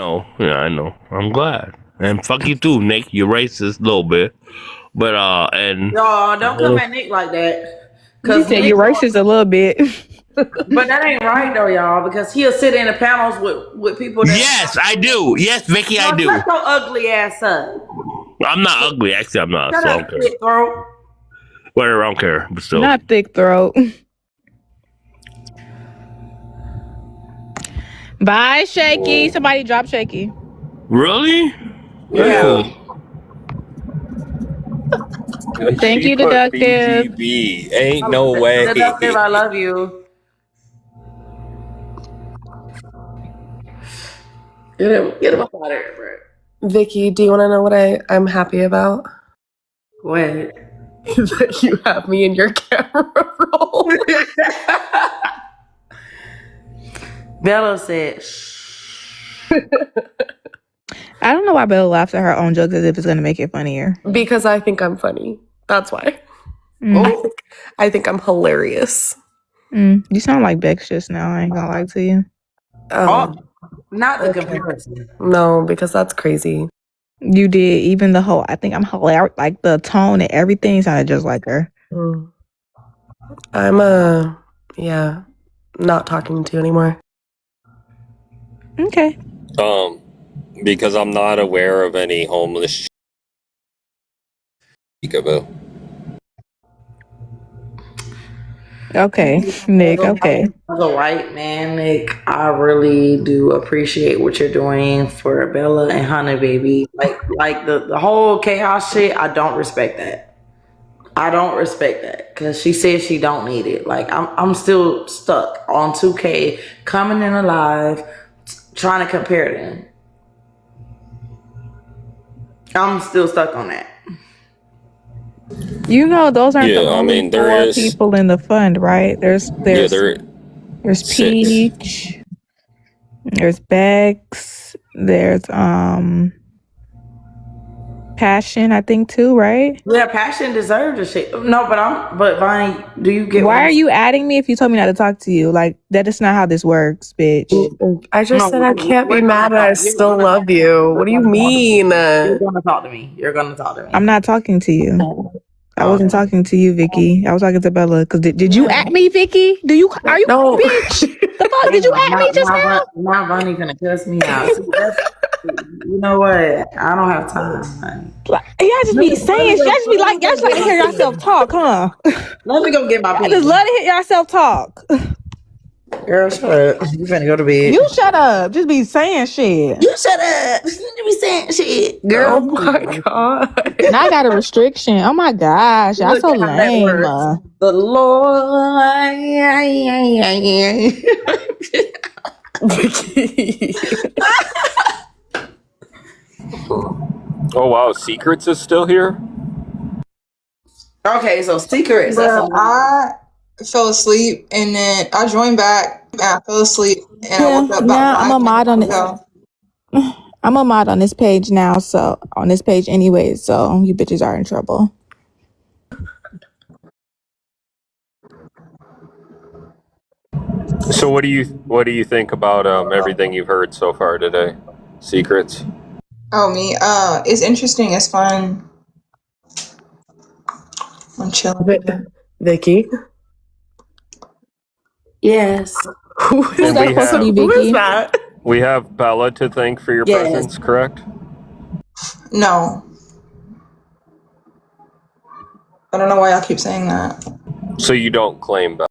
No, yeah, I know. I'm glad. And fuck you too, Nick. You're racist a little bit. But and No, don't come at Nick like that. You Cause said you're Nick, racist a little bit. but that ain't right though, y'all. Because he'll sit in the panels with people that. yes, I do. Yes, Vicky, I No, do. shut your ugly ass up. I'm not ugly. Actually, I'm not. Shut So I up, don't care. thick throat. Whatever, I don't care. But still. Not thick throat. Bye, Shaky. Whoa. Somebody drop Shaky. Really? Yeah. Ew. Thank She you, put deductive. BGB. Ain't no way. Deductive, I love you. Get him up out of here, bro. Vicky, do you want to know what I'm happy about? What? That you have me in your camera roll. Bella said, shh. I don't know why Bella laughs at her own jokes as if it's going to make it funnier. Because I think I'm funny. That's why. Oh, I think I'm hilarious. You sound like Bex just now. I ain't going to lie to you. oh, not the Okay. comparison. No, because that's crazy. You did. Even the whole, I think I'm hilarious. Like the tone and everything sounded just like her. I'm, yeah, not talking to you anymore. Okay. Because I'm not aware of any homeless peekaboo. Okay, Nick. Okay. As a white man, Nick, I really do appreciate what you're doing for Bella and Honey Baby. Like the whole chaos shit, I don't respect that. I don't respect that because she says she don't need it. Like I'm still stuck on 2K coming in alive, trying to compare them. I'm still stuck on that. You know those aren't the Yeah, I only mean, there four is. people in the fund, right? There's Yeah, there. there's Six. Peach, there's Bex, there's Passion, I think too, right? Yeah, Passion deserves a shit. No, but Vonnie, do you get Why are you adding me if you told me not to talk to you? Like that is not how this works, bitch. I just said I can't be mad that I still love you. What do you mean? You're gonna talk to me. You're gonna talk to me. I'm not talking to you. I wasn't talking to you, Vicky. I was talking to Bella. Cause did you at me, Vicky? Are you No. bitch? The fuck? Did you at me just now? Now Vonnie gonna cuss me out. See, you know what? I don't have time. Like, y'all just be saying, y'all just like to hear yourself talk, huh? Let me go get my I pee. just love to hear yourself talk. Girl, shut up. You finna go to bed. You shut up. Just be saying shit. You shut up. You be saying shit, girl. Oh my god. Now I got a restriction. Oh my gosh, y'all so lame. The Lord. Vicky. Oh wow, Secrets is still here. Okay, so Secrets. Bro, I fell asleep and then I joined back and I fell asleep and I woke up Now about I'm a 5 mod on minutes it. ago. I'm a mod on this page now, so on this page anyway, so you bitches are in trouble. So what do you think about everything you've heard so far today? Secrets. Oh me, it's interesting, it's fun. I'm chilling. Vicky. Yes. Who is that? We have Bella to thank for your presence, correct? No. I don't know why y'all keep saying that. So you don't claim Bella.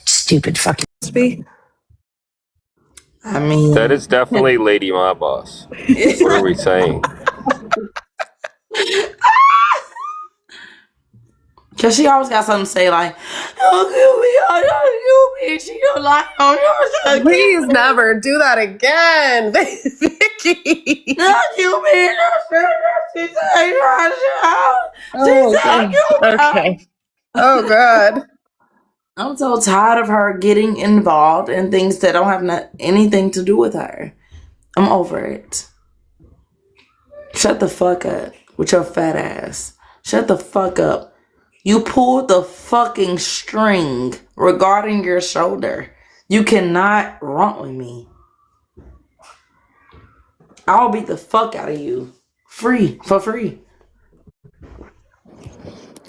Stupid fucking speak. I mean, That is definitely Lady My Boss. What are we saying? Cause she always got something to say like, "Oh, you bitch, you like, oh, please never do that again, Vicky. You bitch, okay. Oh god. I'm so tired of her getting involved in things that don't have anything to do with her. I'm over it. Shut the fuck up with your fat ass. Shut the fuck up. You pulled the fucking string regarding your shoulder. You cannot run with me. I'll beat the fuck out of you. For free.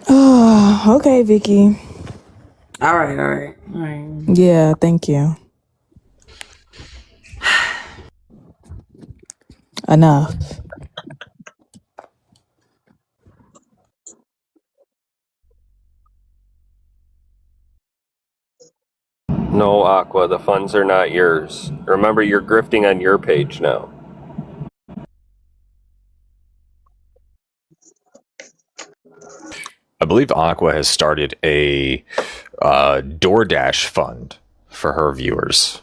Oh, okay, Vicky. All right. Yeah, thank you. Enough. No, Aqua, the funds are not yours. Remember, you're grifting on your page now. I believe Aqua has started a DoorDash fund for her viewers.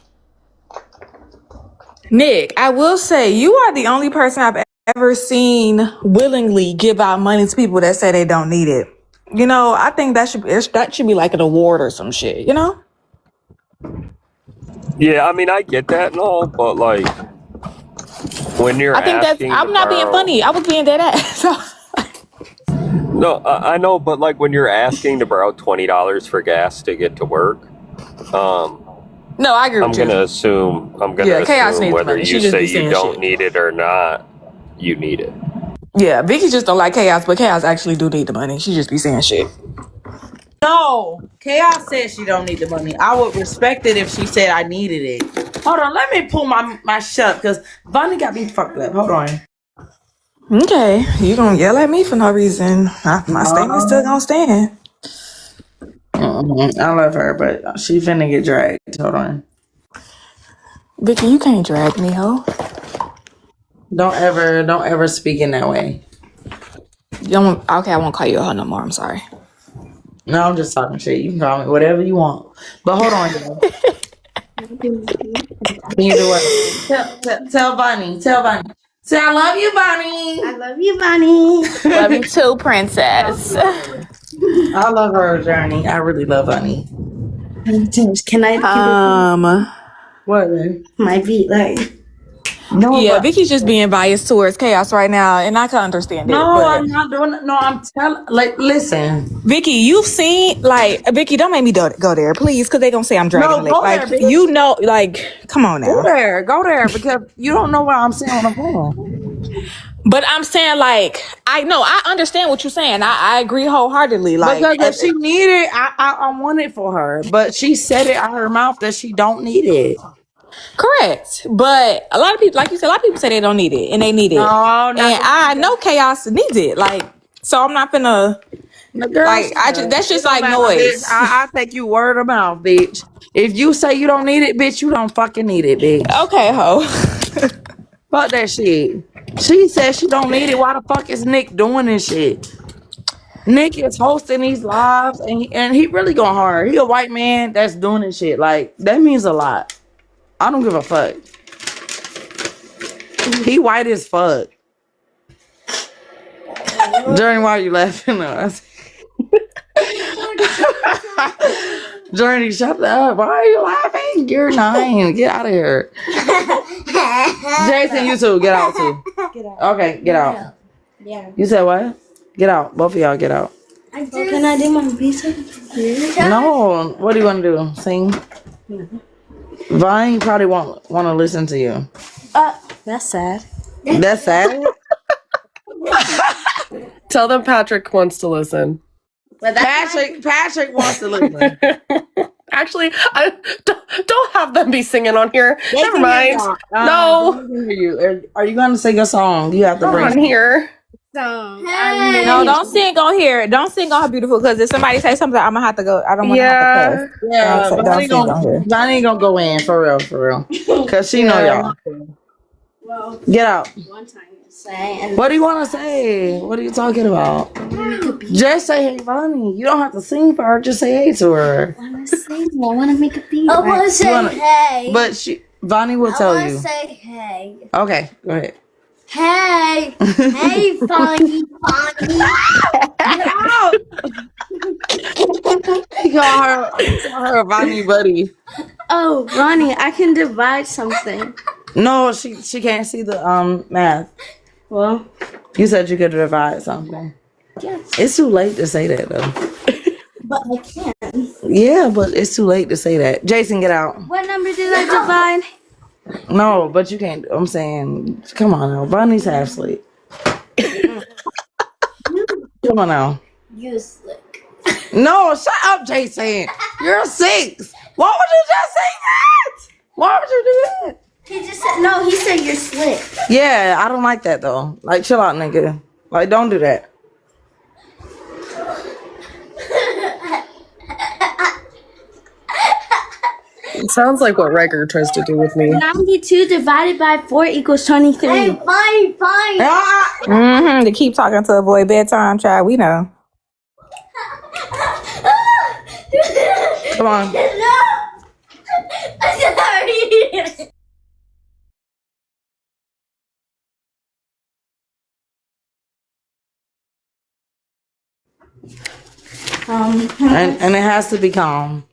Nick, I will say you are the only person I've ever seen willingly give out money to people that say they don't need it. You know, I think that should be like an award or some shit, you know? Yeah, I mean, I get that and all, but like, when you're I think asking I'm not being funny. I was being dead ass. No, I know, but like when you're asking to borrow $20 for gas to get to work, no, I agree I'm with you. gonna assume Chaos needs whether money. She you just say be you saying don't shit. need it or not, you need it. Yeah, Vicky just don't like Chaos, but Chaos actually do need the money. She just be saying shit. No, Chaos said she don't need the money. I would respect it if she said I needed it. Hold on, let me pull my shit up because Bonnie got me fucked up. Hold on. Okay, you gonna yell at me for no reason. My statement's still gonna stand. I love her, but she finna get dragged. Hold on. Vicky, you can't drag me, ho. Don't ever speak in that way. Okay, I won't call you a hoe no more. I'm sorry. No, I'm just talking shit. You can call me whatever you want. But hold on, y'all. Can you do what? Tell Bonnie. Tell Bonnie. Say I love you, Bonnie. I love you, Bonnie. Love you too, princess. I love her journey. I really love Bonnie. Can I What? Babe? my beat like? No, Yeah, but, Vicky's just being biased towards Chaos right now, and I can understand it. no, But I'm not doing it. No, I'm telling. Like, listen. Vicky, you've seen Vicky. Don't make me go there, please, because they gonna say I'm dragging the leg. Go Like there, bitch. you know, come on now. Go there, because you don't know what I'm saying on the phone. But I'm saying, I understand what you're saying. I agree wholeheartedly. Because if she need it, I want it for her. But she said it out of her mouth that she don't need it. Correct. But a lot of people, like you said, a lot of people say they don't need it, and they need it. No, and I know Chaos needs it. So I'm not gonna. That's just like noise. I take you word of mouth, bitch. If you say you don't need it, bitch, you don't fucking need it, bitch. Okay, ho. Fuck that shit. She said she don't need it. Why the fuck is Nick doing this shit? Nick is hosting these lives, and he really going hard. He a white man that's doing this shit. Like, that means a lot. I don't give a fuck. He white as fuck. Journey, why are you laughing at us? Journey, shut up. Why are you laughing? You're 9. Get out of here. Jason, you too. Get out too. Get out. Okay, get out. Yeah. You said what? Get out. Both of y'all get out. Can I do my beat? No. What do you want to do? Sing? Vine probably won't want to listen to you. That's sad. That's sad? Tell them Patrick wants to listen. Patrick wants to listen. Actually, I don't have them be singing on here. Never mind. No. Are you going to sing a song? You have to bring on here. No, don't sing on here. Don't sing on her beautiful, because if somebody say something, I'm gonna have to go. I don't want to have to cuss. Yeah, don't sing on here. Bonnie gonna go in for real. Cause she know y'all. Well, Get out. one time to say. And What do you want to say? What are you talking about? Just say hey, Bonnie. You don't have to sing for her. Just say hey to her. I want to sing. I want to make a beat. I want to say hey. But Bonnie will tell you. I want to say hey. Okay, go ahead. Hey. Hey, Bonnie. Get out. He call her a Bonnie buddy. Oh, Ronnie, I can divide something. No, she can't see the math. Well, You said you could divide something. yes. It's too late to say that though. But I can. Yeah, but it's too late to say that. Jason, get out. What number did I divide? No, but you can't. I'm saying, come on now. Bunny's half asleep. Come on now. You slick. No, shut up, Jason. You're 6. Why would you just say that? Why would you do that? He just said no. He said you're slick. Yeah, I don't like that though. Like, chill out, nigga. Like, don't do that. It sounds like what Riker tries to do with me. 92 divided by 4 equals 23. Hey, fine. To keep talking to avoid bedtime, child. We know. Come on. No. Sorry. And it has to be calm.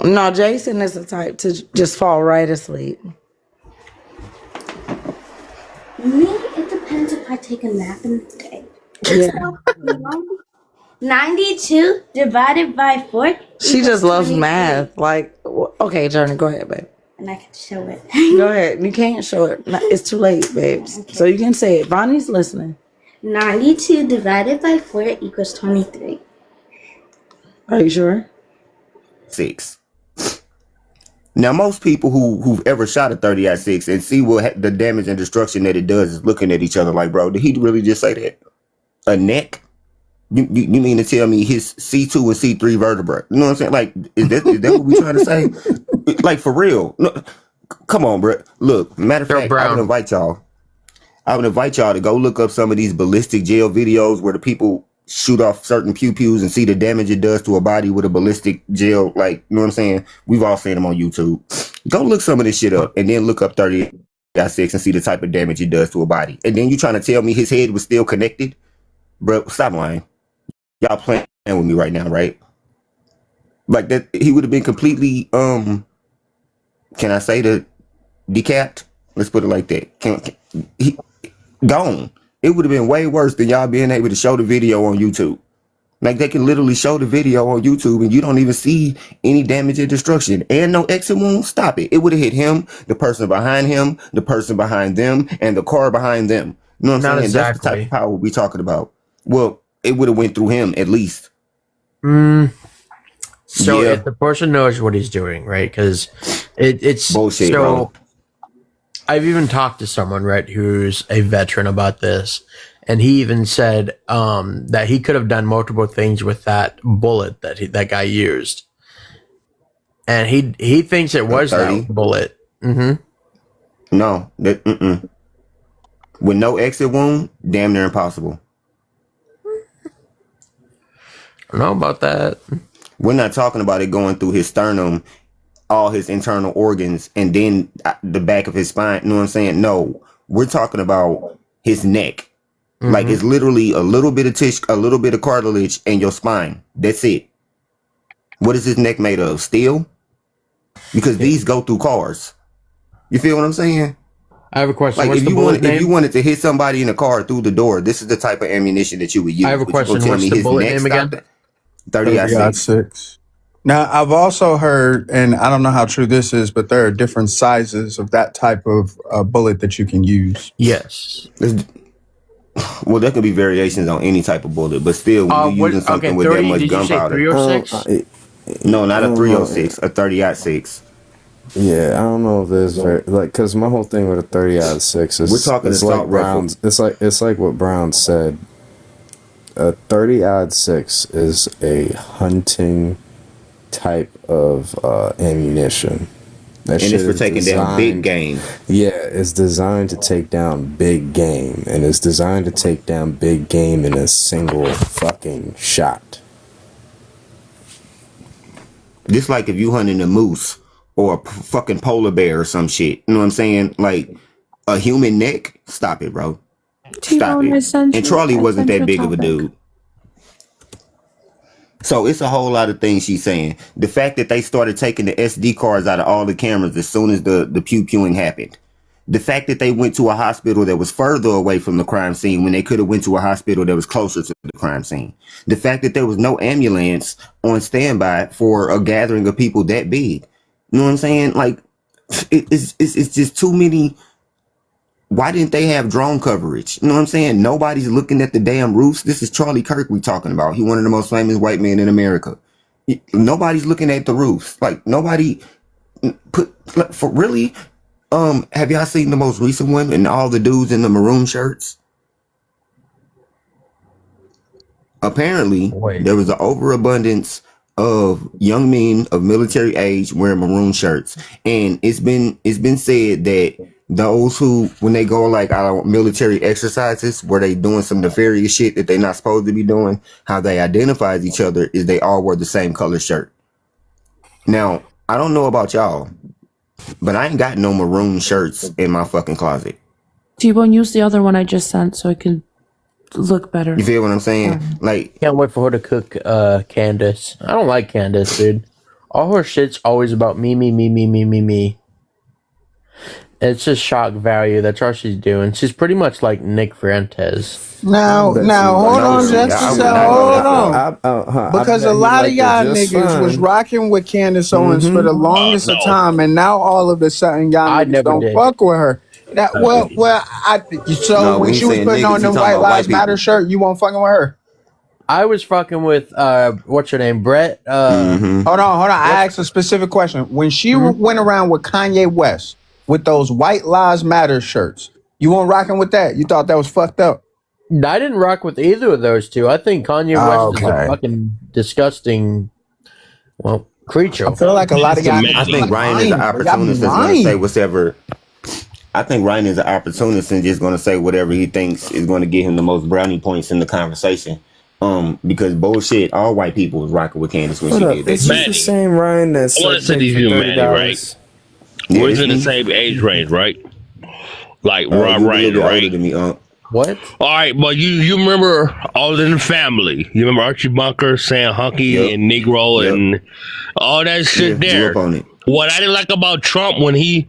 No, Jason is the type to just fall right asleep. Me, it depends if I take a nap in the day. Yeah. 92 divided by 4. She just loves 23. math. Like, okay, Journey, go ahead, babe. And I can show it. Go ahead. You can't show it. It's too late, babes. Okay. So you can say it. Bonnie's listening. 92 divided by 4 equals 23. Are you sure? 6. Now, most people who've ever shot a 30-6 and see what the damage and destruction that it does is looking at each other like, bro, did he really just say that? A neck? You mean to tell me his C2 and C3 vertebrae? You know what I'm saying? Like, is that what we trying to say? Like, for real? No, come on, bro. Look, matter of fact, I would invite y'all to go look up some of these ballistic gel videos where the people shoot off certain pew-pews and see the damage it does to a body with a ballistic gel. Like, you know what I'm saying? We've all seen them on YouTube. Go look some of this shit up and then look up 30-6 and see the type of damage it does to a body. And then you trying to tell me his head was still connected? Bro, stop lying. Y'all playing with me right now, right? Like that, he would have been completely, can I say decapped? Let's put it like that. He gone. It would have been way worse than y'all being able to show the video on YouTube. Like, they can literally show the video on YouTube and you don't even see any damage or destruction and no exit wound. Stop it. It would have hit him, the person behind him, the person behind them, and the car behind them. You know what I'm saying? Exactly. That's the type of power we're talking about. Well, it would have went through him at least. So if the person knows what he's doing, right? Because it's bullshit. So bro. I've even talked to someone, right, who's a veteran about this, and he even said that he could have done multiple things with that bullet that guy used, and he thinks it was 30? That bullet. Mm-hmm. No, with no exit wound, damn near impossible. I don't know about that. We're not talking about it going through his sternum, all his internal organs, and then the back of his spine. You know what I'm saying? No, we're talking about his neck. Mm-hmm. Like, it's literally a little bit of tissue, a little bit of cartilage, and your spine. That's it. What is his neck made of? Steel? Because these go through cars. You feel what I'm saying? I have a question. Like, if you wanted to hit somebody in a car through the door, this is the type of ammunition that you would use. I have a question. What's the bullet name again? 30-6. Now, I've also heard, and I don't know how true this is, but there are different sizes of that type of bullet that you can use. Yes. Well, there can be variations on any type of bullet, but still, when you're using something with that much gunpowder. 306? No, not a 306, a 30-6. Yeah, I don't know if there's because my whole thing with a 30-6 is we're talking it's like Brown's. It's like what Brown said. A 30-6 is a hunting type of ammunition. And it's for taking down big game. Yeah, it's designed to take down big game, and it's designed to take down big game in a single fucking shot. Just like if you hunting a moose or a fucking polar bear or some shit. You know what I'm saying? Like, a human neck? Stop it, bro. Stop it. And Charlie wasn't that big of a dude. So it's a whole lot of things she's saying. The fact that they started taking the SD cards out of all the cameras as soon as the pew-pewing happened. The fact that they went to a hospital that was further away from the crime scene when they could have went to a hospital that was closer to the crime scene. The fact that there was no ambulance on standby for a gathering of people that big. You know what I'm saying? Like, it's just too many. Why didn't they have drone coverage? You know what I'm saying? Nobody's looking at the damn roofs. This is Charlie Kirk we talking about. He one of the most famous white men in America. Nobody's looking at the roofs. Like nobody put for really. Have y'all seen the most recent one and all the dudes in the maroon shirts? Apparently, there was an overabundance of young men of military age wearing maroon shirts, and it's been said that those who, when they go like out on military exercises where they doing some nefarious shit that they're not supposed to be doing, how they identify each other is they all wear the same color shirt. Now, I don't know about y'all, but I ain't got no maroon shirts in my fucking closet. Tbone, use the other one I just sent so it can look better. You feel what I'm saying? Like, can't wait for her to cook Candace. I don't like Candace, dude. All her shit's always about me. It's just shock value. That's all she's doing. She's pretty much like Nick Fuentes. Now, hold on just a second. Hold on. Because a lot of y'all niggas was rocking with Candace Owens for the longest of time, and now all of a sudden y'all niggas don't fuck with her. So when she was putting on the White Lives Matter shirt, you won't fucking with her? I was fucking with what's your name, Brett? Hold on. I asked a specific question. When she went around with Kanye West with those White Lives Matter shirts, you weren't rocking with that? You thought that was fucked up? I didn't rock with either of those two. I think Kanye West is a fucking disgusting, creature. I feel like a lot of y'all. I think Ryan is an opportunist that's going to say whatever. I think Ryan is an opportunist and just going to say whatever he thinks is going to get him the most brownie points in the conversation. Because bullshit, all white people was rocking with Candace when she did that. It's just the same Ryan that's I want to say these people, Manny, right? We're in the same age range, right? Like Ryan, right? To me, What? All right, but you remember All in the Family? You remember Archie Bunker, Sam Hunky, and Negro, and all that shit there. What I didn't like about Trump when he.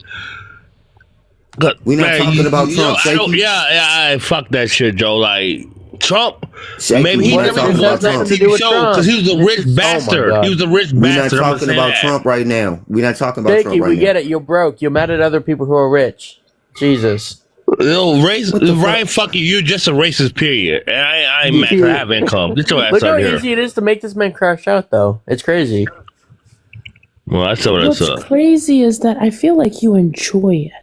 We're not talking about Trump. Fuck that shit, Joe. Like Trump, Shaky, maybe he never even watched that TV show because he was a rich bastard. He was a rich bastard. We're not talking about Trump right now. We're not talking about Trump right now. We get it. You're broke. You're mad at other people who are rich. Jesus. Ryan, fuck you. You're just a racist, period. And I ain't mad because I have income. Get your ass Look out how here. easy it is to make this man crash out, though. It's crazy. Well, that's what it's What's crazy is that I feel like you enjoy it.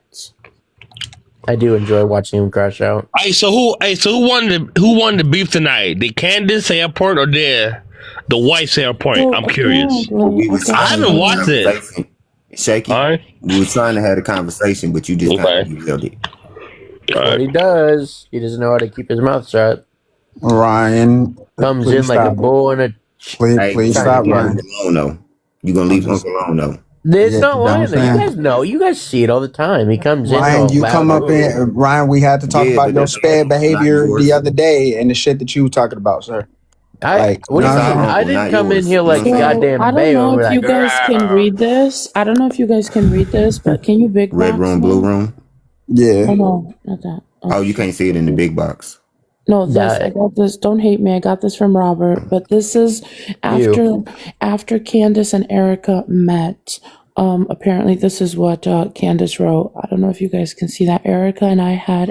I do enjoy watching him crash out. Hey, so who won the beef tonight? Did Candace say a point or did the white say a point? I'm curious. I haven't watched it. Shaky. We were trying to have a conversation, but you just kind of derailed it. That's what he does. He doesn't know how to keep his mouth shut. Ryan comes in like a bull in a. Please stop, Ryan. You're gonna leave Uncle alone, though. It's not lying. You guys know. You guys see it all the time. He comes Ryan, in. you come up in. Ryan, we had to talk about your sped behavior the other day and the shit that you were talking about, sir. I didn't come in here like goddamn. I don't know if you guys can read this. I don't know if you guys can read this, but can you big red room, blue room? Yeah. Oh no, not that. Oh, you can't see it in the big box. No, I got this. Don't hate me. I got this from Robert. But this is after Candace and Erica met. Apparently, this is what Candace wrote. I don't know if you guys can see that. Erica and I had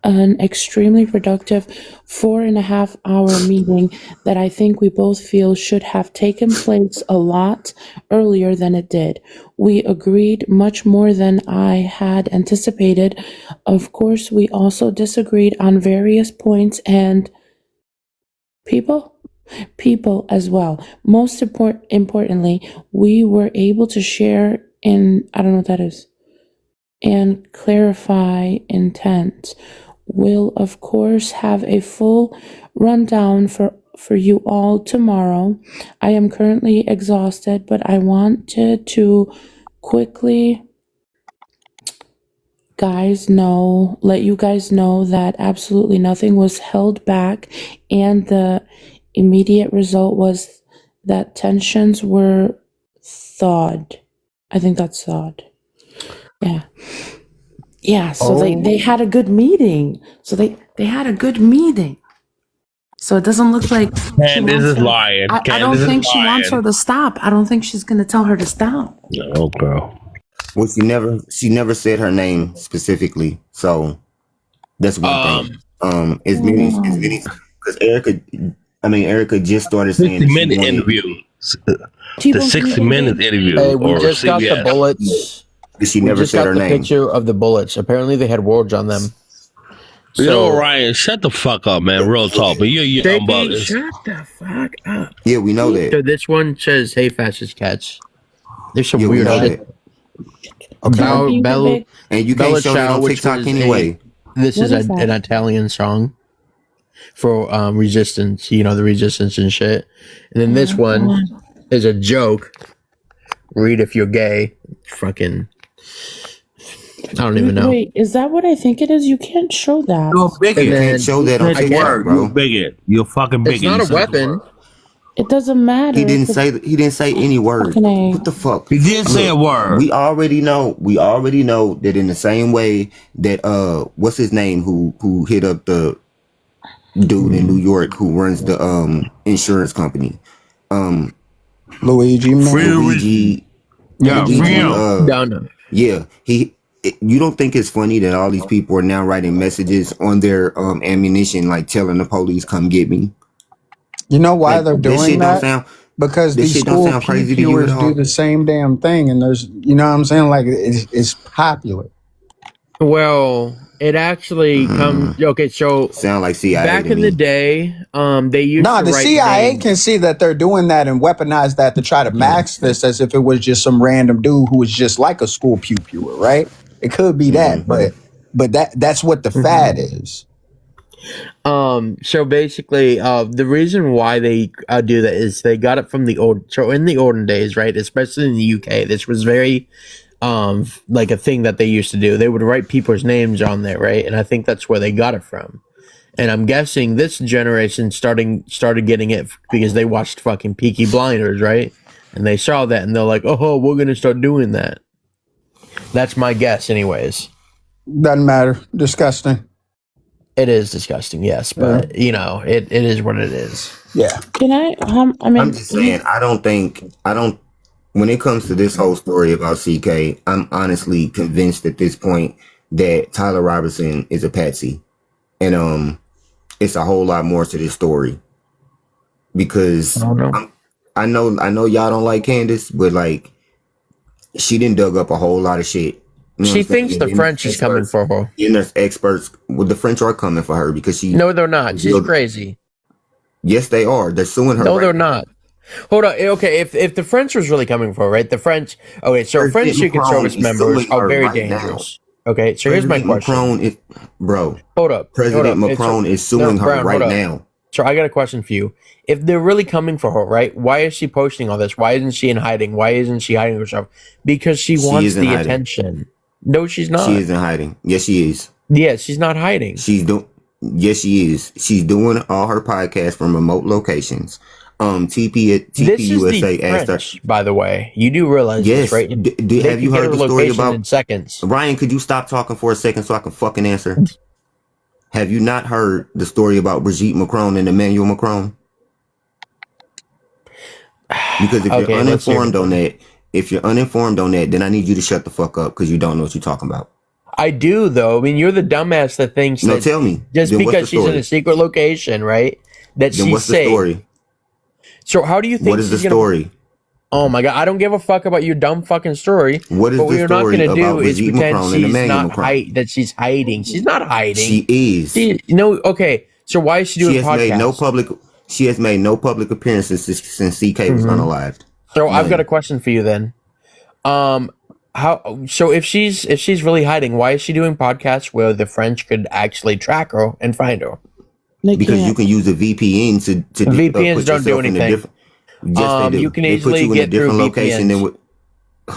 an extremely productive 4.5 hour meeting that I think we both feel should have taken place a lot earlier than it did. We agreed much more than I had anticipated. Of course, we also disagreed on various points and people as well. Most importantly, we were able to share I don't know what that is, and clarify intent. We'll of course have a full rundown for you all tomorrow. I am currently exhausted, but I wanted to quickly let you guys know that absolutely nothing was held back, and the immediate result was that tensions were thawed. I think that's thawed. Yeah, so they had a good meeting. So they had a good meeting. So it doesn't look like Candace is lying. I don't think she wants her to stop. I don't think she's going to tell her to stop. No, girl. Well, she never said her name specifically, so that's one thing. As many, because Erica just started saying that she 60-minute wanted interview. The T-Bone, can you hear 60-minute me? interview Hey, we or just got the CBS. bullets. She We never just said got her the name. picture of the bullets. Apparently, they had words on them. You know, Ryan, shut the fuck up, man. Real talk. But you're young about JP, this. shut the fuck up. Yeah, we know that. So this one says, "Hey, fascist cats." There's some Yeah, we weird know shit. that. Okay. Bell, And you can't show that on TikTok anyway. This What is is that? an Italian song for resistance. You know, the resistance and shit. And then this one is a joke. Read if you're gay. Fucking. I don't even know. Wait, is that what I think it is? You can't show that. You're a bigot. You can't show that on TikTok, bro. You're a bigot. You're a fucking bigot. It's not You a said the weapon. word. It doesn't matter. He didn't say any word. Okay. What the fuck? He did say a word. We already know that in the same way that what's his name who hit up the dude in New York who runs the insurance company. Luigi, man. Luigi. Yeah, Yeah, you don't think it's funny that all these people are now writing messages on their ammunition, like telling the police, "Come get me." You know why Like, they're this doing shit that? don't sound- Because this these shit don't school sound crazy to you at viewers all? do the same damn thing, and there's, you know what I'm saying? Like it's popular. Well, it actually comes. Okay, so sound like CIA back to in me. the day, they used No, to the write CIA names. can see that they're doing that and weaponize that to try to mask this as if it was just some random dude who was just like a school pew-pewer, right? It could be that, but that's what the fad is. So basically, the reason why they do that is they got it from the old. So in the olden days, right, especially in the UK, this was very, like a thing that they used to do. They would write people's names on there, right, and I think that's where they got it from. And I'm guessing this generation started getting it because they watched fucking Peaky Blinders, right, and they saw that and they're like, oh, we're gonna start doing that. That's my guess, anyways. Doesn't matter. Disgusting. It is disgusting, yes, but you know, it is what it is. Yeah. Can I? I mean, I'm just saying, I don't. When it comes to this whole story about CK, I'm honestly convinced at this point that Tyler Robertson is a patsy, and it's a whole lot more to this story. Because I know y'all don't like Candace, but like, she didn't dug up a whole lot of shit. You know She what I'm saying? thinks the And French is coming for her. And there's experts. Well, the French are coming for her because she. No, they're not. She's crazy. Yes, they are. They're suing her. No, right they're now. not. Hold on. Okay, if the French was really coming for her, right? The French. Okay, so French Secret Service members are very dangerous. Okay, so here's my question. Macron is, bro. Hold up. President Macron is suing her right now. So I got a question for you. If they're really coming for her, right? Why is she posting all this? Why isn't she in hiding? Why isn't she hiding herself? Because she wants the attention. No, she's not. She isn't hiding. Yes, she is. Yeah, she's not hiding. Yes, she is. She's doing all her podcasts from remote locations. TP This is USA the asked French, her. by the way. You do realize Yes. this, right? Have you heard the story about in seconds? Ryan? Could you stop talking for a second so I can fucking answer? Have you not heard the story about Brigitte Macron and Emmanuel Macron? Because if you're uninformed on that, then I need you to shut the fuck up because you don't know what you're talking about. I do, though. I mean, you're the dumbass that thinks No, that tell me. just Then what's because the she's in story? a secret location, right? That Then she's what's the safe. story? So how do you think What is the she's gonna- story? Oh my god, I don't give a fuck about your dumb fucking story. What is what the you're not story gonna do about is Brigitte pretend Macron and she's Emmanuel not Macron? that she's hiding. She's not hiding. She is. Okay. So why is she doing She has podcasts? made no public. She has made no public appearances since CK was unalived. So I've None. got a question for you then. How? So if she's really hiding, why is she doing podcasts where the French could actually track her and find her? Because you can use a VPN to VPNs put don't do yourself in a anything. different. Yes, they do. You can They easily put you in get a different through location VPNs. than.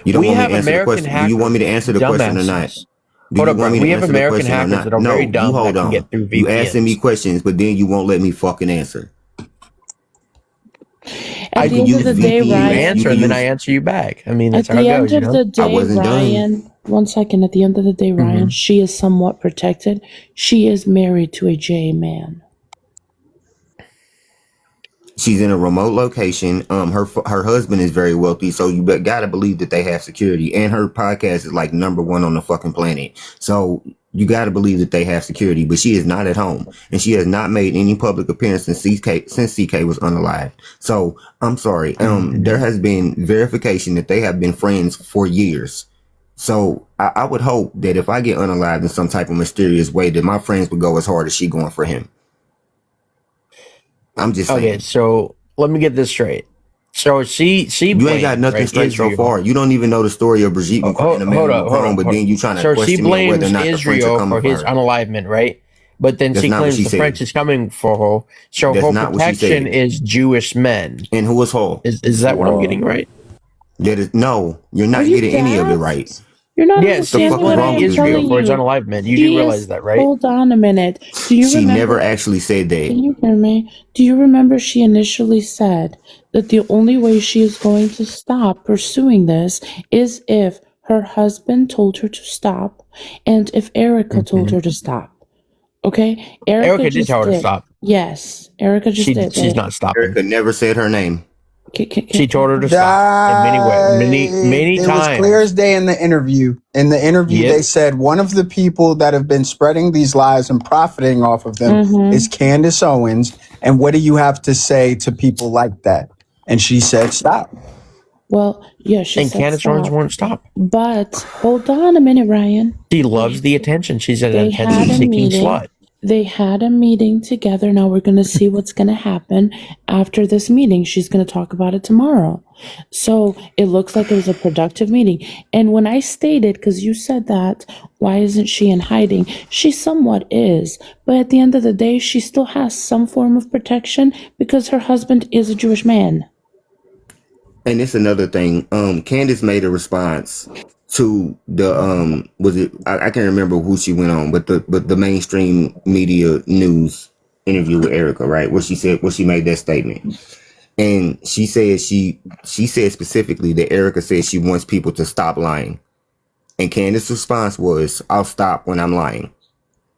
You don't We want me have to answer the American question. Do you want me to answer the question or not? dumbasses. Do Hold you up, want bro. me to We have answer the American question or hackers not? that are No, very you dumb hold that can on. get through You asking me VPNs. questions, but then you won't let me fucking answer. At the end of the day, You Ryan. answer and then I answer you back. I mean, that's At how it the goes. end of the day, wasn't done. Ryan. 1 second. At the end of the day, Ryan, she is somewhat protected. She is married to a J man. She's in a remote location. Her husband is very wealthy, so you gotta believe that they have security. And her podcast is like #1 on the fucking planet. So you gotta believe that they have security. But she is not at home, and she has not made any public appearance since CK was unalived. So I'm sorry. There has been verification that they have been friends for years. So I would hope that if I get unalived in some type of mysterious way, that my friends would go as hard as she going for him. I'm just saying. Okay, so let me get this straight. So she you ain't got nothing straight Israel. So far. You don't even know the story of Brigitte McCrone and Emmanuel Macron, but then you trying to question me whether or not the French are coming for his unalivement, right? But then she claims the French is coming for her. So her protection is Jewish men. And who is her? Is that what I'm getting right? That is no, you're not getting any of it right. You're not understanding what I am Israel for his unalivement. You do realize that, right? Hold on a minute. Do you she remember, never actually said that. Can you hear me? Do you remember she initially said that the only way she is going to stop pursuing this is if her husband told her to stop and if Erica told her to stop. Okay? Erica did tell her to stop. Yes. Erica just did. She's not stopping. Erica never said her name. She told her to stop in many times. It was clear as day in the interview. In the interview, they said one of the people that have been spreading these lies and profiting off of them is Candace Owens. And what do you have to say to people like that? And she said, stop. Well, yeah, she and said Candace Owens won't stop. But hold on a minute, Ryan. She loves the attention. She's an attention-seeking slut. They had a meeting together. Now we're going to see what's going to happen after this meeting. She's going to talk about it tomorrow. So it looks like it was a productive meeting. And when I stated, because you said that, why isn't she in hiding? She somewhat is. But at the end of the day, she still has some form of protection because her husband is a Jewish man. And it's another thing. Candace made a response to the was it I can't remember who she went on, but the mainstream media news interview with Erica, right? Where she made that statement. And she said she said specifically that Erica said she wants people to stop lying. And Candace's response was, I'll stop when I'm lying.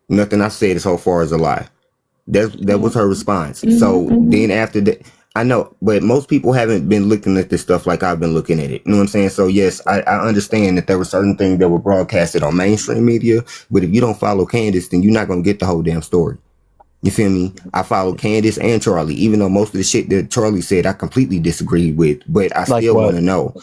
Nothing I said so far is a lie. That was her response. So then after that, I know, but most people haven't been looking at this stuff like I've been looking at it. You know what I'm saying? So yes, I understand that there were certain things that were broadcasted on mainstream media, but if you don't follow Candace, then you're not going to get the whole damn story. You feel me? I follow Candace and Charlie, even though most of the shit that Charlie said I completely disagreed with, but I still want to know.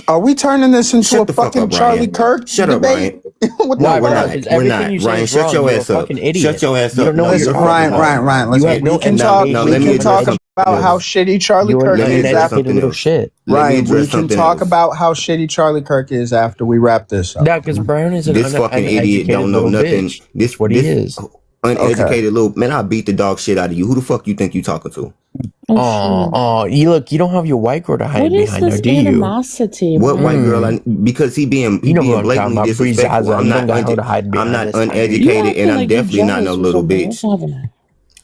Are we turning this into a fucking Charlie Kirk debate? No, we're not. We're not. Ryan, shut your ass up. Shut your ass up. Ryan, we can talk about how shitty Charlie Kirk is after shit. Ryan, we can talk about how shitty Charlie Kirk is after we wrap this up. Yeah, because Brian is this fucking idiot don't know nothing. This what he is. Uneducated little man, I'll beat the dog shit out of you. Who the fuck you think you talking to? You don't have your white girl to hide behind there, do you? What white girl? Because he being blatantly disrespectful. I'm not uneducated, and I'm definitely not no little bitch.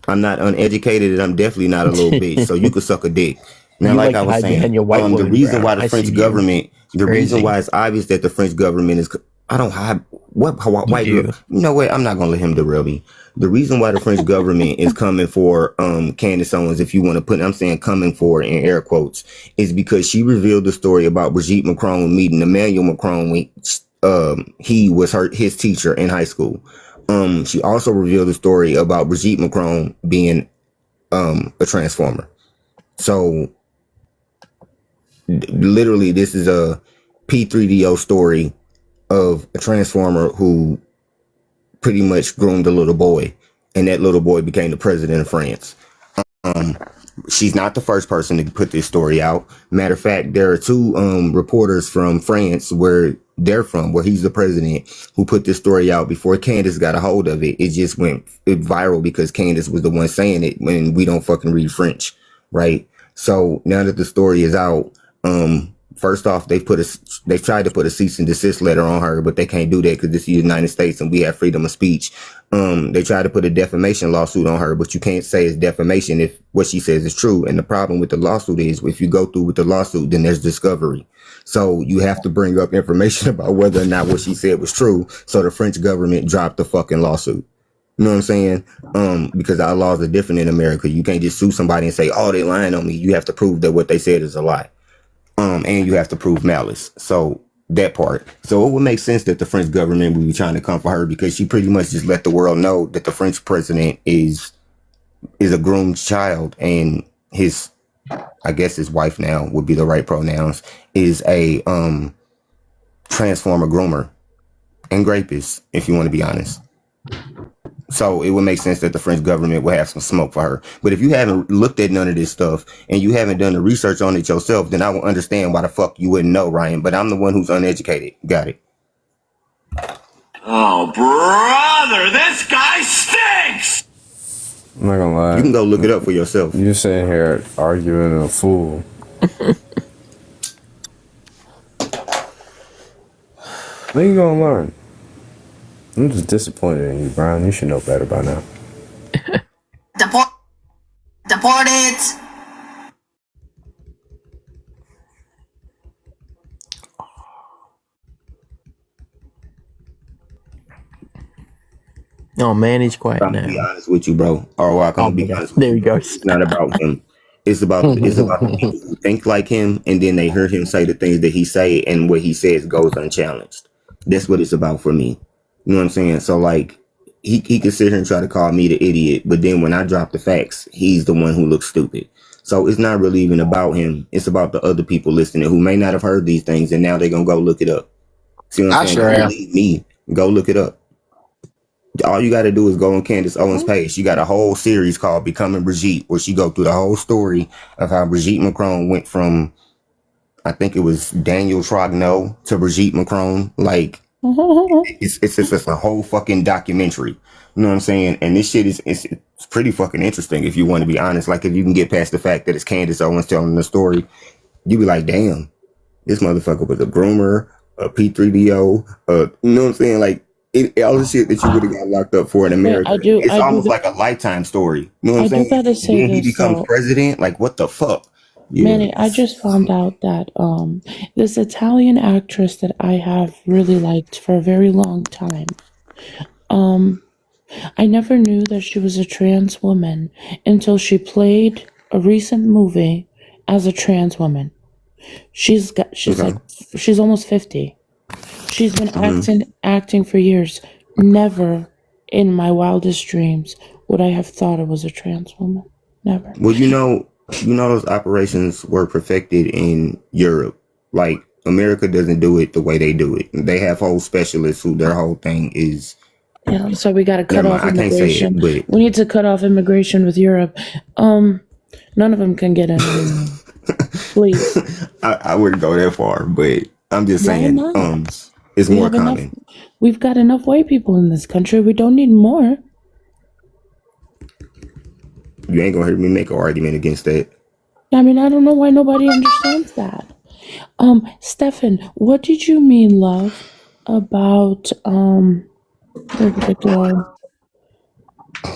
I'm not uneducated, and I'm definitely not a little bitch. So you could suck a dick. Now, like I was saying, the reason why the French government, the reason why it's obvious that the French government is, I don't have what white girl. You know what? I'm not gonna let him derail me. The reason why the French government is coming for Candace Owens, if you want to put, I'm saying coming for in air quotes, is because she revealed the story about Brigitte Macron meeting Emmanuel Macron when he was his teacher in high school. She also revealed the story about Brigitte Macron being a transformer. So literally, this is a P3DO story of a transformer who pretty much groomed a little boy, and that little boy became the president of France. She's not the first person to put this story out. Matter of fact, there are two reporters from France where they're from, where he's the president, who put this story out before Candace got a hold of it. It just went viral because Candace was the one saying it when we don't fucking read French, right? So now that the story is out, first off, they tried to put a cease and desist letter on her, but they can't do that because this is the United States and we have freedom of speech. They tried to put a defamation lawsuit on her, but you can't say it's defamation if what she says is true. And the problem with the lawsuit is if you go through with the lawsuit, then there's discovery. So you have to bring up information about whether or not what she said was true. So the French government dropped the fucking lawsuit. You know what I'm saying? Because our laws are different in America. You can't just sue somebody and say, "Oh, they lying on me." You have to prove that what they said is a lie. And you have to prove malice. So that part. So it would make sense that the French government would be trying to come for her because she pretty much just let the world know that the French president is a groomed child, and his, I guess his wife now would be the right pronouns, is a transformer groomer and rapist, if you want to be honest. So it would make sense that the French government would have some smoke for her. But if you haven't looked at none of this stuff and you haven't done the research on it yourself, then I will understand why the fuck you wouldn't know, Ryan. But I'm the one who's uneducated. Got it. Oh, brother, this guy stinks! I'm not gonna lie. You can go look it up for yourself. You're sitting here arguing a fool. When you gonna learn? I'm just disappointed in you, Brian. You should know better by now. Deported! Oh man, he's quiet I'm now. gonna be honest with you, bro. Or I'm gonna be honest with there you. He goes. It's not about him. It's about the people who think like him, and then they hear him say the things that he say, and what he says goes unchallenged. That's what it's about for me. You know what I'm saying? So like, he can sit here and try to call me the idiot, but then when I drop the facts, he's the one who looks stupid. So it's not really even about him. It's about the other people listening who may not have heard these things, and now they're gonna go look it up. See what I'm saying? sure am. Believe me, go look it up. All you got to do is go on Candace Owens' page. She got a whole series called Becoming Brigitte, where she go through the whole story of how Brigitte Macron went from, I think it was Daniel Trogneau to Brigitte Macron. Like, it's just a whole fucking documentary. You know what I'm saying? And this shit it's pretty fucking interesting if you want to be honest. Like, if you can get past the fact that it's Candace Owens telling the story, you be like, damn, this motherfucker was a groomer, a P3DO, you know what I'm saying? Like, all the shit that you would have got locked up for in America. It's almost like a lifetime story. You know what I'm saying? Gotta say then he this, becomes president. Like, what the fuck? Yeah. Manny, I just found out that this Italian actress that I have really liked for a very long time. I never knew that she was a trans woman until she played a recent movie as a trans woman. She's almost 50. She's been acting for years. Never in my wildest dreams would I have thought it was a trans woman. Never. Well, you know those operations were perfected in Europe. Like, America doesn't do it the way they do it. They have whole specialists who their whole thing is. Yeah, so we got to cut off immigration. I can't say it, but we need to cut off immigration with Europe. None of them can get in. Please. I wouldn't go that far, but I'm just saying. It's more common. We've got enough white people in this country. We don't need more. You ain't gonna hear me make an argument against that. I mean, I don't know why nobody understands that. Stefan, what did you mean, love, about what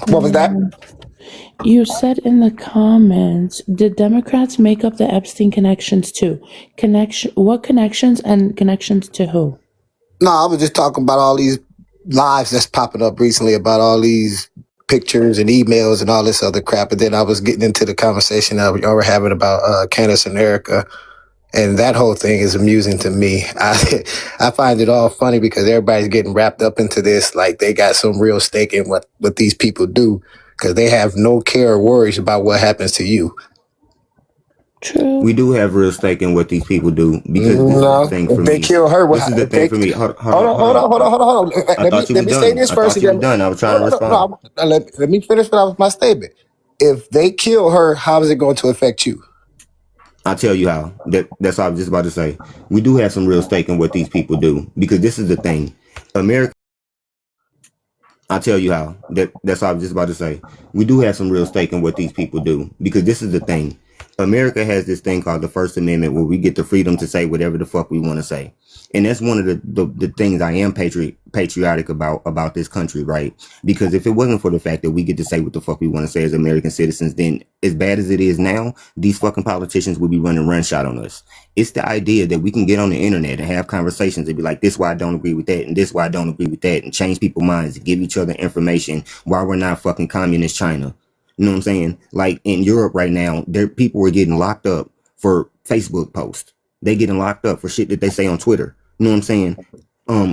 was that? You said in the comments, did Democrats make up the Epstein connections too? What connections and connections to who? No, I was just talking about all these lives that's popping up recently about all these pictures and emails and all this other crap. And then I was getting into the conversation that we were having about Candace and Erica. And that whole thing is amusing to me. I find it all funny because everybody's getting wrapped up into this like they got some real stake in what these people do because they have no care or worries about what happens to you. True. We do have real stake in what these people do because this is the thing for me. They kill her. This is the thing for me. Hold on. Let me say this first. I done. I was trying to respond. Let me finish my statement. If they kill her, how is it going to affect you? I'll tell you how. That's what I was just about to say. We do have some real stake in what these people do because this is the thing. America. I'll tell you how. That's what I was just about to say. We do have some real stake in what these people do because this is the thing. America has this thing called the First Amendment where we get the freedom to say whatever the fuck we want to say. And that's one of the things I am patriotic about this country, right? Because if it wasn't for the fact that we get to say what the fuck we want to say as American citizens, then as bad as it is now, these fucking politicians would be running run shot on us. It's the idea that we can get on the internet and have conversations and be like, this why I don't agree with that, and this why I don't agree with that, and change people's minds and give each other information while we're not fucking communist China. You know what I'm saying? Like in Europe right now, people are getting locked up for Facebook posts. They getting locked up for shit that they say on Twitter. You know what I'm saying?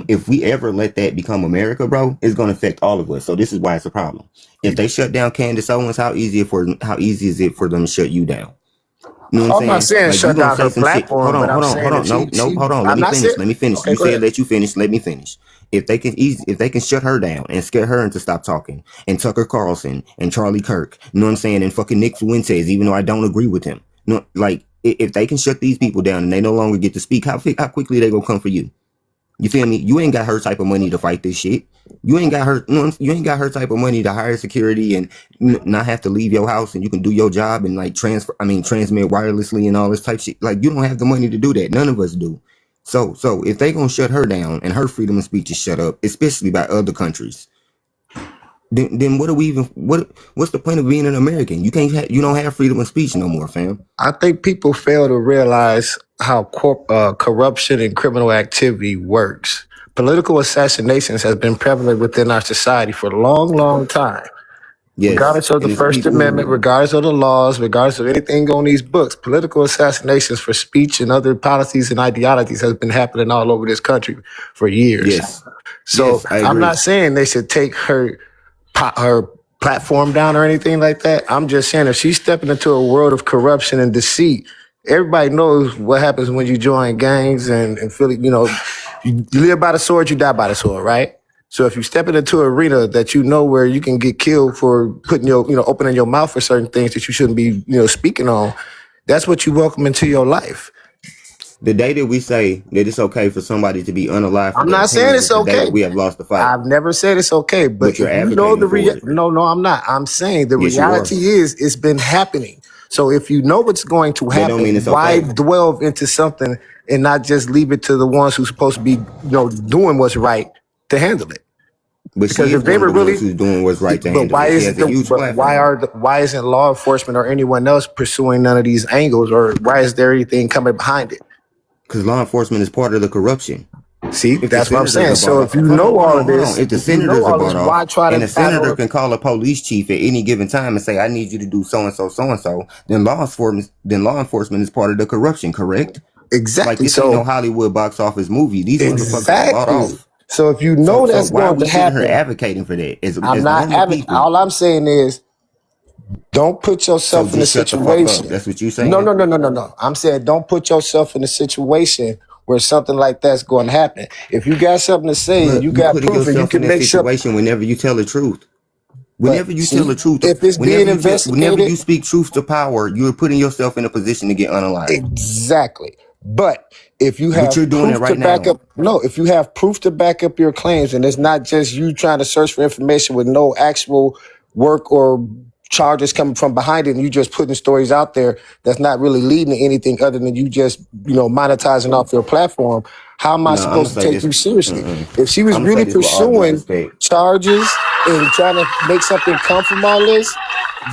If we ever let that become America, bro, it's gonna affect all of us. So this is why it's a problem. If they shut down Candace Owens, how easy is it for them to shut you down? You know what I'm not saying like, shut down her platform. Hold on. Let me finish. Okay, you said let you finish. Let me finish. If they can shut her down and scare her into stop talking, and Tucker Carlson and Charlie Kirk, you know what I'm saying, and fucking Nick Fuentes, even though I don't agree with him, no, like if they can shut these people down and they no longer get to speak, how quickly they gonna come for you? You feel me? You ain't got her type of money to fight this shit. You ain't got her. You ain't got her type of money to hire security and not have to leave your house, and you can do your job and like transmit wirelessly and all this type shit. Like you don't have the money to do that. None of us do. So if they gonna shut her down and her freedom of speech is shut up, especially by other countries, then what's the point of being an American? You don't have freedom of speech no more, fam. I think people fail to realize how corruption and criminal activity works. Political assassinations has been prevalent within our society for a long, long time. Yes. Regardless of the First Amendment, regardless of the laws, regardless of anything on these books, political assassinations for speech and other policies and ideologies has been happening all over this country for years. Yes. So yes, I'm not saying they should take her platform down or anything like that. I'm just saying if she's stepping into a world of corruption and deceit, everybody knows what happens when you join gangs and feel, you live by the sword, you die by the sword, right? So if you step into an arena that you know where you can get killed for putting opening your mouth for certain things that you shouldn't be, speaking on, that's what you welcome into your life. The day that we say that it's okay for somebody to be unalive, I'm not saying it's okay. We have lost the fight. I've never said it's okay, but you're if you know no, I'm not. I'm saying the reality is it's been happening. So if you know what's going to happen, why dwell into something and not just leave it to the ones who's supposed to be, doing what's right to handle it? But because if they were really who's doing what's right to handle it, why isn't law enforcement or anyone else pursuing none of these angles, or why is there anything coming behind it? Because law enforcement is part of the corruption. See, that's what I'm saying. So if you know all of this, if the senators are bought off, and a senator can call a police chief at any given time and say, "I need you to do so and so," then law enforcement is part of the corruption, correct? Exactly. Like this ain't no Hollywood box office movie. These motherfuckers are bought off. So if you know that's going to happen, her advocating for that. I'm not advocating. All I'm saying is, don't put yourself in a situation. That's what you saying? No. I'm saying don't put yourself in a situation where something like that's going to happen. If you got something to say and you got proof, and you can make situation whenever you tell the truth. Whenever you tell the truth, if it's being investigated, whenever you speak truth to power, you're putting yourself in a position to get unalive. Exactly. But if you have proof to back up, if you have proof to back up your claims, and it's not just you trying to search for information with no actual work or charges coming from behind it, and you just putting stories out there that's not really leading to anything other than you just, monetizing off your platform, how am I supposed to take you seriously? If she was really pursuing charges and trying to make something come from all this,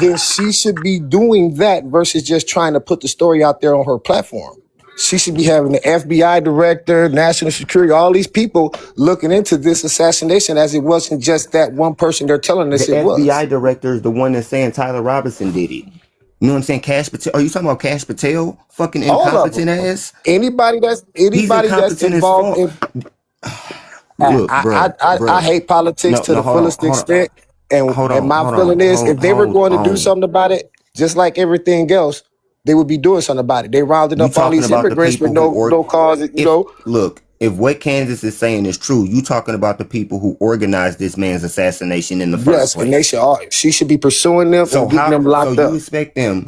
then she should be doing that versus just trying to put the story out there on her platform. She should be having the FBI director, national security, all these people looking into this assassination as it wasn't just that one person they're telling us it was. The FBI director is the one that's saying Tyler Robinson did it. You know what I'm saying? Cash Patel. Are you talking about Cash Patel? Fucking incompetent ass. Anybody that's involved in. Look, I hate politics to the fullest extent. And my feeling is if they were going to do something about it, just like everything else, they would be doing something about it. They rounded up all these immigrants with no cause, Look, if what Candace is saying is true, you talking about the people who organized this man's assassination in the first place. Yes, and she should be pursuing them and getting them locked up.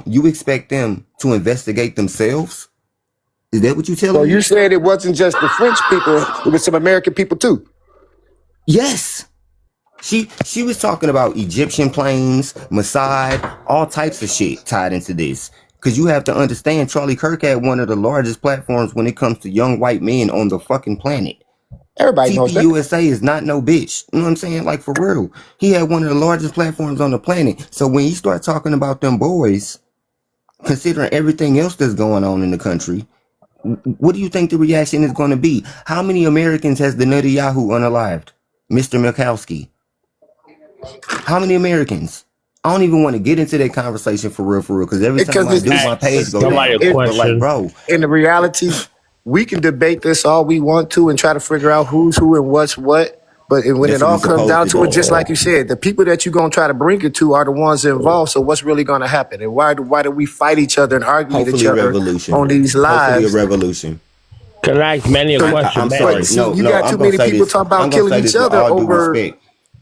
You expect them to investigate themselves? Is that what you telling me? So you said it wasn't just the French people, it was some American people too? Yes. She was talking about Egyptian planes, Mossad, all types of shit tied into this. Because you have to understand, Charlie Kirk had one of the largest platforms when it comes to young white men on the fucking planet. Everybody knows that. TPUSA is not no bitch. You know what I'm saying? Like, for real. He had one of the largest platforms on the planet. So when you start talking about them boys, considering everything else that's going on in the country, what do you think the reaction is going to be? How many Americans has the Nutty Yahoo unalived? Mr. Mikowski. How many Americans? I don't even want to get into that conversation for real, because every time I do, my page go down. But like, bro, in the reality, we can debate this all we want to and try to figure out who's who and what's what. But when it all comes down to it, just like you said, the people that you're going to try to bring it to are the ones involved. So what's really going to happen? And why do we fight each other and argue with each other on these lives? Hopefully a revolution. Can I ask Manny a question? I'm sorry. You got too many people talking about killing each other over.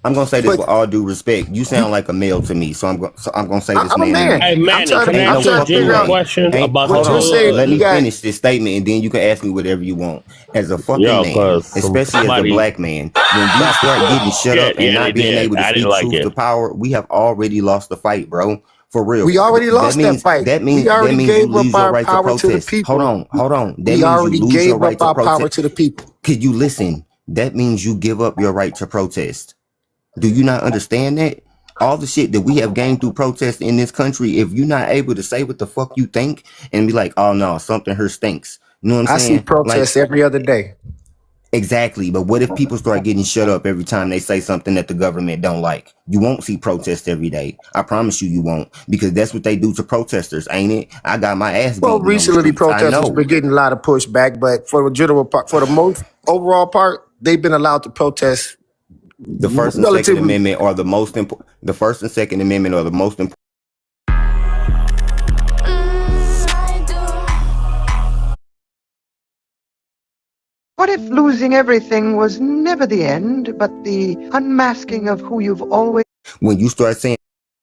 I'm gonna say this with all due respect. You sound like a male to me, so I'm gonna say this. I'm a man. Hey, Manny, can I ask you a genuine question about hold on, let me finish this statement, and then you can ask me whatever you want. As a fucking man, especially as a black man, when you start getting shut up and not being able to speak truth to power, we have already lost the fight, bro. For real. We already lost that fight. That means you lose your right to protest. Hold on. That means you lose your right to protest. Power to the people. Could you listen? That means you give up your right to protest. Do you not understand that? All the shit that we have gained through protest in this country, if you're not able to say what the fuck you think and be like, oh no, something here stinks. You know what I'm saying? I see protests every other day. Exactly. But what if people start getting shut up every time they say something that the government don't like? You won't see protests every day. I promise you won't. Because that's what they do to protesters, ain't it? I got my ass beat. Well, recently protesters been getting a lot of pushback, but for the general part, for the most overall part, they've been allowed to protest. The First and Second Amendment are the most important. The First and Second Amendment are the most important. What if losing everything was never the end, but the unmasking of who you've always... When you start saying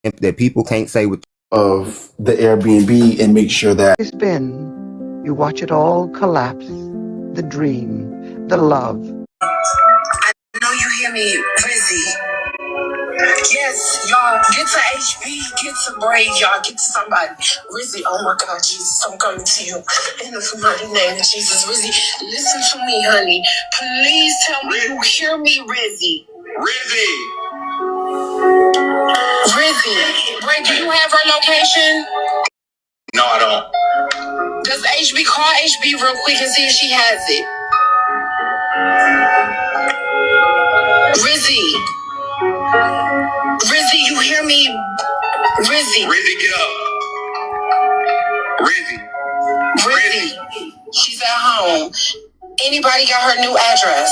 that people can't say what of the Airbnb and make sure that it's been, you watch it all collapse. The dream, the love. I know you hear me, Rizzy. Yes, y'all, get to HB, get to Braid, y'all, get to somebody. Rizzy, oh my God, Jesus, I'm coming to you. In the mighty name of Jesus, Rizzy, listen to me, honey. Please tell me you hear me, Rizzy. Rizzy, Braid, do you have her location? No, I don't. Does HB call HB real quick and see if she has it? Rizzy, you hear me? Rizzy, get up. Rizzy, she's at home. Anybody got her new address?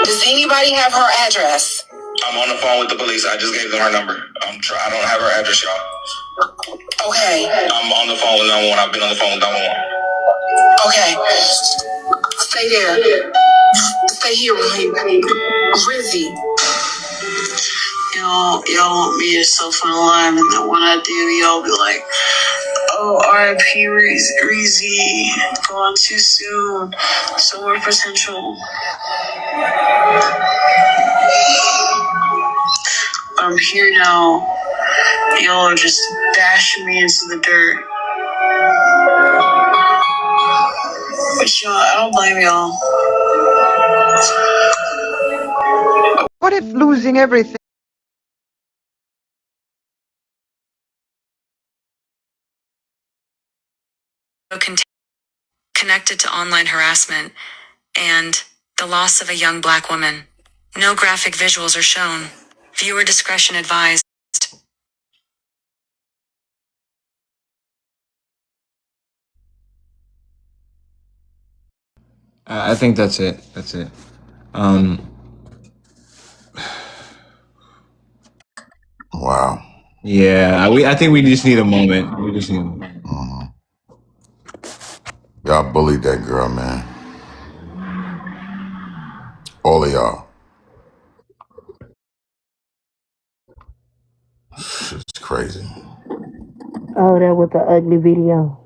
Does anybody have her address? I'm on the phone with the police. I just gave them her number. I don't have her address, y'all. Okay. I'm on the phone with 911. I've been on the phone with 911. Okay. Stay there. Stay here with me. Rizzy. Y'all want me to self alive, and then when I do, y'all be like, oh, R.I.P. Reezy, gone too soon, so more potential. I'm here now. Y'all are just dashing me into the dirt. But y'all, I don't blame y'all. What if losing everything... Connected to online harassment and the loss of a young black woman. No graphic visuals are shown. Viewer discretion advised. I think that's it. Wow. Yeah, I think we just need a moment. We just need a moment. Y'all bullied that girl, man. All of y'all. It's crazy. Oh, that was the ugly video.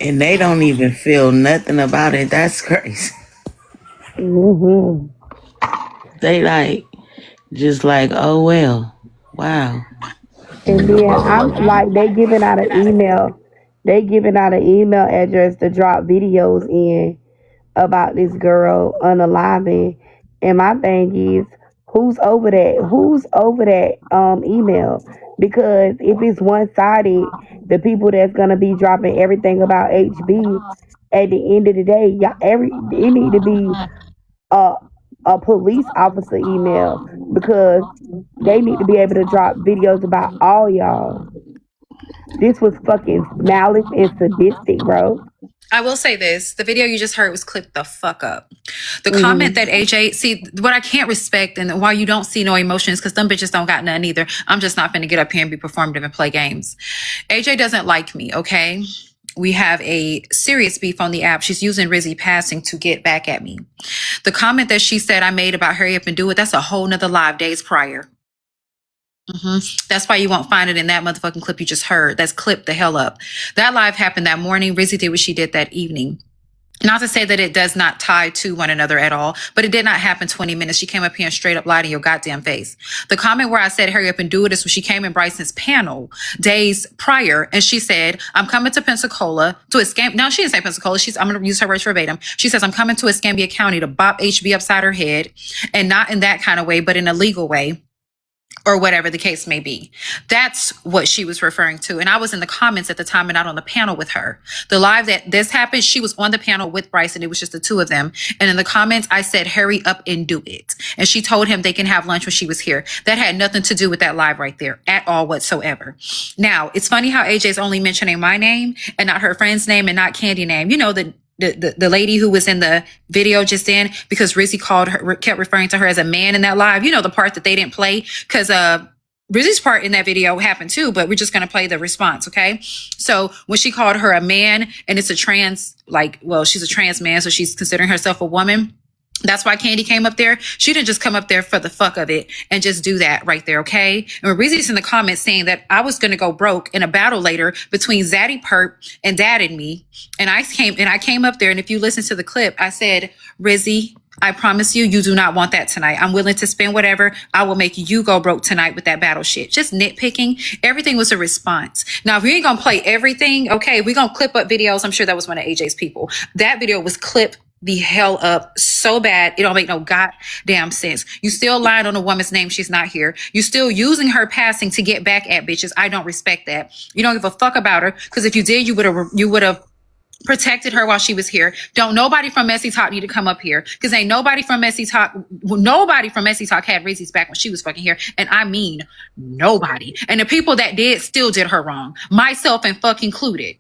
And they don't even feel nothing about it. That's crazy. Mm-hmm. They just like, oh well. Wow. And then I'm like, they giving out an email. They giving out an email address to drop videos in. about this girl unaliving. And my thing is, who's over that? Who's over that email? Because if it's one sided, the people that's gonna be dropping everything about HB at the end of the day, it need to be a a police officer email because they need to be able to drop videos about all y'all. This was fucking malice and sadistic, bro. I will say this. The video you just heard was clipped the fuck up. The comment that AJ, see, what I can't respect and why you don't see no emotions, because them bitches don't got none either. I'm just not finna get up here and be performative and play games. AJ doesn't like me, okay? We have a serious beef on the app. She's using Rizzy passing to get back at me. The comment that she said I made about hurry up and do it, that's a whole nother live days prior. That's why you won't find it in that motherfucking clip you just heard. That's clipped the hell up. That live happened that morning. Rizzy did what she did that evening. Not to say that it does not tie to one another at all, but it did not happen 20 minutes. She came up here and straight up lied in your goddamn face. The comment where I said, hurry up and do it is when she came in Bryson's panel days prior. And she said, I'm coming to Pensacola to escape. No, she didn't say Pensacola. I'm going to use her words verbatim. She says, I'm coming to Escambia County to bop HB upside her head, and not in that kind of way, but in a legal way, or whatever the case may be. That's what she was referring to. And I was in the comments at the time and not on the panel with her. The live that this happened, she was on the panel with Bryce and it was just the two of them. And in the comments, I said, hurry up and do it. And she told him they can have lunch when she was here. That had nothing to do with that live right there at all whatsoever. Now, it's funny how AJ's only mentioning my name and not her friend's name and not Candy name. You know, the lady who was in the video just then, because Rizzy kept referring to her as a man in that live. You know, the part that they didn't play because Rizzy's part in that video happened too, but we're just going to play the response. Okay. So when she called her a man and it's a trans, she's a trans man. So she's considering herself a woman. That's why Candy came up there. She didn't just come up there for the fuck of it and just do that right there, okay? And Rizzy's in the comments saying that I was going to go broke in a battle later between Zaddy Perp and Dad and me. And I came up there, and if you listen to the clip, I said, Rizzy, I promise you, you do not want that tonight. I'm willing to spend whatever. I will make you go broke tonight with that battle shit. Just nitpicking. Everything was a response. Now, if you ain't going to play everything, okay, we're going to clip up videos. I'm sure that was one of AJ's people. That video was clipped the hell up so bad it don't make no goddamn sense. You still lying on a woman's name. She's not here. You still using her passing to get back at bitches. I don't respect that. You don't give a fuck about her, because if you did, you would have protected her while she was here. Don't nobody from Messy Talk need to come up here, because ain't nobody from Messy Talk had Rizzy's back when she was fucking here, and I mean nobody. And the people that did still did her wrong, myself and fuck included.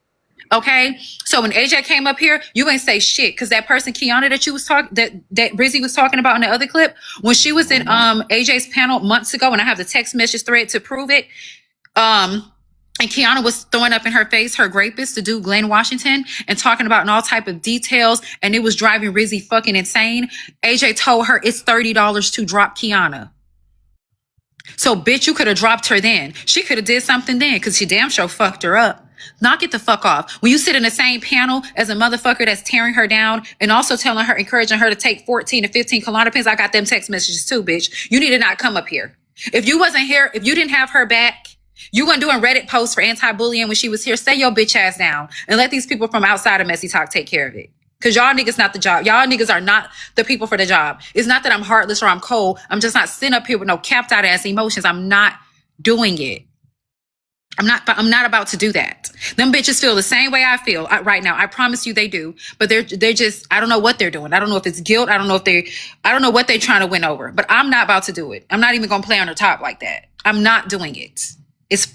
Okay, so when AJ came up here, you ain't say shit, because that person Kiana that you was talking that Rizzy was talking about in the other clip, when she was in AJ's panel months ago, and I have the text message thread to prove it. And Kiana was throwing up in her face her rapist, the dude Glenn Washington, and talking about in all type of details, and it was driving Rizzy fucking insane. AJ told her it's $30 to drop Kiana. So bitch, you could have dropped her then. She could have did something then, because she damn sure fucked her up. Knock it the fuck off. When you sit in the same panel as a motherfucker that's tearing her down and also telling her, encouraging her to take 14 to 15 Klonopins, I got them text messages too, bitch. You need to not come up here. If you wasn't here, if you didn't have her back, you weren't doing Reddit posts for anti-bullying when she was here, stay your bitch ass down and let these people from outside of Messy Talk take care of it. Because y'all niggas not the job. Y'all niggas are not the people for the job. It's not that I'm heartless or I'm cold. I'm just not sitting up here with no capped out ass emotions. I'm not doing it. I'm not about to do that. Them bitches feel the same way I feel right now. I promise you they do. But they're just, I don't know what they're doing. I don't know if it's guilt. I don't know what they're trying to win over. But I'm not about to do it. I'm not even going to play on the top like that. I'm not doing it. It's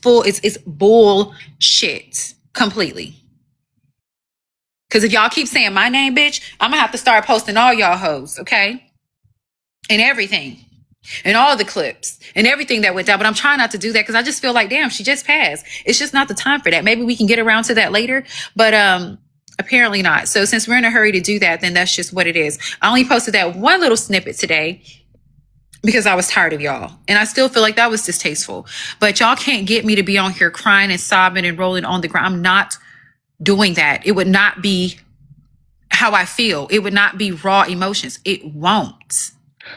bullshit completely. Because if y'all keep saying my name, bitch, I'm going to have to start posting all y'all hoes, okay? And everything. And all the clips and everything that went down. But I'm trying not to do that because I just feel like, damn, she just passed. It's just not the time for that. Maybe we can get around to that later, but apparently not. So since we're in a hurry to do that, then that's just what it is. I only posted that one little snippet today because I was tired of y'all. And I still feel like that was distasteful. But y'all can't get me to be on here crying and sobbing and rolling on the ground. I'm not doing that. It would not be how I feel. It would not be raw emotions. It won't.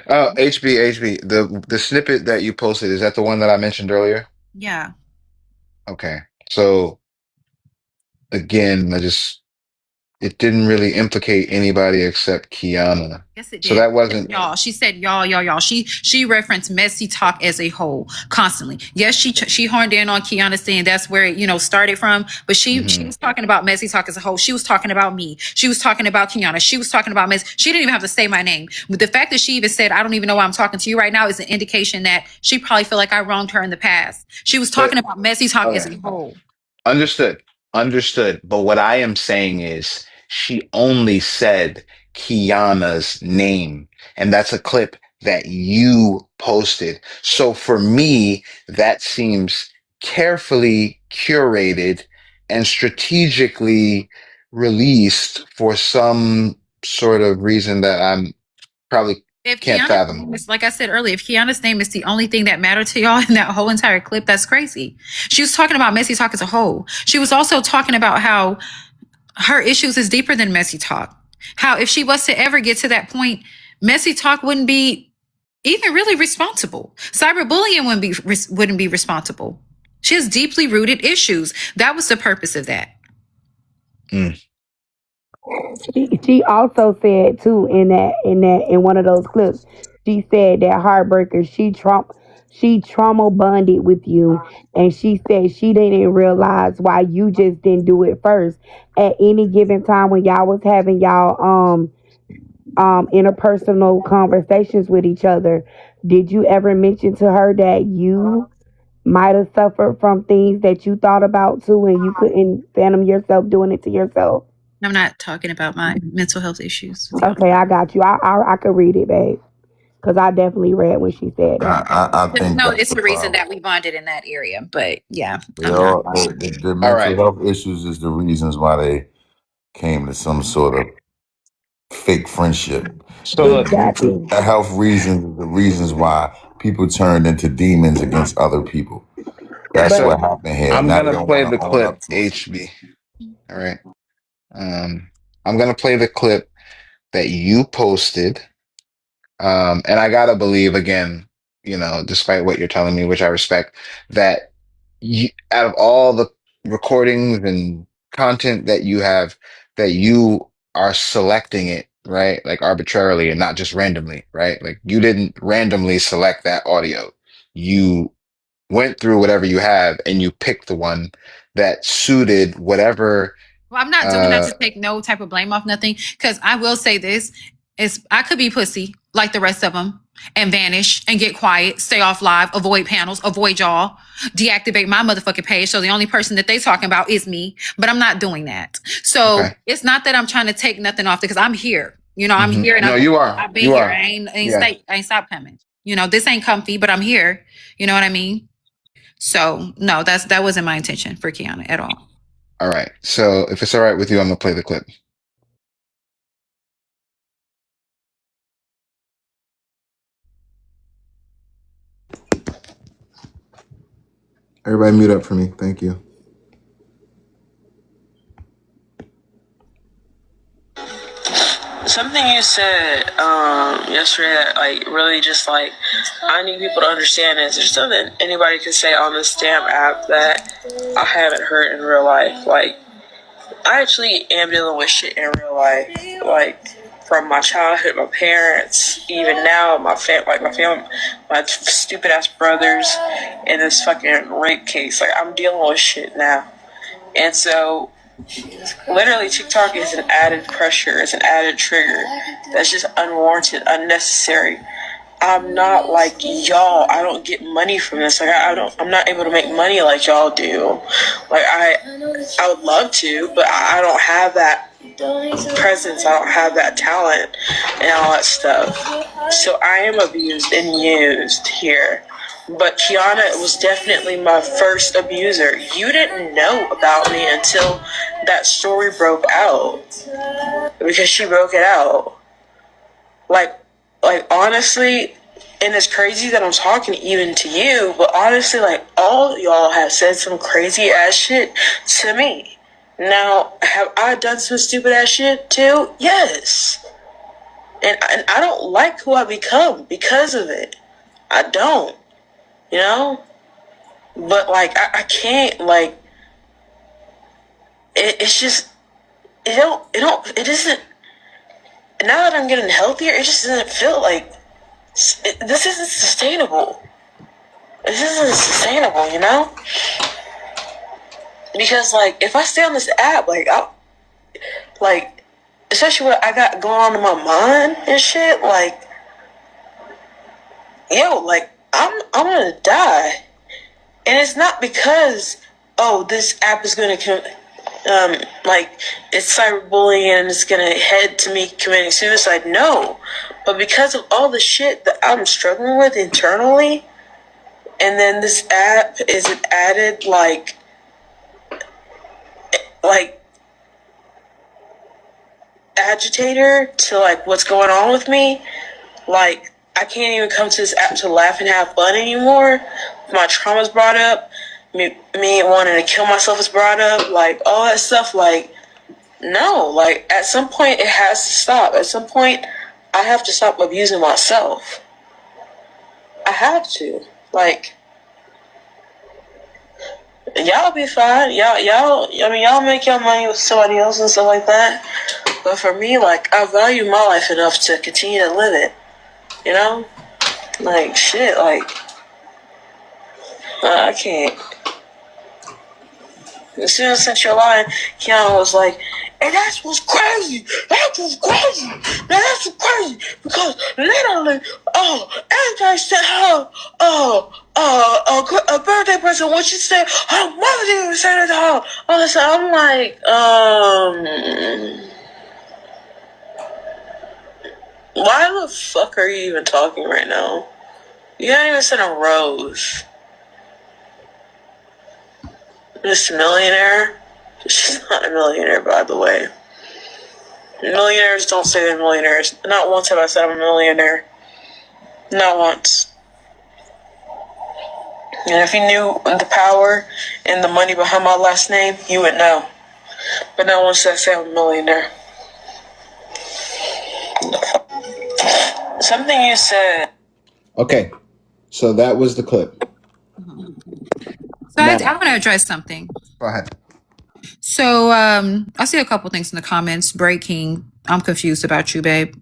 Oh, HB, the snippet that you posted, is that the one that I mentioned earlier? it didn't really implicate anybody except Kiana. Yes, it So did. that wasn't. Y'all. She said y'all. She referenced messy talk as a whole constantly. Yes, she horned in on Kiana saying that's where it started from. But she was talking about messy talk as a whole. She was talking about me. She was talking about Kiana. She was talking about mess. She didn't even have to say my name. But the fact that she even said I don't even know why I'm talking to you right now is an indication that she probably feel like I wronged her in the past. She was talking about messy talk as a whole. Understood. Understood. But what I am saying is she only said Kiana's name, and that's a clip that you posted. So for me, that seems carefully curated and strategically released for some sort of reason that I'm probably If can't Kiana's fathom. name is, like I said earlier, if Kiana's name is the only thing that mattered to y'all in that whole entire clip, that's crazy. She was talking about messy talk as a whole. She was also talking about how her issues is deeper than messy talk. How if she was to ever get to that point, messy talk wouldn't be even really responsible. Cyberbullying wouldn't be responsible. She has deeply rooted issues. That was the purpose of that. She also said too in one of those clips, she said that heartbreaker, she trauma bonded with you, and she said she didn't realize why you just didn't do it first. At any given time when y'all was having y'all interpersonal conversations with each other, did you ever mention to her that you might have suffered from things that you thought about too and you couldn't fathom yourself doing it to yourself? I'm not talking about my mental health issues. Okay, I got you. I could read it, babe, because I definitely read when she said that. I think No, that's it's the the reason problem. that we bonded in that area. But yeah, They I'm not. all the mental health issues is the reasons why they came to some sort of fake friendship. So The look, mental health reasons are the reasons why people turned into demons against other people. That's so what happened here. I'm Now they gonna don't play want the to own clip, up to it. HB. All right. I'm gonna play the clip that you posted. And I gotta believe again, despite what you're telling me, which I respect, that out of all the recordings and content that you have, that you are selecting it, right? Like arbitrarily and not just randomly, right? Like you didn't randomly select that audio. You went through whatever you have and you picked the one that suited whatever. Well, I'm not doing that to take no type of blame off nothing. Because I will say this: is I could be pussy like the rest of them and vanish and get quiet, stay off live, avoid panels, avoid y'all, deactivate my motherfucking page. So the only person that they talking about is me. But I'm not doing that. So Okay. it's not that I'm trying to take nothing off because I'm here. I'm here and No, you are. I've been You here. are. Yeah. I ain't stopped coming. This ain't comfy, but I'm here. You know what I mean? So no, that wasn't my intention for Kiana at all. All right. So if it's all right with you, I'm gonna play the clip. Everybody mute up for me. Thank you. Something you said yesterday that really just I need people to understand is there's nothing anybody can say on this damn app that I haven't heard in real life. I actually am dealing with shit in real life. From my childhood, my parents, even now, my family, my stupid ass brothers, in this fucking rape case. I'm dealing with shit now. And so literally, TikTok is an added pressure, it's an added trigger that's just unwarranted, unnecessary. I'm not like y'all. I don't get money from this. I'm not able to make money like y'all do. I would love to, but I don't have that presence. I don't have that talent and all that stuff. So I am abused and used here. But Kiana was definitely my first abuser. You didn't know about me until that story broke out. Because she broke it out. Honestly, and it's crazy that I'm talking even to you, but honestly, all y'all have said some crazy ass shit to me. Now, have I done some stupid ass shit too? Yes. And I don't like who I become because of it. I don't. But I can't it's just it isn't, now that I'm getting healthier, it just doesn't feel like, this isn't sustainable. This isn't sustainable, you know? Because, like, if I stay on this app, especially what I got going on in my mind and shit, like, I'm gonna die. And it's not because, this app is gonna it's cyberbullying and it's gonna head to me committing suicide. No. But because of all the shit that I'm struggling with internally, and then this app is an added, like agitator to, like, what's going on with me. Like, I can't even come to this app to laugh and have fun anymore. My trauma's brought up. Me wanting to kill myself is brought up. Like, all that stuff, like, no. Like, at some point, it has to stop. At some point, I have to stop abusing myself. I have to. Like, y'all be fine. Y'all make your money with somebody else and stuff like that. But for me, like, I value my life enough to continue to live it. You know? Like, shit, like, I can't. As soon as I sent you a line, Keanu was like, "Hey, that's what's crazy. That's what's crazy. Now that's what's crazy. Because literally, everybody sent her, a birthday present. What she said, her mother didn't even say that to her." So I'm like, why the fuck are you even talking right now? You can't even send a rose. This millionaire? She's not a millionaire, by the way. Millionaires don't say they're millionaires. Not once have I said I'm a millionaire. Not once. And if you knew the power and the money behind my last name, you would know. But not once did I say I'm a millionaire. Something you said. Okay, so that was the clip. So I want to address something. Go ahead. So I see a couple things in the comments. Breaking. I'm confused about you, babe.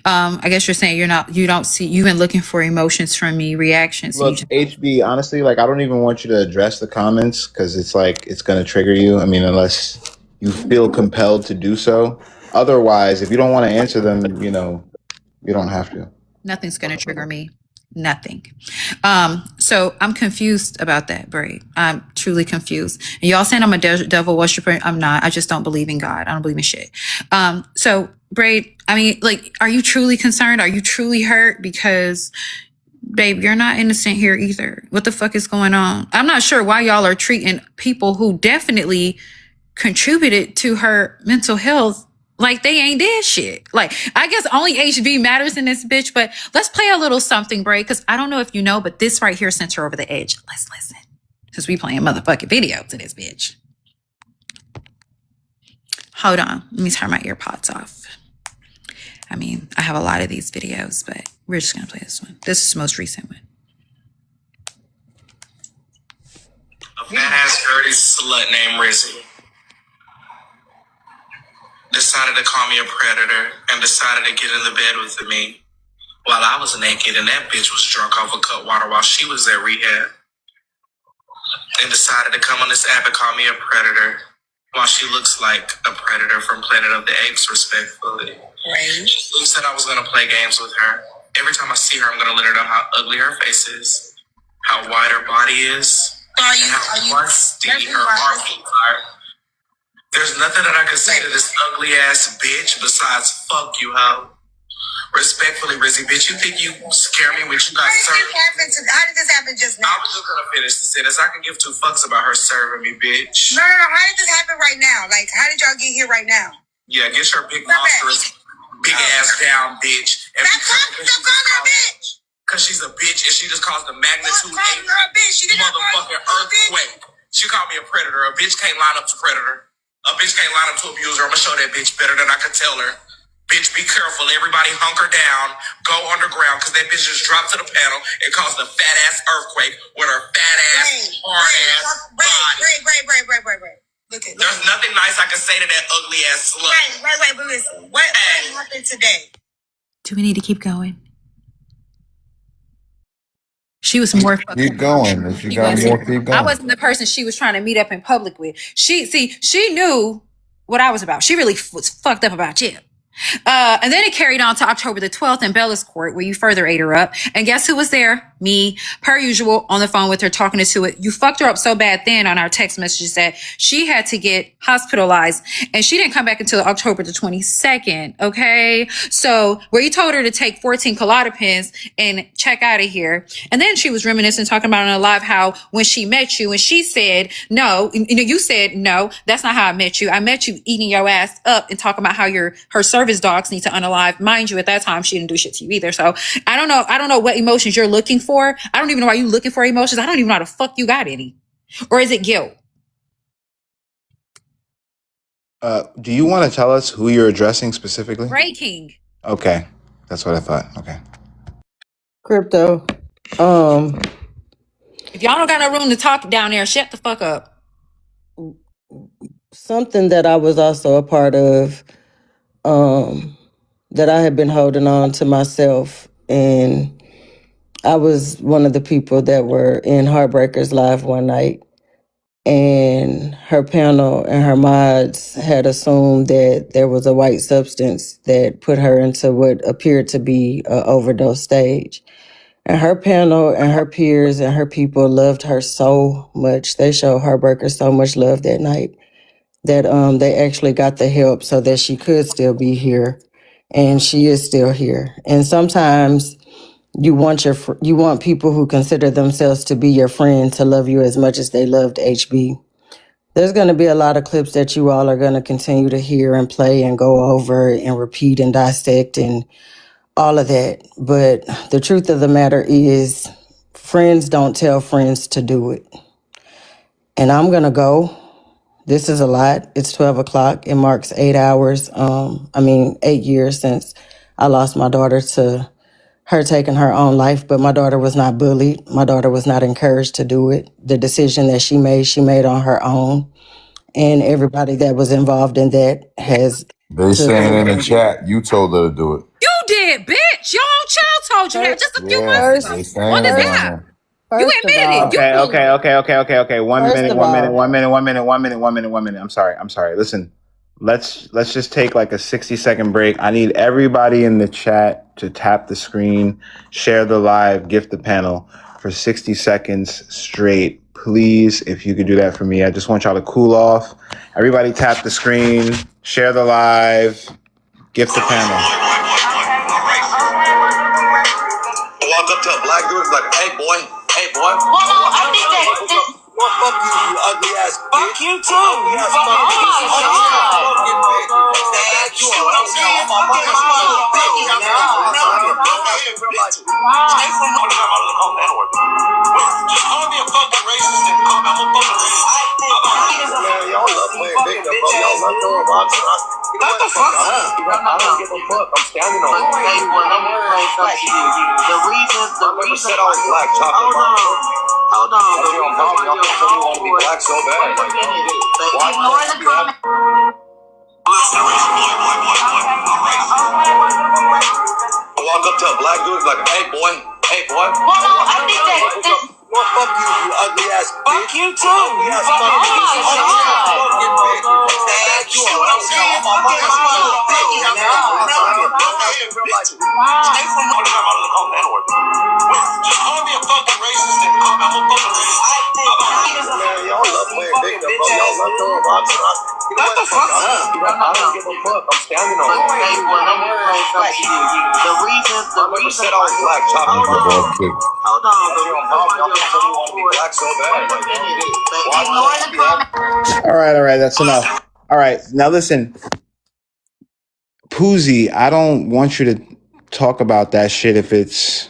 I guess you're saying you've been looking for emotions from me, reactions. Look, HB, honestly, like, I don't even want you to address the comments because it's like, it's going to trigger you. I mean, unless you feel compelled to do so. Otherwise, if you don't want to answer them, you don't have to. Nothing's going to trigger me. Nothing. So I'm confused about that, Bray. I'm truly confused. And y'all saying I'm a devil worshiper. I'm not. I just don't believe in God. I don't believe in shit. So Bray, I mean, like, are you truly concerned? Are you truly hurt? Because, babe, you're not innocent here either. What the fuck is going on? I'm not sure why y'all are treating people who definitely contributed to her mental health like they ain't did shit. Like, I guess only HB matters in this bitch, but let's play a little something, Bray, because I don't know if you know, but this right here sent her over the edge. Let's listen. Because we playing motherfucking video to this bitch. Hold on. Let me turn my earpods off. I mean, I have a lot of these videos, but we're just going to play this one. This is the most recent one. A fat-ass dirty slut named Rizzy decided to call me a predator and decided to get in the bed with me while I was naked and that bitch was drunk off of cut water while she was at rehab, and decided to come on this app and call me a predator while she looks like a predator from Planet of the Apes, respectfully. Right. She said I was going to play games with her. Every time I see her, I'm going to let her know how ugly her face is, how wide her body is, and how musty her armpits are. There's nothing that I can say to this ugly ass bitch besides fuck you, hoe. Respectfully, Rizzy, bitch, you think you scare me with you got served? How did this happen just now? I was just gonna finish the sentence. I can give two fucks about her serving me, bitch. No. How did this happen right now? Like, how did y'all get here right now? Yeah, get your big monstrous, big ass down, bitch. And because she's a bitch and she just caused a magnitude 8 motherfucking earthquake. She called me a predator. A bitch can't line up to predator. A bitch can't line up to abuser. I'm gonna show that bitch better than I could tell her. Bitch, be careful. Everybody hunker down. Go underground, because that bitch just dropped to the panel and caused a fat-ass earthquake with her fat-ass, hard-ass body. Right. There's nothing nice I can say to that ugly ass slut. Wait, but listen. What happened today? Do we need to keep going? She was more fucked Keep up. going. If you She got wasn't. more, keep I going. wasn't the person she was trying to meet up in public with. She knew what I was about. She really was fucked up about you. And then it carried on to October the 12th in Bella's court, where you further ate her up. And guess who was there? Me, per usual, on the phone with her, talking to it. You fucked her up so bad then on our text messages that she had to get hospitalized. And she didn't come back until October the 22nd. Okay. So where you told her to take 14 Klonopins and check out of here. And then she was reminiscing, talking about on a live how when she met you and she said, no, you said, no, that's not how I met you. I met you eating your ass up and talking about how her service dogs need to unalive. Mind you, at that time, she didn't do shit to you either. So I don't know what emotions you're looking for. I don't even know why you're looking for emotions. I don't even know how the fuck you got any. Or is it guilt? Do you want to tell us who you're addressing specifically? Ray King. Okay. That's what I thought. Okay. Crypto. If y'all don't got no room to talk down there, shut the fuck up. Something that I was also a part of, that I had been holding on to myself, and I was one of the people that were in Heartbreakers Live one night, and her panel and her mods had assumed that there was a white substance that put her into what appeared to be an overdose stage. And her panel and her peers and her people loved her so much. They showed Heartbreakers so much love that night that they actually got the help so that she could still be here, and she is still here. And sometimes you want people who consider themselves to be your friend to love you as much as they loved HB. There's going to be a lot of clips that you all are going to continue to hear and play and go over and repeat and dissect and all of that. But the truth of the matter is, friends don't tell friends to do it. And I'm going to go. This is a lot. It's 12 o'clock. It marks 8 hours. 8 years since I lost my daughter to her taking her own life, but my daughter was not bullied. My daughter was not encouraged to do it. The decision that she made on her own. And everybody that was involved in that has... They saying in the chat, you told her to do it. You did, bitch. Your own child told you that just a few months ago. They saying On this that. app. You admitted it. Okay. 1 minute. I'm sorry. Listen, let's just take like a 60-second break. I need everybody in the chat to tap the screen, share the live, gift the panel for 60 seconds straight. Please, if you could do that for me. I just want y'all to cool off. Everybody tap the screen, share the live, gift the panel. Walk up to a black dude and be like, hey boy. Well, no, I think that. Well, fuck you, you ugly ass bitch. Fuck you too. You fucking oh my god. You see what I'm saying? Fucking just call me a fucking racist and call me a fucking racist. Man, y'all love playing victim, bro. Y'all love throwing rocks and rocks. What the fuck? I don't give a fuck. I'm standing on it. The reason said I was black chocolate. Hold on. Y'all want to be black so bad. Ignore the comment. Walk up to a black dude and be like, hey boy. Well, no, I think that. Well, fuck you, you ugly ass bitch. Fuck you too. You fucking bitch. You see what I'm saying? Just call me a fucking racist and call me a fucking racist. Man, y'all love playing victim, bro. Y'all love throwing rocks and rocks. What the fuck? I don't give a fuck. I'm standing on it. The reason said I was black chocolate. Hold on. Y'all want to be black so bad. All right, that's enough. All right, now listen, Poozy, I don't want you to talk about that shit if it's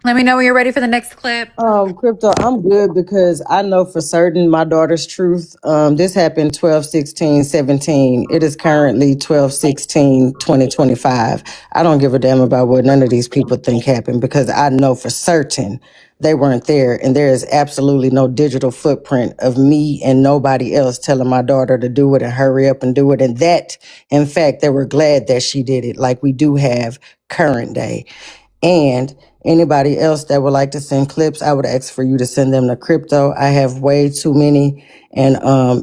Let me know when you're ready for the next clip. Crypto, I'm good because I know for certain my daughter's truth. This happened 12/16/17. It is currently 12/16/2025. I don't give a damn about what none of these people think happened because I know for certain they weren't there. And there is absolutely no digital footprint of me and nobody else telling my daughter to do it and hurry up and do it. And that, in fact, they were glad that she did it. Like we do have current day. And anybody else that would like to send clips, I would ask for you to send them to crypto. I have way too many. And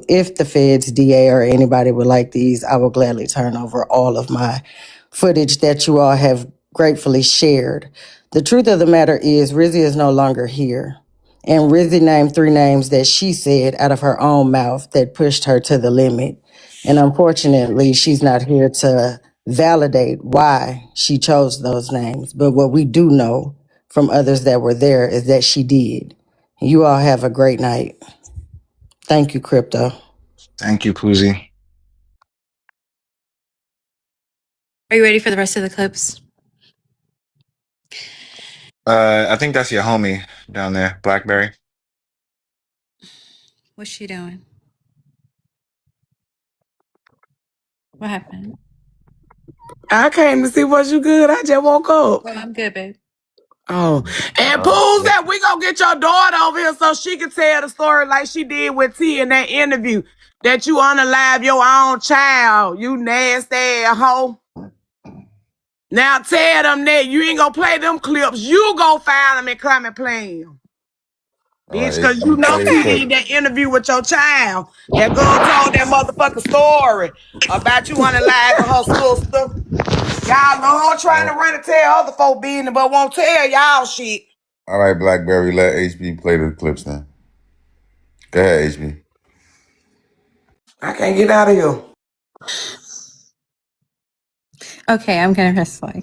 if the feds, DA, or anybody would like these, I will gladly turn over all of my footage that you all have gratefully shared. The truth of the matter is Rizzy is no longer here. And Rizzy named 3 names that she said out of her own mouth that pushed her to the limit. And unfortunately, she's not here to validate why she chose those names. But what we do know from others that were there is that she did. You all have a great night. Thank you, Crypto. Thank you, Poozy. Are you ready for the rest of the clips? I think that's your homie down there, Blackberry. What's she doing? What happened? I came to see what you good. I just woke up. Oh, I'm good, babe. Oh, and Pooh that we gonna get your daughter over here so she can tell the story like she did with T in that interview that you unalive your own child. You nasty ass hoe. Now tell them that you ain't gonna play them clips. You go find them and come and play them. Bitch, cause you know T did that interview with your child. That girl told that motherfucking story about you unaliving her sister. Y'all know trying to run and tell other folk business, but won't tell y'all shit. All right, Blackberry, let HB play the clips then. Go ahead, HB. I can't get out of here. Okay, I'm gonna press play.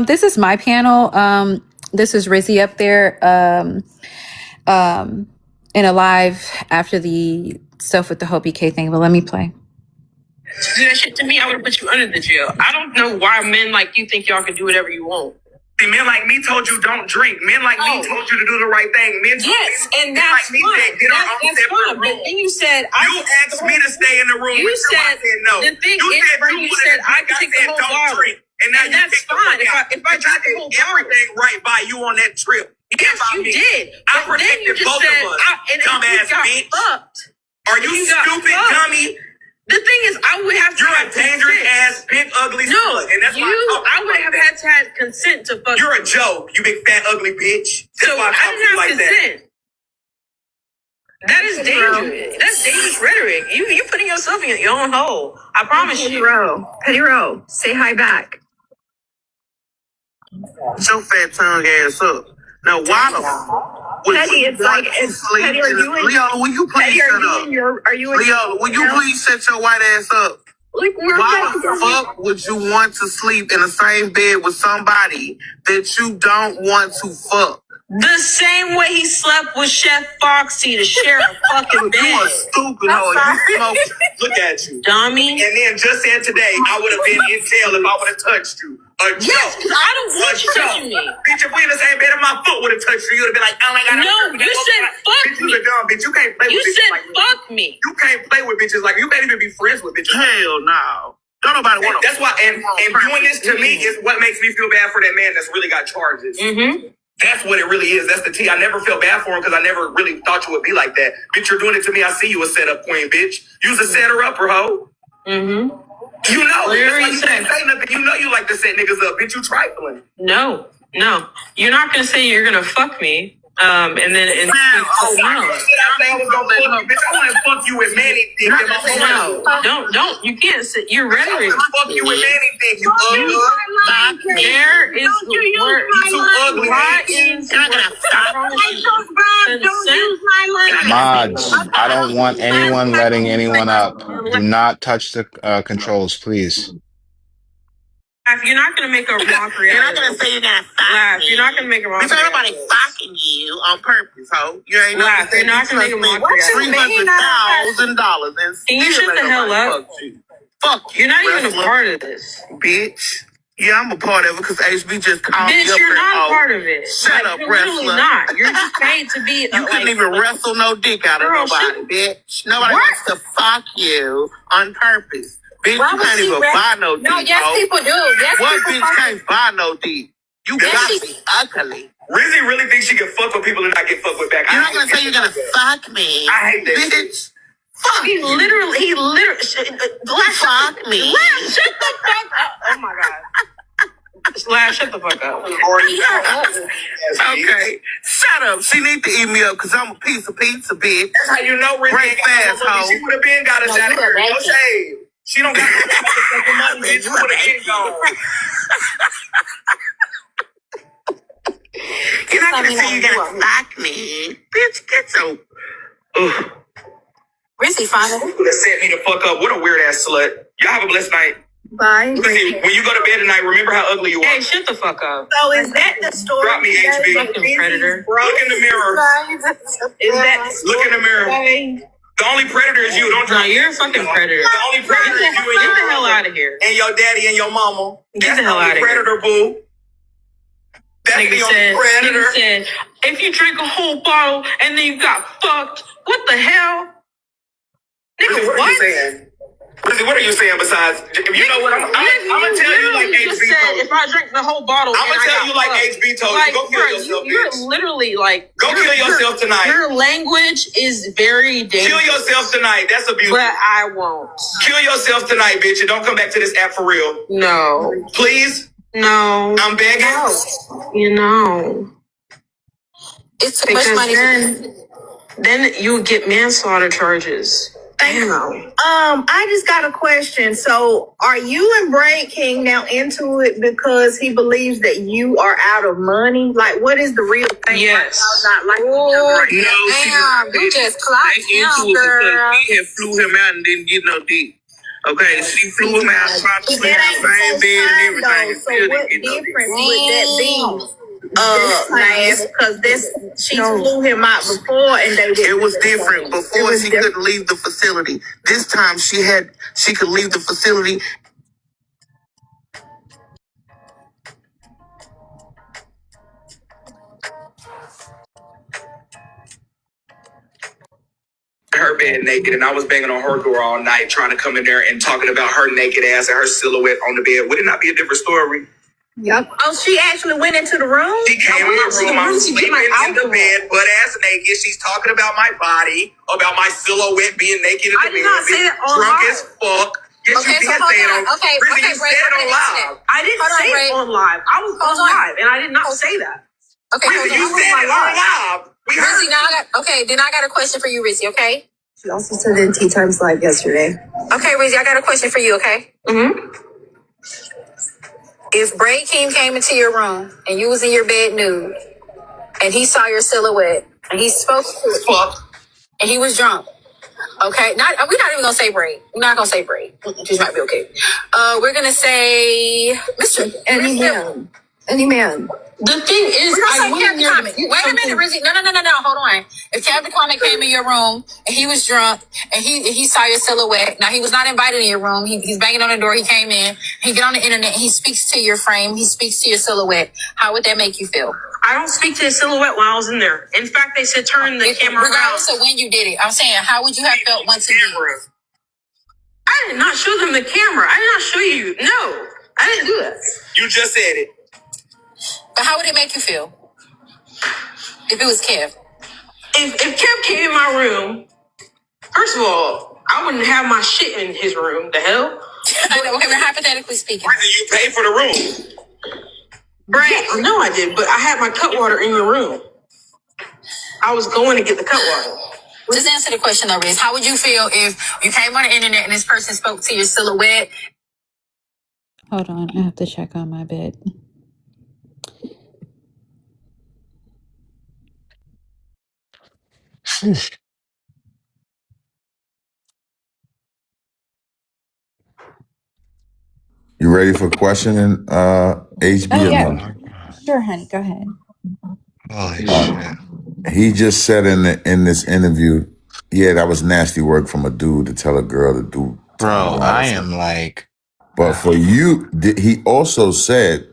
This is my panel. This is Rizzy up there. In a live after the stuff with the whole BK thing. But let me play. Do that shit to me, I would have put you under the jail. I don't know why men like you think y'all can do whatever you want. See, men like me told you don't drink. Men like me told you to do the right thing. Men and that's like me fine. said, get our own That's separate fine. room. But then you said you asked me to stay in the room. You with you. I said no. the thing you is, said bro, you said I can take the whole don't bottle. drink. And now you that's fine. If I tried to do everything right by you on that trip. Yes, you did. I But then you protected just both said, of us. Dumbass bitch. Fucked. Are you stupid, dummy? The thing is, I would have to You're a dangerous ass, big, ugly slut. And that's why I would have had to have consent to fuck. You're a joke, you big fat ugly bitch. That's So why I didn't have like consent. That is dangerous. That's dangerous rhetoric. You putting yourself in your own hole. I promise you. Petty Row, say hi back. Shut your fat tongue ass up. Now, why the Petty, it's like, Petty, are you in, Leo, will you please Petty, shut up? are you in, Leo, will you please shut your white ass up? like, Why the fuck would you want to sleep in the same bed with somebody that you don't want to fuck? The same way he slept with Chef Foxy to share a fucking bed. You a stupid hoe. You smoke. Look at you. Dummy. And then just said today, I would have been in jail if I would have touched you. Yes, because I don't want you touching me. Bitch, if we in the same bed and my foot would have touched you, you would have been like, oh my God. No, you said fuck bitch, me. You a dumb bitch. You can't play with bitches like me. You said fuck me. You can't play with bitches like me. You can't even be friends with bitches. Hell no. Don't nobody want to. That's why, and doing this to me is what makes me feel bad for that man that's really got charges. Mm-hmm. That's what it really is. That's the tea. I never felt bad for him because I never really thought you would be like that. Bitch, you're doing it to me. I see you a setup queen, bitch. You's a setter upper hoe. Mm-hmm. You know, What that's are why you you saying? can't say nothing. You know you like to set niggas up. Bitch, you trifling. No. You're not gonna say you're gonna fuck me. And then Man, oh my God. Did I say I was gonna fuck you? Bitch, I want to fuck you with Manny dick. Don't. You can't say you're rhetoric. Fuck you with Manny dick, you ugly. There is You too ugly. why is Mods, I don't want anyone letting anyone up. Do not touch the controls, please. You're not gonna make a mockery. You're not gonna say you're gonna fuck me. You're not gonna make a mockery. Bitch, ain't nobody fucking you on purpose, ho. You ain't Laugh. You're not gonna make a mockery. $300,000 and Can you shut the hell up? Fuck you. You're not even a part of this. Bitch. Yeah, I'm a part of it because HB just called me. Bitch, you're not a part of it. Shut up, you're wrestler. Literally not. You're just paid to be. You couldn't even wrestle no dick out of nobody, bitch. Nobody wants to fuck you on purpose. Bitch, you can't even buy no dick. No, yes, people do. Yes, What people bitch can't buy no dick? You got to be ugly. Rizzy really thinks she can fuck with people and not get fucked with back. You're not gonna say you're gonna fuck me. I hate that bitch. Fuck. He literally. Fuck me. Shut the fuck up. Oh my god. Slash, shut the fuck up. Okay, shut up. She need to eat me up because I'm a piece of pizza, bitch. That's how you know Rizzy ain't got no money. She would have been got us out of here. No shade. She don't got no motherfucking money, bitch. You would have been gone. You're not gonna say you're gonna fuck me. Bitch, get so... Rizzy, finally. You could have set me the fuck up. What a weird ass slut. Y'all have a blessed night. Bye. Listen, when you go to bed tonight, remember how ugly you are. Hey, shut the fuck up. So is that the story? Drop me, HB. Fucking predator. Look in the mirror. Is that the story? Look in the mirror. The only predator is you. Don't No, drop me. you're a fucking predator. The only predator is you and Get the hell out of here. and your daddy and your mama. Get the hell out of here. Predator, boo. That's Nigga the only said, predator. nigga said, if you drink a whole bottle and then you got fucked, what the hell? Nigga, Rizzy, what are you saying? Rizzy, what are you saying besides? You know what? I'm gonna tell you like just HB said told you. if I drink the whole bottle, I'm gonna tell you like HB told you. Go kill yourself, you're bitch. literally like Go kill yourself tonight. Your language is very dangerous. Kill yourself tonight. That's abuse. But I won't. Kill yourself tonight, bitch, and don't come back to this app for real. No. Please? No. I'm begging. No. You know. It's too much money. Then you get manslaughter charges. I just got a question. So are you and Braid King now into it because he believes that you are out of money? Like, what is the real thing? Yes. Not like each other right now? Damn, you just clocked him, girl. He had flew him out and didn't get no dick. Okay, she flew him out, tried to sleep in the same bed and everything. And So still what didn't get no dick. difference would that be? Nice, because she flew him out before and they didn't. It was different. Before she couldn't leave the facility. This time she could leave the facility. Her bed naked, and I was banging on her door all night, trying to come in there and talking about her naked ass and her silhouette on the bed. Would it not be a different story? Yep. Oh, she actually went into the room? She came in the room. I'm sleeping in the bed, butt ass naked. She's talking about my body, about my silhouette being naked in the bed. I did not say that on drunk live. as fuck. Yes, Okay, you so did hold say it on. on. Okay, Rizzy, okay, you Bray, said it I'm on gonna answer live. that. I didn't Hold on, say Bray. it on live. I was on live and I did not say that. Okay, Rizzy, hold you on. said it on live. We heard Rizzy, now I got a question for you, Rizzy, okay? She also said in Tea Times Live yesterday. Okay, Rizzy, I got a question for you, okay? Mm-hmm. If Bray King came into your room and you was in your bed nude and he saw your silhouette and he spoke to it and he was drunk, okay? We're not even gonna say Bray. We're not gonna say Bray. She might be okay. We're gonna say Mr. Any man. Any man. The thing is, We're gonna I say wouldn't Captain Comic. Wait a minute, Rizzy. No. Hold on. If Captain Comic came in your room and he was drunk and he saw your silhouette, now he was not invited in your room. He's banging on the door. He came in. He get on the internet. He speaks to your frame. He speaks to your silhouette. How would that make you feel? I don't speak to the silhouette while I was in there. In fact, they said turn the camera around. Regardless of when you did it, I'm saying, how would you have felt once it did? I did not show them the camera. I did not show you. No, I didn't do that. You just said it. But how would it make you feel if it was Kev? If Kev came in my room, first of all, I wouldn't have my shit in his room. The hell? I know, okay, but hypothetically speaking. You paid for the room. Brad, I know I did, but I had my cut water in your room. I was going to get the cut water. Just answer the question though, Riz. How would you feel if you came on the internet and this person spoke to your silhouette? Hold on, I have to check on my bed. You ready for questioning HB? Oh, yeah. Sure, honey, go ahead. Holy shit. He just said in this interview, yeah, that was nasty work from a dude to tell a girl to do. Bro, I am like, But for you, he also said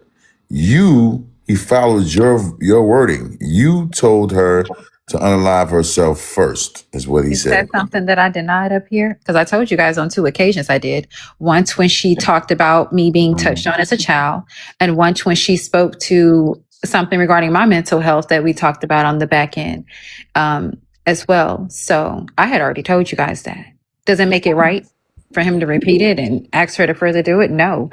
he followed your wording. You told her to unalive herself first, is what he Is said. that something that I denied up here? Because I told you guys on 2 occasions I did. Once when she talked about me being touched on as a child, and once when she spoke to something regarding my mental health that we talked about on the back end as well. So I had already told you guys that. Does it make it right for him to repeat it and ask her to further do it? No.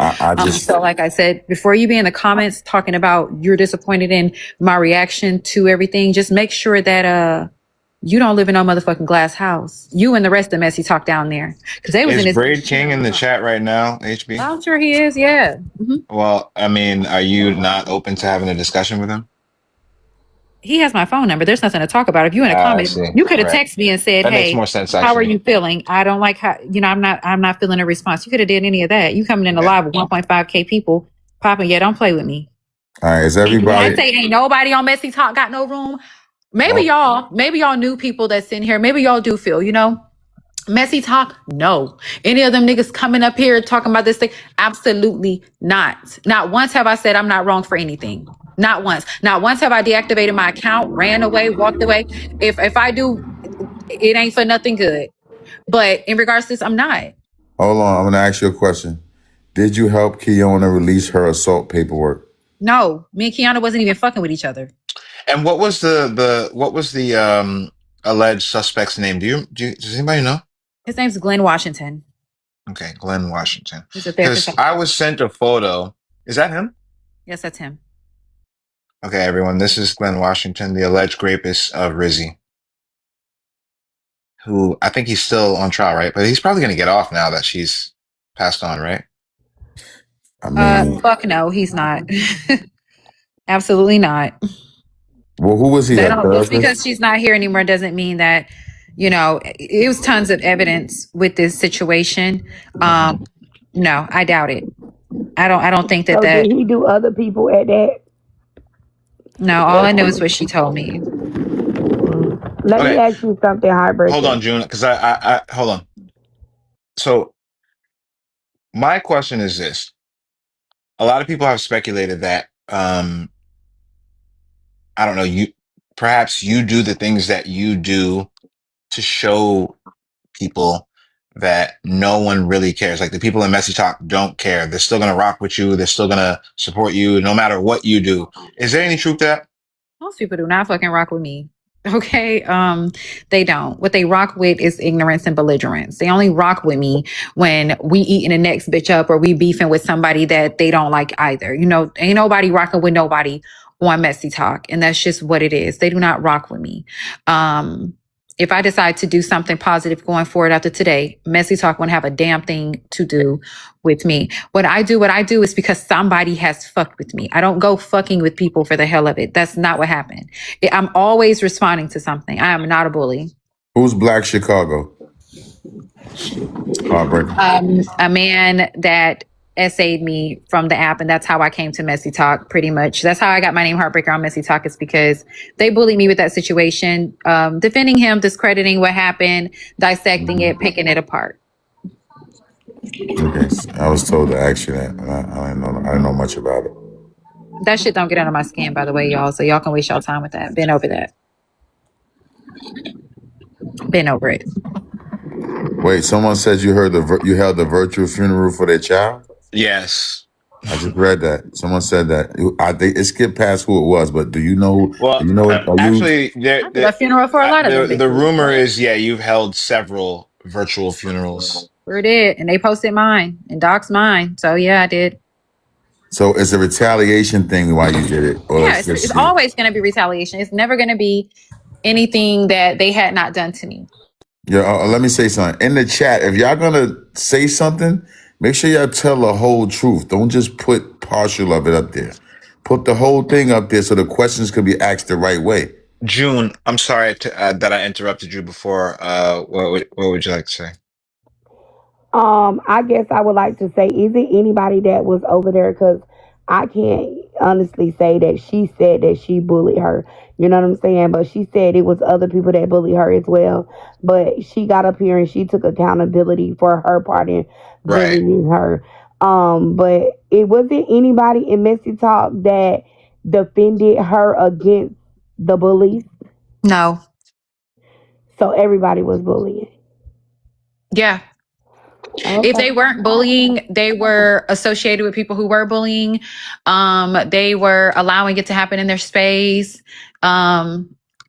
So like I said, before you be in the comments talking about you're disappointed in my reaction to everything, just make sure that you don't live in no motherfucking glass house. You and the rest of Messy Talk down there. Because they was in Is this. Braid King in the chat right now, HB? I'm sure he is, yeah. Well, I mean, are you not open to having a discussion with him? He has my phone number. There's nothing to talk about. If you in a comment, you could have texted me and said, That makes hey, more sense, how are actually. you feeling? I don't like how, I'm not feeling a response. You could have did any of that. You coming in live with 1.5K people popping, yeah, don't play with me. All right, is When everybody? I say ain't nobody on Messy Talk got no room, maybe y'all new people that's in here, maybe y'all do feel, Messy Talk? No. Any of them niggas coming up here talking about this thing? Absolutely not. Not once have I said I'm not wrong for anything. Not once. Not once have I deactivated my account, ran away, walked away. If I do, it ain't for nothing good. But in regards to this, I'm not. Hold on, I'm gonna ask you a question. Did you help Kiana release her assault paperwork? No, me and Kiana wasn't even fucking with each other. And what was the alleged suspect's name? Does anybody know? His name's Glenn Washington. Okay, Glenn Washington. He's a therapist. Because I was sent a photo. Is that him? Yes, that's him. Okay, everyone, this is Glenn Washington, the alleged rapist of Rizzy, who I think he's still on trial, right? But he's probably going to get off now that she's passed on, right? I mean, fuck no, he's not. Absolutely not. Well, who was he? Just because she's not here anymore doesn't mean that, it was tons of evidence with this situation. No, I doubt it. I don't think that. So did he do other people at that? No, all I know is what she told me. Let me ask you something heartbreaking. Hold on, June, because I hold on. So my question is this. A lot of people have speculated that I don't know, perhaps you do the things that you do to show people that no one really cares. Like the people in Messy Talk don't care. They're still gonna rock with you. They're still gonna support you no matter what you do. Is there any truth to that? Most people do not fucking rock with me. Okay. They don't. What they rock with is ignorance and belligerence. They only rock with me when we eating the next bitch up or we beefing with somebody that they don't like either. Ain't nobody rocking with nobody on Messy Talk. And that's just what it is. They do not rock with me. If I decide to do something positive going forward after today, Messy Talk won't have a damn thing to do with me. What I do is because somebody has fucked with me. I don't go fucking with people for the hell of it. That's not what happened. I'm always responding to something. I am not a bully. Who's Black Chicago? A man that essayed me from the app, and that's how I came to Messy Talk, pretty much. That's how I got my name Heartbreaker on Messy Talk, is because they bullied me with that situation, defending him, discrediting what happened, dissecting it, picking it apart. Okay, I was told to ask you that. I didn't know much about it. That shit don't get under my skin, by the way, y'all. So y'all can waste y'all time with that. Been over that. Been over it. Wait, someone said you held the virtual funeral for their child? Yes. I just read that. Someone said that. I think it skipped past who it was, but do you know? Well, actually, I did a funeral for a lot of them. The rumor is, you've held several virtual funerals. Sure did, and they posted mine and doxed mine. So yeah, I did. So it's a retaliation thing why you did it? Or yeah, it's always going to be retaliation. It's never going to be anything that they had not done to me. Yeah, let me say something. In the chat, if y'all gonna say something, make sure y'all tell the whole truth. Don't just put partial of it up there. Put the whole thing up there so the questions can be asked the right way. June, I'm sorry that I interrupted you before. What would you like to say? I guess I would like to say, is it anybody that was over there? Because I can't honestly say that she said that she bullied her. You know what I'm saying? But she said it was other people that bullied her as well. But she got up here and she took accountability for her part in bullying her. But it wasn't anybody in Messy Talk that defended her against the bullies. No. So everybody was bullying. Yeah. Okay. If they weren't bullying, they were associated with people who were bullying. They were allowing it to happen in their space.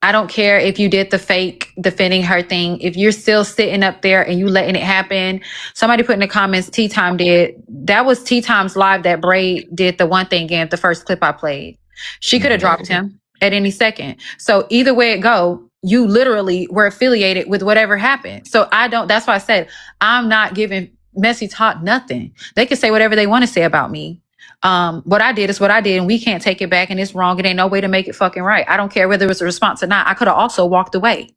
I don't care if you did the fake defending her thing. If you're still sitting up there and you letting it happen, somebody put in the comments, Tea Time did. That was Tea Time's live that Braid did the one thing in the first clip I played. She could have dropped him at any second. So either way it go, you literally were affiliated with whatever happened. So that's why I said, I'm not giving Messy Talk nothing. They can say whatever they want to say about me. What I did is what I did, and we can't take it back, and it's wrong. It ain't no way to make it fucking right. I don't care whether it was a response or not. I could have also walked away.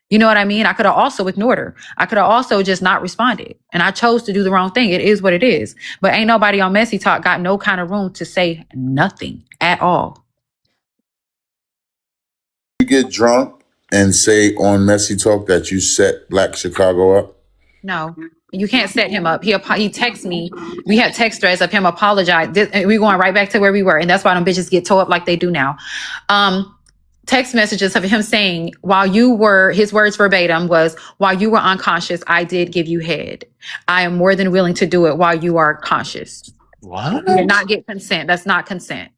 You know what I mean? I could have also ignored her. I could have also just not responded. And I chose to do the wrong thing. It is what it is. But ain't nobody on Messy Talk got no kind of room to say nothing at all. You get drunk and say on Messy Talk that you set Black Chicago up? No, you can't set him up. He texts me. We had text threads of him apologize. We going right back to where we were, and that's why them bitches get towed up like they do now. Text messages of him saying, his words verbatim was, while you were unconscious, I did give you head. I am more than willing to do it while you are conscious. What? You did not get consent. That's not consent.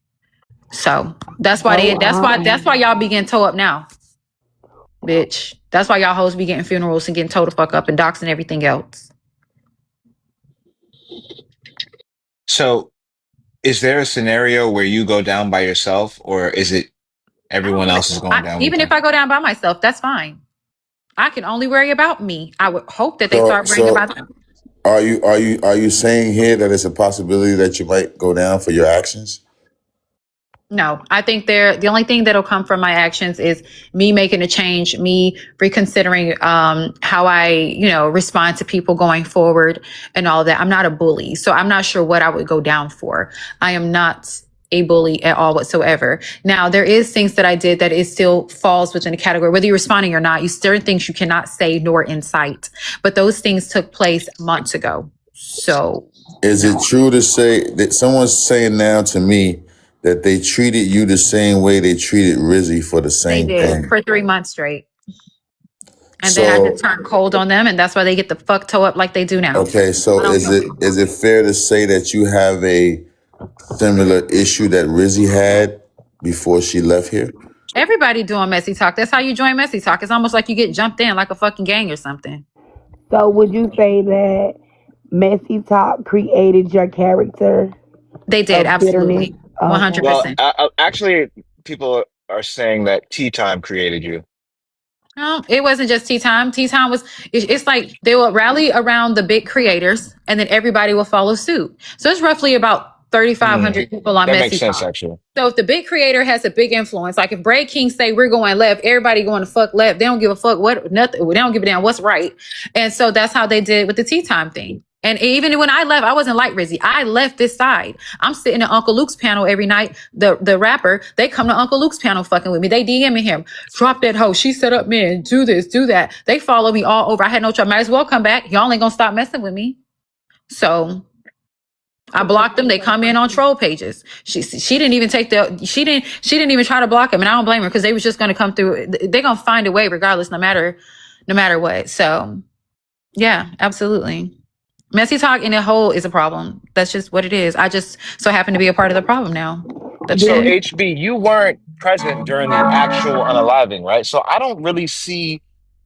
So that's why that's why y'all be getting towed up now. Bitch. That's why y'all hoes be getting funerals and getting towed the fuck up and docs and everything else. So, is there a scenario where you go down by yourself, or is it everyone else is going down? Even if I go down by myself, that's fine. I can only worry about me. I would hope that they start worrying about them. Are you saying here that it's a possibility that you might go down for your actions? No, I think the only thing that'll come from my actions is me making a change, me reconsidering how I, respond to people going forward and all that. I'm not a bully, so I'm not sure what I would go down for. I am not a bully at all whatsoever. Now, there is things that I did that it still falls within a category, whether you're responding or not. Certain things you cannot say nor incite, but those things took place months ago. So, is it true to say that someone's saying now to me that they treated you the same way they treated Rizzy for the same thing? For 3 months straight. And then I just turned cold on them, and that's why they get the fuck toe up like they do now. Okay, so is it fair to say that you have a similar issue that Rizzy had before she left here? Everybody doing Messy Talk. That's how you join Messy Talk. It's almost like you get jumped in like a fucking gang or something. So would you say that Messy Talk created your character? They did, absolutely. 100%. Well, actually, people are saying that Tea Time created you. No, it wasn't just Tea Time. Tea Time was, it's like they will rally around the big creators and then everybody will follow suit. So it's roughly about 3,500 people on Messy Talk. That makes sense, actually. So if the big creator has a big influence, like if Braid King say we're going left, everybody going to fuck left. They don't give a fuck nothing. They don't give a damn what's right. And so that's how they did with the Tea Time thing. And even when I left, I wasn't like Rizzy. I left this side. I'm sitting at Uncle Luke's panel every night. The rapper, they come to Uncle Luke's panel fucking with me. They DMing him, drop that hoe. She set up men, do this, do that. They follow me all over. I had no choice. Might as well come back. Y'all ain't gonna stop messing with me. So I blocked them. They come in on troll pages. She didn't even take she didn't even try to block him. And I don't blame her because they was just gonna come through. They're gonna find a way regardless, no matter what. So yeah, absolutely. Messy Talk in a whole is a problem. That's just what it is. I just so happen to be a part of the problem now. So HB, you weren't present during the actual unaliving, right? So I don't really see,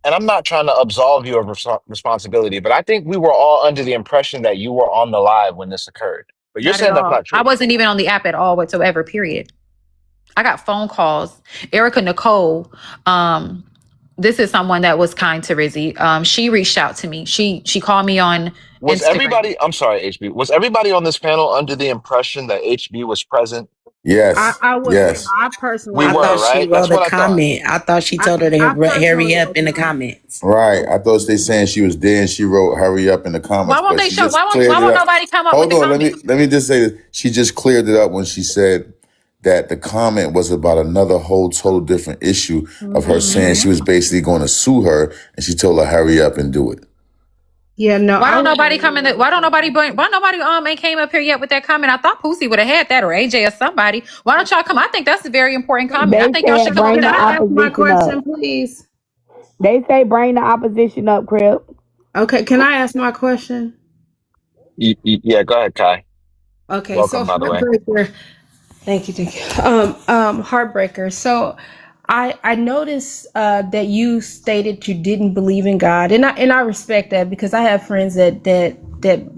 and I'm not trying to absolve you of responsibility, but I think we were all under the impression that you were on the live when this occurred. But you're saying that's not true. I wasn't even on the app at all whatsoever, period. I got phone calls. Erica Nicole, this is someone that was kind to Rizzy. She reached out to me. She called me on Was Instagram. everybody, I'm sorry, HB, was everybody on this panel under the impression that HB was present? Yes. I was. Yes. I personally. We were, thought right? she wrote a comment. I thought she told her to hurry up in the comments. Right. I thought they saying she was there and she wrote "hurry up" in the comments. Why won't they show? Why won't nobody come up with the comments? Let me just say this. She just cleared it up when she said that the comment was about another whole total different issue of her saying she was basically going to sue her, and she told her hurry up and do it. Yeah, no. Why don't nobody come in? Why nobody ain't came up here yet with that comment? I thought Pussy would have had that, or AJ or somebody. Why don't y'all come? I think that's a very important comment. I They think y'all said should come up bring here the Can I ask my opposition up. question, please? They say bring the opposition up, Crip. Okay, can I ask my question? Yeah, go ahead, Kai. Okay, so Welcome, by the way. Heartbreaker. Thank you, thank you. Heartbreaker. So I noticed that you stated you didn't believe in God, and I respect that because I have friends that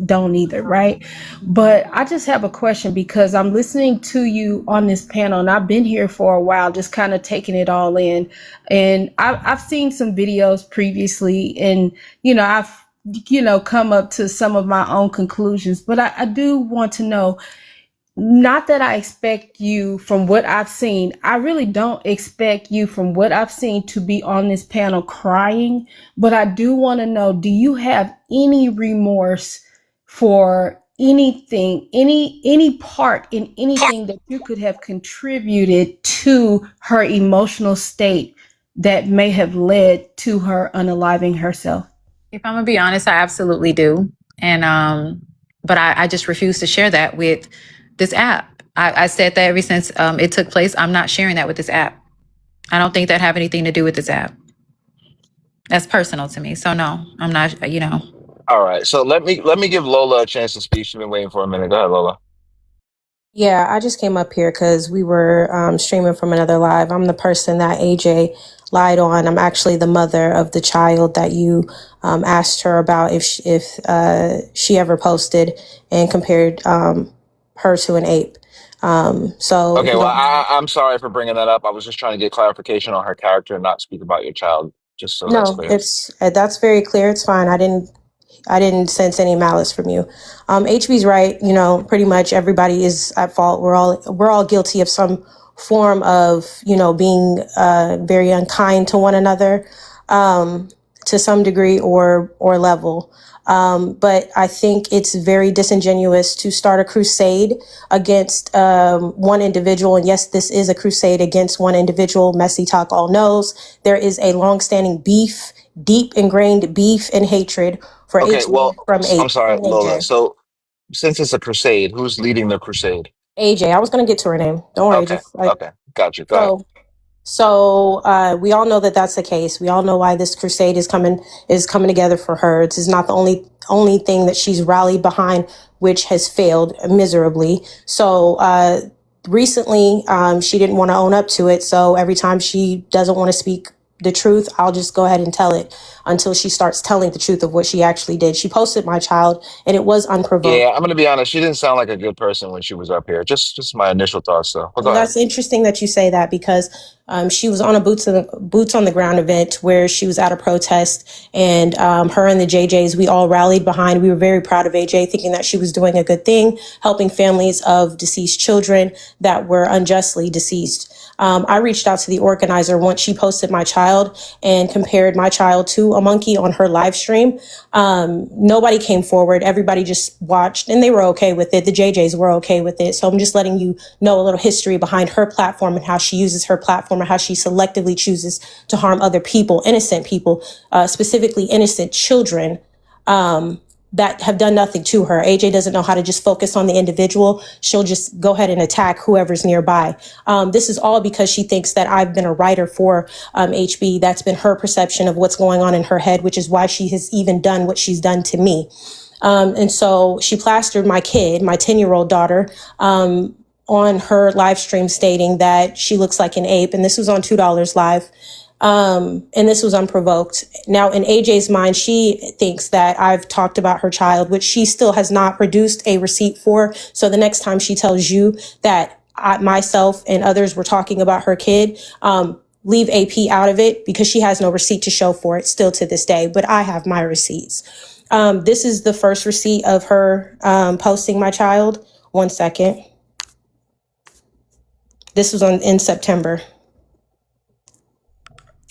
don't either, right? But I just have a question because I'm listening to you on this panel, and I've been here for a while, just kind of taking it all in, and I've seen some videos previously, and I've come up to some of my own conclusions, but I do want to know. Not that I expect you from what I've seen. I really don't expect you from what I've seen to be on this panel crying, but I do want to know, do you have any remorse for anything, any part in anything that you could have contributed to her emotional state that may have led to her unaliving herself? If I'm gonna be honest, I absolutely do, and but I just refuse to share that with this app. I said that ever since it took place. I'm not sharing that with this app. I don't think that have anything to do with this app. That's personal to me. So no, I'm not. All right, so let me give Lola a chance to speak. She's been waiting for a minute. Go ahead, Lola. Yeah, I just came up here because we were streaming from another live. I'm the person that AJ lied on. I'm actually the mother of the child that you asked her about if she ever posted and compared her to an ape. So if Okay, you well, don't mind. I'm sorry for bringing that up. I was just trying to get clarification on her character and not speak about your child, just so that's No, clear. it's that's very clear. It's fine. I didn't sense any malice from you. HB's right. Pretty much everybody is at fault. We're all guilty of some form of, being very unkind to one another, to some degree or level. But I think it's very disingenuous to start a crusade against one individual. And yes, this is a crusade against one individual. Messy Talk all knows there is a longstanding beef, deep ingrained beef and hatred for Okay, well, I'm sorry, from Lola. AJ. So since it's a crusade, who's leading the crusade? AJ, I was going to get to her name. Don't worry. Okay, okay, got you. Go ahead. So we all know that that's the case. We all know why this crusade is coming together for her. This is not the only thing that she's rallied behind, which has failed miserably. So recently, she didn't want to own up to it. So every time she doesn't want to speak the truth, I'll just go ahead and tell it until she starts telling the truth of what she actually did. She posted my child, and it was unprovoked. Yeah, I'm gonna be honest. She didn't sound like a good person when she was up here. Just my initial thoughts, though. But go Well, ahead. that's interesting that you say that because she was on a boots on the ground event where she was at a protest, and her and the JJs, we all rallied behind. We were very proud of AJ, thinking that she was doing a good thing, helping families of deceased children that were unjustly deceased. I reached out to the organizer once she posted my child and compared my child to a monkey on her live stream. Nobody came forward. Everybody just watched and they were okay with it. The JJs were okay with it. So I'm just letting you know a little history behind her platform and how she uses her platform and how she selectively chooses to harm other people, innocent people, specifically innocent children, that have done nothing to her. AJ doesn't know how to just focus on the individual. She'll just go ahead and attack whoever's nearby. This is all because she thinks that I've been a writer for HB. That's been her perception of what's going on in her head, which is why she has even done what she's done to me. And so she plastered my kid, my 10-year-old daughter, on her live stream stating that she looks like an ape. And this was on $2 live. And this was unprovoked. Now, in AJ's mind, she thinks that I've talked about her child, which she still has not produced a receipt for. So the next time she tells you that myself and others were talking about her kid, leave AP out of it because she has no receipt to show for it still to this day. But I have my receipts. This is the first receipt of her posting my child. 1 second. This was in September.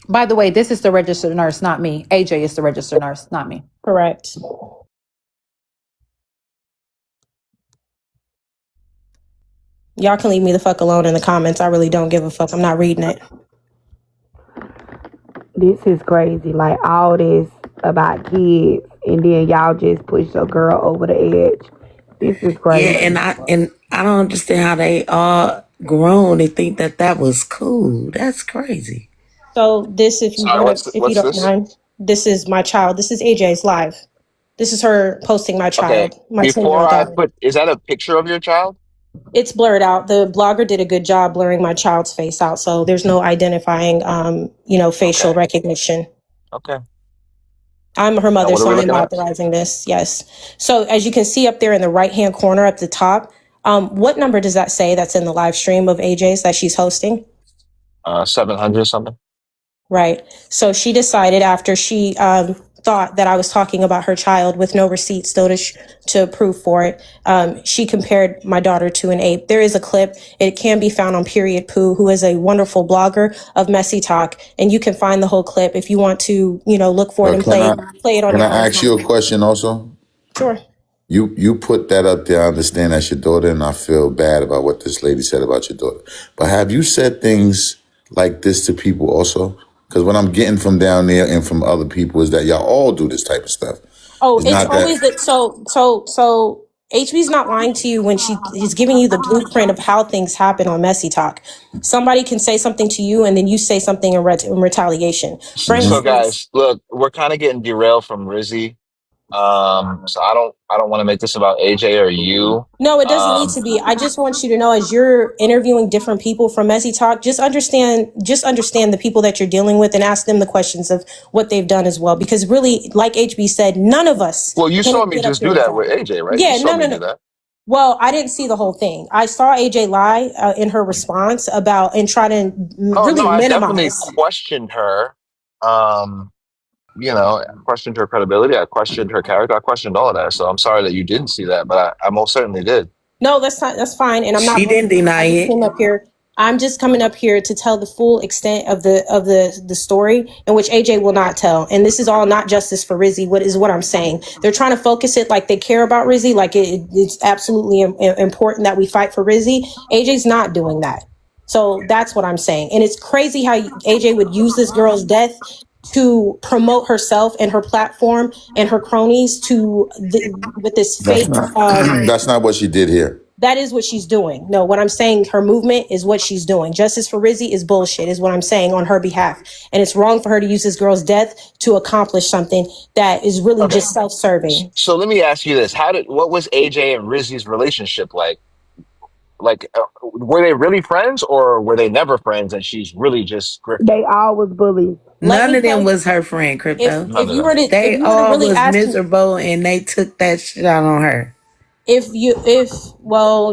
By the way, this is the registered nurse, not me. AJ is the registered nurse, not me. Correct. Y'all can leave me the fuck alone in the comments. I really don't give a fuck. I'm not reading it. This is crazy. Like all this about kids and then y'all just push a girl over the edge. This is Yeah, crazy. and I don't understand how they all grown and think that that was cool. That's crazy. So this, Sorry, if you what's don't this? mind, this is my child. This is AJ's live. This is her posting my Okay, child, my before 10-year-old I daughter. put, is that a picture of your child? It's blurred out. The blogger did a good job blurring my child's face out, so there's no identifying, facial Okay, recognition. okay. I'm her Now mother, what are so we I am looking at? authorizing this. Yes. So as you can see up there in the right-hand corner at the top, what number does that say that's in the live stream of AJ's that she's hosting? 700 something. Right. So she decided after she thought that I was talking about her child with no receipts still to prove for it, she compared my daughter to an ape. There is a clip. It can be found on Period Pooh, who is a wonderful blogger of Messy Talk. And you can find the whole clip if you want to, look for it and play it on Can your I own ask you a time. question also? Sure. You put that up there. I understand that's your daughter, and I feel bad about what this lady said about your daughter. But have you said things like this to people also? Because what I'm getting from down there and from other people is that y'all all do this type of stuff. Oh, It's it's not that always that. So HB's not lying to you when she is giving you the blueprint of how things happen on Messy Talk. Somebody can say something to you, and then you say something in retaliation. For So instance, guys, look, we're kind of getting derailed from Rizzy. So I don't want to make this about AJ or you. no, it doesn't need Um, to be. I just want you to know, as you're interviewing different people from Messy Talk, just understand the people that you're dealing with, and ask them the questions of what they've done as well. Because really, like HB said, none of us well, you can saw me get up just here do and that tell. with AJ, right? You Yeah, saw no, me no, do no. that. Well, I didn't see the whole thing. I saw AJ lie in her response about and try to Oh no, really I definitely minimize. questioned her. Um, I questioned her credibility. I questioned her character. I questioned all of that. So I'm sorry that you didn't see that, but I most certainly did. No, that's not. That's fine. And I'm not She didn't blaming you. deny I just it. came up here. I'm just coming up here to tell the full extent of the story, in which AJ will not tell. And this is all not justice for Rizzy. What I'm saying? They're trying to focus it like they care about Rizzy, like it's absolutely important that we fight for Rizzy. AJ's not doing that. So that's what I'm saying. And it's crazy how AJ would use this girl's death to promote herself and her platform and her cronies with this that's fake. not that's not what she did here. That is what she's doing. No, what I'm saying, her movement is what she's doing. Justice for Rizzy is bullshit, is what I'm saying on her behalf. And it's wrong for her to use this girl's death to accomplish something that is really Okay. just self-serving. So let me ask you this: what was AJ and Rizzy's relationship like? Like, were they really friends, or were they never friends? And she's really just grifting. They all was bullies. Let None me of tell them you, was her friend, Crypto. None of them. if They you were to all really was ask me, miserable and they took that shit out on her.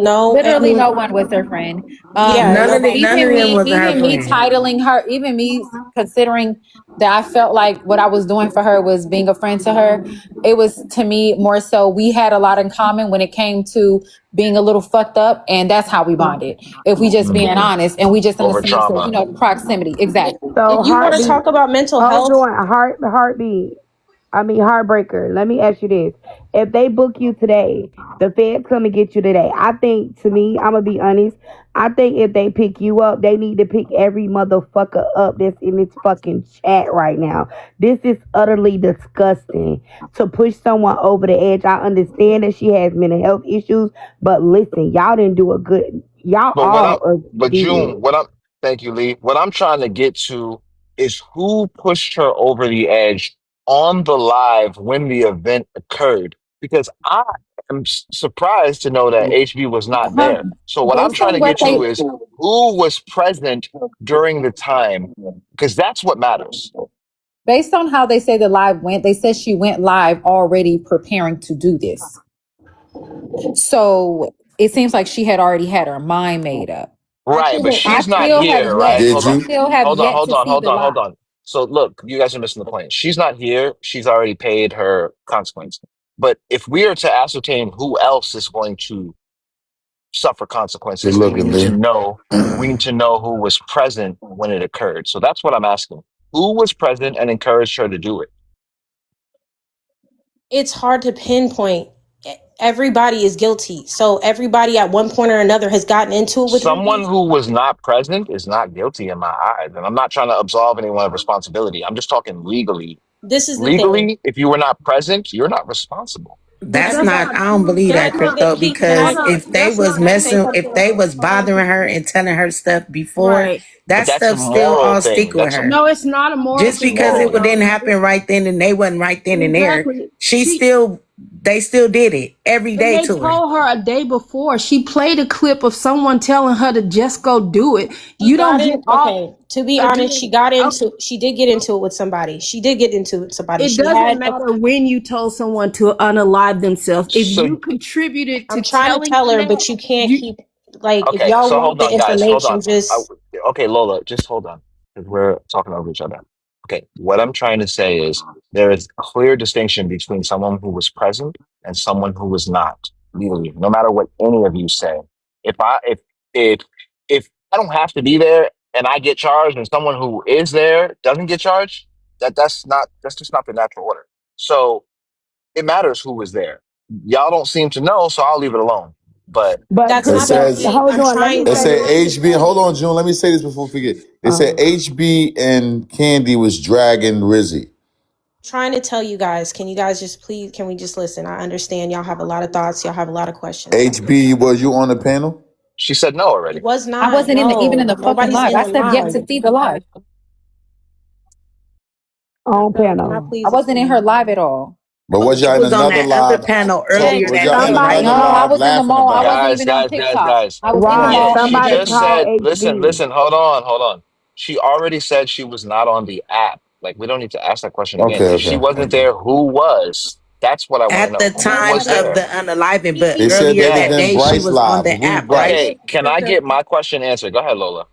no, I Literally, mean, no one was her friend. yeah, Look, nobody. None of even them me, was her even me friend. titling her, even me considering that I felt like what I was doing for her was being a friend to her. It was to me more so we had a lot in common when it came to being a little fucked up, and that's how we bonded. If we just being honest, and we just in the Over sense of trauma. proximity, exactly. So If you want to heartbeat, talk about mental hold health, on, heartbeat. I mean heartbreaker. Let me ask you this: if they book you today, the feds come and get you today. I think, to me, I'm gonna be honest. I think if they pick you up, they need to pick every motherfucker up that's in this fucking chat right now. This is utterly disgusting to push someone over the edge. I understand that she has mental health issues, but listen, y'all didn't do a good. Y'all But all but did. June, thank you, Lee. What I'm trying to get to is who pushed her over the edge on the live when the event occurred. Because I am surprised to know that HB was not there. So what I'm Based trying on to what get they to is who was present during the time, because that's what matters. based on how they say the live went, they said she went live already preparing to do this. So it seems like she had already had her mind made up. Right, but I she's not still have here, yet. right? Did Hold on. I you? still have Hold on, yet hold to on, see hold the on, hold live. on. So look, you guys are missing the point. She's not here. She's already paid her consequence. But if we are to ascertain who else is going to suffer Good consequences, then looking, Lee. we need to know who was present when it occurred. So that's what I'm asking. Who was present and encouraged her to do it? it's hard to pinpoint. Everybody is guilty. So everybody at one point or another has gotten into it with Someone Rizzy. who was not present is not guilty in my eyes. And I'm not trying to absolve anyone of responsibility. I'm just talking legally. This is the thing. Legally, if you were not present, you're not responsible. But That's that's not, not I don't true. believe Can I that, can I Crypto, can I because if they that's was not, can I say messing, if something? they was bothering her and telling her stuff before, Right. But that that's a stuff still moral all stick thing. with That's a her. No, it's not a moral that's Just a thing because moral it because thing. didn't happen right then and they wasn't right then and there, exactly. She they still did it every and day they to her. told her a day before. She played a clip of someone telling her to just go do it. She You don't got get in. all Okay, to be honest, again. she did get into it with somebody. She did get into it with somebody. It She doesn't had a, matter when you told someone to unalive themselves. If So you contributed I'm to trying to telling tell them her, that, but you can't you keep, like, if okay, y'all so want hold the on, guys. Hold information, on. just Okay, Lola, just hold on, because we're talking over each other. Okay, what I'm trying to say is there is a clear distinction between someone who was present and someone who was not legally. No matter what any of you say, if I if if I don't have to be there and I get charged, and someone who is there doesn't get charged, that's just not the natural order. So it matters who was there. Y'all don't seem to know, so I'll leave it alone. But But that's It not the crypto, says, point. hold I'm on, let me trying it say I'm said this. trying to HB. tell Hold you. on, June. Let me say this before we forget. They said Um, HB and Candy was dragging Rizzy. Trying to tell you guys, can you guys just please, can we just listen? I understand y'all have a lot of thoughts, y'all have a lot of questions. HB, was you on the panel? she said no It already. was I not, wasn't even in no. the fucking Nobody's live. in I the said yet live. to see the live. on So can I panel. I please wasn't in her explain? live at all. But was She y'all in was on another that other live? panel Jay, earlier Was that y'all in same Somebody night. another No, I live was in the laughing mall. I about it? wasn't even on TikTok. Guys. I was in the Rod, Yeah, mall. she somebody just call said, listen, HB. hold on. She already said she was not on the app. Like, we don't need to ask that question again. Okay, If she okay, wasn't okay. there, who was? That's what I want to At the know. Who time was of there? the unaliving, but They said earlier they was that in day she Yes. Bryce was on live. the Who's app, right? Bryce? Okay, can I get my question answered? Go ahead, Lola.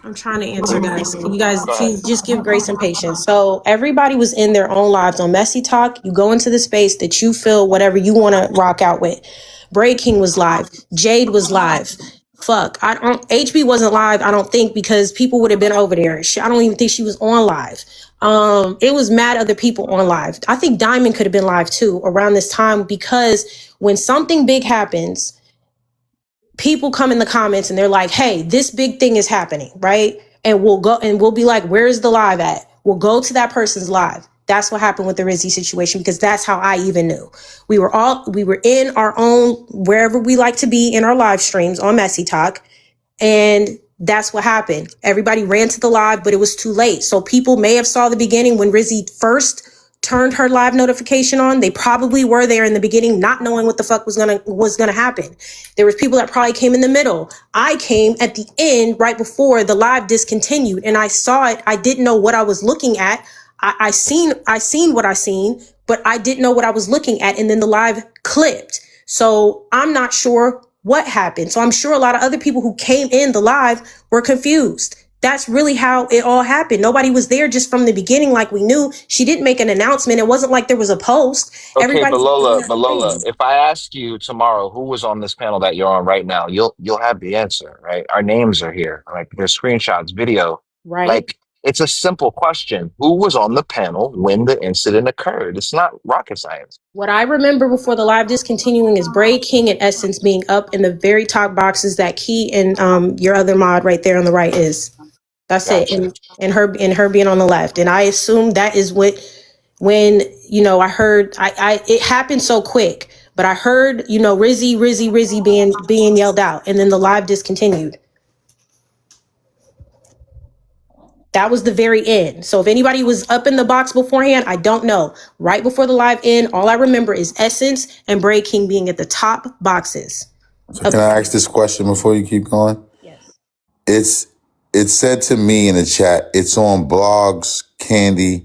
I'm trying to answer, guys. Can you guys Go ahead. please just give grace and patience? So everybody was in their own lives on Messy Talk. You go into the space that you feel whatever you want to rock out with. Bray King was live. Jade was live. Fuck, I don't. HB wasn't live. I don't think because people would have been over there. I don't even think she was on live. It was mad other people on live. I think Diamond could have been live too around this time because when something big happens, people come in the comments and they're like, hey, this big thing is happening, right? And we'll go and we'll be like, where's the live at? We'll go to that person's live. That's what happened with the Rizzy situation because that's how I even knew. We were in our own, wherever we like to be in our live streams on Messy Talk. And that's what happened. Everybody ran to the live, but it was too late. So people may have saw the beginning when Rizzy first turned her live notification on. They probably were there in the beginning, not knowing what the fuck was gonna happen. There was people that probably came in the middle. I came at the end right before the live discontinued, and I saw it. I didn't know what I was looking at. I seen what I seen, but I didn't know what I was looking at, and then the live clipped. So I'm not sure what happened. So I'm sure a lot of other people who came in the live were confused. That's really how it all happened. Nobody was there just from the beginning like we knew. She didn't make an announcement. It wasn't like there was a post. Okay, Everybody was doing their But own Lola, thing. if I ask you tomorrow who was on this panel that you're on right now, you'll have the answer, right? Our names are here. Like there's screenshots, video. Right? Like it's a simple question. Who was on the panel when the incident occurred? It's not rocket science. What I remember before the live discontinuing is Bray King and Essence being up in the very top boxes that Key and your other mod right there on the right is. That's it. Gotcha. And her being on the left. And I assume that is what when, I heard I it happened so quick, but I heard, Rizzy being yelled out and then the live discontinued. That was the very end. So if anybody was up in the box beforehand, I don't know. Right before the live end, all I remember is Essence and Bray King being at the top boxes So of can the I panel. ask this question before you keep going? Yes. It's it said to me in the chat, it's on blogs, Candy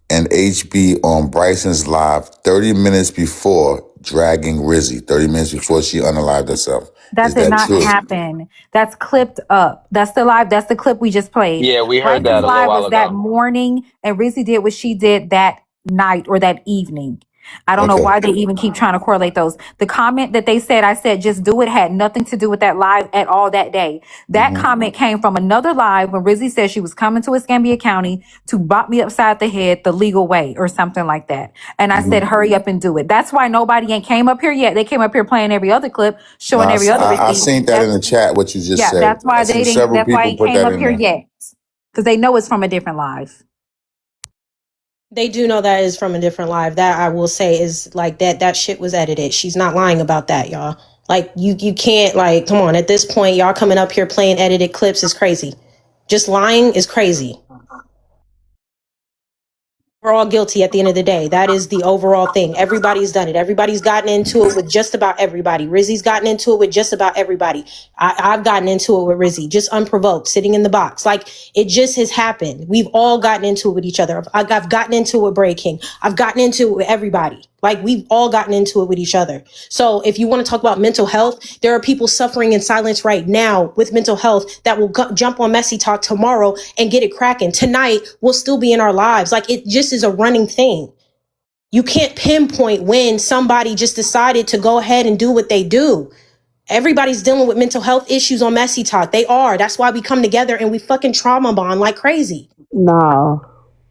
and HB on Bryson's live 30 minutes before dragging Rizzy, 30 minutes before she unalived herself. That Is did that not true? happen. That's clipped up. That's the live. That's the clip we just played. Yeah, we heard Bryson's that a little live while was that ago. morning, and Rizzy did what she did that night or that evening. I don't know Okay. why they even keep trying to correlate those. The comment that they said, I said, just do it, had nothing to do with that live at all that day. That Mm-hmm. comment came from another live when Rizzy said she was coming to Escambia County to bop me upside the head the legal way or something like that. And I said, Mm-hmm. hurry up and do it. That's why nobody ain't came up here yet. They came up here playing every other clip, No, showing every other I receipt. seen that in the chat, what you just Yeah, said. that's why I they seen didn't. several That's why people he put came that up in here there. yet, because they know it's from a different live. They do know that is from a different live. That I will say is like that shit was edited. She's not lying about that, y'all. Like you can't like come on, at this point y'all coming up here playing edited clips is crazy. Just lying is crazy. We're all guilty at the end of the day. That is the overall thing. Everybody's done it. Everybody's gotten into it with just about everybody. Rizzy's gotten into it with just about everybody. I've gotten into it with Rizzy, just unprovoked, sitting in the box. Like, it just has happened. We've all gotten into it with each other. I've gotten into it with Bray King. I've gotten into it with everybody. Like, we've all gotten into it with each other. So if you want to talk about mental health, there are people suffering in silence right now with mental health that will jump on Messy Talk tomorrow and get it cracking. Tonight will still be in our lives. Like, it just is a running thing. You can't pinpoint when somebody just decided to go ahead and do what they do. Everybody's dealing with mental health issues on Messy Talk. They are. That's why we come together and we fucking trauma bond like crazy. No.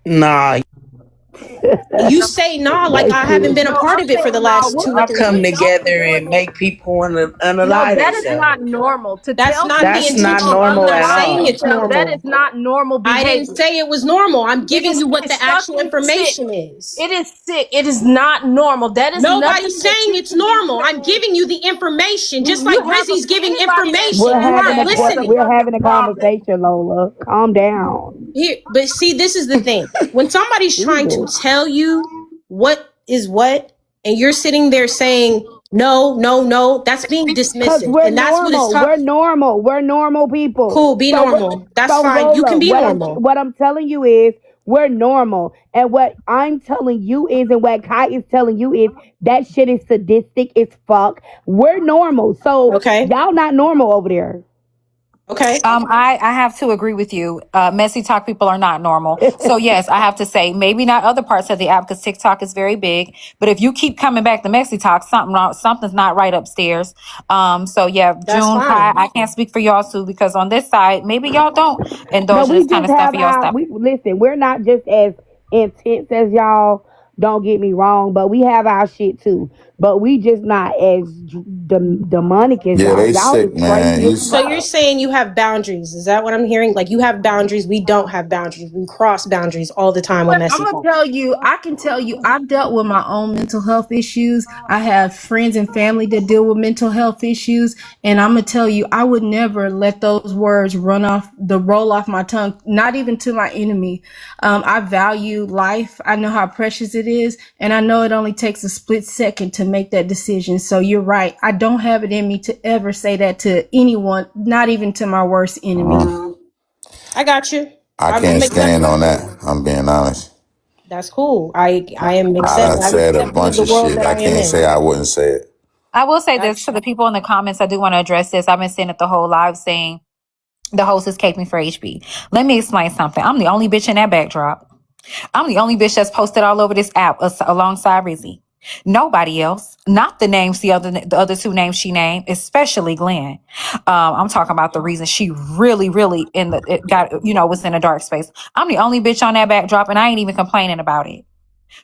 Nah, You say nah, like That I haven't shit. been a No, part I'm of it for saying the no. last 2 or What 3 come years. together and make people want to No, unalive that is themselves. not normal. To That's tell not the people That's not to intention. I'm normal not at unalive saying all. it's themselves, that is normal. not normal I didn't behavior. say it was normal. I'm It giving is you what the it's actual fucking sick. information is. It is sick. It is not normal. That is nothing Nobody's that saying you it's can be normal. I'm saying. giving you the information, just like You have Rizzy's giving anybody that information, We're and you says having aren't that has a listening. we're having fucking a problem. conversation, Lola. Calm down. Here, but see, this is the thing. When somebody's trying to Jesus. tell you what is what, and you're sitting there saying no, no, no, that's being Cause dismissive, we're and that's what it's normal. tough. We're normal. We're normal people. Cool, be So we're, normal. That's so fine. You Lola, can be what I'm normal. what I'm telling you is we're normal. And what I'm telling you is, and what Kai is telling you is, that shit is sadistic as fuck. We're normal. So Okay. y'all not normal over there. Okay. I have to agree with you. Messy Talk people are not normal. So yes, I have to say maybe not other parts of the app because TikTok is very big. But if you keep coming back to Messy Talk, something's not right upstairs. So yeah, That's June, Kai, fine. I can't speak for y'all too because on this side, maybe y'all don't No, indulge in we this kind just of stuff have for y'all our stuff. we listen, we're not just as intense as y'all, don't get me wrong, but we have our shit too. But we just not as demonic as Yeah, y'all. they Y'all is sick, man. crazy as So you're fuck. saying you have boundaries. Is that what I'm hearing? Like you have boundaries. We don't have boundaries. We cross boundaries all the time on But I'm Messy gonna Talk. tell you, I can tell you, I've dealt with my own mental health issues. I have friends and family that deal with mental health issues, and I'm gonna tell you, I would never let those words roll off my tongue, not even to my enemy. I value life. I know how precious it is, and I know it only takes a split second to make that decision. So you're right. I don't have it in me to ever say that to anyone, not even to my worst enemy. I got you. I I'm can't stand accepting on of that. it. I'm being honest. That's cool. I am I done I'm said a accepting of bunch the of world shit. that I I am can't say in. I wouldn't say it. I will say this Got to you. the people in the comments. I do want to address this. I've been saying it the whole live saying the host is caping for HB. Let me explain something. I'm the only bitch in that backdrop. I'm the only bitch that's posted all over this app alongside Rizzy. Nobody else. Not the names, the other two names she named, especially Glenn. I'm talking about the reason she really, really was in a dark space. I'm the only bitch on that backdrop, and I ain't even complaining about it.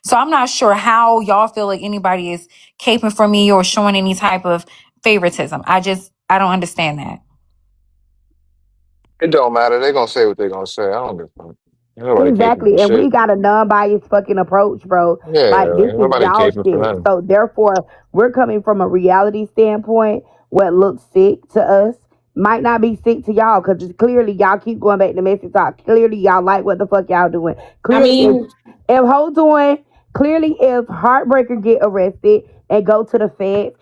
So I'm not sure how y'all feel like anybody is caping for me or showing any type of favoritism. I don't understand that. It don't matter. They gonna say what they gonna say. I don't give a fuck. Ain't nobody caping for Exactly. And we shit. got a non-biased fucking approach, bro. Like, Yeah, this ain't is nobody y'all caping for shit. nothing. So therefore, we're coming from a reality standpoint. What looks sick to us might not be sick to y'all, because it's clearly y'all keep going back to Messy Talk. Clearly y'all like what the fuck y'all doing. I Clearly mean, if Hold on, clearly if Heartbreaker get arrested and go to the feds,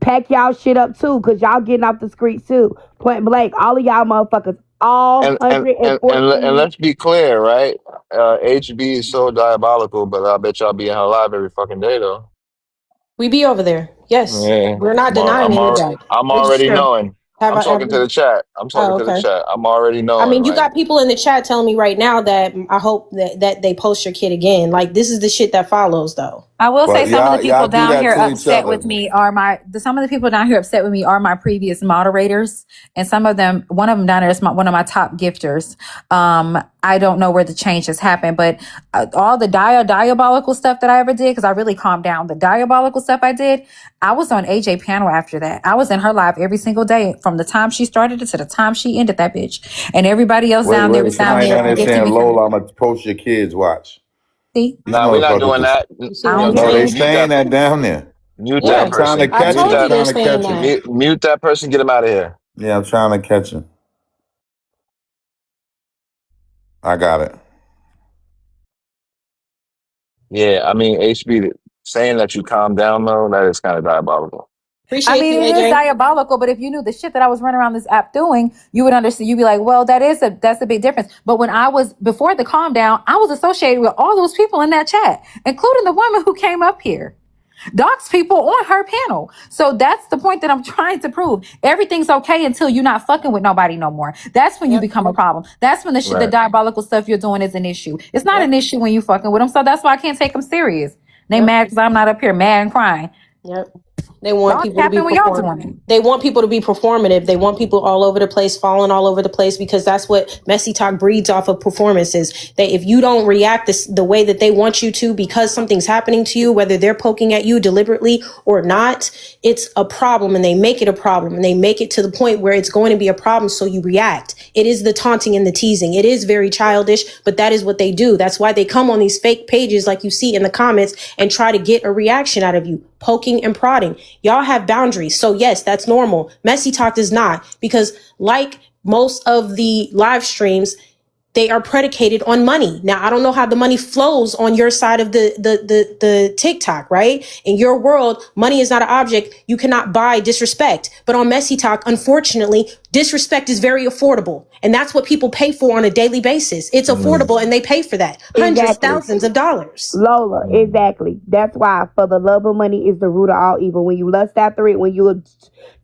pack y'all shit up too, because y'all getting off the streets too. Point blank. All of y'all motherfuckers, all And 114. let's be clear, right? HB is so diabolical, but I bet y'all be in her live every fucking day though. we be over there. Yes. Yeah, We're not denying any of that. I'm It's already true. knowing. I'm Have talking to we, the chat. I'm talking oh, to the okay. chat. I'm already I knowing. mean, you Like, got people in the chat telling me right now that I hope that they post your kid again. Like, this is the shit that follows, though. I will say But some of the y'all people do down that here to each upset other. with me some of the people down here upset with me are my previous moderators, and some of them, one of them down there is one of my top gifters. I don't know where the change has happened, but all the diabolical stuff that I ever did, because I really calmed down. The diabolical stuff I did, I was on AJ panel after that. I was in her live every single day from the time she started it to the time she ended that bitch, and everybody else Wait, down there was down somebody there down there gifting saying, me. Lola, I'm gonna post your kids. Watch. See, These Nah, we're not motherfuckers doing just that. You see I what Yo, don't I'm do no, they Tone, that. saying? mute staying that. that down there. Mute Yeah, that I'm Yeah, trying to person. I catch him. told Mute I'm you that. they're trying to staying catch him. that. Mute that person. Get him out of here. Yeah, I'm trying to catch him. I got it. Yeah, I mean, HB saying that you calm down though, that is kind of diabolical. I Appreciate mean, you, it is AJ. diabolical, but if you knew the shit that I was running around this app doing, you would understand. You'd be like, well, that's a big difference. But when I was, before the calm down, I was associated with all those people in that chat, including the woman who came up here. Docs people on her panel. So that's the point that I'm trying to prove. Everything's okay until you're not fucking with nobody no more. That's when you Yep. become a problem. That's when the Right. diabolical stuff you're doing is an issue. It's not Yep. an issue when you fucking with them. So that's why I can't take them serious. They Yep. mad because I'm not up here mad and crying. Yep. They want Y'all people to be capping when y'all doing it. They want people to be performative. They want people all over the place, falling all over the place, because that's what messy talk breeds off of performances. They, if you don't react the way that they want you to, because something's happening to you, whether they're poking at you deliberately or not, it's a problem, and they make it a problem, and they make it to the point where it's going to be a problem. So you react. It is the taunting and the teasing. It is very childish, but that is what they do. That's why they come on these fake pages, like you see in the comments, and try to get a reaction out of you, poking and prodding. Y'all have boundaries. So yes, that's normal. Messy talk does not, because like most of the live streams, they are predicated on money. Now, I don't know how the money flows on your side of the TikTok, right? In your world, money is not an object. You cannot buy disrespect. But on Messy Talk, unfortunately, disrespect is very affordable. And that's what people pay for on a daily basis. It's Mm, affordable, and they pay for that. Hundreds, Exactly. thousands of dollars. Lola, mm. exactly. That's why for the love of money is the root of all evil. When you lust after it, when you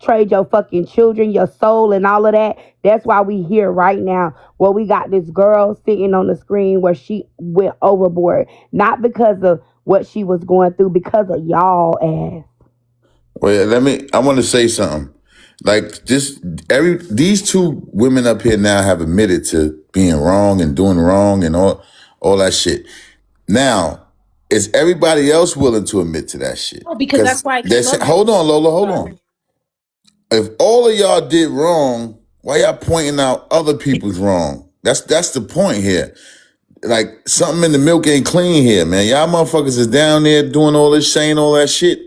trade your fucking children, your soul, and all of that, that's why we here right now. Well, we got this girl sitting on the screen where she went overboard, not because of what she was going through, because of y'all ass. Well, I want to say something. Like these two women up here now have admitted to being wrong and doing wrong and all that shit. Now, is everybody else willing to admit to that shit? Oh, because that's Because why it came up. hold on, Lola, hold on. If all of y'all did wrong, why y'all pointing out other people's wrong? That's the point here. Like something in the milk ain't clean here, man. Y'all motherfuckers is down there doing all this, saying all that shit.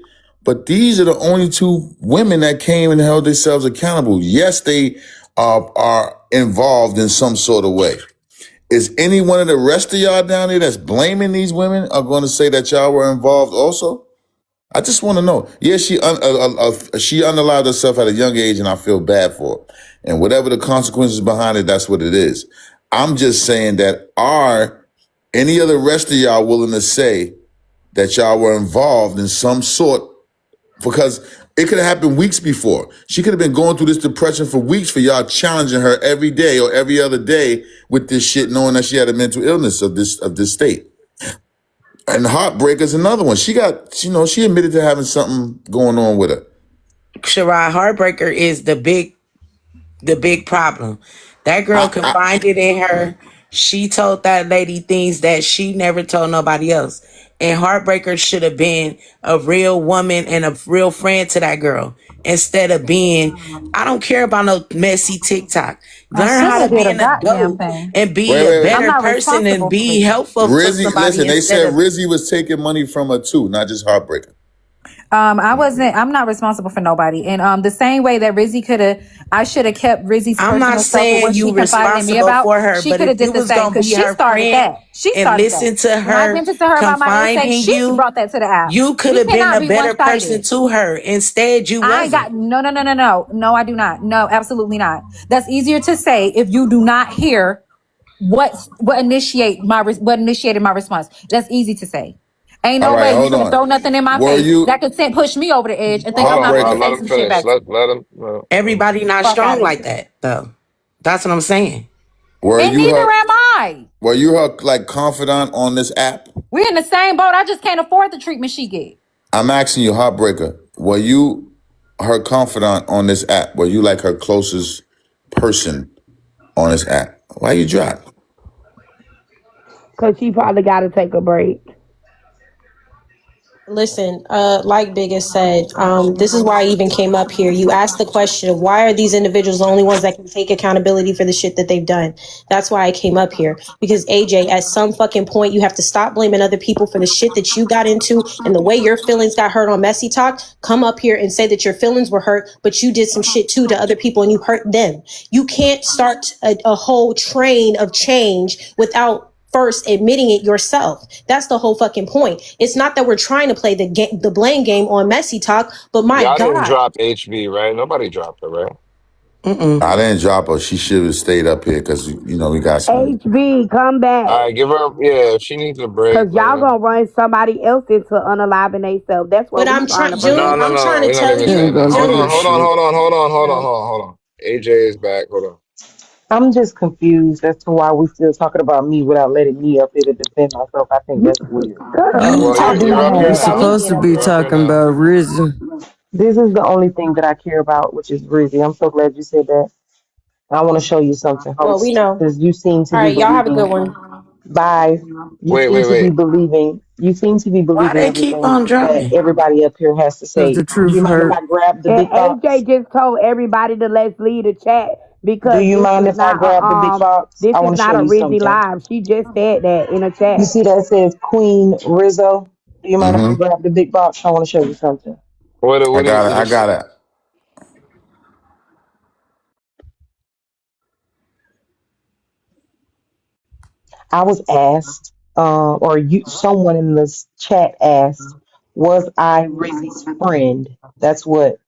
But these are the only two women that came and held themselves accountable. Yes, they are involved in some sort of way. Is any one of the rest of y'all down there that's blaming these women are going to say that y'all were involved also? I just want to know. Yeah, she unallowed herself at a young age, and I feel bad for her. And whatever the consequences behind it, that's what it is. I'm just saying that are any of the rest of y'all willing to say that y'all were involved in some sort? Because it could have happened weeks before. She could have been going through this depression for weeks for y'all challenging her every day or every other day with this shit, knowing that she had a mental illness of this state. And Heartbreaker's another one. She admitted to having something going on with her. Sherrod, Heartbreaker is the big problem. That girl confided in her. She told that lady things that she never told nobody else. And Heartbreaker should have been a real woman and a real friend to that girl. Instead of being, I don't care about no messy TikTok. I Learn should how have to did be a an goddamn adult thing. and be a Wait. I'm better not person and responsible for be this. helpful to Rizzy, somebody listen, they instead said of Rizzy was taking money from her too, not just Heartbreaker. I'm not responsible for nobody. And the same way that I should have kept Rizzy's I'm not personal stuff with saying what she you confided in me responsible about. for her, She but could if have you did the was same gonna because be she her started friend that. She and started that. listen to When I her ventured to her about my mistake, confiding she you, brought that to the app. you could We have been cannot a be better person one-sided. to her. Instead, you I ain't got wasn't. no, I do not. No, absolutely not. That's easier to say if you do not hear what initiated my response. That's easy to say. Ain't All no right, way you hold finna on. throw nothing in my Were face that you could push me over the edge and think Hold I'm on, not bro. finna Heartbreaker? Let say him some shit finish. back to you. Let him. Everybody not Fuck out strong of like here. that, though. That's what I'm saying. Were And you neither her? am I. Were you her like confidant on this app? We're in the same boat. I just can't afford the treatment she get. I'm asking you, Heartbreaker. Were you her confidant on this app? Were you like her closest person on this app? Why you drop? Because she probably got to take a break. Listen, like Biggest said, this is why I even came up here. You asked the question of why are these individuals the only ones that can take accountability for the shit that they've done? That's why I came up here. Because AJ, at some fucking point, you have to stop blaming other people for the shit that you got into and the way your feelings got hurt on Messy Talk. Come up here and say that your feelings were hurt, but you did some shit too to other people and you hurt them. You can't start a whole train of change without first admitting it yourself. That's the whole fucking point. It's not that we're trying to play the blame game on Messy Talk, but my Y'all didn't God. drop HB, right? Nobody dropped her, right? I didn't drop her. She should have stayed up here because we got some. HB, come All back. right, give her. Yeah, she needs a break, Cause y'all man. gonna run somebody else into unaliving themselves. That's But what we trying to No, prevent. no, I'm no. trying to We're not tell even She ain't saying you, that. gonna Hold on, do Julie. hold on, shit. hold on, hold on, hold on, hold on. AJ is back. Hold on. I'm just confused as to why we still talking about me without letting me up here to defend myself. I think You, that's weird. You girl, Well, I talked do you're about up me here You're have. without now. me supposed to being up be You're here. up here talking now. about Rizzy. This is the only thing that I care about, which is Rizzy. I'm so glad you said that. I want to show you something, Well, we host, know. because you seem to All be right, y'all have a good believing. one. Bye. You Wait, seem wait, to be wait. believing. You seem to be Why believing they keep everything on that dropping? everybody up here has to Cause say. the Do truth you mind if hurt. I grab the and big box? AJ just told everybody to let's leave the chat Do because you mind if I grab the big box? this I is want to show not a you Rizzy something. live. She just said that in a You chat. see that says Queen Rizzo? Do you mind if I Mm-hmm. grab the big box? I want to show you something. What do you? I got it. I was asked, someone in this chat asked, was I Rizzy's friend? That's what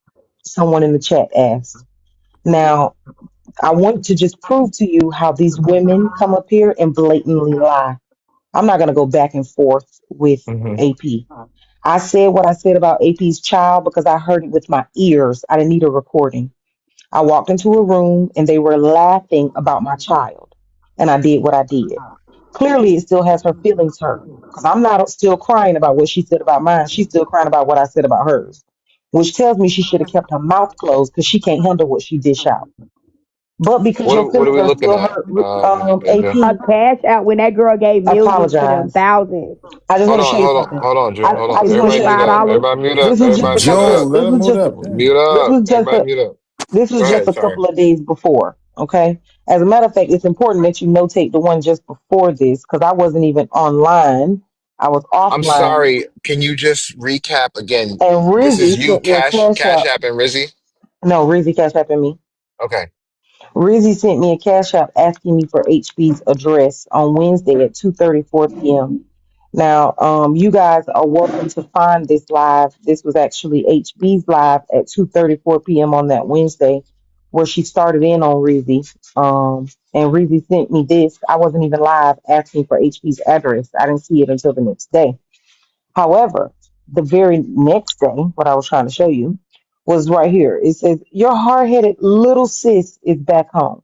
someone in the chat asked. Now, I want to just prove to you how these women come up here and blatantly lie. I'm not going to go back and forth with Mhm. AP. I said what I said about AP's child because I heard it with my ears. I didn't need a recording. I walked into a room and they were laughing about my child. And I did what I did. Clearly, it still has her feelings hurt because I'm not still crying about what she said about mine. She's still crying about what I said about hers, which tells me she should have kept her mouth closed because she can't handle what she dish out. But because your What are feelings we are looking still at, hurt, AJ? A AP, cash out when that girl gave I millions to them, apologize. thousands. I just want to show you something. Hold on, June, hold I on. just want to Everybody show you mute up. $25. something. Everybody mute up. This was just Everybody a mute couple of. up. June, let This him was move just. up. Mute This up. was just Everybody a. mute up. This Go was just ahead. a Sorry. couple of days before. Okay. As a matter of fact, it's important that you notate the one just before this because I wasn't even online. I was I'm offline. sorry. Can you just recap again? And This is Rizzy you, sent me a cash Cash app. App, and Rizzy. No, Rizzy cash app me. Okay. Rizzy sent me a cash app asking me for HB's address on Wednesday at 2:34 p.m. Now, you guys are welcome to find this live. This was actually HB's live at 2:34 p.m. on that Wednesday, where she started in on Rizzy. And Rizzy sent me this. I wasn't even live asking for HB's address. I didn't see it until the next day. However, the very next day, what I was trying to show you was right here. It says, "Your hard headed little sis is back home."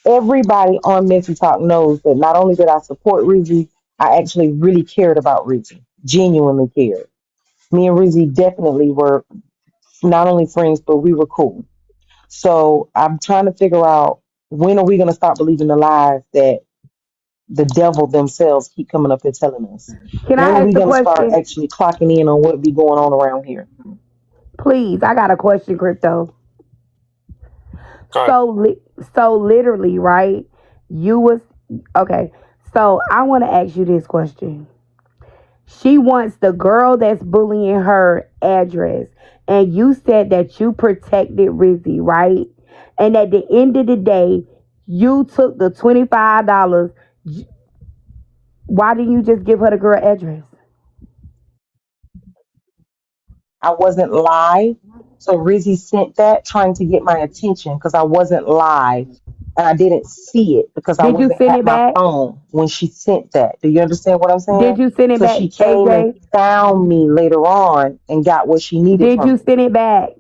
Everybody on Messy Talk knows that not only did I support Rizzy, I actually really cared about Rizzy, genuinely cared. Me and Rizzy definitely were not only friends, but we were cool. So I'm trying to figure out when are we going to stop believing the lies that the devil themselves keep coming up and telling us? Can When I are ask we a going to start question? actually clocking in on what be going on around here? Please, I got a question, Crypto. All right. So, so literally, right? You was okay. So I want to ask you this question. She wants the girl that's bullying her address, and you said that you protected Rizzy, right? And at the end of the day, you took the $25. Why didn't you just give her the girl address? I wasn't live. So Rizzy sent that trying to get my attention because I wasn't live and I didn't see it because I Did you wasn't send at it my back? phone when she sent that. Do you understand what I'm Did saying? you send it So back, she came and AJ? found me later on and got what she needed Did from you me. send it back?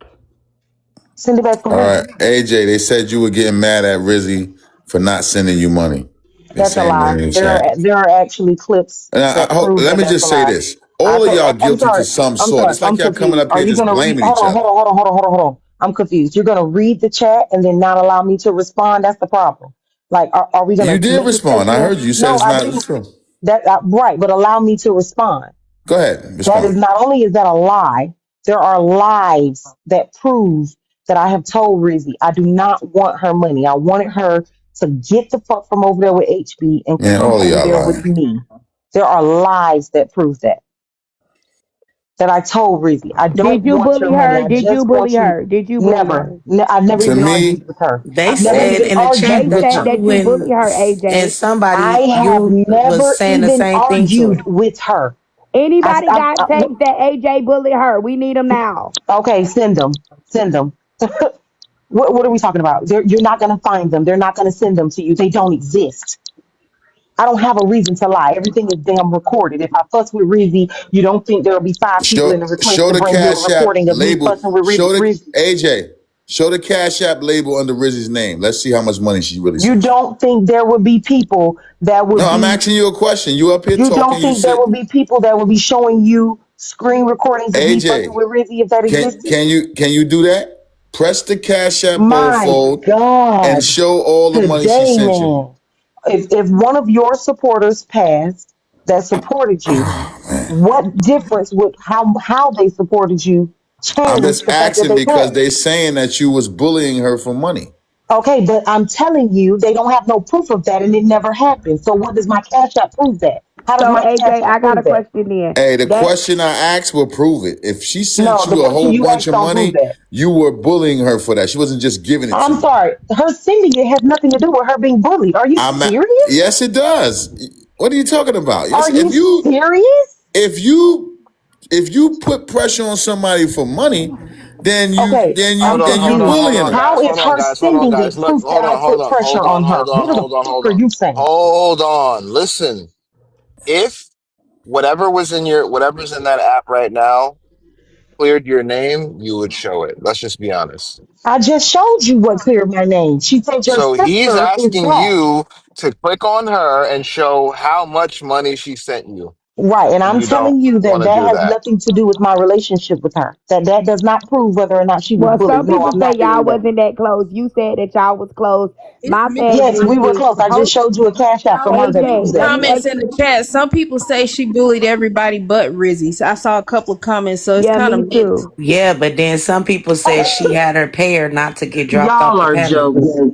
Send it back from All who? right, AJ. They said you were getting mad at Rizzy for not sending you money. They That's a saying that lie. in the chat. There are actually clips And that prove let that me that's a just say lie. this: all of y'all I'm guilty to sorry. some I'm sort. sorry. It's like I'm y'all coming confused. up Are here you just gonna read? blaming Hold each on, other. hold on. I'm confused. You're gonna read the chat and then not allow me to respond. That's the problem. Like, are we You gonna did make a respond. I statement? heard you. You said No, it's I not didn't. true. Right, but allow me to respond. Go ahead, That is respond. not only is that a lie, there are lives that prove that I have told Rizzy I do not want her money. I wanted her to get the fuck from over there with HB and Man, come all of over y'all there with lying. me. There are lives that prove that. That I told Rizzy, I don't Did you want bully your money. her? I Did you just bully want you. her? Did you bully Never. her? I've never To even me, argued with her. They I've never said even in the chat They argued with that said you her. that you bully her, and AJ. I somebody have you was never saying the even same thing to her. argued with her. Anybody got tapes that AJ bullied her? We need them now. Okay, send them. Send them. What are we talking about? You're not going to find them. They're not going to send them to you. They don't exist. I don't have a reason to lie. Everything is damn recorded. If I fuss with Rizzy, you don't think there'll be five people in the request show to the bring you a Cash App recording of me label. fussing with Show the Rizzy. AJ. Show the Cash App label under Rizzy's name. Let's see how much money she really You sent you. don't think there would be people that No, would I'm be, asking you a question. You up here you don't talking? You think there said would be people that would be showing you screen recordings of me fussing AJ. with Rizzy if that Can existed? can you do that? Press the Cash App bold My fold and God. show all the money she Today, sent you. man. If one of your supporters passed that supported you, what difference would how they supported you I'm change just the fact that asking they because passed? they saying that you was bullying her for money. Okay, but I'm telling you, they don't have no proof of that, and it never happened. So what does my cash app prove that? How does So my cash AJ, I app got a prove that? question then. Hey, the That question I asked will prove it. If she No, sent the you a question whole you bunch asked of don't prove money, that. you were bullying her for that. She wasn't just giving it to I'm you. sorry, her sending it has nothing to do with her being bullied. Are you I'm not, serious? yes, it does. What are you talking about? Yes, Are you serious? if you if you put pressure on somebody for money, Okay, I'm then you bullying them. how is her Hold on, sending guys. it Look, proof that I put pressure on her? What the fuck are you saying? hold on. Listen, if whatever's in that app right now cleared your name, you would show it. Let's just be honest. I just showed you what cleared my name. She said your So he's sister is asking black. you to click on her and show how much money she sent you, Right, and and I'm you don't telling you want that to that do has that. nothing to do with my relationship with her. That does not prove whether or not she was well, bullied. some No, people I'm say not y'all doing that. wasn't that close. You said that y'all was close. It's My thing mixed Yes, we were is, close. I just showed you a cash app from her that proves AJ, let that. me comments ask in the chat. Some people say she bullied everybody but Rizzy. So I saw a couple of comments, so it's yeah, kind me of mixed. too. Yeah, but then some people said she had her pay her not to get dropped off Y'all the are panel. jokes.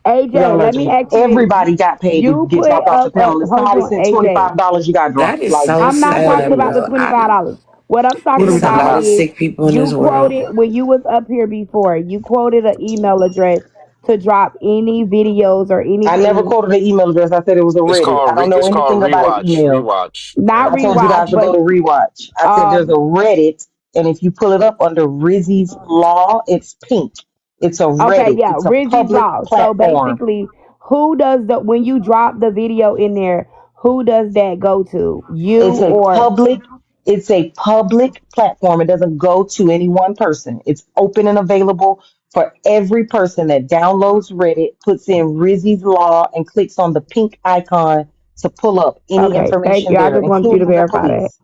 AJ, Y'all are let me jokes. ask you this. Everybody got paid to You get put dropped off the up panel. If hold somebody on, sent AJ. $25, you got That dropped. is Like, so I'm not what are talking sad, we about the bro. doing? $25. What I'm What are talking we There's a talking about lot of about? is sick people in this you world. quoted when you was up here before, you quoted an email address to drop any videos or I never anything. quoted the email address. I said it was a Reddit. I don't know It's called anything about an rewatch. email. Rewatch. Not Okay. I told you guys rewatch, to go but to rewatch. I said there's a um Reddit, and if you pull it up under Rizzy's Law, it's pink. It's a okay, Reddit. yeah, It's a Rizzy's public Law. So platform. basically, who does the when you drop the video in there, who does that go to? You It's a or public. It's a public platform. It doesn't go to any one person. It's open and available for every person that downloads Reddit, puts in Rizzy's Law, and clicks on the pink icon to pull up any okay, thank information you. I there, just wanted you to including the verify that. police.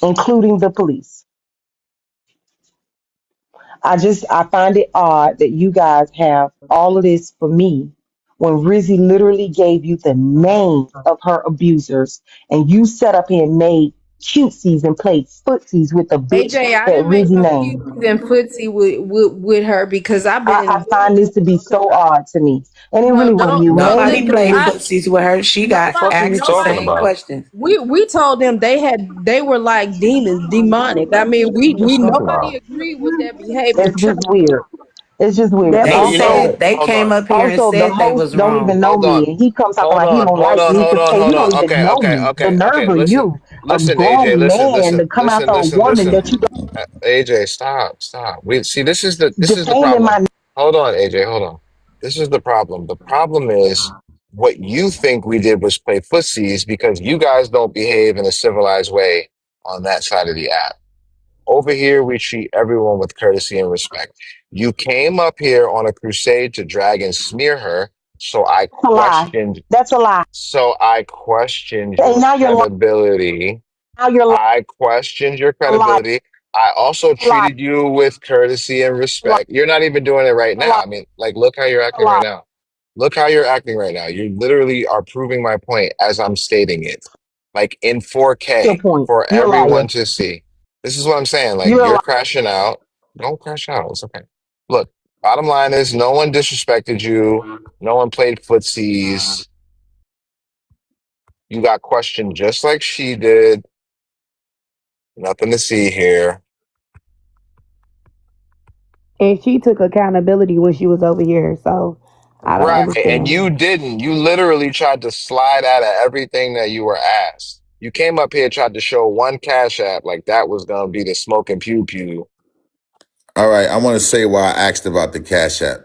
Including the police. I find it odd that you guys have all of this for me when Rizzy literally gave you the names of her abusers and you set up here and made cutesies and played footsies with the bitch AJ, I that didn't make Rizzy no named. excuses and footsie with her because I've been in I the find this to be so odd to me. And it no, really wasn't you. don't Nobody listen. played Mainly, footsies with her. She got Fuck are you asked the talking Nobody. same about? question. We told them they were like demons, demonic. I mean, What are you we talking nobody about? agreed with that behavior. it's Trust just weird. It's just weird. That They No, was you know, said sad. they hold came on. up here and Also, the said they host was don't even wrong. know Hold me, on. and he comes talking about he don't like me for K. You don't even know me. The nerve of Listen, you, a AJ, grown man, to come after a woman listen. that you AJ, stop. We see don't this is the defaming problem. my. Hold on, AJ, hold on. This is the problem. The problem is what you think we did was play footsies because you guys don't behave in a civilized way on that side of the app. Over here, we treat everyone with courtesy and respect. You came up here on a crusade to drag and smear her, That's a lie. That's a lie. so I questioned And your now you're lying. credibility. Now you're lying. I questioned your A lie. credibility. I also A lie. treated you with courtesy and A lie. respect. You're not even doing it right A now. lie. I mean, like, look how you're A acting right lie. now. Look how you're acting right now. You literally are proving my point as I'm stating it. like in Your 4K point. for You're a everyone liar. to see. This is what I'm saying. Like You're a you're liar. crashing out. Don't crash out. It's okay. Look, bottom line is no one disrespected you. No one played footsies. You got questioned just like she did. Nothing to see here. And she took accountability when she was over here. So I don't Right. And you understand. didn't. You literally tried to slide out of everything that you were asked. You came up here, tried to show one cash app like that was gonna be the smoking pew pew. All right, I want to say why I asked about the Cash App.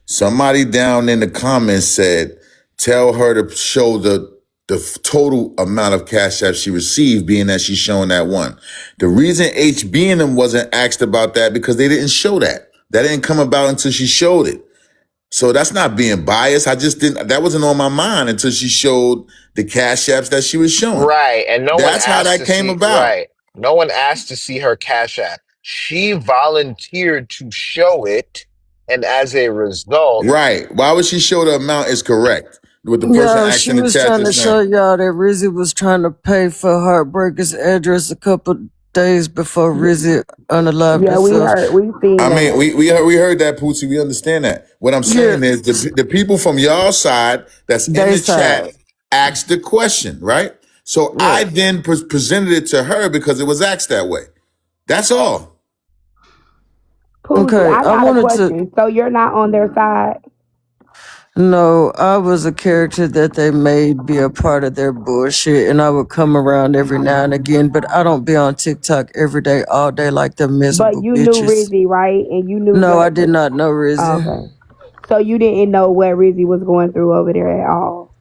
Somebody down in the comments said, tell her to show the total amount of Cash App she received, being that she's showing that one. The reason HB and them wasn't asked about that because they didn't show that. That didn't come about until she showed it. So that's not being biased. I just didn't, that wasn't on my mind until she showed the Cash Apps that she was showing. Right. And no one That's how asked that to came see, about. right. No one asked to see her cash app. She volunteered to show it. And as a result, Right. Why would she show the amount is correct? What the person Yeah, asked she in the was chat trying to just show now. y'all that Rizzy was trying to pay for Heartbreaker's address a couple days before Rizzy unalived Yeah, we herself. heard, we seen I mean, that. we heard that, Poochie. We understand that. What I'm Yeah, saying is the people from y'all side that's in they the chat side. asked the question, right? So I Right. then presented it to her because it was asked that way. That's all. Poogie, Okay, I I got a wanted to question. So you're not on their side? know I was a character that they made be a part of their bullshit, and I would come around every now and again, but I don't be on TikTok every day, all day like them But miserable you knew bitches. Rizzy, right? And you knew No, I what? did not know Rizzy. Okay. So you didn't know what Rizzy was going through over there at all.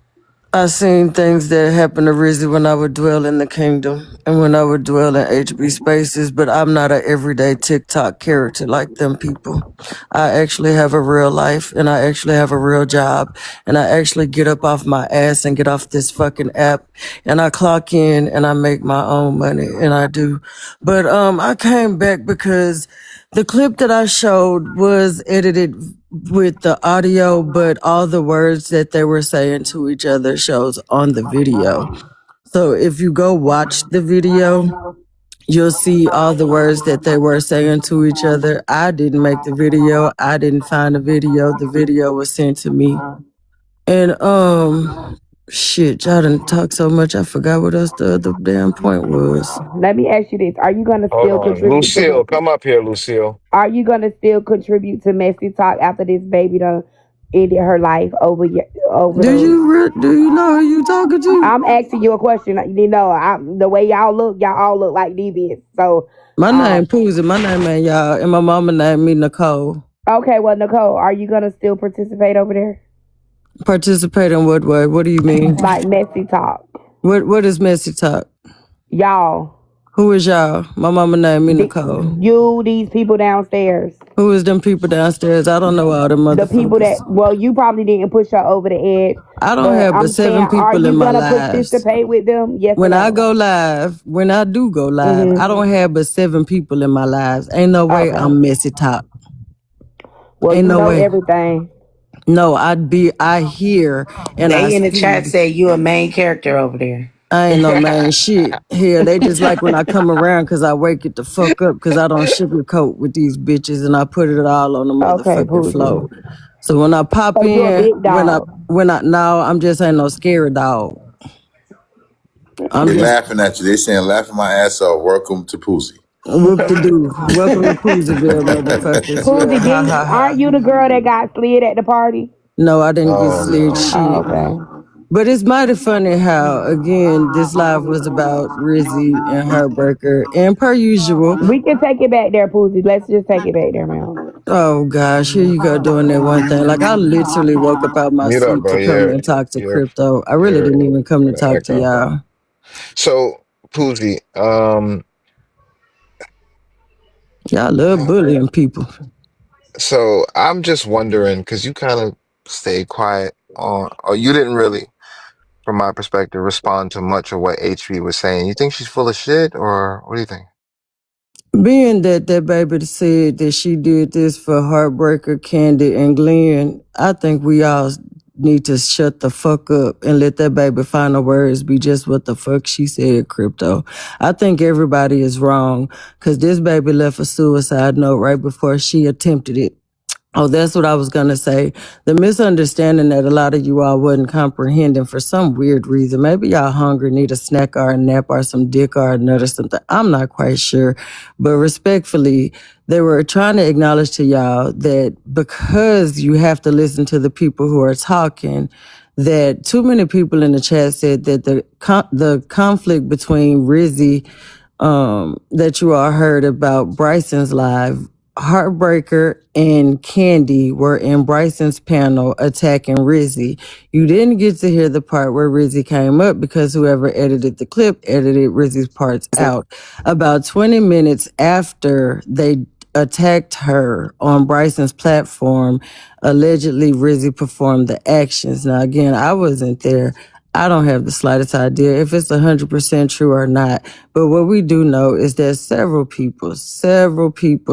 I seen things that happened to Rizzy when I would dwell in the kingdom and when I would dwell in HB spaces, but I'm not an everyday TikTok character like them people. I actually have a real life and I actually have a real job and I actually get up off my ass and get off this fucking app and I clock in and I make my own money and I do. But I came back because the clip that I showed was edited with the audio, but all the words that they were saying to each other shows on the video. So if you go watch the video, you'll see all the words that they were saying to each other. I didn't make the video. I didn't find the video. The video was sent to me. And shit, y'all done talk so much I forgot what else the other damn point was. Let me ask you this: Are you gonna hold still on. contribute to Lucille, the? come up here, Lucille. Are you gonna still contribute to Messy Talk after this baby done ended her life over the? Do you know who you talking to? I'm asking you a question. You know, the way y'all all look like deviants. So, My name Poozy. My name ain't y'all, and my mama named me Nicole. okay. Well, Nicole, are you gonna still participate over there? Participate in what way? What do you mean? Like Messy Talk, What is messy talk? y'all. Who is y'all? My mama named me Nicole. These people downstairs. Who is them people downstairs? I don't know all them The people motherfuckers. that, well, you probably didn't push her over the edge, I don't but have but I'm saying, 7 are people you in my gonna lives. participate with them? Yes or When I no? go live, when I do go live, I Mm-hmm. don't have but 7 people in my lives. Ain't no way Okay. I'm messy talk. Well, Ain't you no know way. everything. No, I hear and I They in the chat see. say you a main character over there. I ain't no main shit. Here, they just like when I come around because I wake it the fuck up because I don't sugarcoat with these bitches and I put it all on the Okay, motherfucking floor. Pooja. So when I pop So you a in, big dog. no, I'm just ain't no scary dog. I'm They just laughing at you. They saying laughing my ass off. Welcome to Pussy. whoop de doo. Welcome to Poozville, motherfuckers. Yeah, Pooja, ha ha aren't ha. you the girl that got slid at the party? No, I didn't get Oh slid no. Oh, shit. okay. But it's mighty funny how, again, this live was about Rizzy and Heartbreaker. And per usual, We can take it back there, Pooja. Let's just take it back there, man. oh gosh, here you go doing that one thing. Like I literally woke up out my Mute up, sleep bro. to come and talk to You're crypto. I really you're didn't even come to an talk to echo. y'all. So, Poozy, Y'all love bullying people. so I'm just wondering because you kind of stayed quiet on, or you didn't really, from my perspective, respond to much of what HB was saying. You think she's full of shit, or what do you think? Being that that baby said that she did this for Heartbreaker, Candy, and Glenn, I think we all need to shut the fuck up and let that baby final words be just what the fuck she said, Crypto. I think everybody is wrong because this baby left a suicide note right before she attempted it. Oh, that's what I was going to say. The misunderstanding that a lot of you all wasn't comprehending for some weird reason. Maybe y'all hungry, need a snack or a nap or some dick or a nut or something. I'm not quite sure. But respectfully, they were trying to acknowledge to y'all that because you have to listen to the people who are talking, that too many people in the chat said that the conflict between Rizzy that you all heard about Bryson's live, Heartbreaker and Candy were in Bryson's panel attacking Rizzy. You didn't get to hear the part where Rizzy came up because whoever edited the clip edited Rizzy's parts out. About 20 minutes after they attacked her on Bryson's platform, allegedly Rizzy performed the actions. Now again, I wasn't there. I don't have the slightest idea if it's 100% true or not. But what we do know is that several people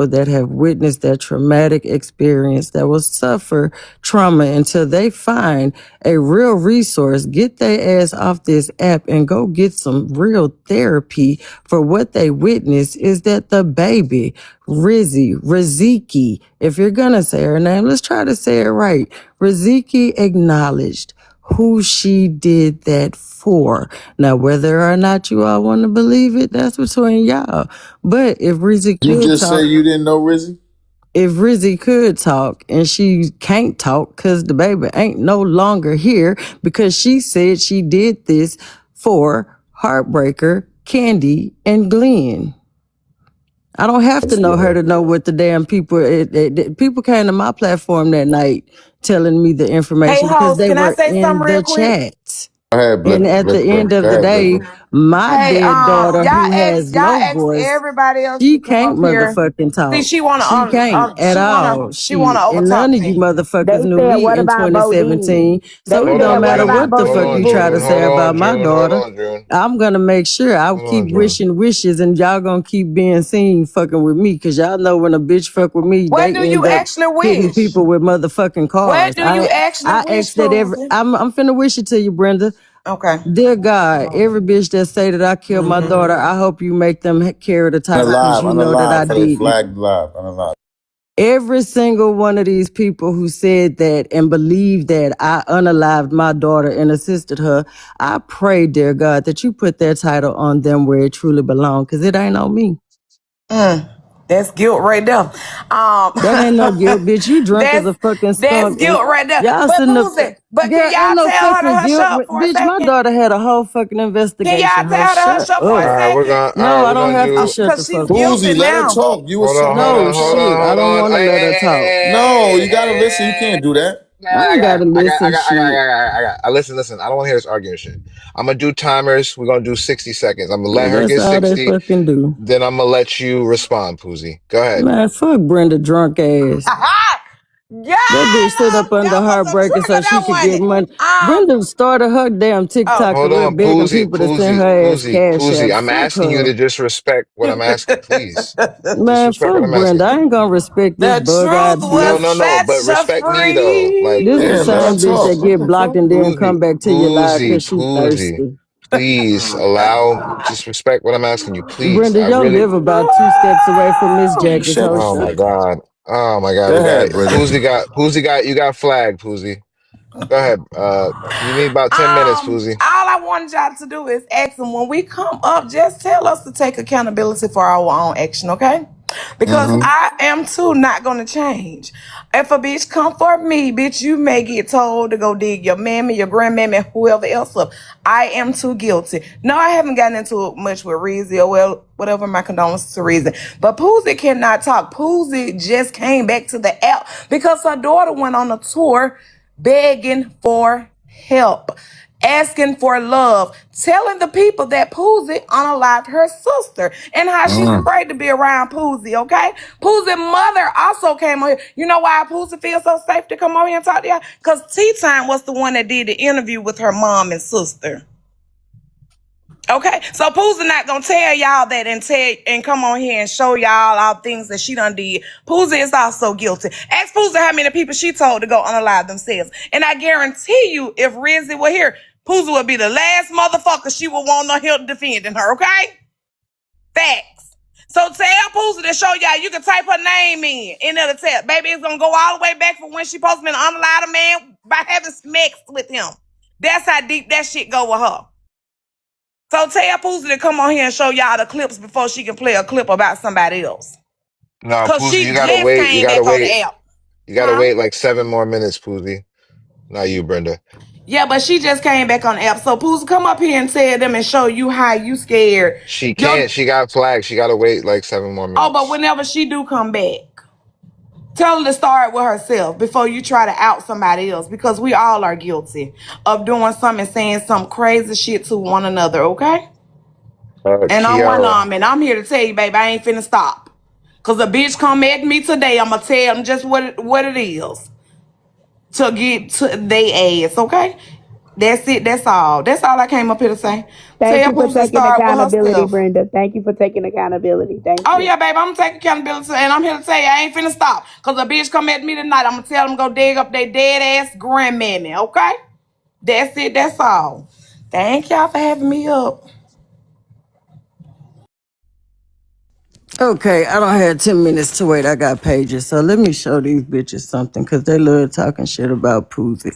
that have witnessed that traumatic experience that will suffer trauma until they find a real resource, get their ass off this app and go get some real therapy for what they witnessed is that the baby, Riziki, if you're gonna say her name, let's try to say it right. Riziki acknowledged who she did that for. Now, whether or not you all want to believe it, that's between y'all. But if Rizzy You could just say talk, you didn't know Rizzy? if Rizzy could talk and she can't talk because the baby ain't no longer here because she said she did this for Heartbreaker, Candy, and Glenn. I don't have to know her to know what the damn people. People came to my platform that night telling me the Hey, information because host, they can I were say something in real the quick? chat. Go ahead, And Blip. at the Blip, end Blip. Go of the ahead, Blip. day, my Hey, dead daughter who has y'all no asked voice, everybody else she to come can't up here. motherfucking See, talk. She can't at all. she wanna And none overtalk of you me. motherfuckers They knew said, me what in about Bo Dick? 2017. So They it Hold said, don't on, what matter about June. what the Bo Hold fuck Dick on, you try to June. say Hold boo? on, about my June. Hold daughter. on, June. I'm gonna make sure I'll Hold keep on, June. wishing wishes and y'all gonna keep being seen fucking with me because y'all know when a bitch fuck with me, What they do you end up actually hitting wish? people with motherfucking What cars. do you actually I wish, ask that Poozie? I'm finna wish it to you, Brenda. Okay. Dear God, every bitch that say that I killed my daughter, I hope you make them carry the title because you know that I For they didn't. flagged live. Unalive. Every single one of these people who said that and believed that I unalived my daughter and assisted her, I pray, dear God, that you put that title on them where it truly belongs because it ain't on me. That's guilt right there. That ain't no guilt, bitch. You drunk as that's a fucking that's skunk and guilt right there. y'all But sitting up. Poozie, but can Girl, ain't y'all no tell her to fucking hush guilt. up for a Bitch, my second? daughter had a whole fucking Can investigation. y'all Hush, tell her to shut hush up for a up. second? No, I don't Gonna have to do. shut the Cause she's fuck up. guilty Boozy, let her now. talk. You was Hold on, saying hold all No, on, that hold shit. shit. on, I hold don't on. want to let her talk. No, you gotta listen. You can't do that. I ain't gotta listen, shit. Listen. I don't want to hear this argument shit. I'm gonna do timers. We're gonna do 60 seconds. I'm gonna let her That's get all they 60. fucking do. Then I'm gonna let you respond, Poozy. Go ahead. Man, fuck Brenda drunk ass. God, That bitch sit up under that was a Heartbreaker so trigger. she That could get one. money. Brenda started her damn Oh, TikTok Hold career on, begging Poozy, people to send her ass cash apps. I'm Fuck asking you her. to just respect what I'm asking, please. Just Man, respect fuck what I'm asking. Brenda. I ain't gonna respect this the truth bug-eyed will bitch. No, set but you respect me though. Like, This the free. Damn, let her same bitch that talk. What get the blocked fuck? and then come back to your live cause she Poozy, thirsty. please just respect what I'm asking you, please. Brenda, I your really, live about 2 steps away from Miss Jackie's Shut whole the oh fuck my shit. up. God. Oh my God. Go ahead, Brenda. You got flagged, Poozy. Go ahead. You need about 10 minutes, Poozy. All I wanted y'all to do is ask them when we come up, just tell us to take accountability for our own action, okay? Because Mm-hmm. I am too not gonna change. If a bitch come for me, bitch, you may get told to go dig your mammy, your grandmammy, whoever else up. I am too guilty. No, I haven't gotten into it much with Reezy or well, whatever, my condolences to Reezy. But Poozy cannot talk. Poozy just came back to the app because her daughter went on a tour begging for help, asking for love, telling the people that Poozie unalived her sister and how she's afraid to be around Poozie, okay? Poozie's mother also came on here. You know why Poozie feels so safe to come on here and talk to y'all? Because Tea Time was the one that did the interview with her mom and sister. Okay, so Pooh's not gonna tell y'all that and come on here and show y'all all things that she done did. Pooza is also guilty. Ask Pooza how many people she told to go unalive themselves. And I guarantee you, if Rizzy were here, Pooza would be the last motherfucker she would want no help defending her, okay? Facts. So tell Pooza to show y'all you can type her name in the tab. Baby, it's gonna go all the way back from when she supposed to be unalive a man by having sex with him. That's how deep that shit go with her. So tell Poozie to come on here and show y'all the clips before she can play a clip about somebody else. No, Cause Poozy, she you gotta just wait. You came gotta back on the wait. app. You gotta Huh? wait like 7 more minutes, Poozy. Not you, Brenda. Yeah, but she just came back on the app. So Poozie, come up here and tell them and show you how you scared. She can't. Yo, She got flagged. She gotta wait like 7 more but minutes. whenever she do come back, tell her to start with herself before you try to out somebody else. Because we all are guilty of doing something and saying some crazy shit to one another, okay? And I'm one Kiara. arm, and I'm here to tell you, baby, I ain't finna stop. Cause a bitch come at me today, I'ma tell them just what it is to get to they ass, okay? That's it. That's all. That's all I came up here to say. Thank Tell you for Boots to taking start with her accountability, stuff. Brenda. Thank you for taking accountability. Thank Oh you. yeah, baby, I'm gonna take accountability, and I'm here to tell you I ain't finna stop. Cause a bitch come at me tonight, I'm gonna tell them go dig up their dead ass grandmammy, okay? That's it. That's all. Thank y'all for having me up. Okay, I don't have 10 minutes to wait. I got pages. So let me show these bitches something because they love talking shit about Poozie.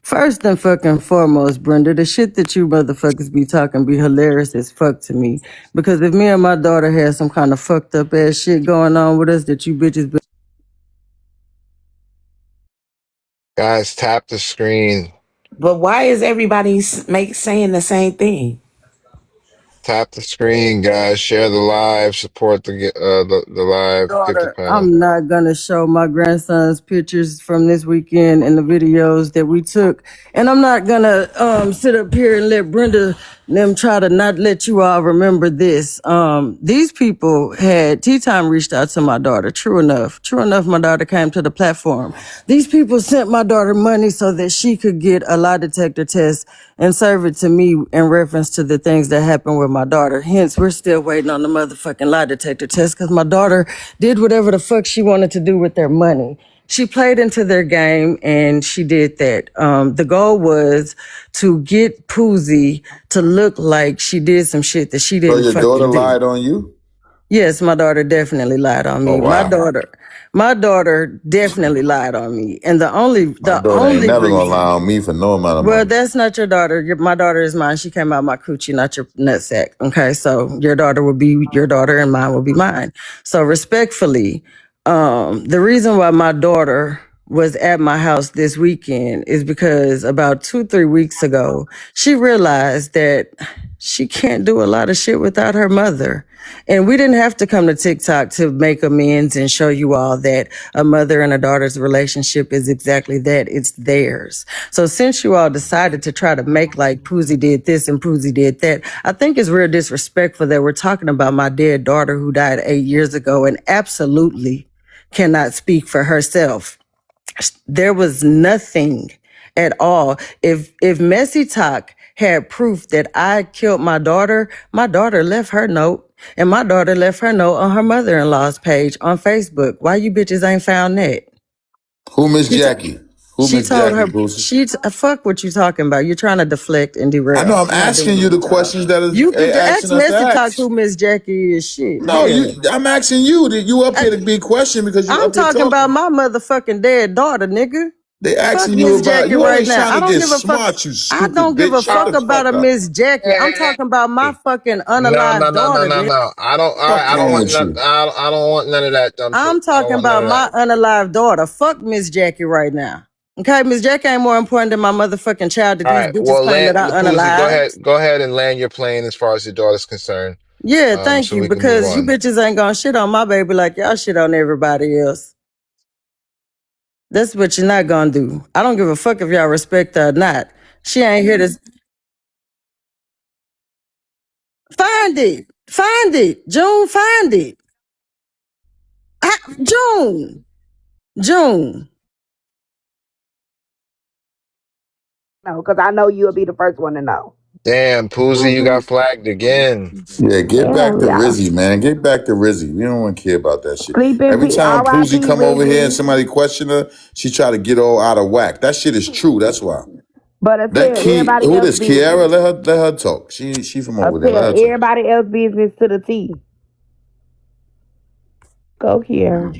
First and fucking foremost, Brenda, the shit that you motherfuckers be talking be hilarious as fuck to me. Because if me and my daughter had some kind of fucked up ass shit going on with us that you bitches been. Guys, tap the screen. But why is everybody saying the same thing? Tap the screen, guys. Share the live. Support the live. Give the Daughter, panel. I'm not gonna show my grandson's pictures from this weekend and the videos that we took, and I'm not gonna sit up here and let Brenda and them try to not let you all remember this. These people had Tea Time reached out to my daughter. True enough, my daughter came to the platform. These people sent my daughter money so that she could get a lie detector test and serve it to me in reference to the things that happened with my daughter. Hence, we're still waiting on the motherfucking lie detector test because my daughter did whatever the fuck she wanted to do with their money. She played into their game and she did that. The goal was to get Poozie to look like she did some shit that she So didn't your daughter fucking do. lied on you? Yes, my daughter definitely lied on Oh me. wow. My daughter definitely lied on me. And My the daughter ain't only never gonna reason. lie on me for no amount of Well, money. that's not your daughter. My daughter is mine. She came out my coochie, not your nutsack. Okay, so your daughter will be your daughter, and mine will be mine. So respectfully, the reason why my daughter was at my house this weekend is because about 2, 3 weeks ago, she realized that she can't do a lot of shit without her mother. And we didn't have to come to TikTok to make amends and show you all that a mother and a daughter's relationship is exactly that. It's theirs. So since you all decided to try to make like Poozie did this and Poozie did that, I think it's real disrespectful that we're talking about my dead daughter who died 8 years ago and absolutely cannot speak for herself. There was nothing at all. If Messy Talk had proof that I killed my daughter left her note. And my daughter left her note on her mother-in-law's page on Facebook. Why you bitches ain't found that? Who Miss She, t- Jackie? Who she Miss told Jackie her, Boosie? fuck what you talking about. You're trying to deflect and I know derail. I'm You're not doing asking a you the good job. questions that is You could they ask asking us to Messy Talk ask. who Miss Jackie is. Shit, No, hell. I'm asking you that you up here to be questioned because you I'm up here talking about talking. my motherfucking dead daughter, nigga. They Fuck asking you Miss about Jackie you right always now. trying I to don't get give a fuck. smart, you I stupid don't give bitch. a Shut fuck the about fuck a up. Miss Jackie. I'm talking about my fucking No, no, unalive no, no, daughter, no, nigga. no. I don't. All right, Fuck I don't wrong want with none. you? I don't want none of that dumb shit. I'm I don't talking want none about of that. my unalive daughter. Fuck Miss Jackie right now. Okay, Miss Jackie ain't more important than my motherfucking child that All these right. bitches Well, claim that I Poozy, go unalive. ahead. Go ahead and land your plane as far as your daughter's concerned. Yeah, thank So you, we can move because you on. bitches ain't gonna shit on my baby like y'all shit on everybody else. That's what you're not gonna do. I don't give a fuck if y'all respect her or not. She ain't here to find it. Find it. June, find it. June. June. No, because I know you'll be the first one to know. Damn, Poozy, you got flagged again. Yeah, get back Damn, to y'all. Rizzy, man. Get back to Rizzy. We don't want to care about that shit. Sleeping Every time Poozy R.I.P. come over here and Rizzy. somebody question her, she try to get all out of whack. That shit is true. That's why. But I That tell key, everybody who else this Kiara? business. Let her talk. She from I over there. tell Let her talk. everybody else business to the T. Go here.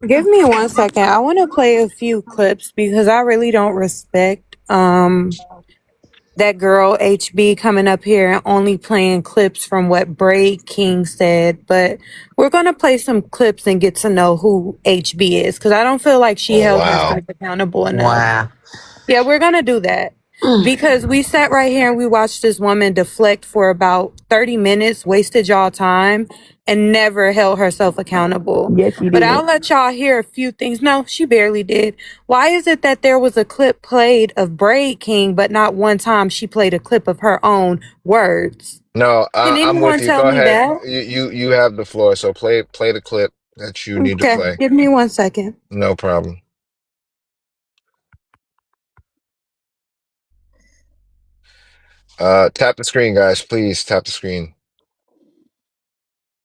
Give me 1 second. I want to play a few clips because I really don't respect that girl HB coming up here and only playing clips from what Braid King said. But we're gonna play some clips and get to know who HB is because I don't feel like she Oh held wow. herself accountable enough. Wow. Yeah, we're gonna do that. Because we sat right here and we watched this woman deflect for about 30 minutes, wasted y'all time, and never held herself accountable. Yes, she But I'll did. let y'all hear a few things. No, she barely did. Why is it that there was a clip played of Braid King, but not one time she played a clip of her own words? No, Can I'm with anyone you. tell Go me ahead. that? You have the floor. So play the clip that you need to Okay, play. give me 1 second. No problem. Tap the screen, guys. Please tap the screen.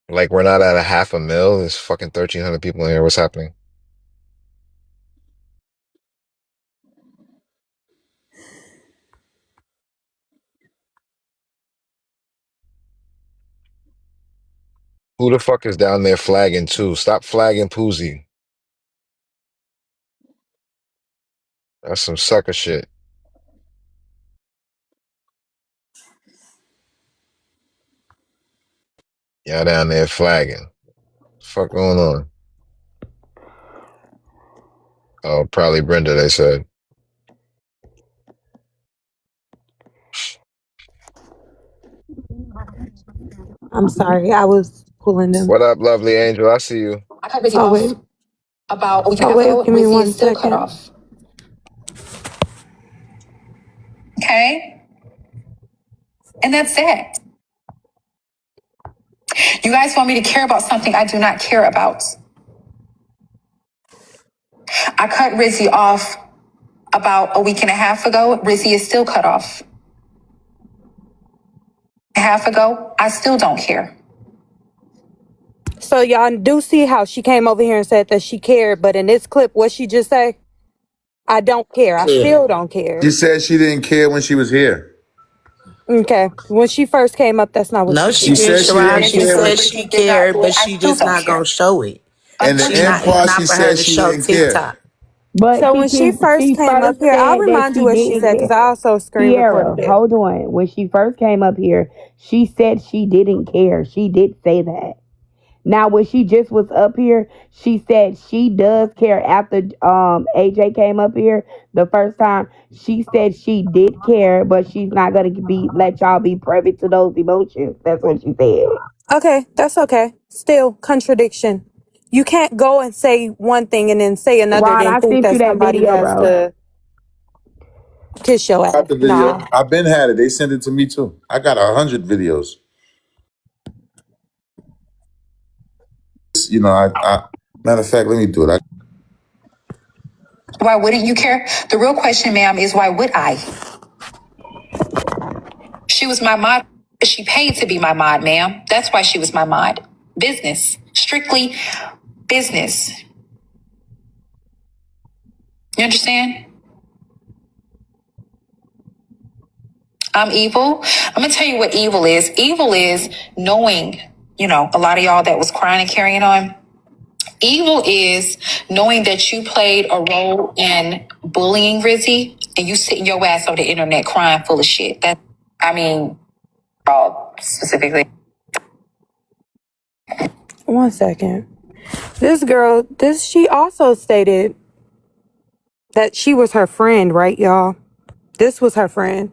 Like we're not at a 500,000. There's fucking 1,300 people in here. What's happening? Who the fuck is down there flagging too? Stop flagging Poozy. That's some sucker shit. Y'all down there flagging. Fuck going on? Oh, probably Brenda, they said. I'm sorry, I was pulling them. What up, lovely angel? I see you. I cut Rizzy Oh, off wait. about a week and Oh, a half wait, ago. give me Rizzy one is still cut second. off. Okay? And that's it. You guys want me to care about something I do not care about. I cut Rizzy off about a week and a half ago. Rizzy is still cut off. A half ago, I still don't care. So y'all do see how she came over here and said that she cared, but in this clip, what she just say? I don't care. I Yeah. still don't She care. said she didn't care when she was here. Okay. When she first came up, that's not what No, she she She said. did, said she Sherrod. didn't And She then care when when said she, she Rizzy did not cared, do it. but I she still just don't not gonna care. show it. in the She end not. Unfortunately. It's part, not she for her said to she show didn't care. TikTok. But so when she first she came up first here, I'll said that remind you she what she didn't said because care. I also screen recorded Kiara, it. hold on. When she first came up here, she said she didn't care. She did say that. Now, when she just was up here, she said she does care. After AJ came up here the first time, she said she did care, but she's not gonna be let y'all be privy to those emotions. That's what she said. Okay, that's okay. Still, contradiction. You can't go and say one thing and then say another, Rod, then I think sent you that that somebody video, has bro. to kiss your Got ass. the video. Nah. I've been had it. They sent it to me too. I got 100 videos. I matter of fact, let me do it. Why wouldn't you care? The real question, ma'am, is why would I? She was my mod. She paid to be my mod, ma'am. That's why she was my mod. Business. Strictly business. You understand? I'm evil. I'm going to tell you what evil is. Evil is knowing, a lot of y'all that was crying and carrying on. Evil is knowing that you played a role in bullying Rizzy and you sitting your ass on the internet crying full of shit. Specifically. 1 second. She also stated that she was her friend, right, y'all? This was her friend.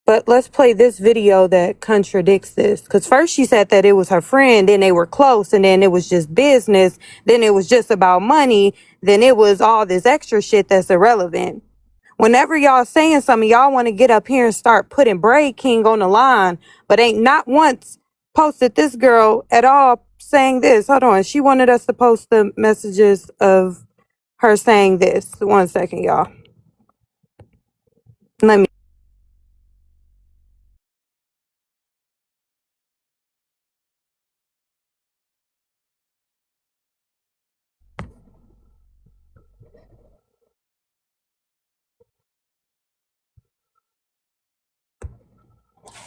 But let's play this video that contradicts this. Because first she said that it was her friend, then they were close, and then it was just business, then it was just about money, then it was all this extra shit that's irrelevant. Whenever y'all saying something, y'all want to get up here and start putting Braid King on the line, but ain't not once posted this girl at all saying this. Hold on. She wanted us to post the messages of her saying this. 1 second, y'all.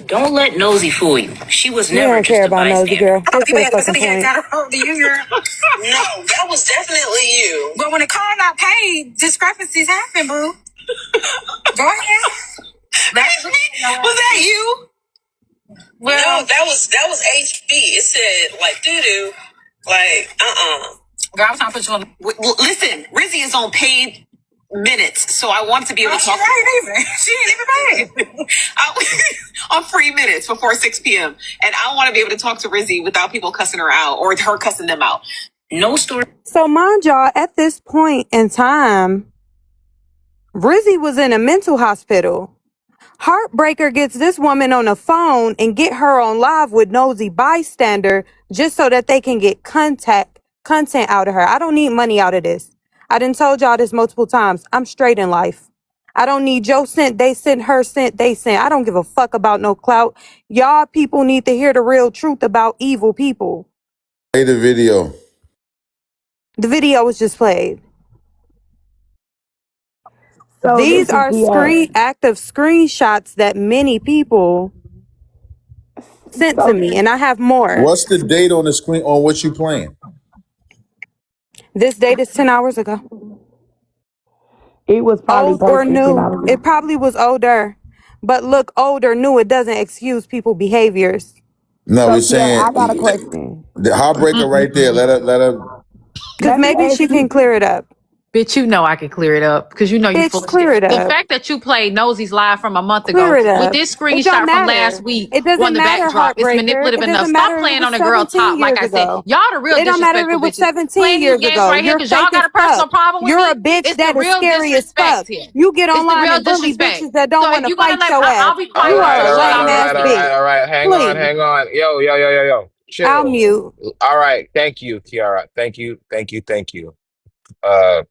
Don't let Nosy fool you. She was We never don't care just a about nosy bystander. girl. Get to the fucking point. Do you hear? No, that was definitely you. But when the car not paid, discrepancies happen, boo. Go ahead. Was that you? Well, no, that was HB. It said like doo doo, like Girl, I was trying to put you on. Well, listen, Rizzy is on paid minutes, so I want to be able to talk. She ain't even paid. On free minutes before 6 p.m. And I want to be able to talk to Rizzy without people cussing her out or her cussing them out. No story. So mind y'all, at this point in time, Rizzy was in a mental hospital. Heartbreaker gets this woman on the phone and get her on live with nosy bystander just so that they can get content out of her. I don't need money out of this. I done told y'all this multiple times. I'm straight in life. I don't need Joe sent, they sent, her sent, they sent. I don't give a fuck about no clout. Y'all people need to hear the real truth about evil people. Play the video. The video was just played. So These listen, are Kiara. active screenshots that many people sent to So me, and I have more. What's the date on the screen on what you playing? This date is 10 hours ago. it was probably Old or posted 10 new. hours It ago. probably was older. But look, old or new, it doesn't excuse people behaviors. No, So we're Kiara, saying I got a question. the heartbreaker right there. Let her. Because Let me maybe ask she can you. clear it up. Bitch, you know I could clear it up because you know you full Bitch, of shit. clear it The up. fact that you played Nosy's live from a month Clear ago it with up. this It don't screenshot from last matter. week It on doesn't the matter, backdrop is Heartbreaker. manipulative It enough. doesn't Stop matter if it playing was on a girl 17 top. Like years I said, ago. y'all the real It don't matter if disrespectful it was bitches. 17 Playing these years games ago. right here You're because y'all fake got as a personal fuck. problem with You're a me. bitch It's the that is real scary as disrespect fuck. here. You get It's the online real and bully disrespect. bitches that don't So if want to you're gonna fight let, your ass. I'll be All You quiet are right, until a you all shut right, off lame all this ass right, all bitch. right, bitch. all right. Please. Hang on. Yo. I'll Chill. mute. All right. Thank you, Kiara. Thank you. Uh,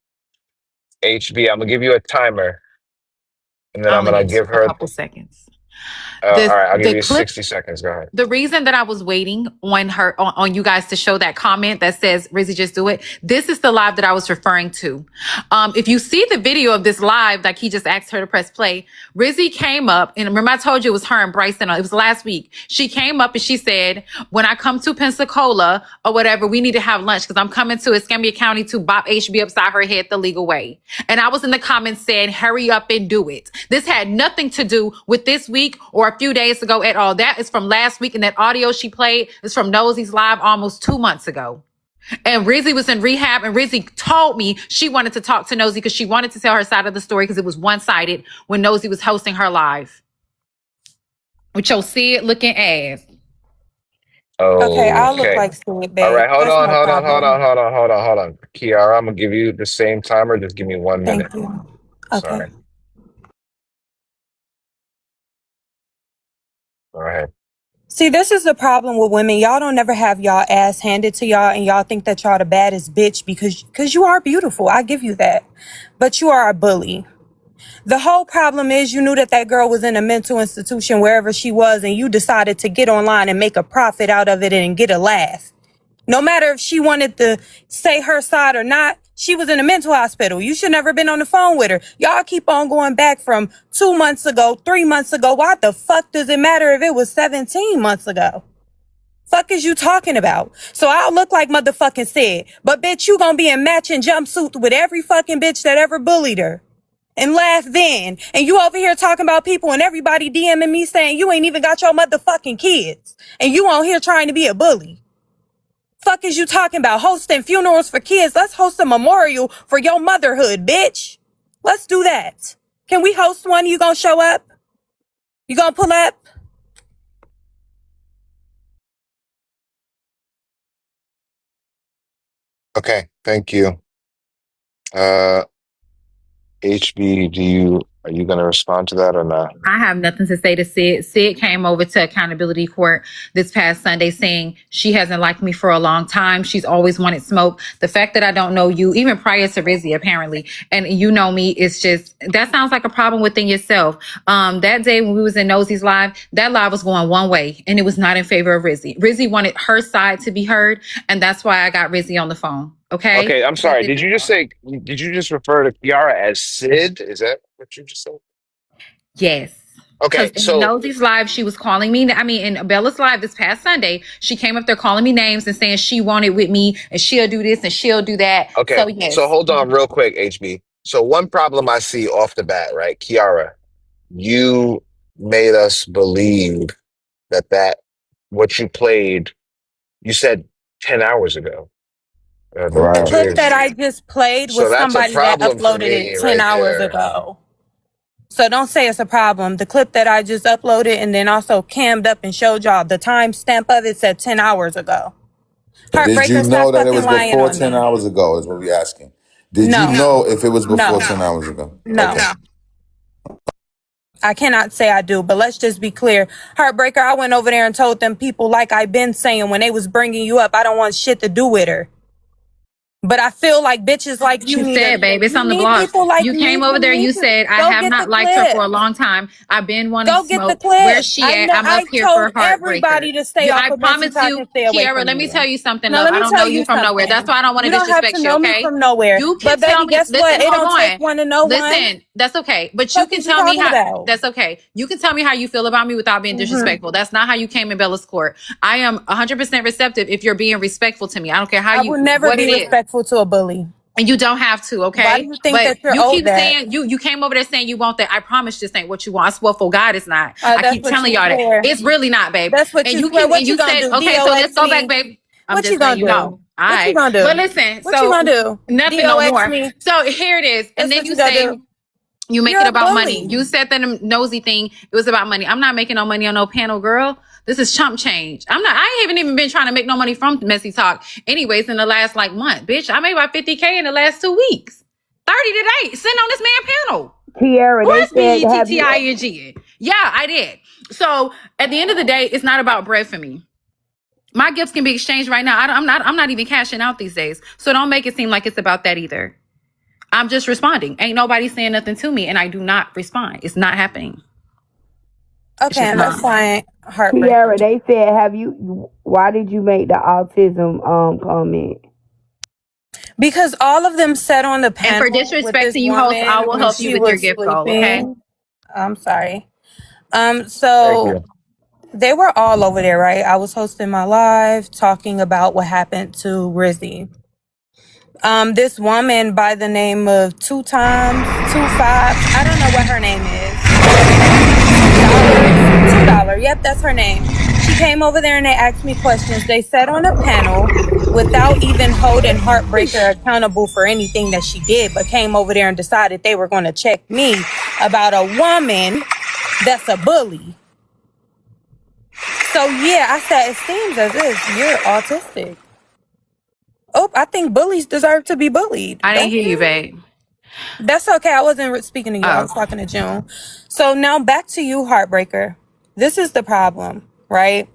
HB, I'm gonna give you a timer, and then I I'm only gonna need give a her. couple seconds. All right, I'll give The you clip 60 seconds. Go ahead. the reason that I was waiting on her on you guys to show that comment that says Rizzy just do it. This is the live that I was referring to. If you see the video of this live, like he just asked her to press play, Rizzy came up and remember I told you it was her and Bryson. It was last week. She came up and she said, "When I come to Pensacola or whatever, we need to have lunch because I'm coming to Escambia County to bop HB upside her head the legal way." And I was in the comments saying, "Hurry up and do it." This had nothing to do with this week or a few days ago at all. That is from last week, and that audio she played is from Nosy's live almost 2 months ago. And Rizzy was in rehab, and Rizzy told me she wanted to talk to Nosy because she wanted to tell her side of the story because it was one-sided when Nosy was hosting her live. With your Sid looking ass. Okay, I'll look Okay. like Sid, All babe. right. Hold That's on. no problem. Hold on. Kiara, I'm gonna give you the same timer. Just give me 1 minute. Thank you. Okay. Sorry. Go ahead. See, this is the problem with women. Y'all don't never have y'all ass handed to y'all and y'all think that y'all the baddest bitch because you are beautiful. I give you that. But you are a bully. The whole problem is you knew that that girl was in a mental institution wherever she was and you decided to get online and make a profit out of it and get a laugh. No matter if she wanted to say her side or not, she was in a mental hospital. You should never been on the phone with her. Y'all keep on going back from 2 months ago, 3 months ago. Why the fuck does it matter if it was 17 months ago? Fuck is you talking about? So I'll look like motherfucking Sid. But bitch, you gonna be in matching jumpsuit with every fucking bitch that ever bullied her. And laugh then. And you over here talking about people and everybody DMing me saying you ain't even got your motherfucking kids. And you on here trying to be a bully. Fuck is you talking about? Hosting funerals for kids. Let's host a memorial for your motherhood, bitch. Let's do that. Can we host one? You gonna show up? You gonna pull up? Okay. Thank you. HB, are you gonna respond to that or not? I have nothing to say to Sid. Sid came over to accountability court this past Sunday saying she hasn't liked me for a long time. She's always wanted smoke. The fact that I don't know you, even prior to Rizzy, apparently, and you know me, it's just, that sounds like a problem within yourself. That day when we was in Nosy's live, that live was going one way and it was not in favor of Rizzy. Rizzy wanted her side to be heard, and that's why I got Rizzy on the phone. Okay? Okay, I'm That's sorry. it. Did you just refer to Kiara as Sid? Is that what you just said? Yes. Because Okay, in so Nosey's live, she was calling me. I mean, in Bella's live this past Sunday, she came up there calling me names and saying she wanted with me and she'll do this and she'll do that. okay, So so yes. hold on real quick, HB. So one problem I see off the bat, right, Kiara, you made us believe that what you played, you said 10 hours ago. The Right. clip that I just played So was that's a somebody that problem for uploaded it me 10 right hours there. ago. So don't say it's a problem. The clip that I just uploaded and then also cammed up and showed y'all the timestamp of it said 10 hours ago. But did you Heartbreaker, stop know that it fucking was lying before on 10 me. hours ago, is what we're asking. Did you No, know if it was before no, 10 hours ago? no. Okay. I cannot say I do, but let's just be clear. Heartbreaker, I went over there and told them people like I've been saying when they was bringing you up, I don't want shit to do with her. But I feel like bitches like You said, babe, it's you on the need blog. people like You me came over to there. need You to said, I go have get the not liked her for a clip. long time. I've been wanting Go get the smoke. clip. Where's she at? I'm up I here for told a heartbreaker. everybody to stay off I of Messy promise Talk you, and stay away Kiara, from let me me. tell you something Now though. let I me don't tell know you you from nowhere. That's something. why I don't want to You don't have to disrespect you, know me okay? from nowhere. You can But tell baby, me, guess what? listen, It hold don't take on. one to know one. Listen, that's okay. But you Fuck can is you tell me talking how, about? that's okay. You can tell me how you feel about me without being disrespectful. That's not how you came in Bella's court. I am 100% receptive if you're being respectful to me. I don't care how I will you, never what it be is. respectful to a bully. And you don't have to, Why do okay? you think But that you're you owed keep that? saying you came over there saying you want that. I promise this ain't what you want. I swear for God, it's not. I That's keep what telling you y'all that swear. it's really not, babe. That's what And you you swear. keep What and you you gonna said do? okay. So let's DOX go back, me? babe. I'm What you just letting gonna you know. do? All What you right, gonna but do? listen. What you So gonna do? nothing no DOX more. me? So here it is. And That's then what you you gonna say do. you make You're it a about money. bully. You said that nosy thing. It was about money. I'm not making no money on no panel, girl. This is chump change. I haven't even been trying to make no money from Messy Talk. Anyways, in the last like month, bitch, I made about 50K in the last 2 weeks. 30 today, sitting on this man panel. Kiara, they Where's said, have you? BETTING? Yeah, I did. So at the end of the day, it's not about bread for me. My gifts can be exchanged right now. I'm not even cashing out these days. So don't make it seem like it's about that either. I'm just responding. Ain't nobody saying nothing to me, and I do not respond. It's not happening. It's Okay, just and that's not. fine. Kiara, Heartbreaker. they said, have you? Why did you make the autism comment? Because all of them sat on the And for panel with this disrespecting you, host, I woman will when help you she with your was gift goal. Okay. sleeping. I'm sorry. Thank So you. they were all over there, right? I was hosting my live talking about what happened to Rizzy. This woman by the name of Two Times, Two Five, I don't know what her name is. $2. Yep, that's her name. She came over there and they asked me questions. They sat on a panel without even holding Heartbreaker accountable for anything that she did, but came over there and decided they were going to check me about a woman that's a bully. So yeah, I said, it seems as if you're autistic. Oh, I think bullies deserve to be bullied. I didn't Don't hear you, you? babe. That's okay. I wasn't speaking to you. I Oh, was talking to June. So now back to you, Heartbreaker. This is the problem, right?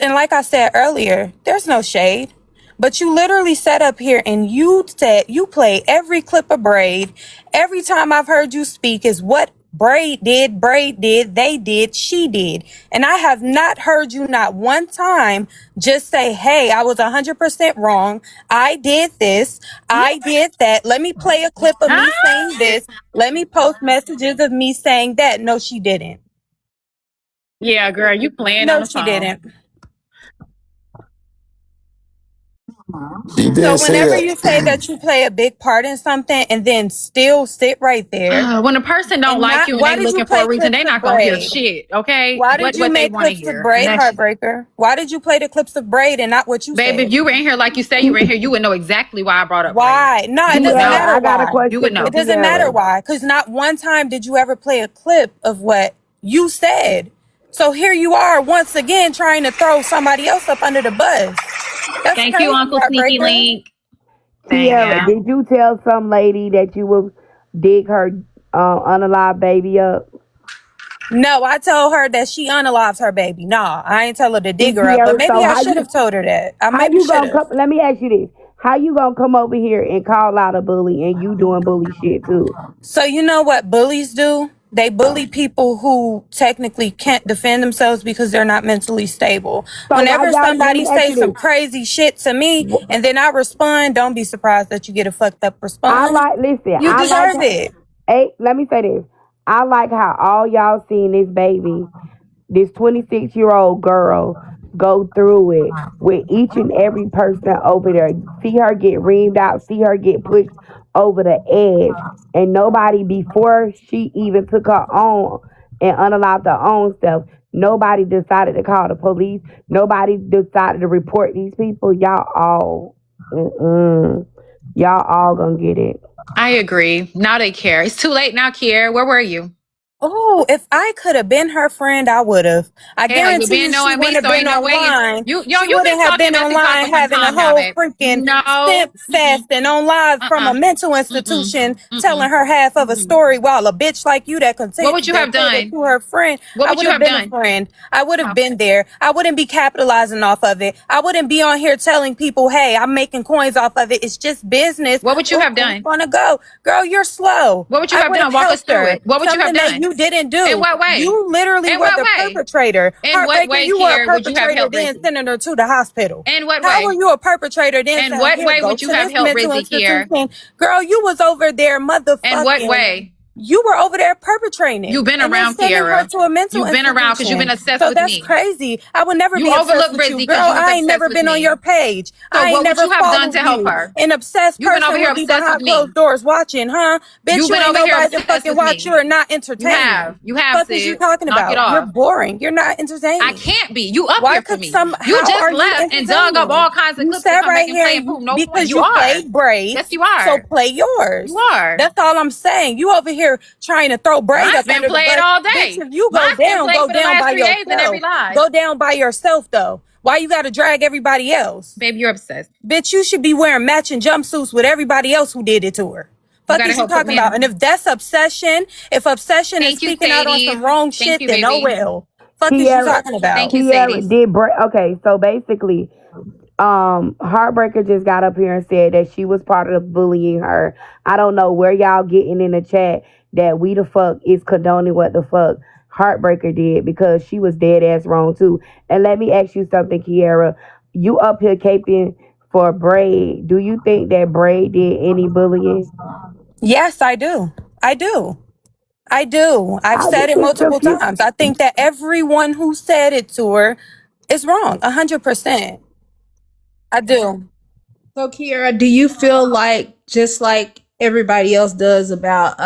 And like I said earlier, there's no shade. But you literally sat up here and you said you play every clip of Braid. Every time I've heard you speak is what Braid did, they did, she did. And I have not heard you not one time just say, hey, I was 100% wrong. I did this. I did that. Let me play a clip of me huh? saying this. Let me post messages of me saying that. No, she didn't. Yeah, girl, you playing on No, the she phone. didn't. She So did say whenever that. you say that you play a big part in something and then still sit right there When a person don't and like not, you and why they did you looking for a play reason, clips they of not gonna hear Braid? shit. Okay, Why did you what they make want to clips of hear, and Braid, that's Heartbreaker? Why did you play the clips of Braid and not what you babe. If said? you were in here like you say you were in here, you would know exactly why I brought up Braid. Why? No, You it would doesn't Kiara, know. matter I got a why. You would question for It know. doesn't matter Kiara. why. Because not one time did you ever play a clip of what you said. So here you are once again trying to throw somebody else up under the bus. That's Thank you, crazy, Uncle Sneaky Heartbreaker. Link. Thank Kiara, you. did you tell some lady that you would dig her unalive baby up? No, I told her that she unalived her baby. Nah, I ain't tell her to See, dig her up, but Kiara, maybe so I should have told her that. I how maybe you should gonna have. come? Let me ask you this: how you gonna come over here and call out a bully and you doing bully shit too? So you know what bullies do? They bully people who technically can't defend themselves because they're not mentally stable. So why Whenever y'all? Let somebody me ask says you some this: crazy shit to me and then I respond, don't be surprised that you get a fucked up I response. like listen. You I like. deserve it. Hey, let me say this. I like how all y'all seen this baby, this 26-year-old girl, go through it with each and every person over there. See her get reamed out, see her get pushed over the edge. And nobody, before she even took her own and unalived her own stuff, nobody decided to call the police. Nobody decided to report these people. Y'all all gonna get it. I agree. Now they care. It's too late now, Kier. Where were you? Oh, if I could have been her friend, I would have. I Hell, you guarantee been you she knowing me, wouldn't have so been ain't no way online. She you've been wouldn't have talking been messy talk online for some having a time now, whole babe. freaking No. simp fest and on live from a Uh-uh. mental Mm-mm. institution Mm-mm. telling her half of a Mm-mm. story while a bitch like you that What would you have catered done? to her friend. What I would would you have have been a done? friend. I would have Oh. been there. I wouldn't be capitalizing off of it. I wouldn't be on here telling people, hey, I'm making coins off of it. It's just business. What would you Ooh, have who's done? gonna go? Girl, you're slow. What would you I have would have done? Walk us helped through her. it. What would you have Something that done? you didn't In do. what way? You literally In were what the way? perpetrator. In what Heartbreaker, way, you were a Kier, would you have perpetrator, helped then Rizzy? sending her to the hospital. In what How were way? you a perpetrator, then In saying, what here, way go would you to have this helped mental Rizzy, Kier? institution? Girl, you was over there In what motherfucking. way? You were over there perpetrating it You've been and then around, sending her Kiara. to a mental You've been around because you've been institution. obsessed So with that's me. crazy. I would never You be obsessed overlooked with you. Rizzy Girl, because you was I ain't obsessed never with been on your me. page. So I ain't what would never you have done followed to help you. her? An obsessed You've been over person here would be obsessed with behind me. closed doors watching, huh? Bitch, You've you been ain't over here nobody to obsessed fucking with watch you me. or not You entertain. have. You have, Fuck is you sis. talking Knock it about? You're off. boring. You're not I entertaining. can't be. You up Why here for could me. some, You how just are you left and dug up entertaining? all kinds of You clips to sat come back right and play here and prove no point. because You you are. played braids, Yes, you so are. play You yours. are. That's all I'm saying. You over here trying to throw braid Mine's up been under the played bus. all Bitch, day. if you Mine's been played go for the down last by 3 days in every yourself. live. Go down by yourself though. Why you gotta drag everybody else? Babe, you're obsessed. Bitch, you should be wearing matching jumpsuits with everybody else who did it to her. You Fuck gotta is you help put talking me about? in. And if that's obsession, if obsession is Thank you, speaking out on Sadie. some wrong Thank shit, you, then oh baby. well. Fuck is you Kiara, talking Thank about? you, Kiara Sadie. did break. Okay, so basically, Heartbreaker just got up here and said that she was part of the bullying her. I don't know where y'all getting in the chat that we the fuck is condoning what the fuck Heartbreaker did, because she was dead ass wrong too. And let me ask you something, Kiara. You up here caping for Braid. Do you think that Braid did any bullying? Yes, I do. I do. I do. I've I said just it been multiple confused. times. I think that everyone who said it to her is wrong. 100%. I do. So, Kiara, do you feel like, just like everybody else does about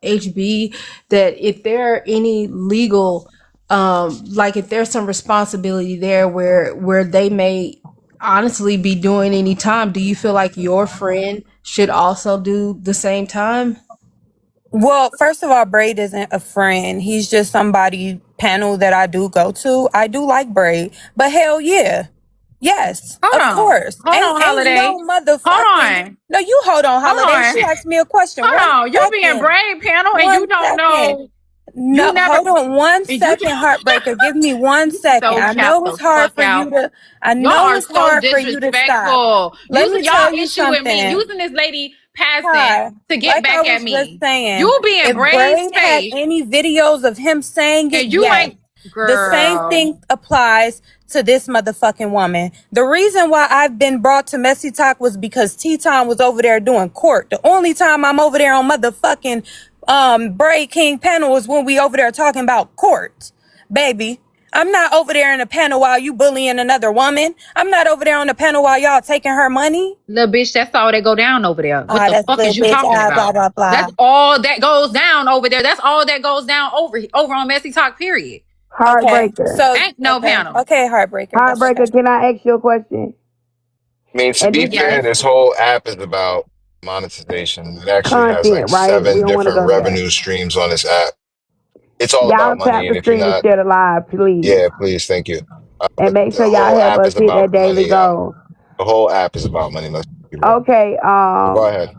HB, that if there are any legal, like if there's some responsibility there where they may honestly be doing any time, do you feel like your friend should also do the same time? Well, first of all, Braid isn't a friend. He's just somebody panel that I do go to. I do like Braid, but hell yeah. Yes, Hold of on. course. Hold Ain't on, ain't Holiday. no Hold motherfucking. on. No, you hold on, Hold Holiday. on. She asked me a question. Hold One on. You being second. brave, panel, and you One don't second. know. You No, never. hold on one You second, Heartbreaker. Give me 1 second. so I cap know the it's hard fuck for you out. to. I Y'all know are it's so hard for you to stop. disrespectful. Let me Using tell y'all you issue with me, something. using this lady passing Hi. to get Like I back at was just me. saying, You being if Bray's Braid had face, any videos of him saying it, and you yes. ain't, The same girl. thing applies to this motherfucking woman. The reason why I've been brought to Messy Talk was because T-Time was over there doing court. The only time I'm over there on motherfucking Braid King panel is when we over there talking about court. Baby, I'm not over there in a panel while you bullying another woman. I'm not over there on the panel while y'all taking her money. Little bitch, that's all that go down over there. What Ah, the that's fuck little is you bitch. talking Ah, blah, about? blah, blah. That's all that goes down over there. That's all that goes down over on Messy Talk, period. Okay, Heartbreaker. so, Ain't no okay. panel. Okay, Heartbreaker. That's okay. Heartbreaker, can I ask you a question? I mean, to And be this Yes. fair, this whole app is about monetization. It actually has content, like right? We seven don't want to different go there. revenue streams on this app. It's all Y'all about tap money. the And if you're screen and not, share the live, please. yeah, please, thank you. And But make the sure y'all whole help app us is hit that about daily money, y'all. goal. The whole app is about money. Let's be real. Okay, But go ahead.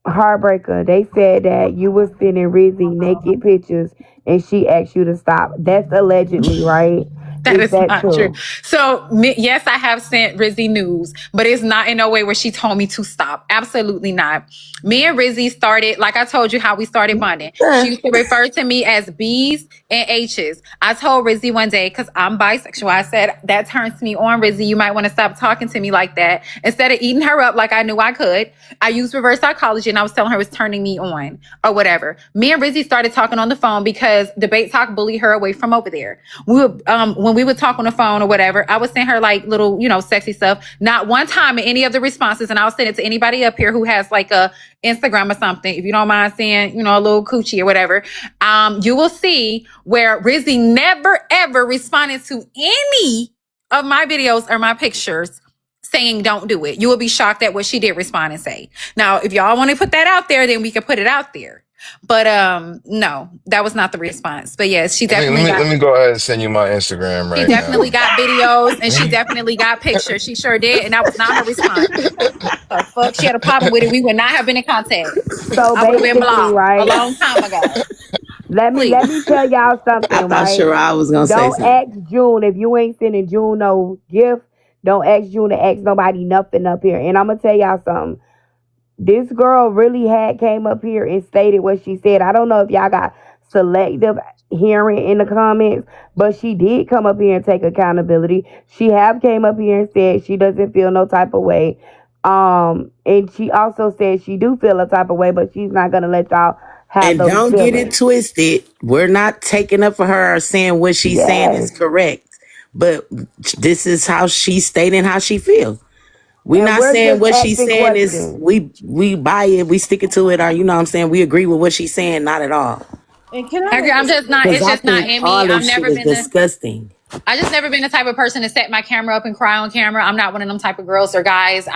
Heartbreaker, they said that you was sending Rizzy naked pictures and she asked you to stop. That's allegedly, right? That Is is that not true. true? So, yes, I have sent Rizzy news, but it's not in no way where she told me to stop. Absolutely not. Me and Rizzy started, like I told you how we started bonding. She used to refer to me as B's and H's. I told Rizzy one day, because I'm bisexual, I said, that turns me on, Rizzy. You might want to stop talking to me like that. Instead of eating her up like I knew I could, I used reverse psychology and I was telling her it was turning me on or whatever. Me and Rizzy started talking on the phone because Debate Talk bullied her away from over there. We would, when we would talk on the phone or whatever, I would send her like little, sexy stuff. Not one time in any of the responses, and I'll send it to anybody up here who has like a Instagram or something. If you don't mind saying, a little coochie or whatever, you will see where Rizzy never ever responded to any of my videos or my pictures saying don't do it. You will be shocked at what she did respond and say. Now, if y'all want to put that out there, then we can put it out there. But no, that was not the response. But yes, she Let me definitely got. let me go ahead and send you my Instagram She right now. definitely got videos and she definitely got pictures. She sure did, and that was not her response. The fuck, she had a problem with it. We would not have been in contact. So I would have been basically, blocked a right? long time ago. Let Please. me tell y'all I something, thought right? sure I was gonna say Don't something. ask June if you ain't sending June no gift. Don't ask June to ask nobody nothing up here. And I'm gonna tell y'all something. This girl really had came up here and stated what she said. I don't know if y'all got selective hearing in the comments, but she did come up here and take accountability. She have came up here and said she doesn't feel no type of way. And she also said she do feel a type of way, but she's not gonna let y'all have And those don't get it feelings. twisted. We're not taking up for her or saying what she's saying is Yes. correct. But this is how she's stating how she feels. We're And not we're saying just what she's asking saying is questions. we buy it, we stick it to it, or you know what I'm saying, we agree with what she's saying, not at all. And can I I agree. make I'm just not. Because It's I just not think in me. all I've this shit never is been the. disgusting. I just never been the type of person to set my camera up and cry on camera. I'm not one of them type of girls or guys.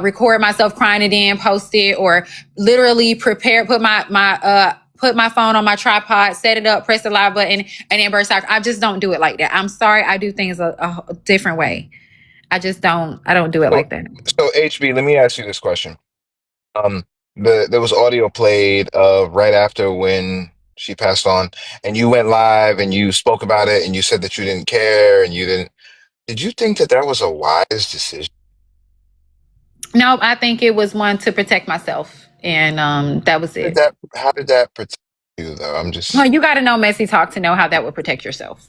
Record myself crying and then post it, or literally prepare, put my phone on my tripod, set it up, press the live button, and then burst out. I just don't do it like that. I'm sorry. I do things a different way. I just don't. I don't do it So, like that. so HB, let me ask you this question. Um, there was audio played right after when she passed on, and you went live and you spoke about it, and you said that you didn't care and you didn't. Did you think that that was a wise decision? No, I think it was one to protect myself, and that was it. How did that protect you though? I'm just Well, you got to know messy talk to know how that would protect yourself.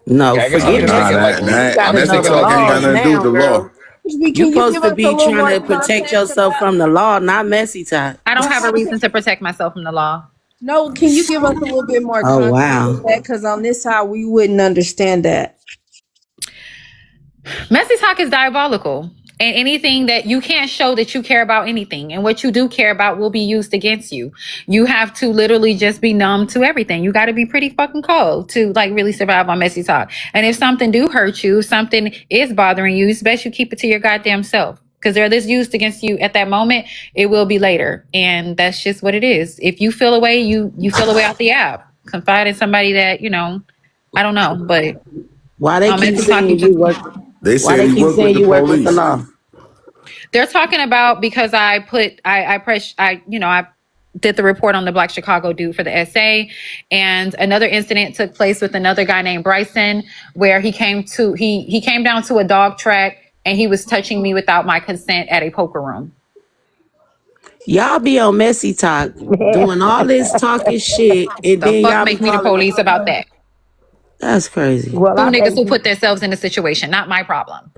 No, okay. I guess I'm forget just Nah, thinking messy. like You that gotta I'm just know messy thinking the like talk ain't got laws nothing to do with now, the law. girl. Can You you supposed give to us a be little trying more to protect context yourself about from the law, not messy talk. I don't what have a happened? reason to protect myself from the law. No, can you give us a little bit more Oh context of wow. that? Because on this side, we wouldn't understand that. Messy talk is diabolical. And anything that you can't show that you care about anything, and what you do care about will be used against you. You have to literally just be numb to everything. You got to be pretty fucking cold to like really survive on messy talk. And if something do hurt you, something is bothering you, it's best you keep it to your goddamn self. Because they're this used against you at that moment, it will be later. And that's just what it is. If you feel away, you feel away off the app. Confide in somebody that, I don't know. But Why they on keep messy talk, you saying just you work They why said they he keep worked with saying the you work with the police. law? they're talking about because I did the report on the Black Chicago dude for the essay, and another incident took place with another guy named Bryson, where he came down to a dog track and he was touching me without my consent at a poker room. Y'all be on messy talk doing all this talking shit and The then fuck y'all be make me the calling police about 911. that? That's crazy. Well, Two I niggas think who put themselves in a situation, not my problem.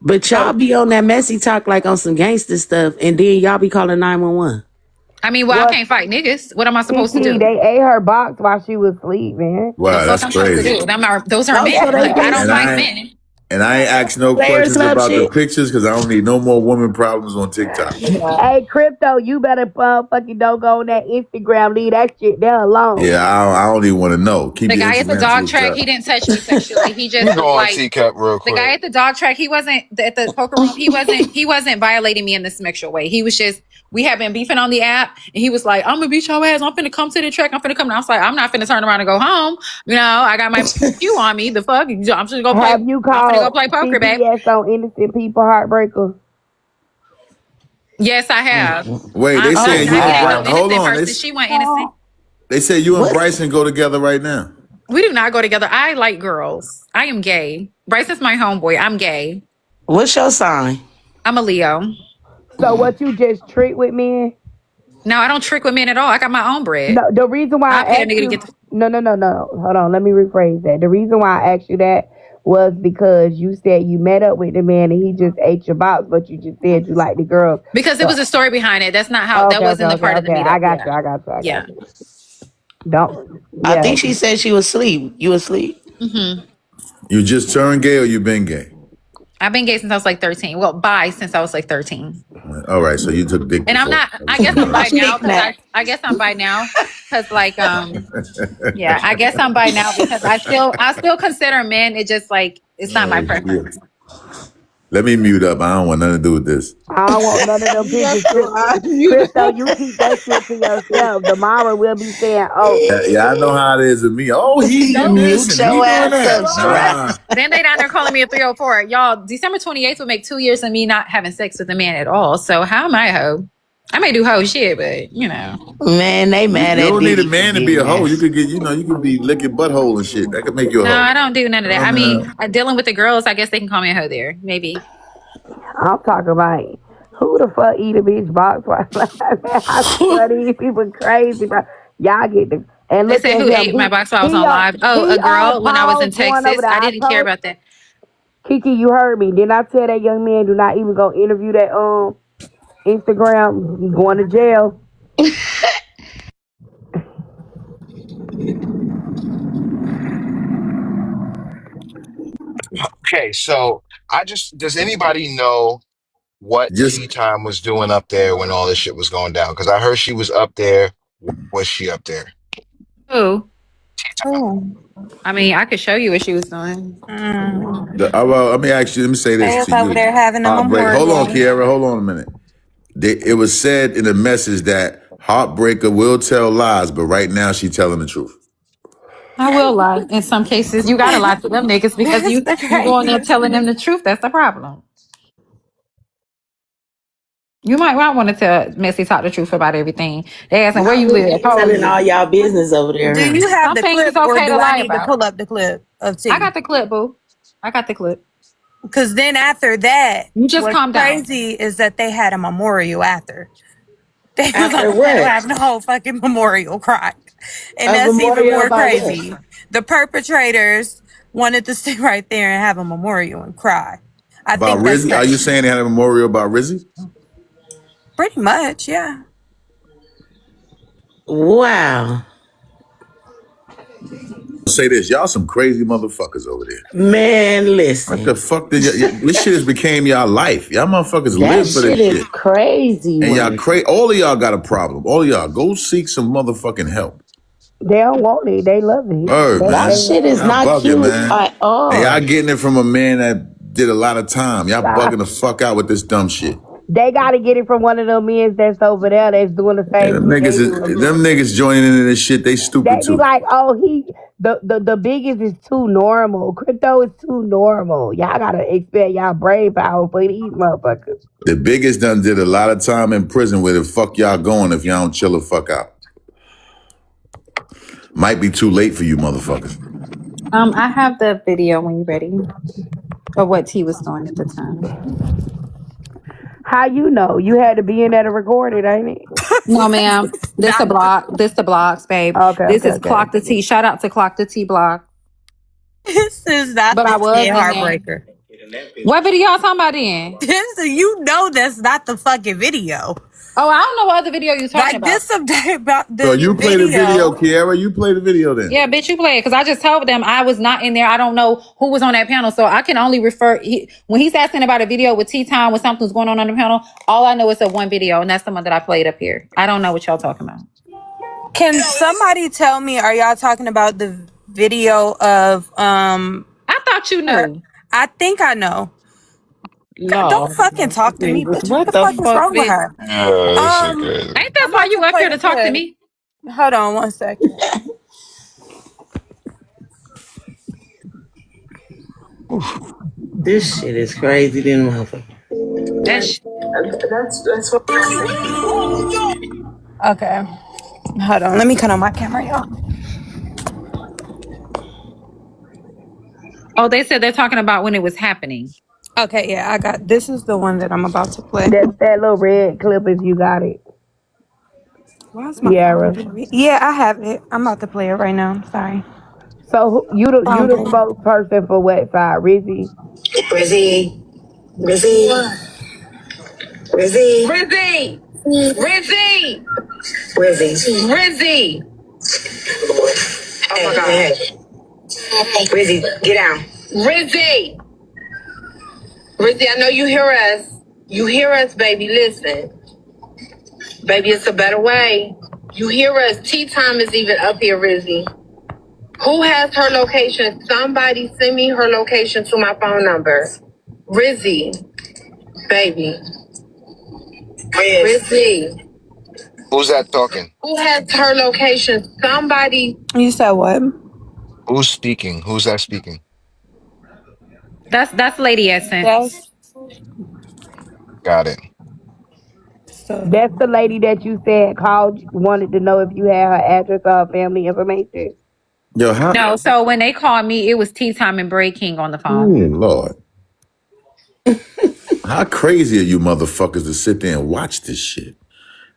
But y'all so. be on that messy talk like on some gangster stuff and then y'all be calling 911. I mean, well, I Well, can't fight niggas. What am I supposed to TT, do? they ate her box while she was asleep, man. The Wow, fuck that's I'm supposed to crazy. do? Those are Oh, so men. they Like, I don't And fight I men. and I ain't asked no players questions love about the shit. pictures because I don't need no more woman problems on TikTok. Hey, Crypto, you better fucking don't go on that Instagram. Leave that shit there alone. Yeah, I don't even want to know. Keep The your guy at the Instagram to dog track, yourself. he didn't touch me sexually. He let me just go was on like Teacup real the guy quick. at the dog track. He wasn't at the poker room. He wasn't violating me in this sexual way. He was just we had been beefing on the app, and he was like, "I'm gonna beat your ass. I'm finna come to the track. I'm finna come." And I was like, "I'm not finna turn around and go home. I got my pew on me. The fuck? I'm just gonna go play. Have you I'm finna go called play poker, babe." CPS on innocent people heartbreaker? Yes, I have. Wait, they I Oh, saying mean, I you it and ain't wow. no Bryson. Hold innocent on. person. She wasn't innocent. They say you and What? Bryson go together right now. We do not go together. I like girls. I am gay. Bryce is my homeboy. I'm gay. What's your sign? I'm a Leo. So what you just trick with men? No, I don't trick with men at all. I got my own bread. No, the reason why I'll I pay a asked nigga to you, get the. no. Hold on, let me rephrase that. The reason why I asked you that was because you said you met up with the man and he just ate your box, but you just said you like the girls. Because it So was a story behind it. That's not how. That wasn't the part of the okay. meetup. Yeah. I got Yeah. you. Don't, I yeah. think she said she was asleep. You asleep? Mm-hmm. You just turned gay or you been gay? I've been gay since I was like 13. Well, bi since I was like 13. All right, so you took dick And I'm before. not. I guess I'm bi now because Knick-knack. I guess I'm bi now because yeah. I guess I'm bi now because I still consider men. It just like it's not my Yeah. preference. Let me mute up. I don't want nothing to do with this. I don't want none of them pictures. Crypto, you keep that shit to yourself. The mama will be saying, oh, Yeah, I know how it is with me. Oh, he did this Mute and he your doing ass up, that. strap. Nah. Then they down there calling me a 304. Y'all, December 28th would make 2 years of me not having sex with a man at all. So how am I a hoe? I may do hoe shit, but you know. Man, they You mad at don't need a Diddy for man to be getting a hoe. that. You could get, you could be licking butthole and shit. That could make you a No, hoe. I don't do none of that. I mean, dealing with the girls, I guess they can call me a hoe there. Maybe. I'm talking about who the fuck eat a bitch box? Man, I swear these people crazy, bro. Y'all get the and They look said at who him. ate my box while I was on live. Oh, He a on girl when I was in pause going over Texas. there. I I didn't care told about that. Kiki, you heard me. Didn't I tell that young man do not even go interview that Instagram? He going to jail. Okay, so does anybody know what Just Tea Time was doing up there when all this shit was going down? Because I heard she was up there. Was she up there? Who? Tea Time. Oh. I mean, I could show you what she was doing. well, let me ask you. Let me say They this was to over you. there having a Heartbreak. Hold on, memorial. Kiara. Hold on a minute. It was said in the message that Heartbreaker will tell lies, but right now she telling the truth. I will lie. In some cases, you gotta lie to them niggas because That's the you going there craziest telling them shit. the truth. That's the problem. You might not want to tell Messy talk the truth about everything. They asking where Y'all you really live. How old are telling you? all y'all business over there, Do huh? you have Some the things clip it's or okay to do I lie need to about. pull up the clip of I T? got the clip, boo. I got the clip. Because then after that, You just what's calm down. crazy is that they had a memorial after. They was After over there what? having a whole fucking memorial cry. And A that's even memorial more about what? crazy. The perpetrators wanted to sit right there and have a memorial and cry. I About think that's Rizzy? Are you crazy. saying they had a memorial about Rizzy? Pretty much, yeah. Wow. I'll say this, y'all some crazy motherfuckers over there. Man, What listen. the fuck did this shit has became y'all life. Y'all motherfuckers That live for this shit is shit. crazy And y'all work. all of y'all got a problem. All of y'all go seek some motherfucking help. They don't want it. They love it. Word, That man. shit is Y'all not bugging, cute man. at And y'all all. getting it from a man that did a lot of time. Y'all bugging the fuck out with this dumb shit. They got to get it from one of them men that's over there that's doing the Yeah, same them shit they niggas, doing too. them niggas joining into this shit, they stupid They be too. like, oh, the biggest is too normal. Crypto is too normal. Y'all gotta expect y'all brain power for these motherfuckers. The biggest done did a lot of time in prison with it. Fuck y'all going if y'all don't chill the fuck out. Might be too late for you motherfuckers. I have the video when you're ready of what T was doing at the time. How you know? You had to be in there to record it, ain't it? No, ma'am. This the block. This the blocks, babe. This is Okay. Clock the T. Shout out to Clock the T block. This is not But I the was kid in there. heartbreaker. What video y'all talking about then? This, you know, that's not the fucking video. Oh, I don't know what other video you talking Like about. this about So the you play the video, video. Kiara. You play the video then. Yeah, bitch, you play it because I just told them I was not in there. I don't know who was on that panel, so I can only refer. When he's asking about a video with Tea Time when something's going on the panel, all I know is that one video, and that's the one that I played up here. I don't know what y'all talking about. Can somebody tell me? Are y'all talking about the video of I thought you knew. I think I know. God, don't Lord, fucking talk to me, bitch. What What the the fuck is fuck, wrong with bitch? her? Yeah, this shit crazy. ain't that I'm why about you to up play here the to talk to clip. me? Hold on one second. This shit is crazy than motherfucker. That's That's what Okay. Hold on. Let me cut on my camera, y'all. Oh, they said they're talking about when it was happening. Okay, yeah, I got this is the one that I'm about to play. That's that little red clip if you got it. Why is my phone Kiara. doing it? Yeah, I have it. I'm about to play it right now. Sorry. So you the spokesperson for what side? Rizzy? Rizzy, Rizzy, Rizzy, Rizzy, Rizzy, Rizzy, Rizzy. Oh my God. Rizzy, get down. Rizzy, Rizzy, I know you hear us. You hear us, baby. Listen, baby, it's a better way. You hear us. Tea time is even up here, Rizzy. Who has her location? Somebody send me her location to my phone number. Rizzy, baby. Rizzy. Who's that talking? Who has her location? Somebody. You said what? Who's speaking? Who's that speaking? That's Lady Essence. That's Got it. so That's the lady that you said called, wanted to know if you had her address or her family information. Yo, how? No, so when they called me, it was Tea Time and Bray King on the phone. Ooh, Lord. How crazy are you motherfuckers to sit there and watch this shit?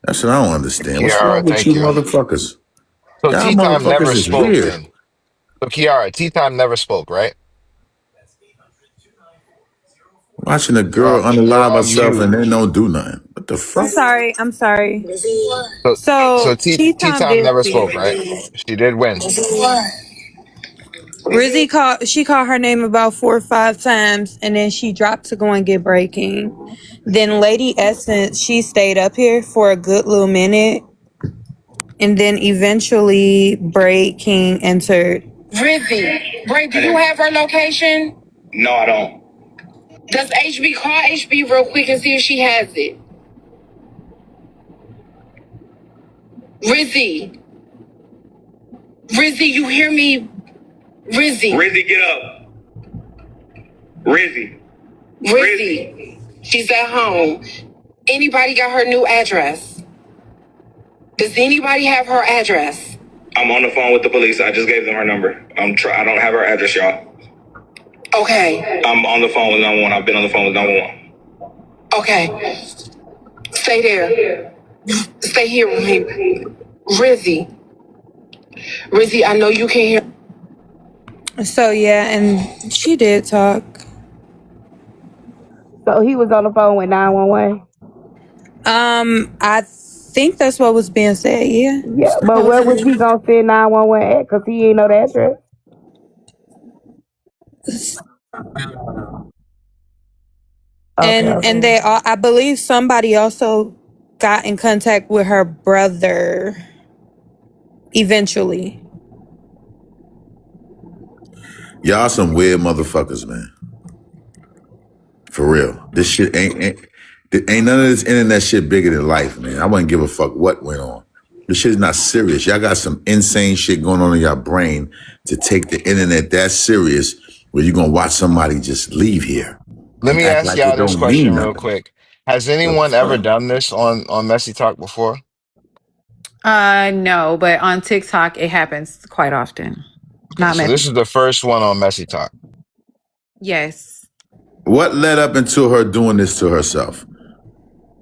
That's what I don't understand. What's wrong Kiara, with thank you you. motherfuckers? So Y'all Tea Time motherfuckers never is spoke weird. then. So Kiara, Tea Time never spoke, right? Watching a girl unalive You're on herself mute. and they don't do nothing. What the I'm fuck? sorry. I'm sorry. So So Tea T-Time Time did never speak. spoke, right? She did win. Rizzy called her name about 4 or 5 times, and then she dropped to go and get breaking. Then Lady Essence, she stayed up here for a good little minute, and then eventually Braid King entered. Rizzy. Bray, do you have her location? No, I don't. Does HB call HB real quick and see if she has it? Rizzy. Rizzy, you hear me? Rizzy. Rizzy, get up. Rizzy. Rizzy. She's at home. Anybody got her new address? Does anybody have her address? I'm on the phone with the police. I just gave them her number. I don't have her address, y'all. Okay. I'm on the phone with 911. I've been on the phone with 911. Okay. Stay there. Stay here with me. Rizzy. Rizzy, I know you can hear. So yeah, and she did talk. So he was on the phone with 911? I think that's what was being said, yeah. Yeah, but where was he gonna send 911 at? Because he ain't know the address. Okay. And they all, I believe somebody also got in contact with her brother eventually. Y'all some weird motherfuckers, man. For real. This shit ain't none of this internet shit bigger than life, man. I wouldn't give a fuck what went on. This shit is not serious. Y'all got some insane shit going on in your brain to take the internet that serious where you gonna watch somebody just leave here Let and me act ask like it y'all this don't mean question real nothing. quick. Has The anyone ever fuck? done this on Messy Talk before? No, but on TikTok it happens quite often. Okay, Not so this messy. is the first one on Messy Talk. Yes. What led up into her doing this to herself?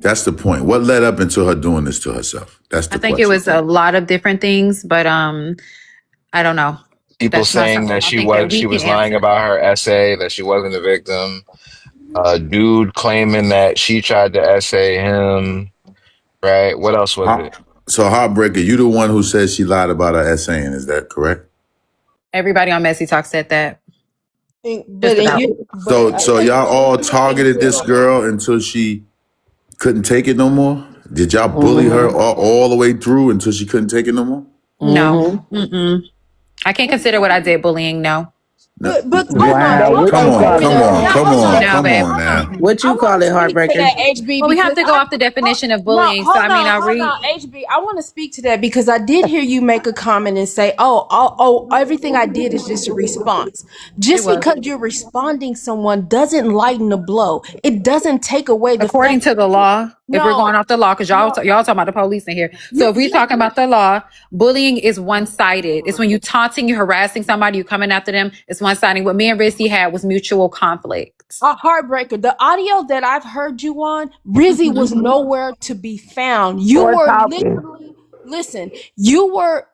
That's the point. What led up into her doing this to herself? That's I the think it question. was a lot of different things, but I don't know. People That's not saying something that I think that she we can was lying answer. about her essay, that she wasn't a victim. A dude claiming that she tried to essay him. Right? What else was it? So Heartbreaker, you the one who said she lied about her essaying, is that correct? Everybody on Messy Talk said that. But Just in about. you, So y'all all targeted this girl until she couldn't take it no more? Did y'all bully her Mm-hmm. all the way through until she couldn't take it no more? No. Mm-hmm. Mm-mm. I can't consider what I did bullying. No. No. but hold on, Wow. They What Come you hold on, on. call they come it? on, Now come hold on, on, No, come babe. on now. What I you call want it, to speak to heartbreaker? that HB Well, we have because to go off the definition of no, bullying. So, I mean, I'll hold read. on, HB. I want to speak to that because I did hear you make a comment and say, everything I did is just a response. It Just was. because you're responding someone doesn't lighten the blow. It doesn't take away the According fact to the law. If we're going No, off the law, because y'all talking about the police in here. So if we're talking about the law, bullying is one-sided. It's when you taunting, you harassing somebody, you coming after them. It's one-sided. What me and Rizzy had was mutual conflict. a heartbreaker. The audio that I've heard you on, Rizzy was nowhere to be found. You Or were talking. literally, listen, you were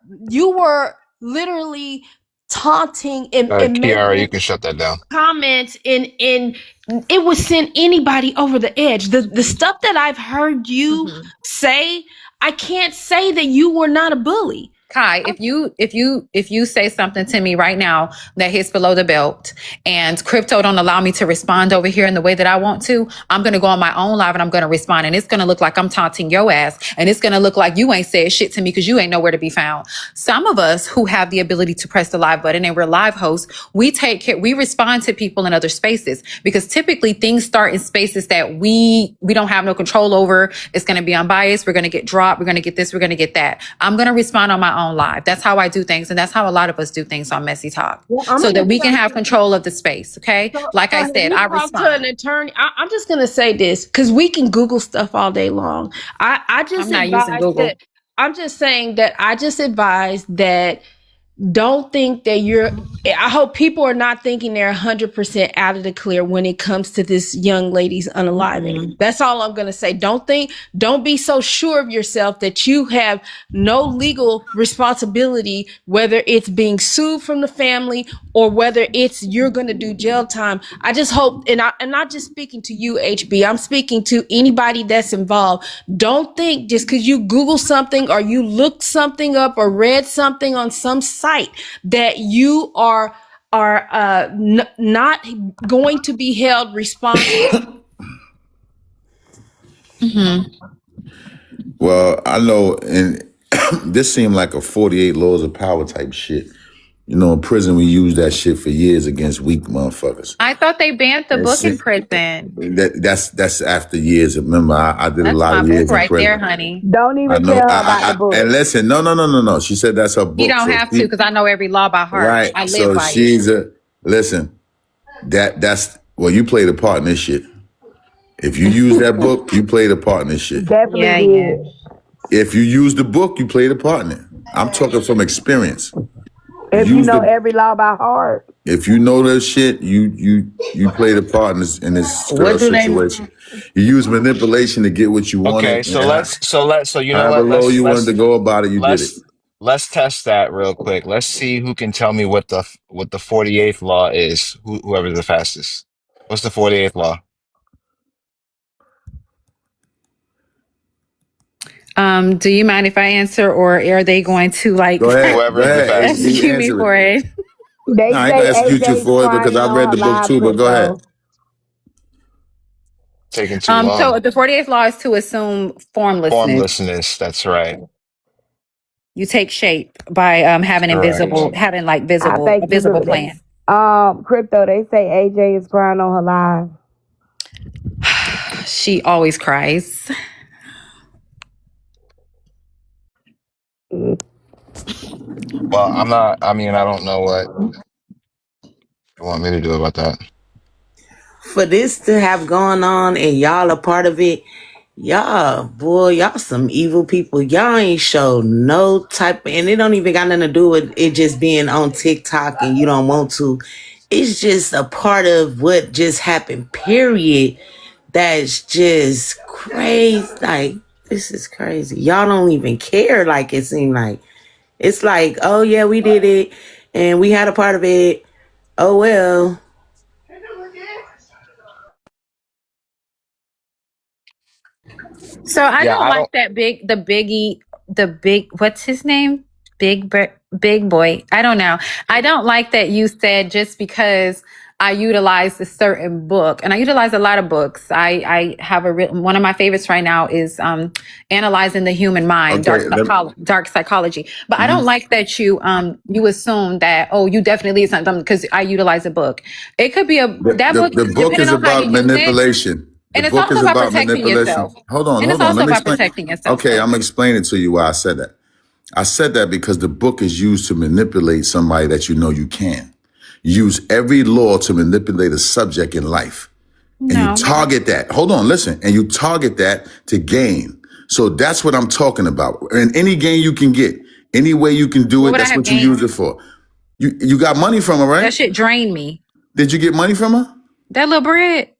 literally taunting and Kiara, you making can shut that down. comments and it would send anybody over the edge. The stuff that I've heard you say, I can't say that you were not a bully. Kai, if you say something to me right now that hits below the belt and crypto don't allow me to respond over here in the way that I want to, I'm gonna go on my own live and I'm gonna respond. And it's gonna look like I'm taunting your ass. And it's gonna look like you ain't said shit to me because you ain't nowhere to be found. Some of us who have the ability to press the live button and we're live hosts, we respond to people in other spaces because typically things start in spaces that we don't have no control over. It's gonna be unbiased, we're gonna get dropped, we're gonna get this, we're gonna get that. I'm gonna respond on my own live. That's how I do things. And that's how a lot of us do things on Messy Talk Well, I'm so gonna that we tell can have you. control of the space. Okay. Like So I have said, you I talked to an respond. attorney? I'm just gonna say this because we can Google stuff all day long. I I'm just not using advise that. Google. I'm just saying that I just advise that don't think that I hope people are not thinking they're 100% out of the clear when it comes to this young lady's unaliving. That's all I'm going to say. Don't be so sure of yourself that you have no legal responsibility, whether it's being sued from the family or whether it's you're going to do jail time. I just hope, and I'm not just speaking to you, HB, I'm speaking to anybody that's involved. Don't think just because you Google something or you looked something up or read something on some site that you are not going to be held responsible. Well, I know, and this seemed like a 48 laws of power type shit. You know, in prison, we use that shit for years against weak motherfuckers. I thought they banned the book in prison. That's after years. Remember, I did a That's lot my of book years in right there, prison. honey. Don't I even know. tell her about the book. And listen, no. She said that's her You book. don't So have to she, because I know every law by heart. right. I live So by it. she's a listen. That's well, you played a part in this shit. If you use that book, you played a part in this shit. Definitely Yeah, yeah. did. If you use the book, you played a part in it. I'm talking from experience. If you Use know the every law by heart. if you know this shit, you played a part in this What girl do they? situation. You use manipulation to get what you Okay, wanted, so and so you know however what? low you wanted to go about it, you did it. Let's test that real quick. Let's see who can tell me what the 48th law is. Whoever's the fastest. What's the 48th law? Do you mind if I answer, or are they going to like Go ahead, go Whoever is the ahead, HB, fastest. execute me answer it. for it? No, They I ain't say gonna execute you AJ's for it because crying I on read her the book live too. But go ahead. crypto. Taking too long. So the 48th law is to assume formlessness. Formlessness. That's right. You take shape by Correct. having like I a think you visible do that. plan. Crypto, they say AJ is crying on her live. She always cries. Well, I'm not. I mean, I don't know what you want me to do about that. For this to have gone on and y'all a part of it, y'all some evil people. Y'all ain't show no type of, and it don't even got nothing to do with it just being on TikTok and you don't want to. It's just a part of what just happened, period. That's just crazy. Like, this is crazy. Y'all don't even care. Like, it seemed like it's like, oh yeah, we did it and we had a part of it. Oh well. So I Yeah, don't I like don't. that what's his name? Big boy. I don't know. I don't like that you said just because I utilized a certain book, and I utilize a lot of books. I have one of my favorites right now is Analyzing the Human Mind, Okay, dark psychology. But I don't mhm. like that you assume that, oh, you definitely is something because I utilize a book. It could be that book, The book depending is on how about you use it. manipulation. The And it's book also is about about protecting yourself. manipulation. Hold on, And it's Let also me about explain. protecting yourself. Okay, So I'm explaining to you why I said that. I said that because the book is used to manipulate somebody that you know you can. Use every law to manipulate a subject in life. and you No. target that. Hold on, listen, and you target that to gain. So that's what I'm talking about. And any gain you can get, any way you can do What it, would I that's have what you gained? use it for. You got money from her, That right? shit drained me. Did you get money from her? That little bread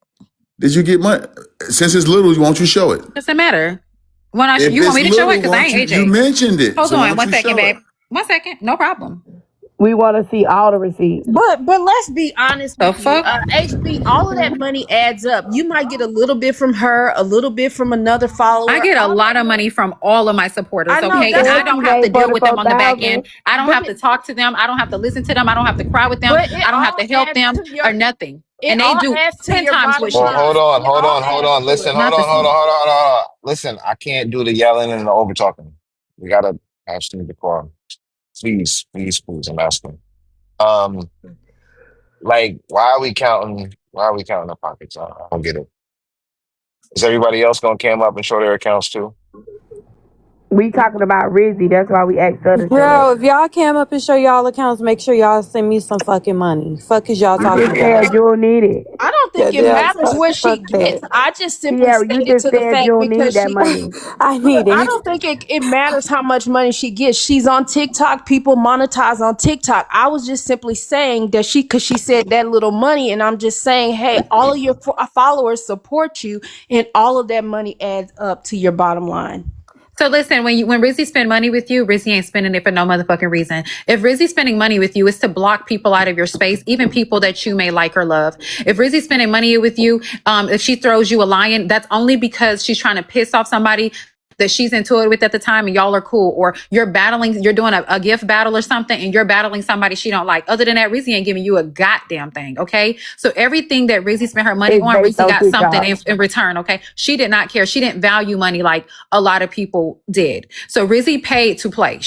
Did you get money? Since it's little, won't you show it? doesn't matter. If You want it's me to show it? little, Because I won't you? ain't You AJ. mentioned it, Hold so on won't one you second, show it? babe. 1 second. No problem. We want to see all the receipts. But let's be honest The with you, fuck? HB. All of that money adds up. You might get a little bit from her, a little bit from another I follower. get a All lot that of money money. from all of my I supporters, know okay? And that's And I why. she don't have to made deal with them on the back end. 44,000. I don't But have to talk to them. I don't have to listen to them. I don't have to cry with them. it I don't have all to help adds them to your. or nothing. It And they all do adds to 10 your times what bottom she Well, does. hold line. on, It hold all on, hold adds on. to Listen, it. hold Not the on, hold on, same. hold on, hold on. Hold on. Listen, I can't do the yelling and the over talking. We gotta have some decorum. Please, please, please. I'm asking. Um, like, why are we counting? Why are we counting the pockets? I don't get it. Is everybody else gonna cam up and show their accounts too? We talking about Rizzy. That's why we asked her to say Bro, that. if y'all came up and show y'all accounts, make sure y'all send me some fucking money. Fuck is y'all You talking just said about? you don't need it. I don't Yeah, think it yeah, matters fuck, what she fuck gets. that. I just simply Sierra, you stated just to the said you fact don't need because that she. money. I need I it. don't think it matters how much money she gets. She's on TikTok. People monetize on TikTok. I was just simply saying that because she said that little money, and I'm just saying, hey, all of your followers support you, and all of that money adds up to your bottom line. So listen, when Rizzy spend money with you, Rizzy ain't spending it for no motherfucking reason. If Rizzy's spending money with you, it's to block people out of your space, even people that you may like or love. If Rizzy's spending money with you, if she throws you a lion, that's only because she's trying to piss off somebody that she's into it with at the time and y'all are cool, or you're doing a gift battle or something and you're battling somebody she don't like. Other than that, Rizzy ain't giving you a goddamn thing, okay? So everything that Rizzy spent her money It's on, based Rizzy on got something TikTok. in return, okay? She did not care. She didn't value money like a lot of people did. So Rizzy paid to play.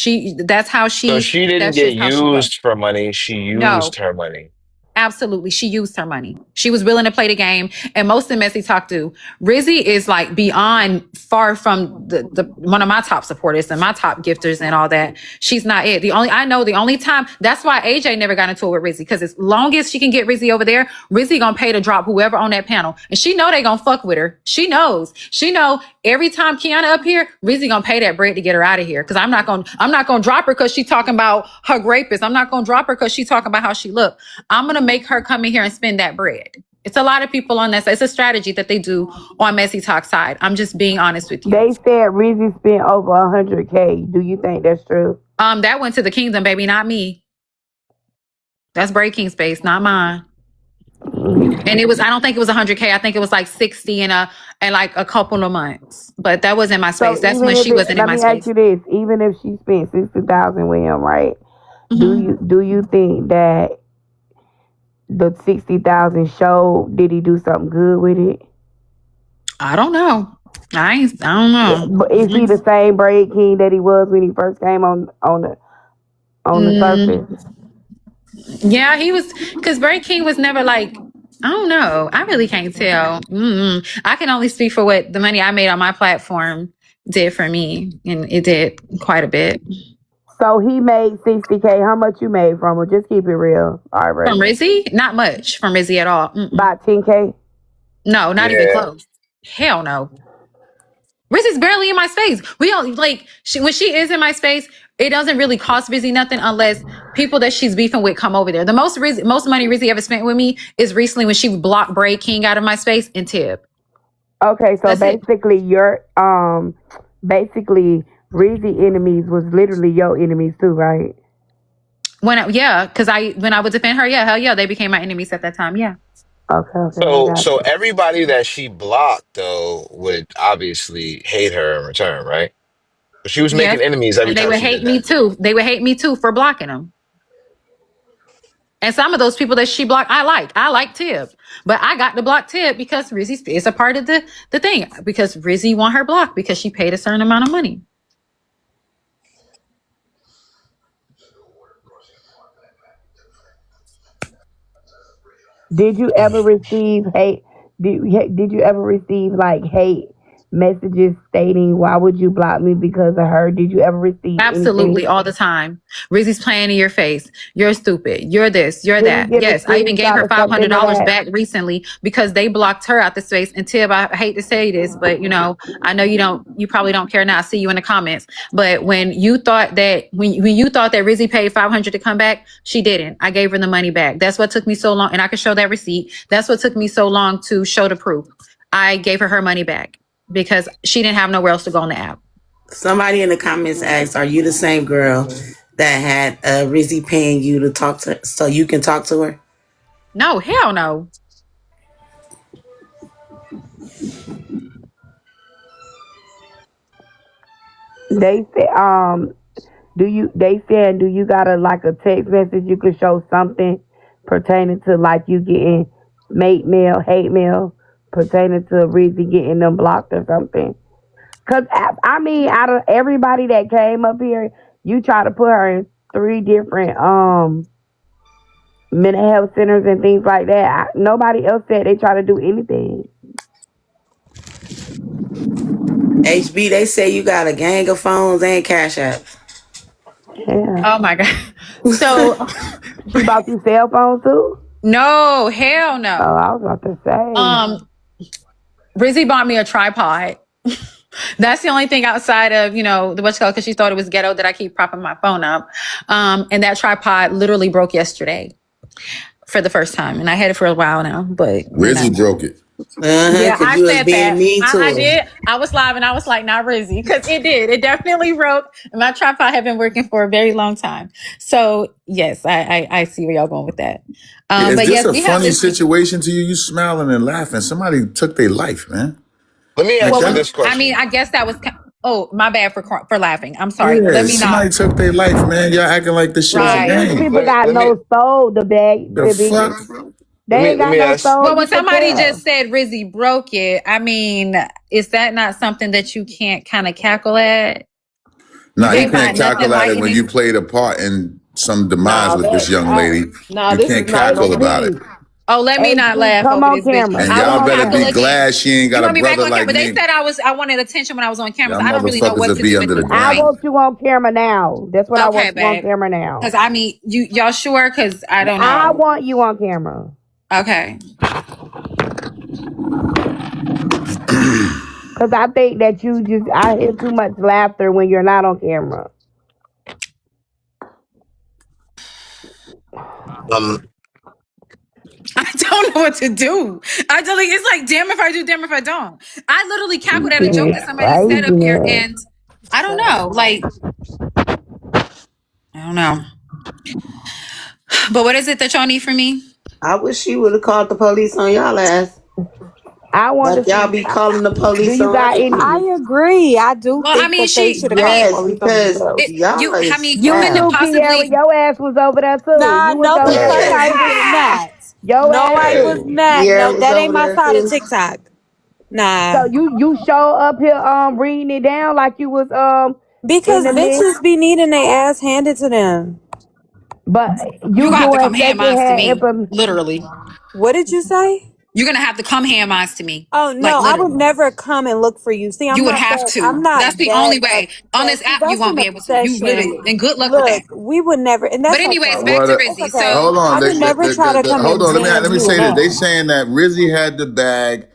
So she didn't That's get just how she was. used for money. She No, used her money. absolutely. She used her money. She was willing to play the game. And most of Messy Talk do. Rizzy is like beyond far from the one of my top supporters and my top gifters and all that. She's not it. The only time, that's why AJ never got into it with Rizzy. Because as long as she can get Rizzy over there, Rizzy gonna pay to drop whoever on that panel. And she know they gonna fuck with her. She knows. She know every time Kiana up here, Rizzy gonna pay that bread to get her out of here. Cause I'm not gonna drop her because she talking about her rapist. I'm not gonna drop her because she talking about how she look. I'm gonna make her come in here and spend that bread. It's a lot of people on that side. It's a strategy that they do on Messy Talk side. I'm just being honest with you. They said Rizzy spent over 100K. Do you think that's true? That went to the kingdom, baby, not me. That's Breaking Space, not mine. And I don't think it was 100K. I think it was like 60 and like a couple of months. But that was in my So space. That's when she wasn't in let my me ask space. you this: even if she spent 60,000 with him, right? Hmm. Do you think that the 60,000 showed? Did he do something good with it? I don't know. I don't know. But is he the same Braid King that he was when he first came on the Mm, surface? yeah, he was, because Barry King was never like, I don't know. I really can't tell. I can only speak for what the money I made on my platform did for me. And it did quite a bit. So he made 60K. How much you made from him? Just keep it real. All right, From breaker. Rizzy? Not much from Rizzy at all. About 10K. No, not even Yeah. close. Hell no. Rizzy's barely in my space. We don't like when she is in my space, it doesn't really cost Rizzy nothing unless people that she's beefing with come over there. The most money Rizzy ever spent with me is recently when she blocked Bray King out of my space and Tib. Okay, so That's it. basically basically Rizzy enemies was literally your enemies too, right? Because when I would defend her, yeah, hell yeah, they became my enemies at that time. Yeah. Okay, I So got so you. everybody that she blocked though would obviously hate her in return, right? But she was Yes. making enemies every And they time would she hate did me that. too. They would hate me too for blocking them. And some of those people that she blocked, I like. I like Tib. But I got to block Tib because Rizzy is a part of the thing. Because Rizzy want her blocked because she paid a certain amount of money. Did you ever receive hate? Did you ever receive like hate messages stating, "Why would you block me because of her?" Did you ever receive Absolutely, anything? all the time. Rizzy's playing in your face. You're stupid. You're this. You're Did we that. get a Yes, I even gave screenshot her or something of $500 that? back recently because they blocked her out the space. And Tib, I hate to say this, but I know you probably don't care now. I see you in the comments. But when you thought that Rizzy paid 500 to come back, she didn't. I gave her the money back. That's what took me so long, and I can show that receipt. That's what took me so long to show the proof. I gave her money back because she didn't have nowhere else to go on the app. Somebody in the comments asked, "Are you the same girl that had Rizzy paying you to talk to, so you can talk to her?" No, hell no. They said, do you got a text message you could show something pertaining to like you getting hate mail pertaining to Rizzy getting them blocked or something? Cause I mean, out of everybody that came up here, you try to put her in 3 different mental health centers and things like that. Nobody else said they try to do anything. HB, they say you got a gang of phones and cash apps. Yeah. Oh my God. So She bought you cell phones too? no, hell Oh, no. I was about to say. Rizzy bought me a tripod. That's the only thing outside of, the what's called, because she thought it was ghetto that I keep propping my phone up. And that tripod literally broke yesterday for the first time. And I had it for a while now, but Rizzy broke it. Yeah, Cause I you was said being that. mean to I her. did. I was live and I was like, not Rizzy, because it did. It definitely broke. And my tripod had been working for a very long time. So yes, I see where y'all going with that. Is But this yes, a we have funny this. situation to you? You smiling and laughing. Somebody took their life, man. Let me Like ask you that? this question. I guess that was. Oh, my bad for laughing. I'm sorry. Yeah, Let me not. somebody took their life, man. Y'all acting like this shit is a Man, Right. these game. people got Let me no soul to beg The to be. fuck? They ain't let got me no ask. soul. Well, You when can somebody tell. just said Rizzy broke it, I mean, is that not something that you can't kind of cackle at? You Nah, you can't can't find nothing calculate like it in when it. you played a part in some demise No, with this young lady. no, You this is can't not cackle no. about it. HB, Oh, let me not HB, laugh come over on this bitch. camera. And I Come y'all won't on better cackle be camera. again. glad she ain't You got a want me back brother on camera? like But they me. said I wanted attention when I was on camera, Y'all so I don't really know motherfuckers what will to be do at under the this I point. ground. want you on camera now. That's what I Okay, want you on babe. camera Because now. I mean, y'all sure? Because I don't I know. want you on camera. Okay. Cause I think that I hear too much laughter when you're not on camera. Um, I don't know what to do. It's like, damn if I do, damn if I don't. I literally cackled at a joke that somebody said up here, Craziness. and I don't know. I don't know. But what is it that y'all need from me? I wish she would have called the police on y'all ass. I want Like y'all to. be calling the Do police you on got other any? people. You I agree. I do Well, I think mean, that they should have called the Yes, police on because themselves. y'all is couldn't too, foul. Kiara. possibly. Your ass was over there too. Nah, You was no, the over there fuck hey, I too. was not. Your No, ass I hey, was too. not. No, Kiara was that ain't over my there side of too. TikTok. Nah. So you show up here reading it down like you was in Because the mix, bitches be needing their ass handed to them. but You you gonna have to doing come hand mines to secondhand me, information. literally. What did you say? You're gonna have to come hand mines to me, Oh like no, I would literally. never come and look for you. See, You would have I'm to. not That's the that only way. On this see, app, you that's won't an be able to. You obsession. literally, and good luck with that. Look, we would never, and But that's anyways, okay. back What? to That's Rizzy. okay. Hold So I on. would never try to come Hold and on. Let jam me you say and this. They I. saying that Rizzy had the bag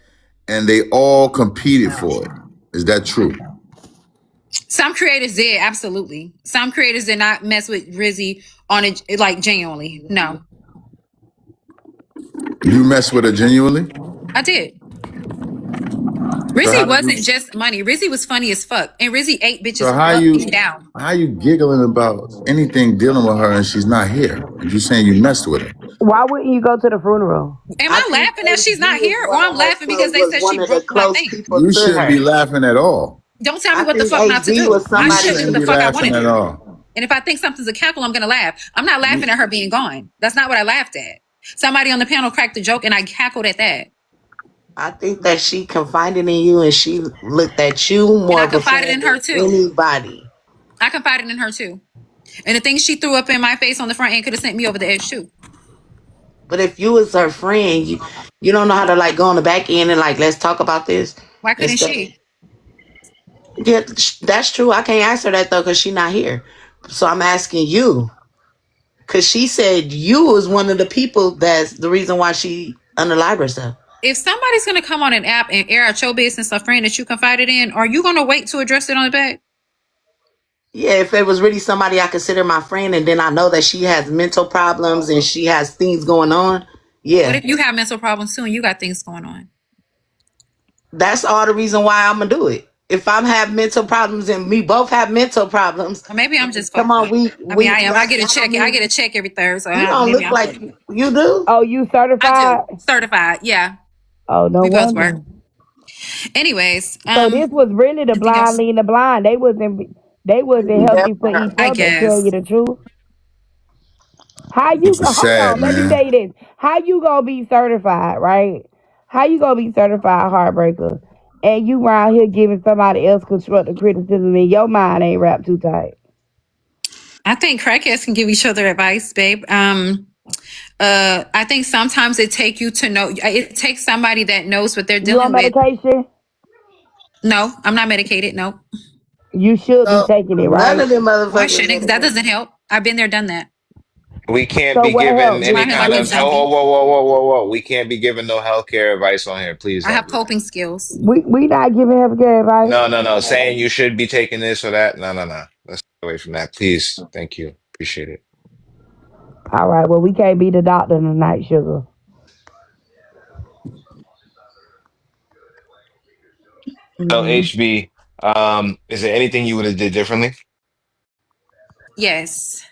and they all competed for it. Is that true? some creators did, absolutely. Some creators did not mess with Rizzy on it, like genuinely. No, You mess with her genuinely? I did. So Rizzy how do you? wasn't just money. Rizzy was funny as fuck, and Rizzy ate So bitches up and down. how you giggling about anything dealing with her and she's not here? And you saying you messed with her? Why wouldn't you go to the funeral? Am I I think laughing that she's not HB is here, or one I'm of her laughing because close, they was said one she of the broke my close thing? people You to shouldn't be her. laughing at all. Don't tell me I what the think fuck not to HB do. was I You somebody should do shouldn't the be that fuck I want laughing to at do. all. And if I think something's a cackle, I'm gonna laugh. I'm not laughing You, at her being gone. That's not what I laughed at. Somebody on the panel cracked a joke, and I cackled at that. I think that she confided in you and she looked at you And more I of a confided friend in her than too. anybody. I confided in her too. And the things she threw up in my face on the front end could have sent me over the edge too. But if you was her friend, you don't know how to like go on the back end and like let's talk about this Why couldn't instead of she? Yeah, that's true. I can't ask her that though because she's not here. So I'm asking you because she said you was one of the people that's the reason why she unalived herself. If somebody's gonna come on an app and air out your business, a friend that you confided in, are you gonna wait to address it on the back? Yeah, if it was really somebody I consider my friend and then I know that she has mental problems and she has things going on, What yeah. if you have mental problems too and you got things going on? That's all the reason why I'm gonna do it. If I'm have mental problems and we both have mental problems, Or maybe I'm just come fucked on, up. I mean, I am. I that's get a I don't check. I mean get a check every third, so you don't maybe look I'm like fucked up. you do. Oh, you I do. certified? Certified. Yeah. Oh, no We both were. wonder. Anyways, So this was really the anything blind else? leading the blind. They wasn't healthy for each I other. Tell you guess. the truth. How you Super go? Hold sad, on. Let me man. tell you this. How you gonna be certified, right? How you gonna be certified heartbreaker, and you around here giving somebody else constructive criticism, and your mind ain't wrapped too tight? I think crackheads can give each other advice, babe. I think sometimes it take you to know. It takes somebody that knows what they're You on dealing with. medication? No, I'm not medicated. No. You should be So taking it, none right? of them Well, I motherfuckers shouldn't. That medicated. doesn't help. I've been there, done that. We can't So be what given help? That's why any I feel kind like a of zombie. whoa. We can't be given no healthcare advice on here. Please I don't have do that. coping skills. We not giving healthcare advice. No. Saying you should be taking this or that. No. Let's stay away from that, please. Thank you. Appreciate it. All right. Well, we can't be the doctor tonight, sugar. So Mhm. HB, is there anything you would have did differently? Yes.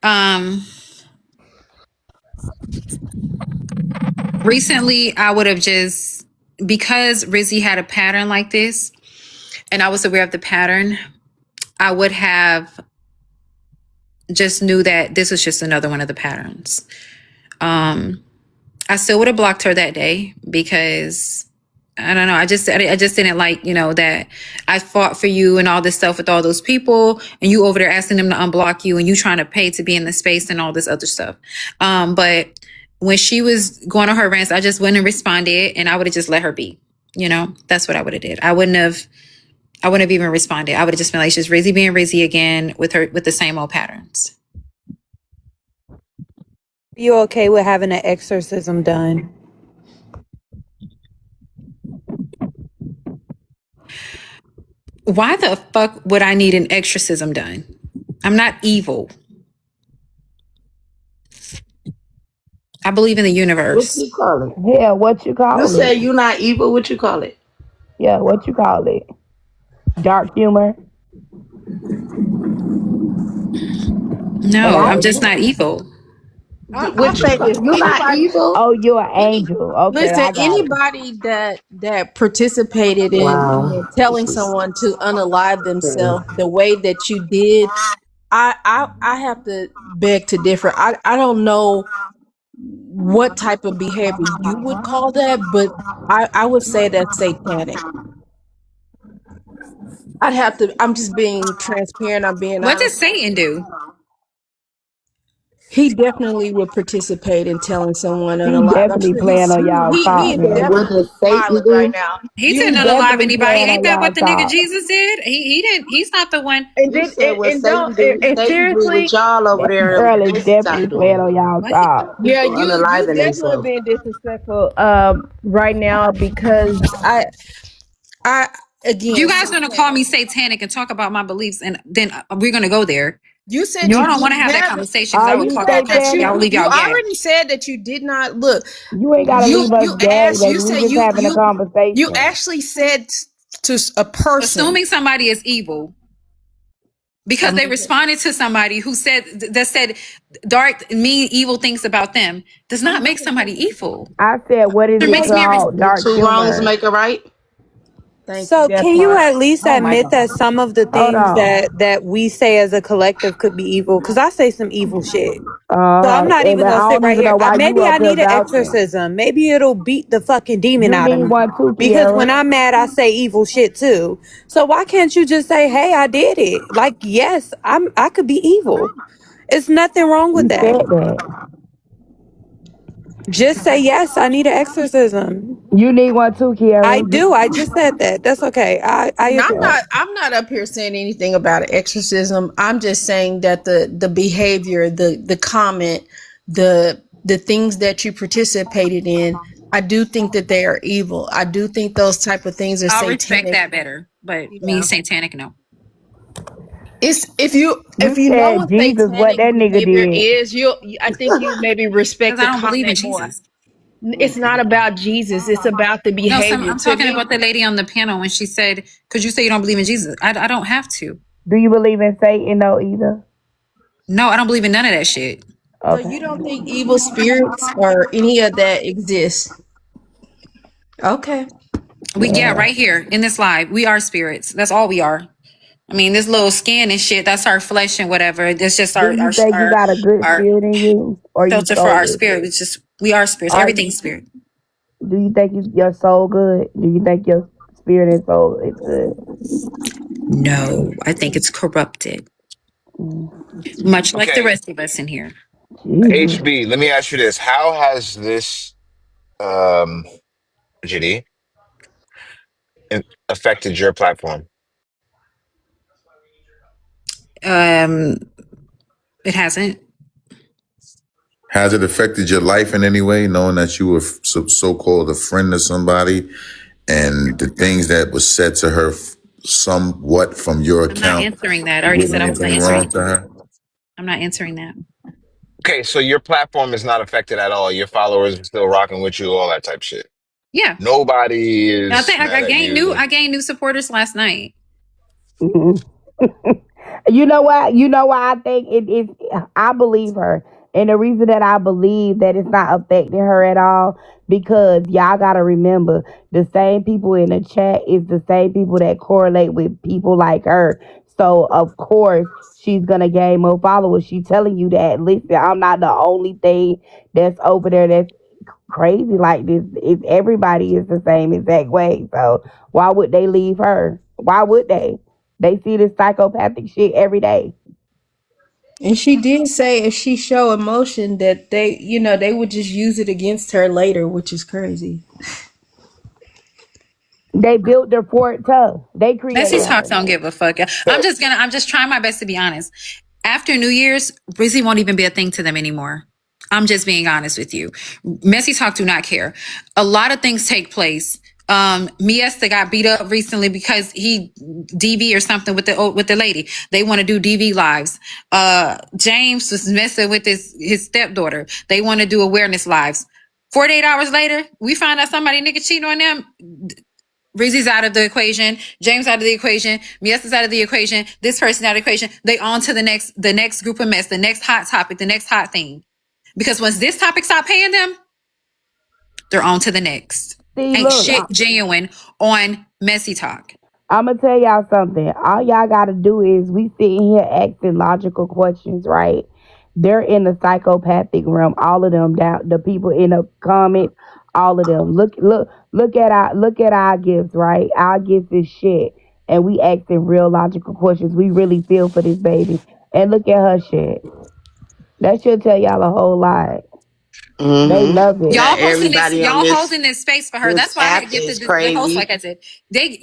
Um. Recently, I would have just because Rizzy had a pattern like this, and I was aware of the pattern. I would have just knew that this was just another one of the patterns. Um, I still would have blocked her that day because I don't know. I just didn't like, that I fought for you and all this stuff with all those people, and you over there asking them to unblock you, and you trying to pay to be in the space and all this other stuff. But when she was going on her rants, I just went and responded, and I would have just let her be. That's what I would have did. I wouldn't have even responded. I would have just been like, just Rizzy being Rizzy again with the same old patterns. You okay with having an exorcism done? Why the fuck would I need an exorcism done? I'm not evil. I believe in the What universe. you call it? Yeah, what you You call say it? you not evil. What you call it? Yeah, what you call it? Dark humor. And No, I, I'm just not evil. I'll What you say call? this: You not anybody, evil? oh, you're an angel. Okay, listen, I got it. anybody that participated Wow. in telling This is someone to unalive crazy. themselves the way that you did, I have to beg to differ. I don't know what type of behavior you would call that, but I would say that's satanic. I'd have to. I'm just being transparent. I'm being What does honest. Satan do? He definitely would participate in telling someone He unalive. I'm definitely sure playing on y'all he top, is And man. what definitely does Satan smiling right do? now. He He didn't unalive definitely anybody. playing Ain't on that y'all what the nigga top. Jesus did? He didn't. He's not the one. And You then said what and don't Satan do. and Satan do what seriously, y'all over there in Girl is TikTok definitely playing doing. on y'all What? top. yeah, People you unaliving definitely themselves. being disrespectful right now because I You again guys gonna call me satanic and talk about my beliefs, and then we're gonna go there. you said Y'all you don't want to didn't have that have conversation because I Are would you talk said that that country. I satanic? would leave you y'all gag. already said that you did not look. You ain't gotta You leave us gagged, asked baby. you We said just having a you conversation. actually said to a person. Assuming somebody is evil because they responded to somebody who said dark, mean, evil things about them does not make somebody evil. I said, what is It it makes me called? Do Dark two wrongs humor. make a right? Thank you. So That can you part. at least Oh my admit that God. some of the Hold things on. that we say as a collective could be evil? Because I say some evil shit. So I'm not And even gonna I sit don't right even here. know why you Maybe up I here need an vouching. exorcism. Maybe it'll beat the fucking demon You out of need me. one too, Because when Kiara. I'm mad, I say evil shit too. So why can't you just say, "Hey, I did it"? Like, yes, I could be evil. It's nothing wrong with You that. said that. Just say yes. I need an exorcism. You need one too, I Kiara. do. I just said that. That's okay. I And agree. I'm not up here saying anything about an exorcism. I'm just saying that the behavior, the comment, the things that you participated in, I do think that they are evil. I do think those type of things are I'll respect satanic. that better, but me Yeah. satanic, no. It's if You you know said what Jesus, what satanic that nigga behavior did. is, I think you maybe Because respect I the don't believe in comment more. Jesus. It's not about Jesus. It's about the No, behavior. I'm To talking me, about the lady on the panel when she said, "Could you say you don't believe in Jesus?" I don't have to. Do you believe in Satan though either? No, I don't believe in none of that shit. so Okay. you don't think evil spirits or any of that exists? Okay. Yeah, Yeah. right here in this live, we are spirits. That's all we are. I mean, this little skin and shit, that's our flesh and whatever. That's just Do you think you got a good our spirit in you, or you filter for our soulless? spirit. It's just we are spirits. Are Everything's spirit. do you think your soul good? Do you think your spirit and soul is good? No, I think it's corrupted, Mm. much like the Okay, rest of us in here. Jesus. HB, let me ask you this. How has this tragedy affected your platform? Um, it hasn't. Has it affected your life in any way, knowing that you were so-called a friend of somebody and the things that was said to her somewhat from your I'm not account answering that. I already did said I wasn't anything answering wrong it. to her? I'm not answering that. Okay, so your platform is not affected at all. Your followers are still rocking with you, all that type shit. Yeah, Nobody I is think I mad at gained new. you. I gained new supporters last night. Mhm. You know what? You know why I think it is. I believe her, and the reason that I believe that it's not affecting her at all because y'all gotta remember the same people in the chat is the same people that correlate with people like her. So of course she's gonna gain more followers. She's telling you that. Listen, I'm not the only thing that's over there that's crazy like this. It's everybody is the same exact way. So why would they leave her? Why would they? They see this psychopathic shit every day. And she did say if she show emotion that they would just use it against her later, which is crazy. They built their fort tough. They Messy created talks her. don't give a fuck. So I'm just trying my best to be honest. After New Year's, Brizzy won't even be a thing to them anymore. I'm just being honest with you. Messy talk do not care. A lot of things take place. Miesta got beat up recently because he DV or something with the lady. They want to do DV lives. James was messing with his stepdaughter. They want to do awareness lives. 48 hours later, we find out somebody nigga cheating on them. Rizzy's out of the equation. James out of the equation. Miesta's out of the equation. This person out of the equation. They on to the next group of mess, the next hot topic, the next hot thing. Because once this topic stop paying them, they're on to the next. See, Ain't look, shit genuine on messy talk. I'm gonna tell y'all something. All y'all gotta do is we sitting here asking logical questions, right? They're in the psychopathic realm. All of them down. The people in the comments, all of them. Look at our gifts, right? Our gifts is shit, and we asking real logical questions. We really feel for this baby, and look at her shit. That should tell y'all a whole lot. They Mm-hmm. love it. That everybody on Y'all this holding this space for her. this That's why I app had gifted is the host crazy. like I said.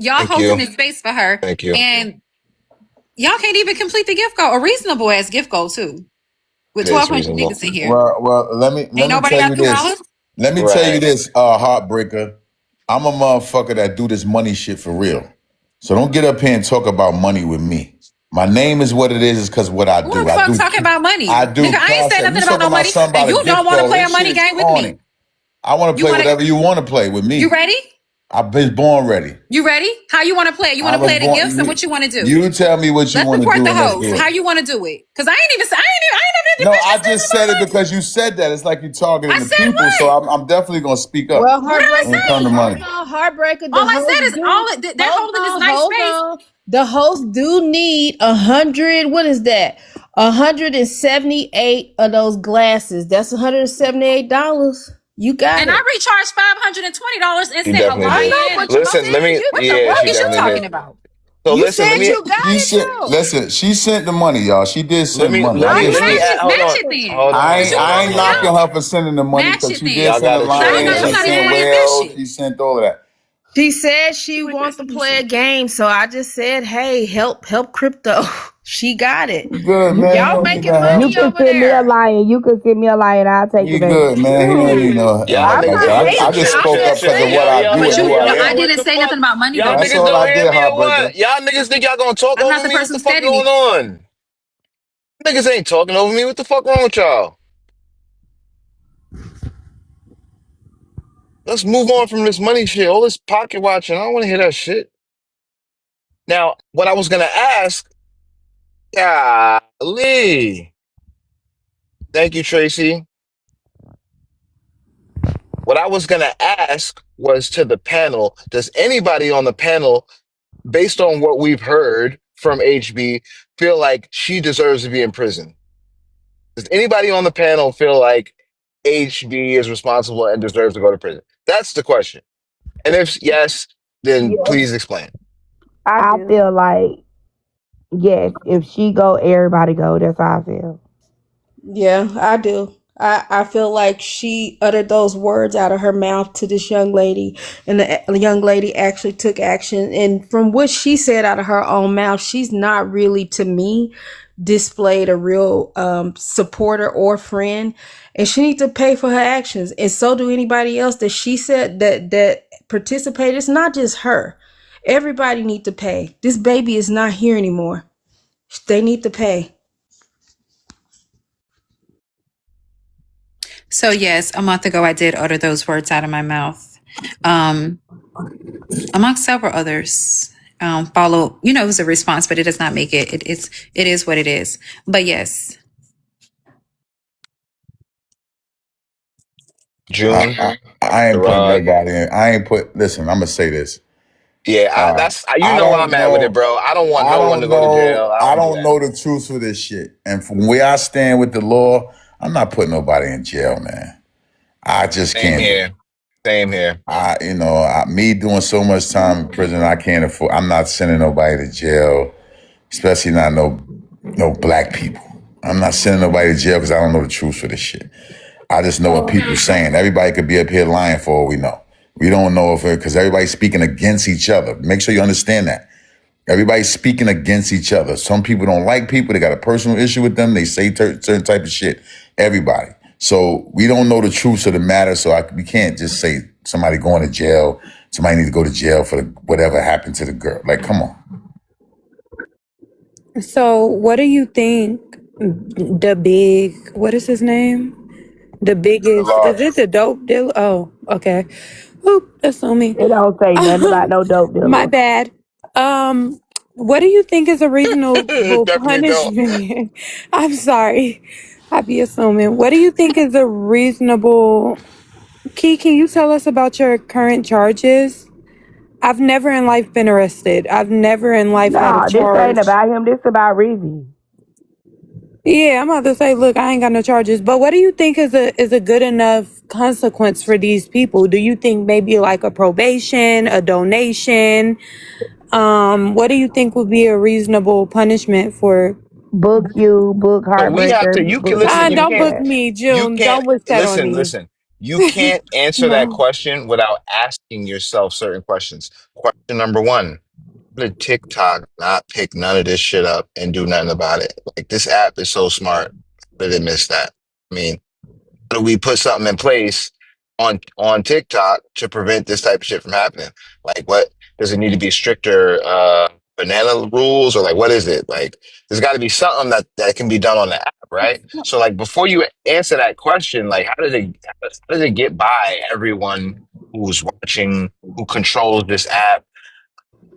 Y'all thank holding you. this space for her. Thank you. And y'all can't even complete the gift goal. A reasonable ass gift goal too. With It is 1,200 reasonable. niggas in here. Well, let Ain't me nobody tell got you this. $2? Let me tell you Right. this, heartbreaker. I'm a motherfucker that do this money shit for real. So don't get up here and talk about money with me. My name is what it is because what I Who do. the fuck talking about I money? do Nigga, I ain't cash saying app. You nothing about talking no about money. something And about a you don't gift want to card. play a This shit money is game with corny. me. I want to You play want to, whatever you want to play with you me. ready? I've been born ready. You ready? How you want to play it? You want I to was play the born. gifts or what you want to do? You tell me what you Let's want to support do the and let's host. do it. How you want to do it? Because I ain't never did No, bitch I just said just about said it money. because you said that. It's like you're targeting I the said people. So what? I'm definitely gonna speak up Well, What did I when it heartbreaker, comes to say? hold money. on, heartbreaker. All I said is they're Hold holding this on, nice hold space. on. The host do need 100. What is that? 178 of those glasses. That's $178. You got And I it. recharged $520 and She sent definitely I did. know, Hawaiian. but you Listen, said let me. you. What the Yeah, fuck she is you definitely talking did. about? So You listen, said you got She it sent. though. Listen, she sent the money, y'all. She did send money. I just. Match it, hold match on, it then. hold I on, Since ain't, it was hold I on, ain't only hold knocking on. help, her for sending the money match because it she did then. Y'all send a gotta Cause lion. I'm She not even sent paying your whales. shit. She sent all of that. She said she wants to play a game, so I just said, "Hey, help crypto." She got it. You good, You man? He Y'all don't need making that you money help. could over send me a there. lion. You could send me a lion. I'll take He it, baby. good, man. He don't need no Y'all I'm help like not niggas, that. I hating. just chill, I'm spoke chill, up just chill. because of what saying. I do Y'all and But who you, I niggas, no, I am. what didn't the say fuck? nothing about money Y'all though. That's niggas all don't I hear did, me or Heartbreaker. what? Y'all niggas think y'all gonna talk I'm over not the me? What person the who fuck said going anything. on? Niggas ain't talking over me. What the fuck wrong with y'all? Let's move on from this money shit. All this pocket watching. I don't want to hear that shit. Now, what I was gonna ask, golly. Thank you, Tracy. What I was gonna ask was to the panel, does anybody on the panel, based on what we've heard from HB, feel like she deserves to be in prison? Does anybody on the panel feel like HB is responsible and deserves to go to prison? That's the question. And if yes, then Yes, please explain. I I do. feel like yes. If she go, everybody go. That's how I feel. Yeah, I do. I feel like she uttered those words out of her mouth to this young lady, and the young lady actually took action. And from what she said out of her own mouth, she's not really, to me, displayed a real supporter or friend, and she needs to pay for her actions. And so do anybody else that she said that participated. It's not just her. Everybody need to pay. This baby is not here anymore. They need to pay. So yes, a month ago I did utter those words out of my mouth. Um, amongst several others. Follow, it was a response, but it does not make it. It is what it is. But yes, June, I ain't putting Rod. nobody in. I ain't put. Listen, I'm gonna say this. Yeah, Uh, you I know where I'm don't at with it, know. bro. I don't want I no one to don't go to jail. know. I I don't do don't that. know the truth of this shit. And from where I stand with the law, I'm not putting nobody in jail, man. I just Same can't do it. here. Same here. Me doing so much time in prison, I can't afford. I'm not sending nobody to jail, especially not no black people. I'm not sending nobody to jail because I don't know the truth for this shit. I just know what people saying. Everybody could be up here lying for all we know. We don't know if it because everybody's speaking against each other. Make sure you understand that. Everybody's speaking against each other. Some people don't like people. They got a personal issue with them. They say certain type of shit. Everybody. So we don't know the truth of the matter. So we can't just say somebody going to jail. Somebody need to go to jail for whatever happened to the girl. Like, come on. So, what do you think what is his name? The The biggest, law. is it the dope dealer? Oh, okay. Oop, assuming. It don't say nothing about no dope My dealer. bad. Um, what do you think is a reasonable Definitely don't. punishment? I'm sorry. I be assuming. What do you think is a reasonable... Key, can you tell us about your current charges? I've never in life been arrested. I've never in life had a Nah, this ain't charge. about him. This about Rizzy. Yeah, I'm about to say, look, I ain't got no charges. But what do you think is a good enough consequence for these people? Do you think maybe like a probation, a donation? What do you think would be a reasonable punishment for... Book you, book But we have Heartbreaker, to, you can book listen, me you and Don't can't, book Cat. me, you June. can't, Don't wish that on me. listen. You can't answer that No. question without asking yourself certain questions. Question number one, how did TikTok not pick none of this shit up and do nothing about it? Like, this app is so smart. How did it miss that? I mean, how do we put something in place on TikTok to prevent this type of shit from happening? Like, what does it need to be stricter banana rules, or like what is it? Like, there's got to be something that can be done on the app, right? So like before you answer that question, like how does it get by everyone who's watching, who controls this app?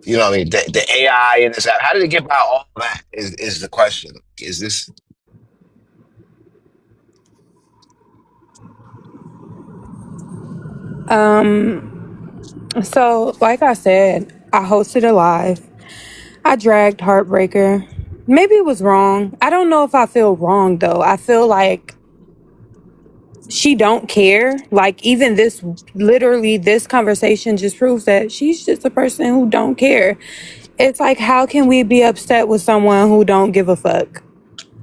You know what I mean? The AI in this app, how did it get by all that is the question. Is this So, like I said, I hosted a live. I dragged Heartbreaker. Maybe it was wrong. I don't know if I feel wrong though. I feel like she don't care. Like even literally this conversation just proves that she's just a person who don't care. It's like, how can we be upset with someone who don't give a fuck?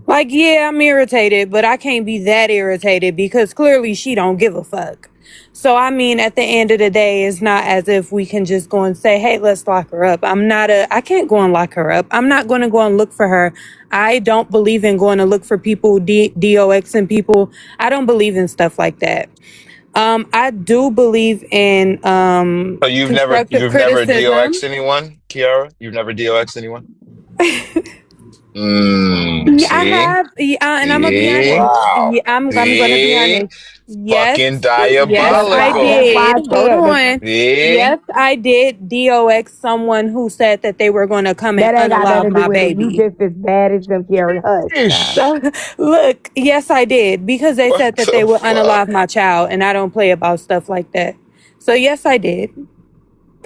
Like, yeah, I'm irritated, but I can't be that irritated because clearly she don't give a fuck. So, I mean, at the end of the day, it's not as if we can just go and say, hey, let's lock her up. I can't go and lock her up. I'm not going to go and look for her. I don't believe in going to look for people, DOX and people. I don't believe in stuff like that. I do believe in So constructive you've never criticism. DOX anyone, Kiara? You've never DOX anyone? Yeah, I See? have, yeah, and I'm gonna be See? honest. Wow. Yeah, I'm gonna be See? honest. Yes, Fucking yes, I diabolical. That's why I did. Hold said that, on. See? Yes, I did DOX someone who said that they were going to come and that ain't got unalive nothing to do my with it. You baby. just as bad as them, Carrie. Hush now. Ish. So, look, yes, I did because they What said that they the would fuck? unalive my child, and I don't play about stuff like that. So, yes, I did.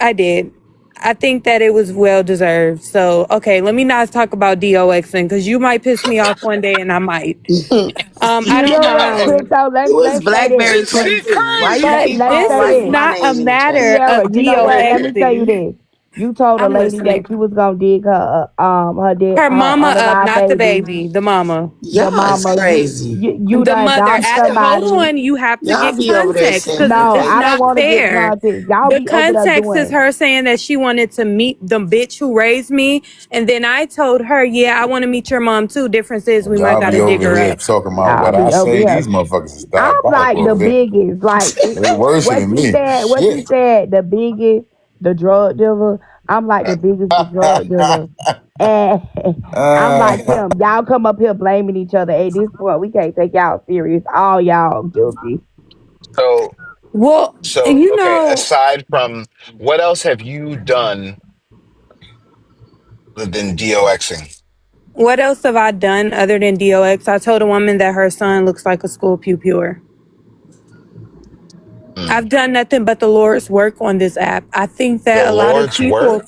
I did. I think that it was well deserved. So, okay, let me not talk about DOXing because you might piss me off one day, and I might. I You don't know what, mind. Crypto? It was Let's say this. Blackberry She 22. Why you crazy. But keep Let's this on say is writing this. my not a name in the chat? matter Sierra, of you know what? Let me tell you DOXing. this. You told a I'm lady that listening. you was gonna dig Her her mama up, unalive not the baby, baby, the mama. the Y'all is mama. crazy. You The done mother. got Hold somebody. on, you have to Y'all get be over there context saying because No, this is I don't not everything. want to get fair. content. Y'all The be over there context is doing. her saying that she wanted to meet the bitch who raised me, and then I told her, yeah, I want to meet your mom too. Difference is we might Y'all got be to dig over her here up. talking about Y'all what I be over say. here. These motherfuckers is I'm like diabolical the over there. biggest. Like They worse what than she me. said. What she Shit. said. The biggest, the drug dealer. I'm like the biggest, the drug dealer. And I'm like Uh, them. Y'all come up here blaming each other. Hey, this point we can't take y'all serious. All y'all guilty. So Well, so you okay, know, aside from what else have you done other than DOXing? what else have I done other than DOX? I told a woman that her son looks like a school pupil. Hmm. I've done nothing but the Lord's work on this app. I think The that a lot of Lord's people, work?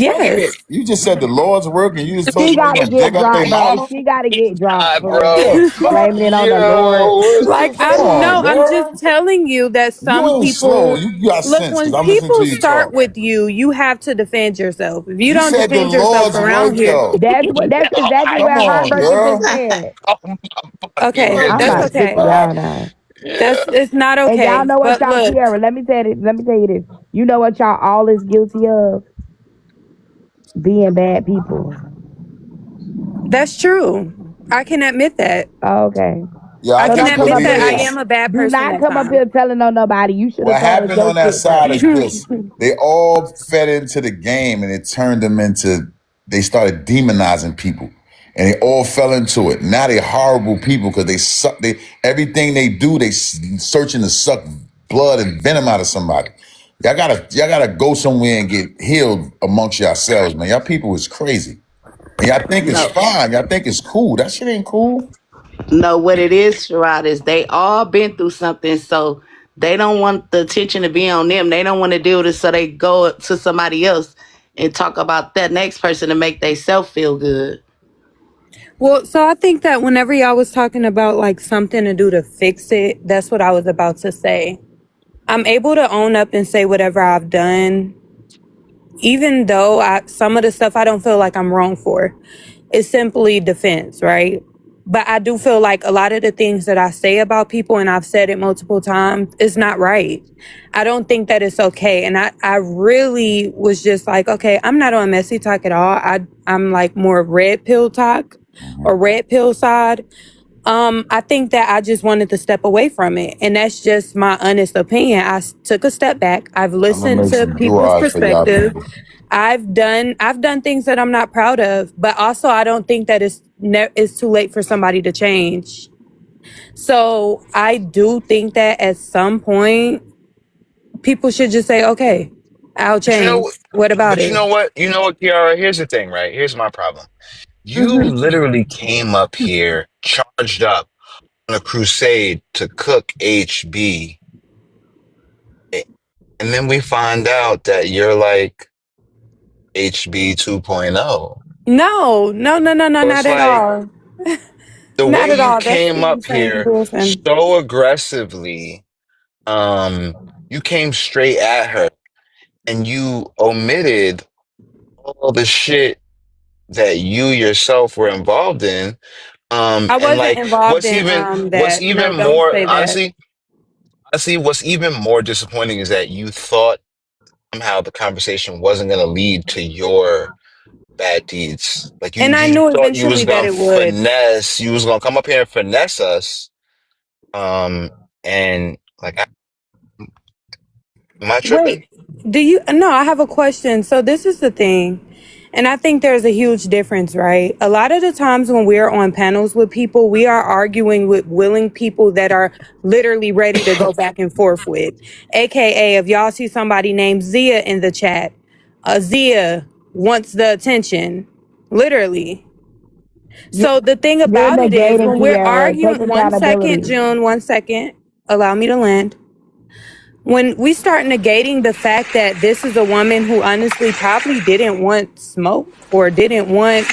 wait a yes. minute. You just said the Lord's work and you just told She somebody got you to gonna get dig up their dropped, baby. mama? She got to get dropped God, for bro. The fuck? blaming it on the Lord. Yo, what Like, the Come I fuck? on, know, I'm girl. just telling you that You some ain't slow. people, You got look, sense because when I'm listening to people you start talk. with you, you have to defend yourself. If you You don't said the defend yourself Lord's around work here, though. That's exactly I Come what on, Heartbreaker just girl. said. oh my fucking okay, What I'm that's the like sick of okay. fuck? y'all now. That's, yeah. it's not And y'all okay. know what But y'all, look, Kiara, let me tell you, let me tell you this. You know what y'all all is guilty of? Being bad people. that's true. I can admit that. Oh, okay. Yeah, I I So can just don't come admit up believe that I here. am this. a bad Do person not at come up times. here telling on nobody. You should have What told us happened your on that shit side first. is this. They all fed into the game and it turned them into, they started demonizing people. And they all fell into it. Now they horrible people because they suck, everything they do, they searching to suck blood and venom out of somebody. Y'all gotta go somewhere and get healed amongst yourselves, man. Y'all people is crazy. And y'all think it's No. fine. Y'all think it's cool. That shit ain't cool. No, what it is, Sherrod, is they all been through something, so they don't want the attention to be on them. They don't want to deal with it, so they go to somebody else and talk about that next person to make themselves feel good. Well, so I think that whenever y'all was talking about like something to do to fix it, that's what I was about to say. I'm able to own up and say whatever I've done, even though some of the stuff I don't feel like I'm wrong for. It's simply defense, right? But I do feel like a lot of the things that I say about people, and I've said it multiple times, is not right. I don't think that it's okay. And I really was just like, okay, I'm not on messy talk at all. I'm like more red pill talk or red pill side. I think that I just wanted to step away from it. And that's just my honest opinion. Took a step back. I've I'm gonna listened make to some people's do-eyes for y'all perspective. people. I've done things that I'm not proud of, but also I don't think that it's too late for somebody to change. So I do think that at some point people should just say, okay, I'll But you change. know, What about but you it? know what? You know what, Kiara? Here's the thing, right? Here's my problem. You Hmm. literally came up here charged up on a crusade to cook HB, and then we find out that you're like HB 2.0. No, no, no, no, no, So it's not at like all. the Not way at you all. That's came still the up same here person. so aggressively, um, you came straight at her and you omitted all the shit that you yourself were involved in. I And wasn't like involved in what's that. No, even don't more say that. honestly, what's even more disappointing is that you thought somehow the conversation wasn't gonna lead to your bad deeds. Like And I you knew thought you was eventually that gonna it would. finesse, you was gonna come up here and finesse us. And like, am I tripping? Wait, do you? No, I have a question. So this is the thing. And I think there's a huge difference, right? A lot of the times when we're on panels with people, we are arguing with willing people that are literally ready to go back and forth with. AKA, if y'all see somebody named Zia in the chat, Zia wants the attention. Literally. So the thing You're about it is negating when we're Kiara. Take arguing, one second, accountability. June, 1 second, allow me to land. When we start negating the fact that this is a woman who honestly probably didn't want smoke or didn't want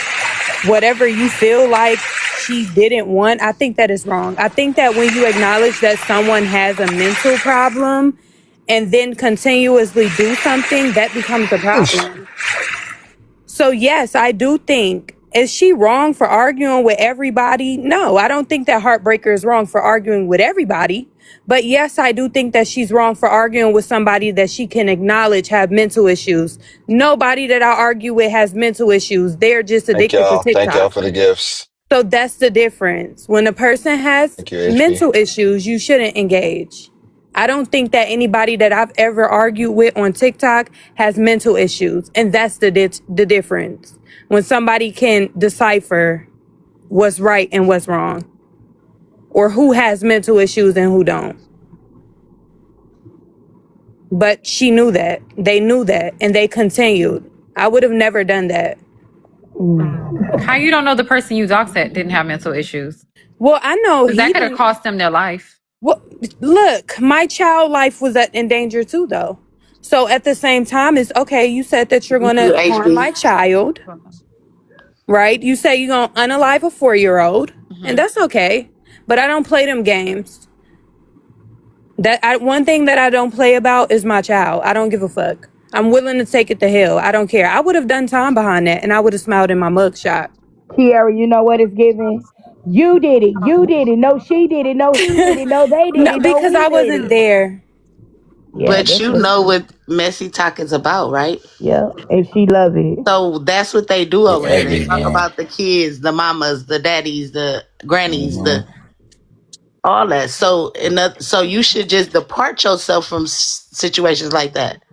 whatever you feel like she didn't want, I think that is wrong. I think that when you acknowledge that someone has a mental problem and then continuously do something, that becomes a problem. So yes, I do think, is she wrong for arguing with everybody? No, I don't think that Heartbreaker is wrong for arguing with everybody. But yes, I do think that she's wrong for arguing with somebody that she can acknowledge have mental issues. Nobody that I argue with has mental issues. They're just Thank addicted to y'all. Thank y'all TikTok. for the gifts. So that's the difference. When a person has Thank you, HB. mental issues, you shouldn't engage. I don't think that anybody that I've ever argued with on TikTok has mental issues. And that's the difference. When somebody can decipher what's right and what's wrong, or who has mental issues and who don't. But she knew that. They knew that. And they continued. I would have never done that. How you don't know the person you doxed didn't have mental issues? Well, I know Because that he could have didn't. cost them their life. Well, look, my child life was in danger too, though. So at the same time, it's okay. You said that you're Thank going you, to harm my HB. child, right? You say you're going to unalive a 4-year-old, and that's okay. But I don't play them games. One thing that I don't play about is my child. I don't give a fuck. I'm willing to take it to hell. I don't care. I would have done time behind that, and I would have smiled in my mugshot. Kiara, you know what it's giving? You did it. You did it. No, she did it. No, he did it. No, they did No, it. No, because we I did wasn't it. there. Yeah, But that's you what. know what messy talk is about, right? Yeah, and she love it. So that's what they do With over there. They talk everyone. about the kids, the mamas, the daddies, the grannies, the all that. So you should just depart yourself from situations like that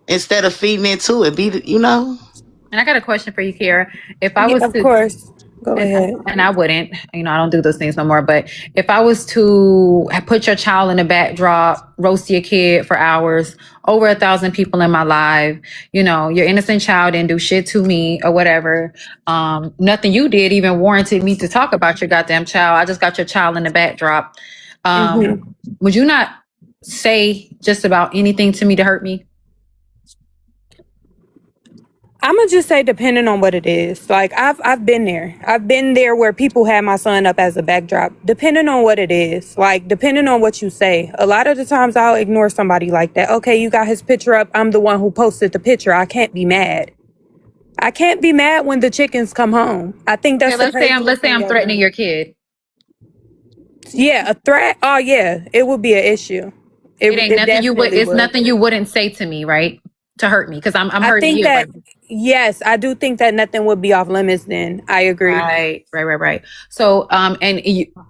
instead of feeding into it. And I got a question for you, Kiara. If I Yeah, was of to, course. Go and, ahead. and I wouldn't, I don't do those things no more. But if I was to put your child in a backdrop, roast your kid for hours, over 1,000 people in my life, your innocent child didn't do shit to me or whatever. Nothing you did even warranted me to talk about your goddamn child. I just got your child in the backdrop. Would you not say just about anything to me to hurt me? I'm gonna just say, depending on what it is. Like I've been there. I've been there where people had my son up as a backdrop. Depending on what it is, like depending on what you say. A lot of the times I'll ignore somebody like that. Okay, you got his picture up. I'm the one who posted the picture. I can't be mad. I can't be mad when the chickens come home. I think Okay, that's the let's craziest say thing I'm ever. threatening your kid. Yeah, a threat. Oh yeah, it would be an issue. It ain't It nothing you would. definitely It's would. nothing you wouldn't say to me, right? To hurt me, because I'm I hurting think you, that right? yes, I do think that nothing would be off limits. Then I agree. Right. So,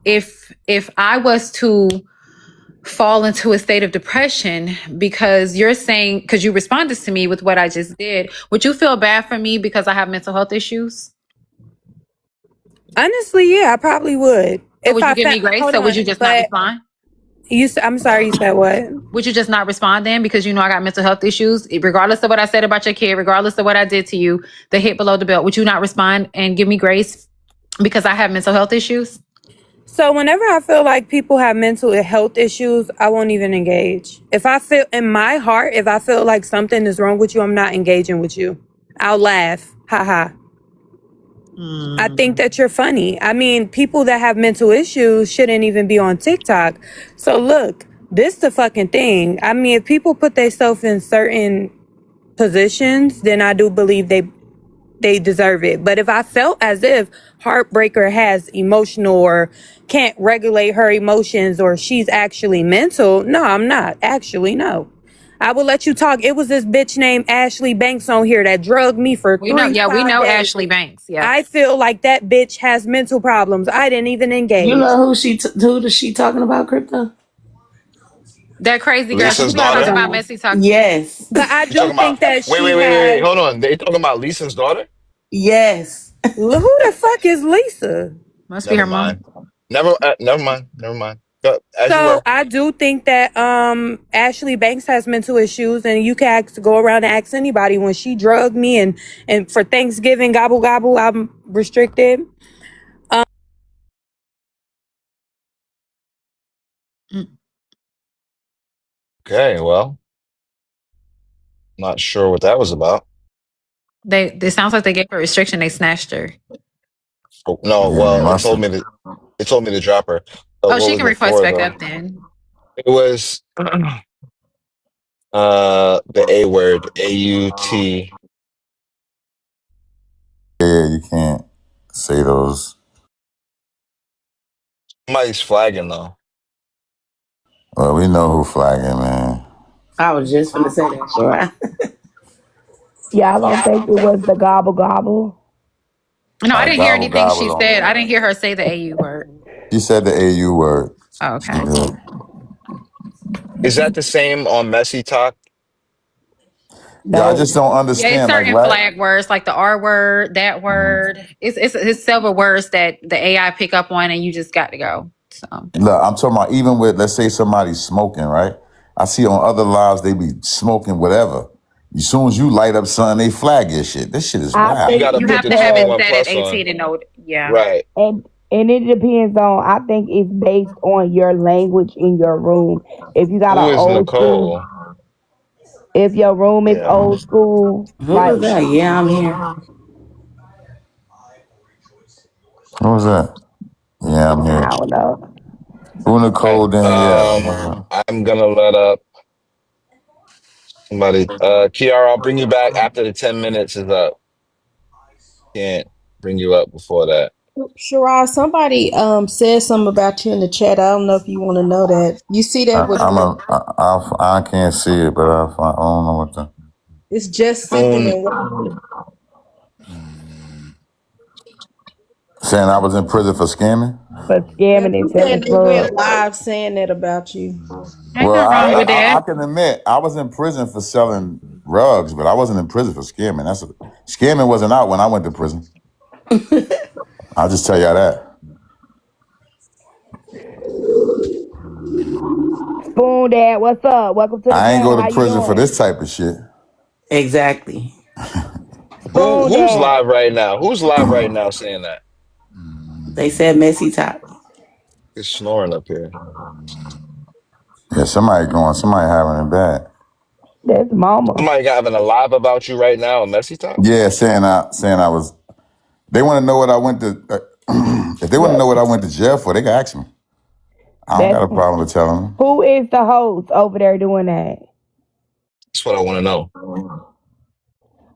if I was to fall into a state of depression because you're saying, because you responded to me with what I just did, would you feel bad for me because I have mental health issues? Honestly, yeah, I probably would. So If would you I give found, me grace? hold So would you on, just not but respond? I'm sorry, you said what? Would you just not respond then? Because I got mental health issues, regardless of what I said about your kid, regardless of what I did to you, the hit below the belt. Would you not respond and give me grace because I have mental health issues? So whenever I feel like people have mental health issues, I won't even engage. If I feel in my heart, if I feel like something is wrong with you, I'm not engaging with you. I'll laugh. Ha ha. I think that you're funny. I mean, people that have mental issues shouldn't even be on TikTok. So look, this the fucking thing. I mean, if people put themselves in certain positions, then I do believe they deserve it. But if I felt as if Heartbreaker has emotional or can't regulate her emotions or she's actually mental, no, I'm not. Actually, no. I will let you talk. It was this bitch named Ashley Banks on here that drugged me for We know, 3 yeah, we 5 know days. Ashley Banks. Yeah. I feel like that bitch has mental problems. I didn't even You engage. know who is she talking about, Crypto? That crazy girl. She Lisa's be talking daughter? about messy talk too. Yes. But I You do talking think about that she wait, has. hold on. They talking about Lisa's daughter? Yes. Who the fuck is Lisa? Must be Never her mom. mind. Never mind. Never mind. Go as you So were. I do think that Ashley Banks has mental issues, and you can go around and ask anybody. When she drugged me and for Thanksgiving gobble gobble, I'm restricted. Mm. Okay, well, not sure what that was about. They sounds like they gave her a restriction. They snatched her. Oh, no, Yeah, well, must have. it told me to drop her. But Oh, what she was can request before back though? up then. It was the A word, AUT. Yeah, you can't say those. Somebody's flagging though. Well, we know who flagging, man. I was just finna say that, sure. Y'all don't think it was the gobble gobble? No, I didn't hear Gobble anything she gobble said. I on. didn't hear her say the AU word. She said the AU word. Oh, She okay. did. Is that the same on Messy Talk? Yeah, I just No. don't Yeah, it's understand. Like, certain right? flag words like the R word, that word. It's several words that the AI pick up on, and you just got to go. So Look, I'm talking about even with, let's say somebody's smoking, right? I see on other lives they be smoking whatever. As soon as you light up something, they flag your shit. This shit is I You wild. think got to you it put have the to have it depends. 21 set at plus on. 18 to know. Yeah. Right. And it depends on, I think it's based on your language in your room. If you got an Who is old school, Nicole? if your room is Yeah. old school, Who like, was that? Yeah, I'm here. What was that? Yeah, I'm here. I don't know. Who All right. Nicole then? Yeah. I'm gonna let up somebody. Kiara, I'll bring you back after the 10 minutes is up. Can't bring you up before that. Shiraz, somebody said something about you in the chat. I don't know if you want to know that. You see that with I can't see it, but I don't know what the. it's just simple Phone. and Saying I was in prison for scamming? for yeah, scamming and they said selling they went drugs. live saying that about you. Ain't Well, nothing wrong What? with I that. can admit I was in prison for selling rugs, but I wasn't in prison for scamming. Scamming wasn't out when I went to prison. I'll just tell y'all that. Spoon Dad, what's up? Welcome to the I ain't go panel. to How you prison for doing? this type of shit. Exactly. Spoon Who's Dad. live right now? Who's live right now saying that? They said messy top. It's snoring up here. Yeah, somebody having it bad. That's mama. Somebody having a live about you right now, a messy talk? Yeah, saying I was. They want to know what I went to. If they want to know That, what I went to jail for, they can ask me. I don't that's got a problem with telling them. who is the host over there doing that? That's what I want to know.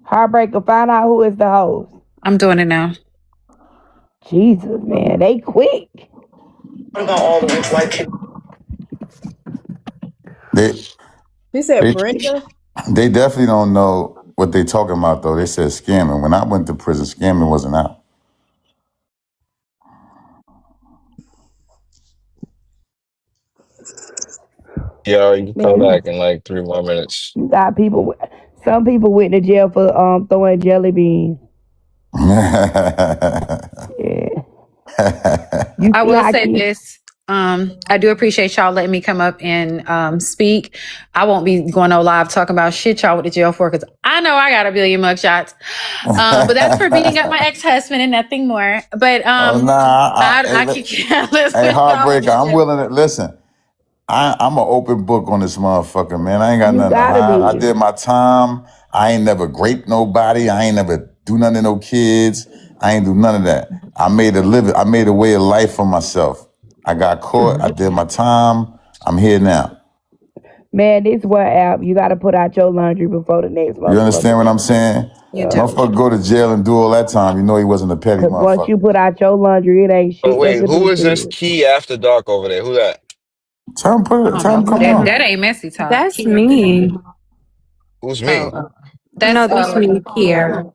Heartbreaker, find out who is the host. I'm doing it now. Jesus, man, they quick. What about all the white chicks? They He said they Brenda. they definitely don't know what they talking about though. They said scamming. When I went to prison, scamming wasn't out. Yeah, you can come Man, back in like 3 more minutes. you got people. Some people went to jail for throwing jelly beans. Yeah, you I see will how say kids. this. I do appreciate y'all letting me come up and speak. I won't be going on live talking about shit y'all went to jail for because I know I got a billion mugshots. But that's for beating up my ex-husband and nothing more. But Oh nah, I keep careless hey, with y'all went heartbreaker. to I'm jail. willing to listen. I'm an open book on this motherfucker, man. I ain't got You nothing to gotta hide. I be. did my time. I ain't never raped nobody. I ain't never do nothing to no kids. I ain't do none of that. I made a living. I made a way of life for myself. I got caught. I did my time. I'm here now. Man, this one app, you gotta put out your laundry before the next You understand what motherfucker. I'm saying? You do. Motherfucker go to jail and do all that time. You know he wasn't a petty Cause once motherfucker. you put out your laundry, it ain't Oh shit they wait, could who do is to this you. Key After Dark over there? Who that? I don't Tell know him who come that. on. That ain't messy talk. That's Key after that. me. Who's me? Oh, No, that's that's me, Kiara.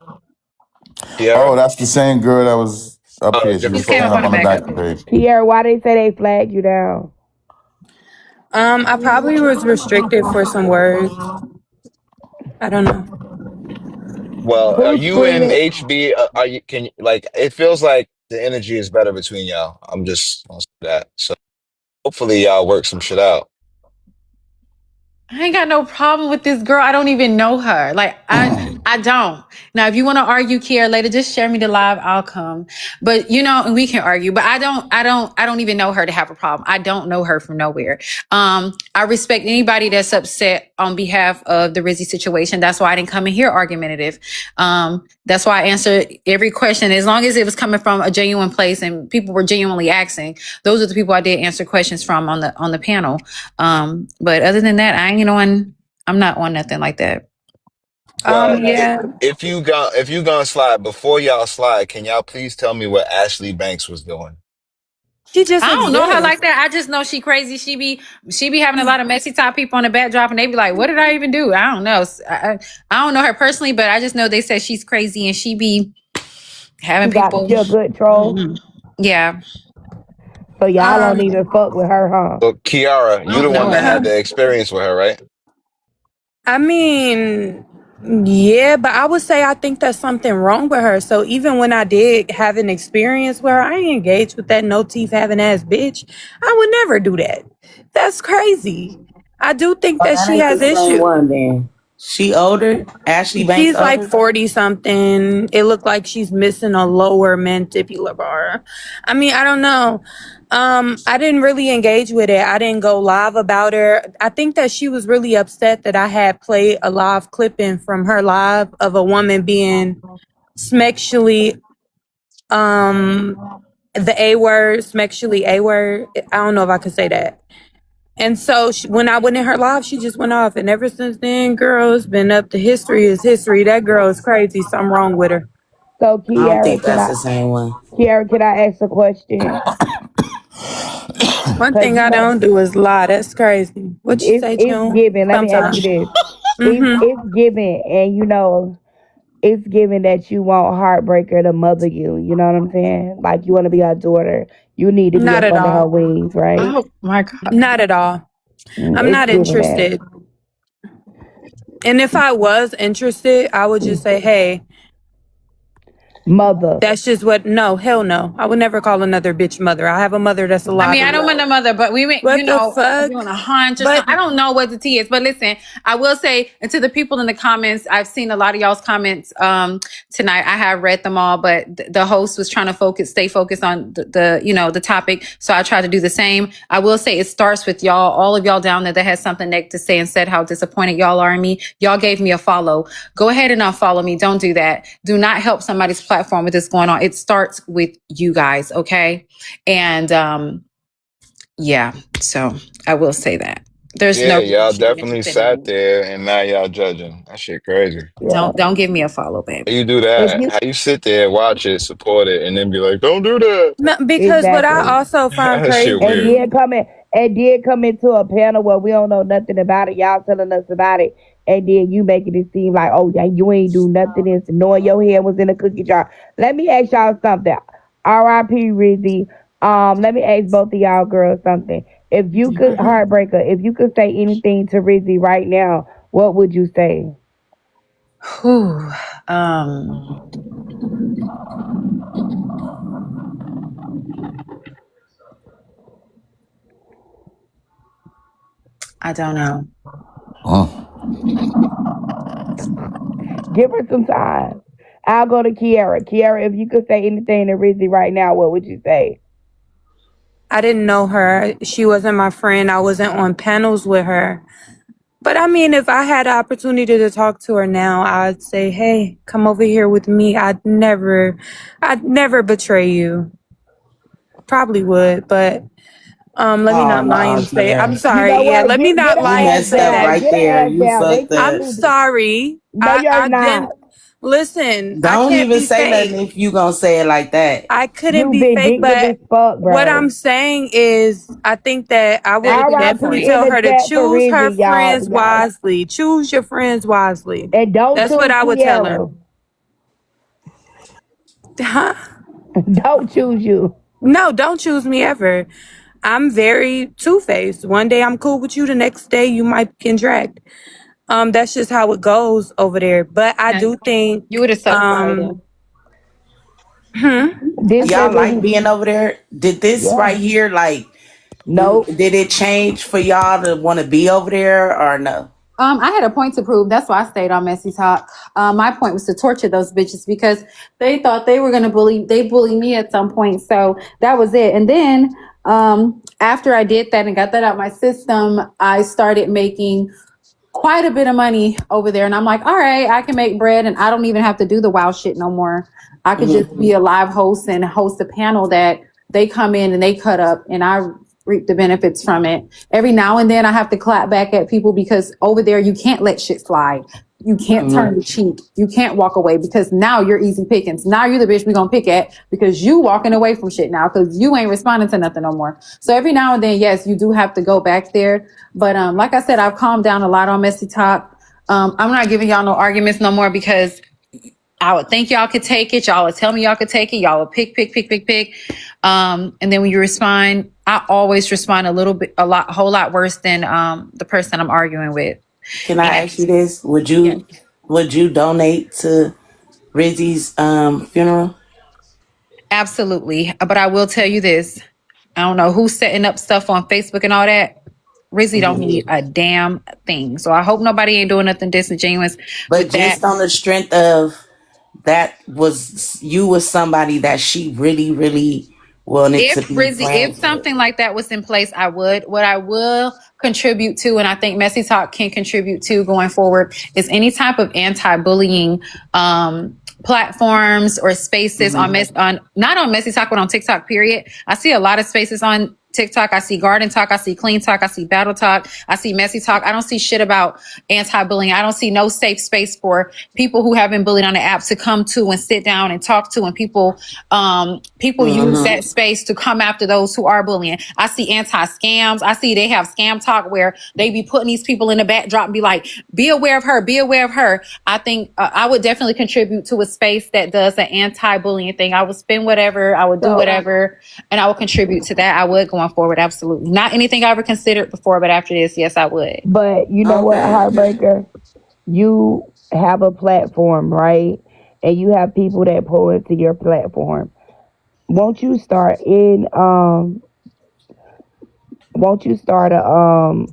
Kiara? Oh, that's the same girl that was up Oh, here. She different She's was came saying up profile. on up the on the back back of it. page. Pierre, why they say they flagged you down? I probably was restricted for some words. I don't know. Well, are Who's you in screaming? HB? Are you? Can you like? It feels like the energy is better between y'all. I'm just gonna say that. So hopefully y'all work some shit out. I ain't got no problem with this girl. I don't even know her. Like I don't. Now, if you want to argue, Kiera, later, just share me the live. I'll come. But and we can argue. But I don't even know her to have a problem. I don't know her from nowhere. I respect anybody that's upset on behalf of the Rizzy situation. That's why I didn't come in here argumentative. That's why I answered every question as long as it was coming from a genuine place and people were genuinely asking. Those are the people I did answer questions from on the panel. But other than that, I'm not on nothing like that. Well, Yeah. if you gonna slide before y'all slide, can y'all please tell me what Ashley Banks was doing? She just I don't know her like exists. that. I just know she crazy. She be having a lot of messy top people on the backdrop, and they be like, "What did I even do?" I don't know. I don't know her personally, but I just know they said she's crazy, and she be having She people. a good troll. Mhm. Yeah, So y'all don't Um, even fuck with her, huh? So Kiara, I you the don't one know that her. had the experience with her, right? I mean, yeah, but I would say I think there's something wrong with her. So even when I did have an experience with her, I ain't engaged with that no teeth having ass bitch. I would never do that. That's crazy. I do think Oh, that that she ain't the has same issues. one then. She older? Ashley Banks She's like older? 40 something. It looked like she's missing a lower mandibular bar. I mean, I don't know. I didn't really engage with it. I didn't go live about her. I think that she was really upset that I had played a live clipping from her live of a woman being sexually, the A word, sexually A word. I don't know if I could say that. And so when I went in her live, she just went off. And ever since then, girl, it's been up to history is history. That girl is crazy. Something wrong with her. So I don't Kiara, think that's the same one. Can I ask a question? One Cause thing I don't do is lie. That's crazy. What you say, it's June? given. Let me ask you Sometimes. this: Mm-hmm. it's given, and it's given that you want Heartbreaker to mother you. You know what I'm saying? Like you want to be her daughter. You need to be Not up at under her all. wings, right? Oh my god. Not at all. I'm It's not given that interested. And if I was interested, I would just say, hey, mother. that's just what. No, hell no. I would never call another bitch mother. I have a mother that's I alive mean, I and don't want well. the mother, but we went, What the if fuck? you want a hunch or But something. I don't know what the tea is, but listen, I will say, and to the people in the comments, I've seen a lot of y'all's comments tonight. I have read them all, but the host was trying to stay focused on the topic. So I tried to do the same. I will say it starts with y'all, all of y'all down there that has something negative to say and said how disappointed y'all are in me. Y'all gave me a follow. Go ahead and unfollow me. Don't do that. Do not help somebody's platform with this going on. It starts with you guys, okay? And yeah, so I will say that there's no Yeah, reason you y'all should be definitely interested in sat me. there and now y'all judging. That shit crazy. Yeah. Don't give me a follow, How baby. you do If that? you How you sit there, watch it, support it, and then be like, "Don't do that." no, because what I exactly. also find That shit And crazy. weird. then come into a panel where we don't know nothing about it. Y'all telling us about it, and then you making it seem like, oh yeah, you ain't do nothing. It's knowing your head was in a cookie jar. Let me ask y'all something. R.I.P. Rizzy. Let me ask both of y'all girls something. If you could Heartbreaker, if you could say anything to Rizzy right now, what would you say? Whew. Um, I don't know. Give her some time. I'll go to Kiara. Kiara, if you could say anything to Rizzy right now, what would you say? I didn't know her. She wasn't my friend. I wasn't on panels with her. But I mean, if I had the opportunity to talk to her now, I'd say, hey, come over here with me. I'd never betray you. Probably would, but Let me Oh not lie no, and say I'm Tierra. You know sorry. Yeah, what? let me Get not her You lie and ass messed say up down. that. right Get her there. ass You down. They fucked can't I'm up. do this. sorry. No, you're I not. didn't listen. I Don't can't even be say nothing fake. if you gonna say it like that. I couldn't You be fake, vindictive but as fuck, what I'm bro. saying is, I think that I would Thank you, good R.I.P. definitely point. in tell the her to chat for choose her Rizzy, y'all. friends wisely. Choose your friends wisely. And don't That's what choose I would tell her. Tierra. Huh? Don't choose you. No, don't choose me ever. I'm very two-faced. One day I'm cool with you, the next day you might contract. That's just how it goes over there. But I Yeah, do you would think, have sucked for her then. This Y'all like nigga, being over there? Did this yeah. right here, like, Nope. did it change for y'all to want to be over there or no? I had a point to prove. That's why I stayed on Messy Talk. My point was to torture those bitches because they thought they were gonna they bullied me at some point. So that was it. And then after I did that and got that out my system, I started making quite a bit of money over there. And I'm like, all right, I can make bread and I don't even have to do the wow shit no more. I could just Mhm. be a live host and host a panel that they come in and they cut up and I reap the benefits from it. Every now and then I have to clap back at people because over there you can't let shit slide. You can't turn the cheek. You can't walk away because now you're easy pickings. Now you're the bitch we gonna pick at because you walking away from shit now because you ain't responding to nothing no more. So every now and then, yes, you do have to go back there. But like I said, I've calmed down a lot on Messy Talk. I'm not giving y'all no arguments no more because I would think y'all could take it. Y'all would tell me y'all could take it. Y'all would pick. And then when you respond, I always respond a whole lot worse than the person I'm arguing with. Can I And ask you this? yeah, Would you donate to Rizzy's funeral? absolutely. But I will tell you this. I don't know who's setting up stuff on Facebook and all that. Rizzy don't Mhm. need a damn thing. So I hope nobody ain't doing nothing disingenuous But with that. just on the strength of that was you was somebody that she really, really wanted to be If friends with. something like that was in place, I would. What I will contribute to, and I think Messy Talk can contribute to going forward, is any type of anti-bullying platforms or spaces Mm-hmm. on not on Messy Talk, but on TikTok. Period. I see a lot of spaces on TikTok. I see Garden Talk. I see Clean Talk. I see Battle Talk. I see Messy Talk. I don't see shit about anti-bullying. I don't see no safe space for people who have been bullied on the app to come to and sit down and talk to. And people use Mm-hmm. that space to come after those who are bullying. I see anti-scams. I see they have scam talk where they be putting these people in the backdrop and be like, be aware of her, be aware of her. I think I would definitely contribute to a space that does an anti-bullying thing. I would spend whatever, I would do So, whatever, and I would contribute to that. I would going forward, absolutely. Not anything I ever considered before, but after this, yes, I would. but you know what, Okay. Heartbreaker? You have a platform, right? And you have people that pull into your platform. Won't you start in won't you start a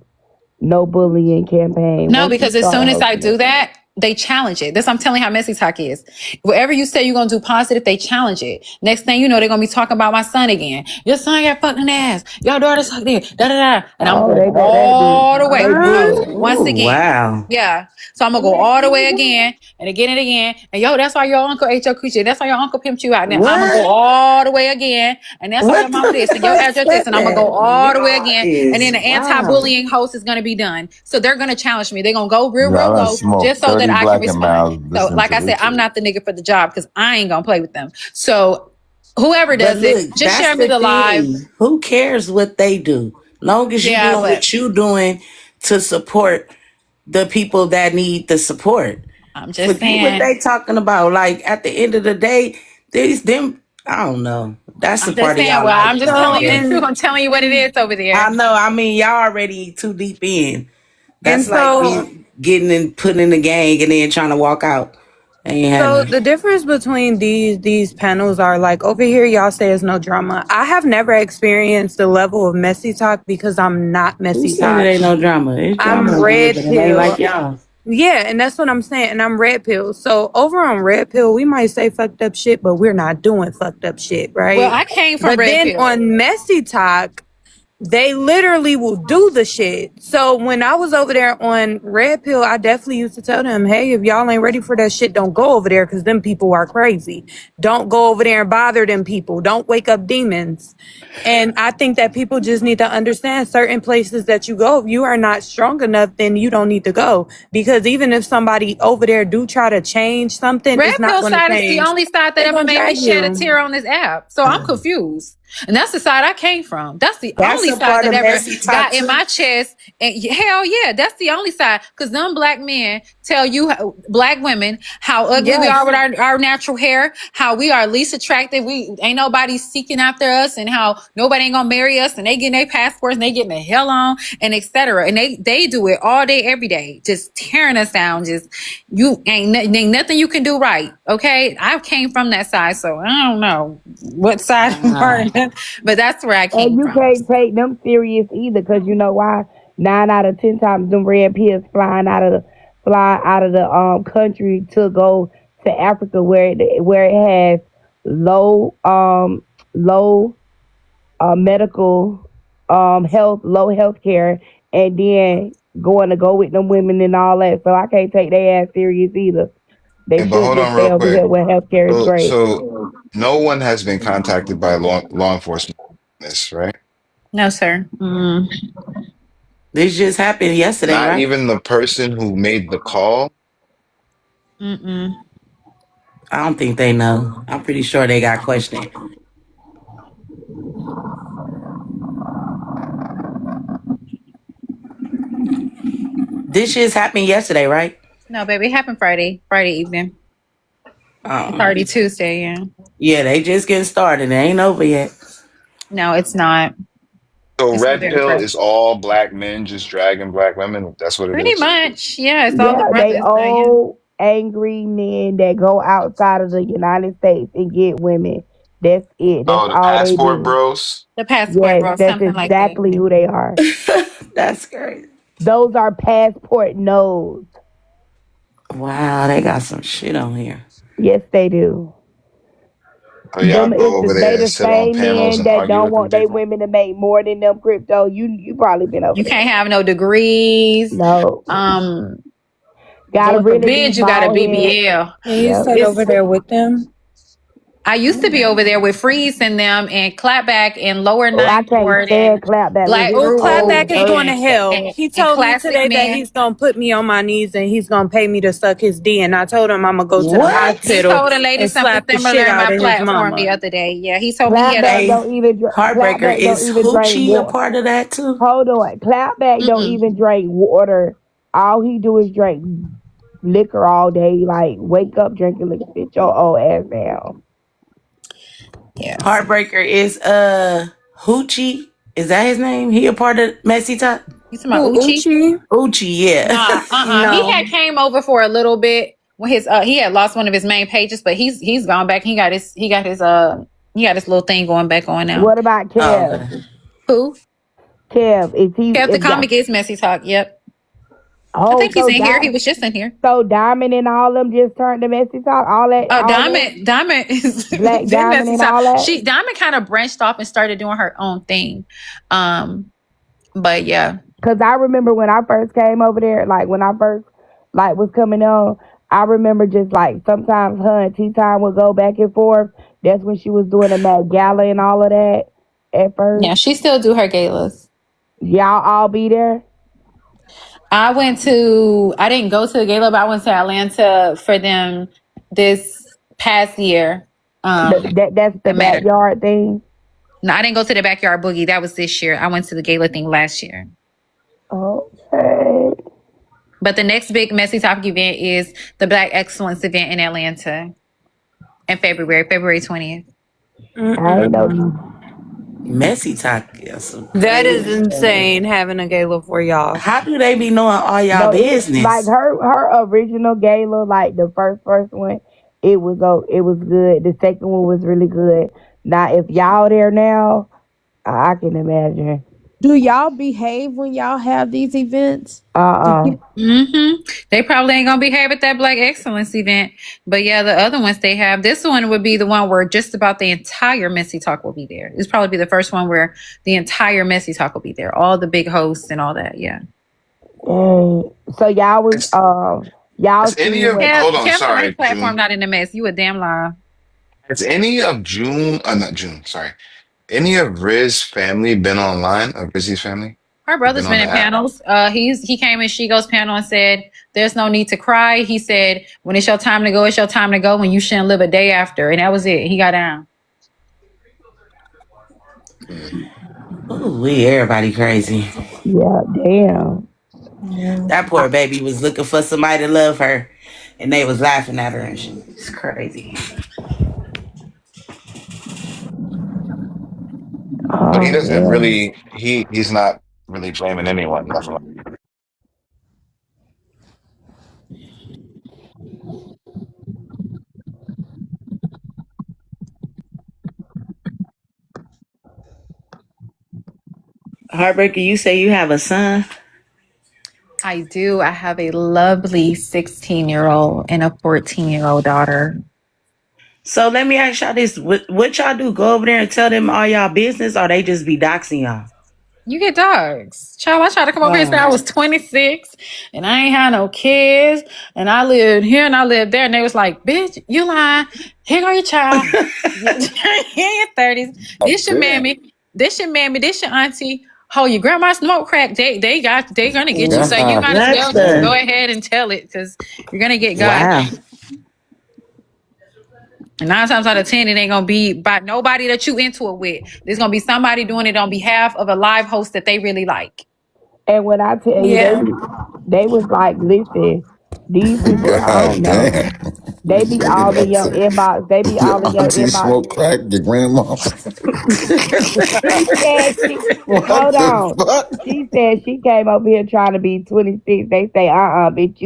no bullying campaign? No, Won't you because as start soon as I hosting do it? that, they challenge it. That's I'm telling you how Messy Talk is. Whatever you say you're gonna do positive, they challenge it. Next thing you know, they're gonna be talking about my son again. Your son got fucking ass. Your daughter sucked it. Da da da. And I'm Oh, going they do that big. all the They way. do. Once Ooh, again. wow. Yeah. So I'm gonna go all the way again and again and again. And yo, that's why your uncle ate your coochie. That's why your uncle pimped you out. Now I'm gonna go What? all the way again. And that's why your What mama the this and your fuck address this. said And I'm gonna that? go all the way Y'all again. And then is the wow. anti-bullying host is gonna be done. So they're gonna challenge me. They're gonna go real Y'all done low just smoked so that 30 I can black and respond. miles So listening like to I said, this I'm shit. not the nigga for the job because I ain't gonna play with them. So whoever But does it, look, just that's share me the the live. thing. Who cares what they do? Long as you Yeah, doing but what you doing to support the people that need the support. I'm just Forget what saying. they talking about. Like at the end of the day, these them I don't know. That's the I'm just part of saying. y'all Well, life I'm just that I So telling you the guess. truth. I'm telling you what it is over I there. know. I mean, y'all already too deep in. and That's like so getting and putting in the gang and then trying to walk out. Ain't So happening. the difference between these panels are like over here y'all say it's no drama. I have never experienced the level of messy talk because I'm not Who messy said it talk. ain't no drama? It's drama I'm over here, red but it ain't like pill. y'all. Yeah, and that's what I'm saying. And I'm red pill. So over on red pill, we might say fucked up shit, but we're not doing fucked up shit, Well, right? I came from But Red then Pill. on messy talk, they literally will do the shit. So when I was over there on Red Pill, I definitely used to tell them, hey, if y'all ain't ready for that shit, don't go over there because them people are crazy. Don't go over there and bother them people. Don't wake up demons. And I think that people just need to understand certain places that you go, if you are not strong enough, then you don't need to go. Because even if somebody over there do try to change something, Red it's not pill going to side is the change. only side that They're ever going to made me drag shed a you. tear on this app. So I'm confused. And that's the side I came from. That's the That's only a side part that of ever messy talk got in too. my chest. And hell yeah, that's the only side. Because them black men tell you, black women, how ugly we are Yes. with our natural hair, how we are least attractive. We ain't nobody seeking after us, and how nobody ain't gonna marry us, and they getting their passports and they getting the hell on, and etc. And they do it all day, every day, just tearing us down. Just you ain't nothing you can do right. Okay, I came from that side, so I don't know what side you are Ah. in, but that's where I And came you from. can't take them serious either, because you know why? 9 out of 10 times them red pills fly out of the country to go to Africa, where it has low medical low health care, and then going to go with them women and all that. So I can't take their ass serious either. They And but should hold just on stay real over quick. here where healthcare is great. So no one has been contacted by law enforcement on this, right? No, sir. This just happened yesterday, Not right? even the person who made the call. Mm-mm. I don't think they know. I'm pretty sure they got questioned. This just happened yesterday, right? No, baby, it happened Friday evening. It's Um, already Tuesday. Yeah. yeah, they just getting started. It ain't over yet. No, it's not. So It's still red very pill fresh. is all black men just dragging black women. That's what it Pretty is. much. Yeah, it's all the Yeah, they brothers. So yeah. old angry men that go outside of the United States and get women. That's it. That's Oh, the all they passport do. bros. The passport, Yes, bro, that's something like that. exactly who they are. That's great. Those are passport no's. Wow, they got some shit on here. Yes, they do. Oh, y'all Them go over they there and the sit on same panels men and that argue don't with them want they people. women to make more than them crypto. You probably been over You there. can't have no degrees. No. Um, Gotta Lord really be forbid you got a bald head. BBL. And you Yep. said over It's there with them? I used to be over there with Freeze and them and Clapback and Lower Oh, I Ninth can't Ward and stand Clapback with Black his Oh, old Clapback is going to dirty hell. and, He and told me Classic today that Man. he's going to put me on my knees and he's going to pay me to suck his D. And I told him I'm going to go to the He What? hospital told a lady and something slap the similar shit in out my of his platform the mama. other day. Yeah, he told me he had a. Clapback Hey, don't even Heartbreaker, Clapback don't is even drink Hoochie a water. part of that too? Hold on. Clapback don't Mm-mm. even drink water. All he do is drink liquor all day. Like wake up drinking liquor. Sit your old ass down. Yes. Heartbreaker is Hoochie. Is that his name? He a part of Messy Talk? You talking about Who, Uchi? Uchi? Hoochie, yeah. Nah, He No. had came over for a little bit when his he had lost one of his main pages, but he's gone back. He got his little thing going back on now. What about Oh, Kev? okay. Who? Kev, is he Kev the is that comic is messy talk. Yep. I oh think he's so in here. He Di- was just in here. so Diamond and all them just turned to messy talk? Oh, All that? Diamond is Black been Diamond messy and talk. all that? Diamond kind of branched off and started doing her own thing. But yeah. Cause I remember when I first came over there, like when I first like was coming on, I remember just like sometimes her and Tea Time would go back and forth. That's when she was doing the Met Gala and all of that at first. Yeah, she still do her galas. Y'all all be there? I didn't go to the gala, but I went to Atlanta for them this past year. That's the I met her. backyard thing. No, I didn't go to the backyard boogie. That was this year. I went to the gala thing last year. Okay. But the next big messy topic event is the Black Excellence event in Atlanta in February 20th. I ain't know. Messy Talk is some That is crazy shit. insane having a gala for y'all. How do they be knowing all y'all No, it like business? her original gala, like the first one, it was good. The second one was really good. Now if y'all there now, I can imagine. Do y'all behave when y'all have these events? Do Uh-uh. people, They probably ain't gonna behave at that Black Excellence event. But yeah, the other ones they have. This one would be the one where just about the entire Messy Talk will be there. It's probably be the first one where the entire Messy Talk will be there. All the big hosts and all that. Yeah. So y'all was Has, has y'all any seen of, what hold on, Kevin Hart sorry, platform June. not in the mess. You a damn lie. Has any of June, not June, sorry. Any of Riz family been online? Of Rizzy's family? Her Been brother's on been the in app? panels. He came in Shigo's panel and said, "There's no need to cry." He said, "When it's your time to go, it's your time to go. When you shouldn't live a day after." And that was it. He got down. Hmm. Ooh, everybody crazy. yeah, damn. That poor baby was looking for somebody to love her, and they was laughing at her and shit. It's crazy. But Oh he doesn't man. really, he's not really blaming anyone, nothing like Heartbreaker, you say you have a son? I do. I have a lovely 16-year-old and a 14-year-old daughter. So let me ask y'all this. What y'all do? Go over there and tell them all y'all business, or they just be doxing y'all? You get dogs. Child, I tried to come over here and say Oh. I was 26 and I ain't had no kids and I lived here and I lived there. And they was like, bitch, you lying. Here go your child. You're in your 30s. that. This your mammy. This your mammy. This your auntie. Oh, your grandma smoked crack. They gonna get you. So you might as What well just go the? ahead and tell it because you're gonna get got. Wow. And 9 times out of 10, it ain't gonna be by nobody that you into it with. There's gonna be somebody doing it on behalf of a live host that they really like. And when I tell you Yeah. they was like, listen, these people, I don't God know. damn. They be all in your inbox. They be Your all in your auntie inbox. smoke crack, your grandma. She said What hold the on. fuck? She said she came over here trying to be 26. They say, bitch,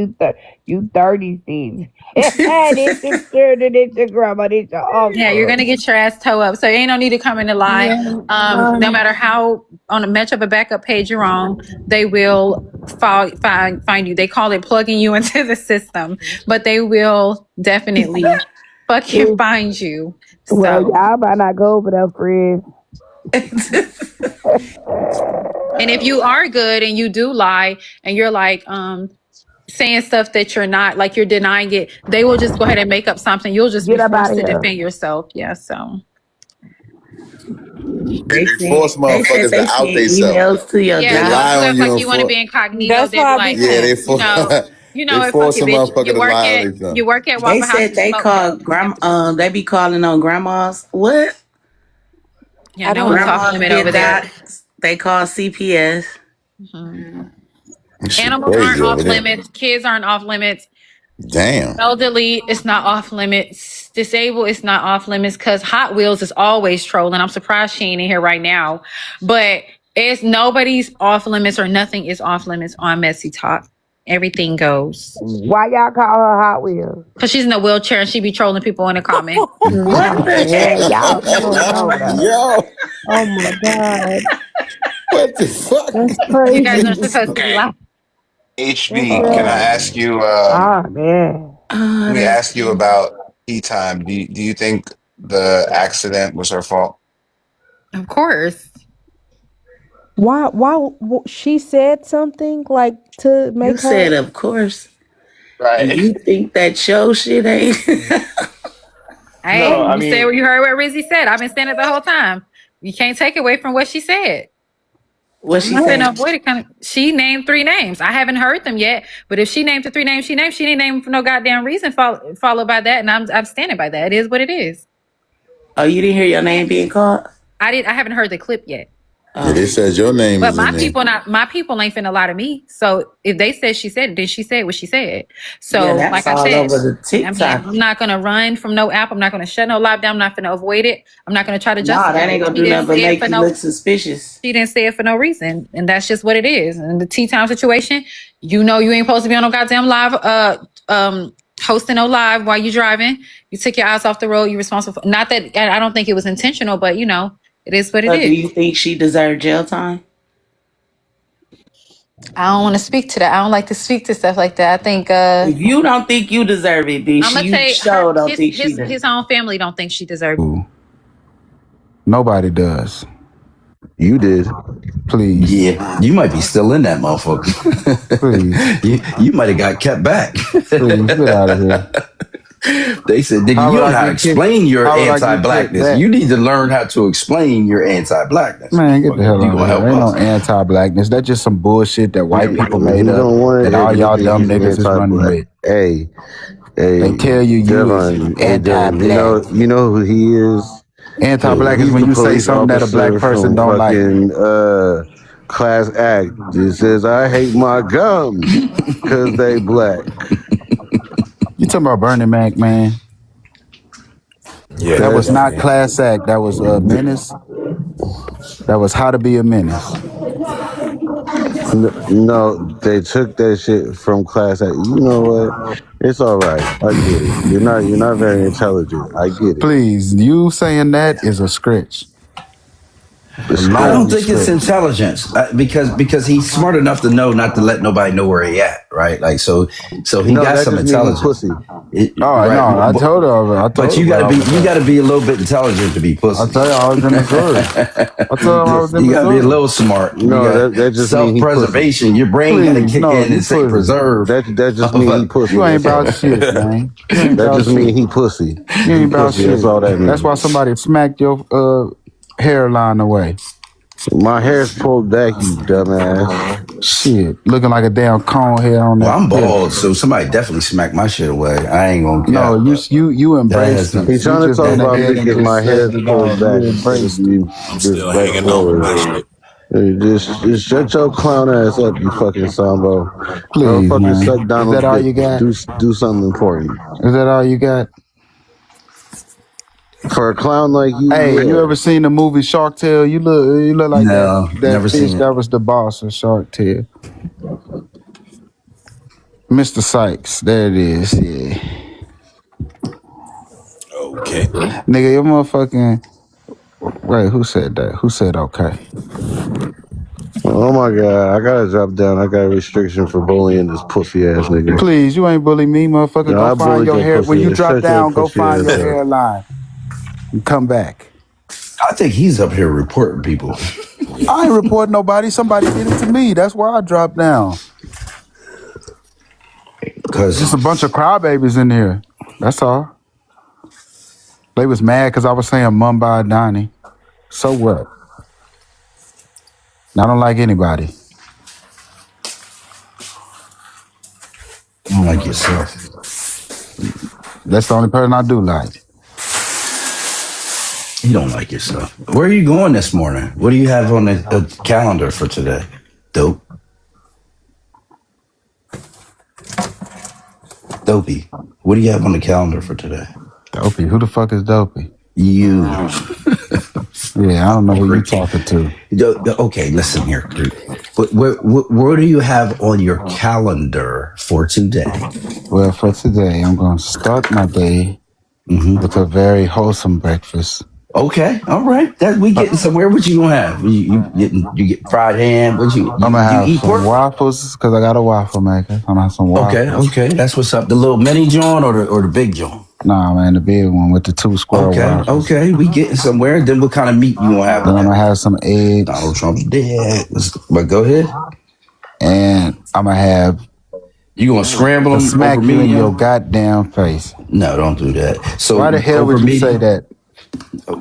you 36. This is children, this your grandma, this your Yeah, you're uncle. gonna get your ass toe up. So ain't no need to come in to lie. No matter how on a match of a backup page you're on, they will find you. They call it plugging you into the system, but they will definitely fucking find you. Well, So, y'all might not go over there, friends. and if you are good and you do lie and you're like saying stuff that you're not, like you're denying it, they will just go ahead and make up something. You'll just be Get up out forced of to here. defend yourself. Yeah, so They force They said motherfuckers to they out send themselves. emails to your yeah, They so if lie you job. on act you like and you want to for be incognito, that's they be why I be like, yeah, saying. they fuck force a it, bitch. motherfucker to lie on themselves. You work at They Waffle House, said you they smoke call dope. Yeah, grandma. They be calling on grandmas. What? yeah, I no don't one's off know. Grandmas limit over get there. doxxed. They call CPS. Mhm. This shit Animals aren't crazy over off there. limits. Kids aren't off limits. Damn. Elderly, it's not off limits. Disabled, it's not off limits because Hot Wheels is always trolling. I'm surprised she ain't in here right now. But it's nobody's off limits or nothing is off limits on Messy Talk. Everything goes. Why y'all call her Hot Wheels? Because she's in a wheelchair and she be trolling people in the comment. What Oh the man, heck? y'all fucked over there. Yo, Oh my god, what the fuck? that's You guys are crazy. supposed to be Okay, laughing. That HB, can girl. I ask you, Oh man. Oh, let me that's ask you cute. about tea time. Do you think the accident was her fault? Of course. Why she said something like to You make said, her. of course. And Right. you think that show shit ain't? Hey, No, I you said mean, what you heard what Rizzy said. I've been saying it the whole time. You can't take away from what she said. What I'm she not say? gonna avoid it. She named 3 names. I haven't heard them yet, but if she named the 3 names she named, she didn't name them for no goddamn reason. Followed by that, and I'm standing by that. It is what it is. Oh, you didn't hear your name being called? I haven't heard the clip yet. Yeah, they Oh. said your name But was in there. my people ain't finna lie to me. So if they said she said it, then she said what she said. Yeah, So that's like I all said, over the I mean, TikTok. I'm not gonna run from no app. I'm not gonna shut no live down. I'm not gonna avoid it. I'm not gonna try to Nah, justify that ain't it. gonna do nothing but make you look suspicious. She didn't say it for no reason. And that's just what it is. And the tea time situation, you know you ain't supposed to be on no goddamn live hosting no live while you driving. You took your eyes off the road, you're responsible for not that I don't think it was intentional, but you know, it is what it So do is. you think she deserved jail time? I don't want to speak to that. I don't like to speak to stuff like that. I think If you don't think you deserve it, then I'm gonna she say sure don't his think she does. his own family don't think she deserves it. Nobody does. You did. Please. Yeah, you might be still in that motherfucker. Please. you might have got kept back. Please get out of here. They said, nigga, How you would don't I know how to get kicked? explain your How would I get kicked anti-blackness. back? You need to learn how to explain your anti-blackness. Man, get the hell You out of gonna here. help Ain't no us? anti-blackness. That's just some bullshit that white people He made up don't want that to all admit y'all that dumb he's niggas is running anti-black. with. Hey, They tell you is Devon. Hey, Devon. anti-black. You know who he is? Anti-black is He's when the you say police something that a black officer person from don't like. fucking Class Act. He says, "I hate my gums because they black." You talking about Bernie Mac, man? Yeah, That was that's not me. Class Act. That was a menace. That was How to Be a Menace. No, they took that shit from Class Act. You know what? It's all right. I get it. You're not very intelligent. I get it. Please, you saying that is a stretch. The A I don't literal script. think it's stretch. intelligence because he's smart enough to know not to let nobody know where he at, right? Like so he No, got that some just mean he intelligence, pussy. Oh right? no, I told her. I But told her what I was you at. got to be a little bit intelligent to be I pussy. tell you, I was in Missouri. I told him I was in You got to be a Missouri. little smart. You No, got that just mean self he pussy. preservation. Your brain got to Please, kick no, in you and say pussy. preserve. That just mean he But pussy. You ain't That's about all. shit, man. You ain't That about just mean shit. he pussy. You He ain't about pussy. That's shit. all that That's why means. somebody smacked your hairline away. My hair's pulled back, you dumbass. Shit, looking like a damn cone head on well, that I'm bald, picture. so somebody definitely smacked my shit away. I ain't gonna No, cap. you That has embraced it. nothing. He's You trying to just talk went That about me ahead and because just my said hair's it pulled all. back You instead of embraced it. being I'm this still bent hanging on with forward. my shit. Just shut your clown ass up, you fucking Sambo. Go Please, fucking man. suck Is that Donald's all dick. you got? Do something important. Is that all you got? For a clown like you, Hey, you yeah. ever seen the movie Shark Tale? You look like no, that never fish seen it. that was the boss of Shark Tale. Mr. Sykes. There it is. Yeah. Okay. Nigga, your motherfucking wait, who said that? Who said okay? Oh my god, I gotta drop down. I got a restriction for bullying this pussy ass nigga. Please, you ain't bully me, motherfucker. No, Go I find bullied your your hair. When pussy you ass. drop Shut your down, go pussy find ass your up. hairline and come back. I think he's up here reporting people. I ain't report nobody. Somebody did it to me. That's why I dropped down. Cause Just a bunch of crybabies in here. That's all. They was mad because I was saying Mumbai Donnie. So what? I don't like anybody. you don't like yourself. That's the only person I do like. You don't like yourself. Where are you going this morning? What do you have on the calendar for today? Dope. Dopey. What do you have on the calendar for today? Dopey. Who the fuck is Dopey? You. Yeah, I don't know who you Creep. talking to. Okay, listen here, creep. What do you have on your calendar for today? Well, for today, I'm going to start my day with a very wholesome breakfast. Okay, all right. That we getting somewhere. What you gonna have? You get fried ham? What I'm gonna you have eat some pork? waffles because I got a waffle maker. I'm gonna have some Okay, waffles. okay. That's what's up. The little mini joint or the big joint? Nah, man, the big one with the 2 square Okay, waffles. okay. We getting somewhere. Then what kind of meat you gonna have Then with I'm that? gonna have some eggs. Donald Trump's dead. But go ahead. And I'm gonna have You gonna scramble a them over smack you in your medium? goddamn face. No, don't do that. Why So the hell over would you say medium, that?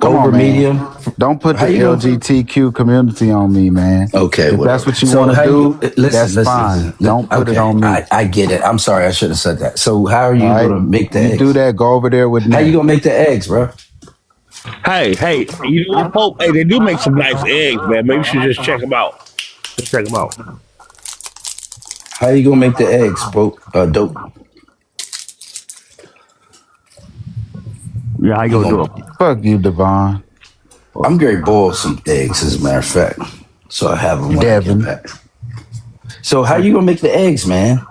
Come on, over man. medium. Don't put How the you gonna? LGBTQ community on me, man. Okay, If that's whatever. what you So want to how you do, listen, that's fine. Don't put it Okay, on me. I get it. I'm sorry, I should have said that. So how are All you right? gonna make the You do eggs? that, go over there with How you Nat. gonna make the eggs, bro? Hey, you know what, Pope? Hey, they do make some nice eggs, man. Maybe you should just check them out. Just check them out. How you gonna make the eggs, bro? Dope. Yeah, how you You gonna gonna? do it? Fuck you, Devon. I'm going to boil some eggs, as a matter of fact. So I have them when I get Devin. back. So how you gonna make the eggs, man?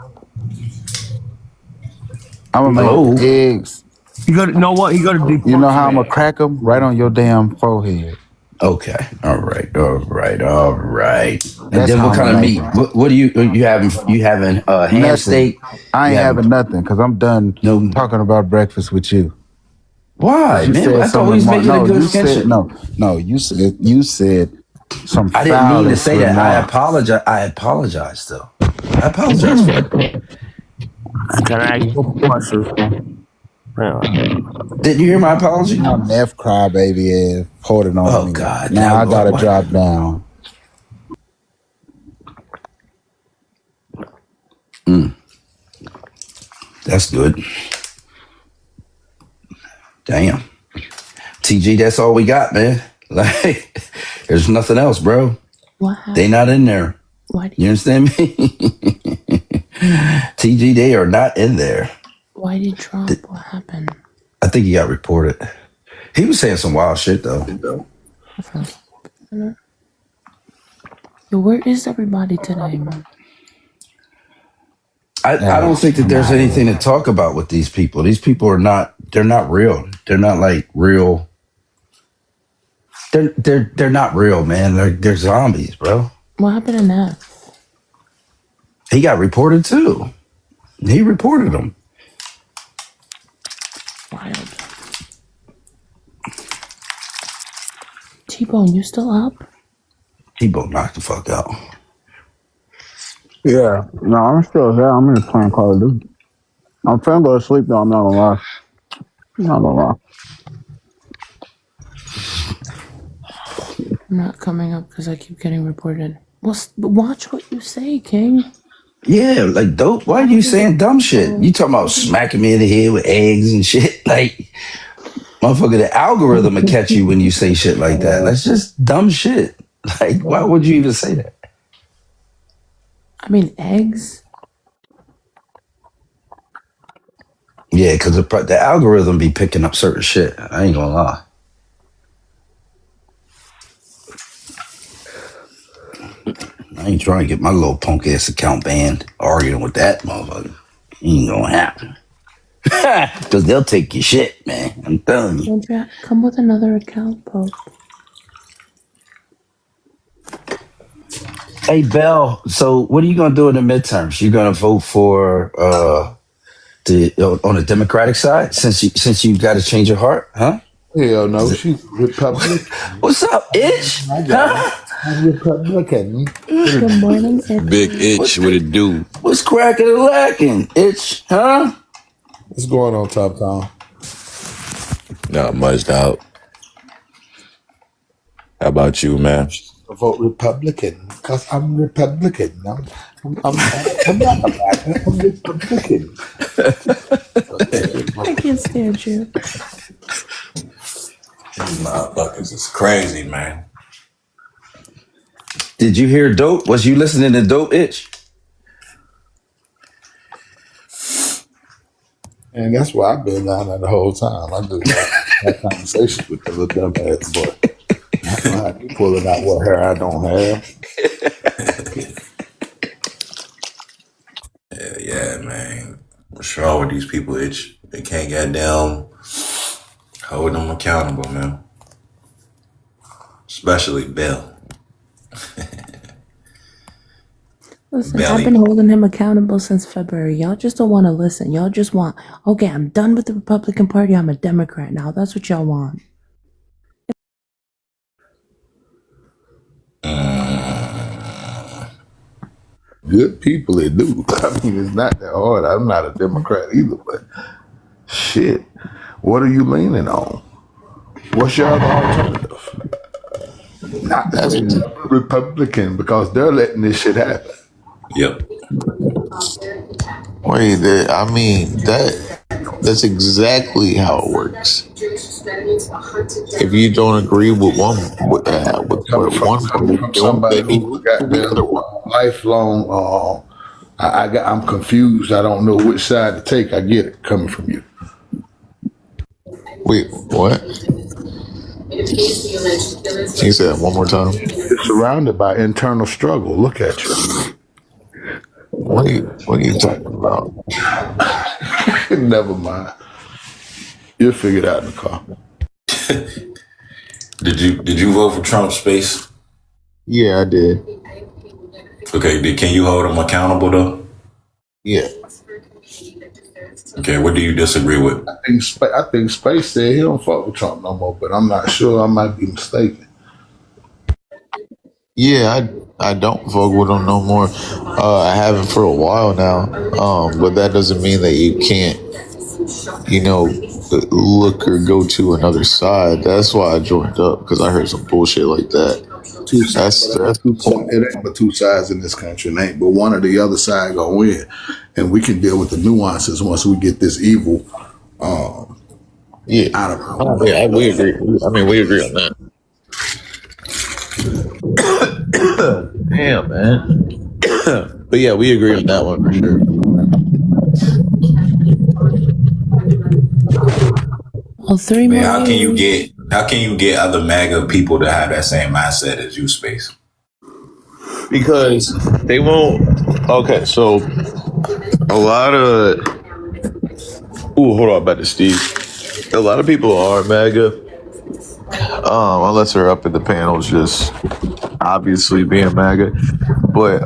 I'm gonna make the Hello. eggs. You know what? You gotta You know defrost how some I'm gonna eggs. crack them? Right on your damn forehead. Okay. All right. All right. All right. And That's then what kind of meat? Halloween. What do you having? You having ham Nothing. steak? I You ain't having having nothing because I'm done no? talking about breakfast with you. Because Why, you man? said I thought some we was making a no, good you said friendship. no, you said some I didn't mean to foulest say that. I remarks. apologize. I apologize, though. I apologize for that. Can I ask you a question? Didn't you hear my apology? Now Neff crybaby ass poured on Oh me. God! Now Now I gotta what? drop down. That's good. Damn. TG, that's all we got, man. Like, there's nothing else, bro. What They happened? not in there. Why did You understand me? TG, they are not in there. why did drop? What happened? I think he got reported. He was saying some wild shit though. Yo, where is everybody today, man? I don't Hey, think that I'm there's out of anything to here. talk about with these people. These people are not. They're not real. They're not like real. They're not real, man. They're zombies, bro. What happened to Neff? He got reported too. He reported them. Wild. Tbone, you still up? Tebow knocked the fuck out. Yeah, no, I'm still here. I'm in playing Call of Duty. I'm finna go to sleep though. I'm not gonna lie. I'm not gonna lie. I'm not coming up because I keep getting reported. Well, watch what you say, King. Yeah, like dope. Why are I you don't think saying it's dumb shit? people. You talking about smacking me in the head with eggs and shit? Like, motherfucker, the algorithm will catch you when you say shit like that. That's just dumb shit. Like, why would you even say that? I mean, eggs. Yeah, because the algorithm be picking up certain shit. I ain't gonna lie. I ain't trying to get my little punk ass account banned arguing with that motherfucker. Ain't gonna happen. Because they'll take your shit, man. I'm telling you. Don't you come with another account, Pope? Hey, Bell, so what are you gonna do in the midterms? You gonna vote for on the Democratic side since you got to change your heart, huh? Hell no, she's Republican. What's up, Itch? I got it. Huh? I'm Republican. Good morning, Big Itchy. Itch, What's what it do? what's cracking and lacking, Itch? Huh? What's going on, Top Town? Not much, dog. How about you, man? I vote Republican because I'm Republican. I'm not a black. I'm Republican. I can't stand you. These motherfuckers is crazy, man. Did you hear Dope? Was you listening to Dope, Itch? And that's why I've been down there the whole time. I just don't have conversations with the little dumb ass boy. I don't have you pulling out what hair I don't have. Yeah, man. What's wrong with these people, Itch? They can't goddamn hold them accountable, man. Especially Bill. Listen, I've been Belly. holding him accountable since February. Y'all just don't want to listen. Y'all just want, okay, I'm done with the Republican Party. I'm a Democrat now. That's what y'all want. Good people that do. I mean, it's not that hard. I'm not a Democrat either, but shit. What are you leaning on? What's your other alternative? Not to That's say Republican because they're letting this shit happen. yep. Wait, I mean that's exactly how it works. If you don't agree with with Coming what from one coming party from doing, somebody then you who do got the other them one. lifelong. I'm confused. I don't know which side to take. I get it coming from you. Wait, what? Can you say that one more time? You're surrounded by internal struggle. Look at you. What are you talking about? Never mind. You'll figure it out in the car. Did you vote for Trump, Space? Yeah, I did. Okay, can you hold him accountable though? Yeah. Okay, what do you disagree with? I think Space said he don't fuck with Trump no more, but I'm not sure. I might be mistaken. Yeah, I don't fuck with him no more. I haven't for a while now. But that doesn't mean that you can't, you know, look or go to another side. That's why I joined up because I heard some bullshit like that. Two sides. That's It ain't but two sides in this country. It ain't but one or the other side gonna win, and we can deal with the nuances once we get this evil yeah. out of our Oh, way. yeah, we agree. I mean, we agree on that. Damn, man. But yeah, we agree on that one for sure. Well, I three mean, more how can you years. get other MAGA people to have that same mindset as you, Space? Because they won't. Okay, so a lot of. Ooh, hold on about this, Steve. A lot of people are MAGA, unless they're up in the panels, just obviously being MAGA. But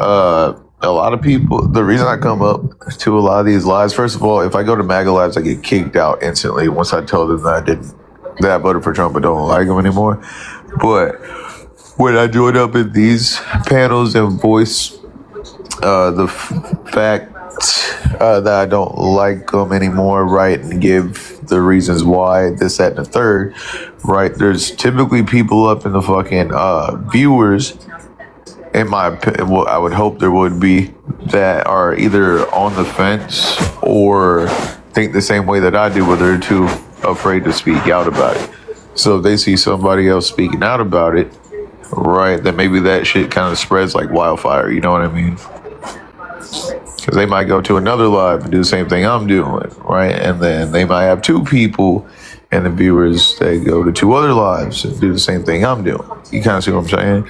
a lot of people, the reason I come up to a lot of these lives, first of all, if I go to MAGA lives, I get kicked out instantly once I tell them that I voted for Trump but don't like him anymore. But when I join up in these panels and voice the fact that I don't like them anymore, right, and give the reasons why, this, that, and the third, right, there's typically people up in the fucking viewers, in my opinion, well, I would hope there would be, that are either on the fence or think the same way that I do, where they're too afraid to speak out about it. So if they see somebody else speaking out about it, right, then maybe that shit kind of spreads like wildfire, you know what I mean? Because they might go to another live and do the same thing I'm doing, right? And then they might have two people and the viewers that go to two other lives and do the same thing I'm doing. You kind of see what I'm saying?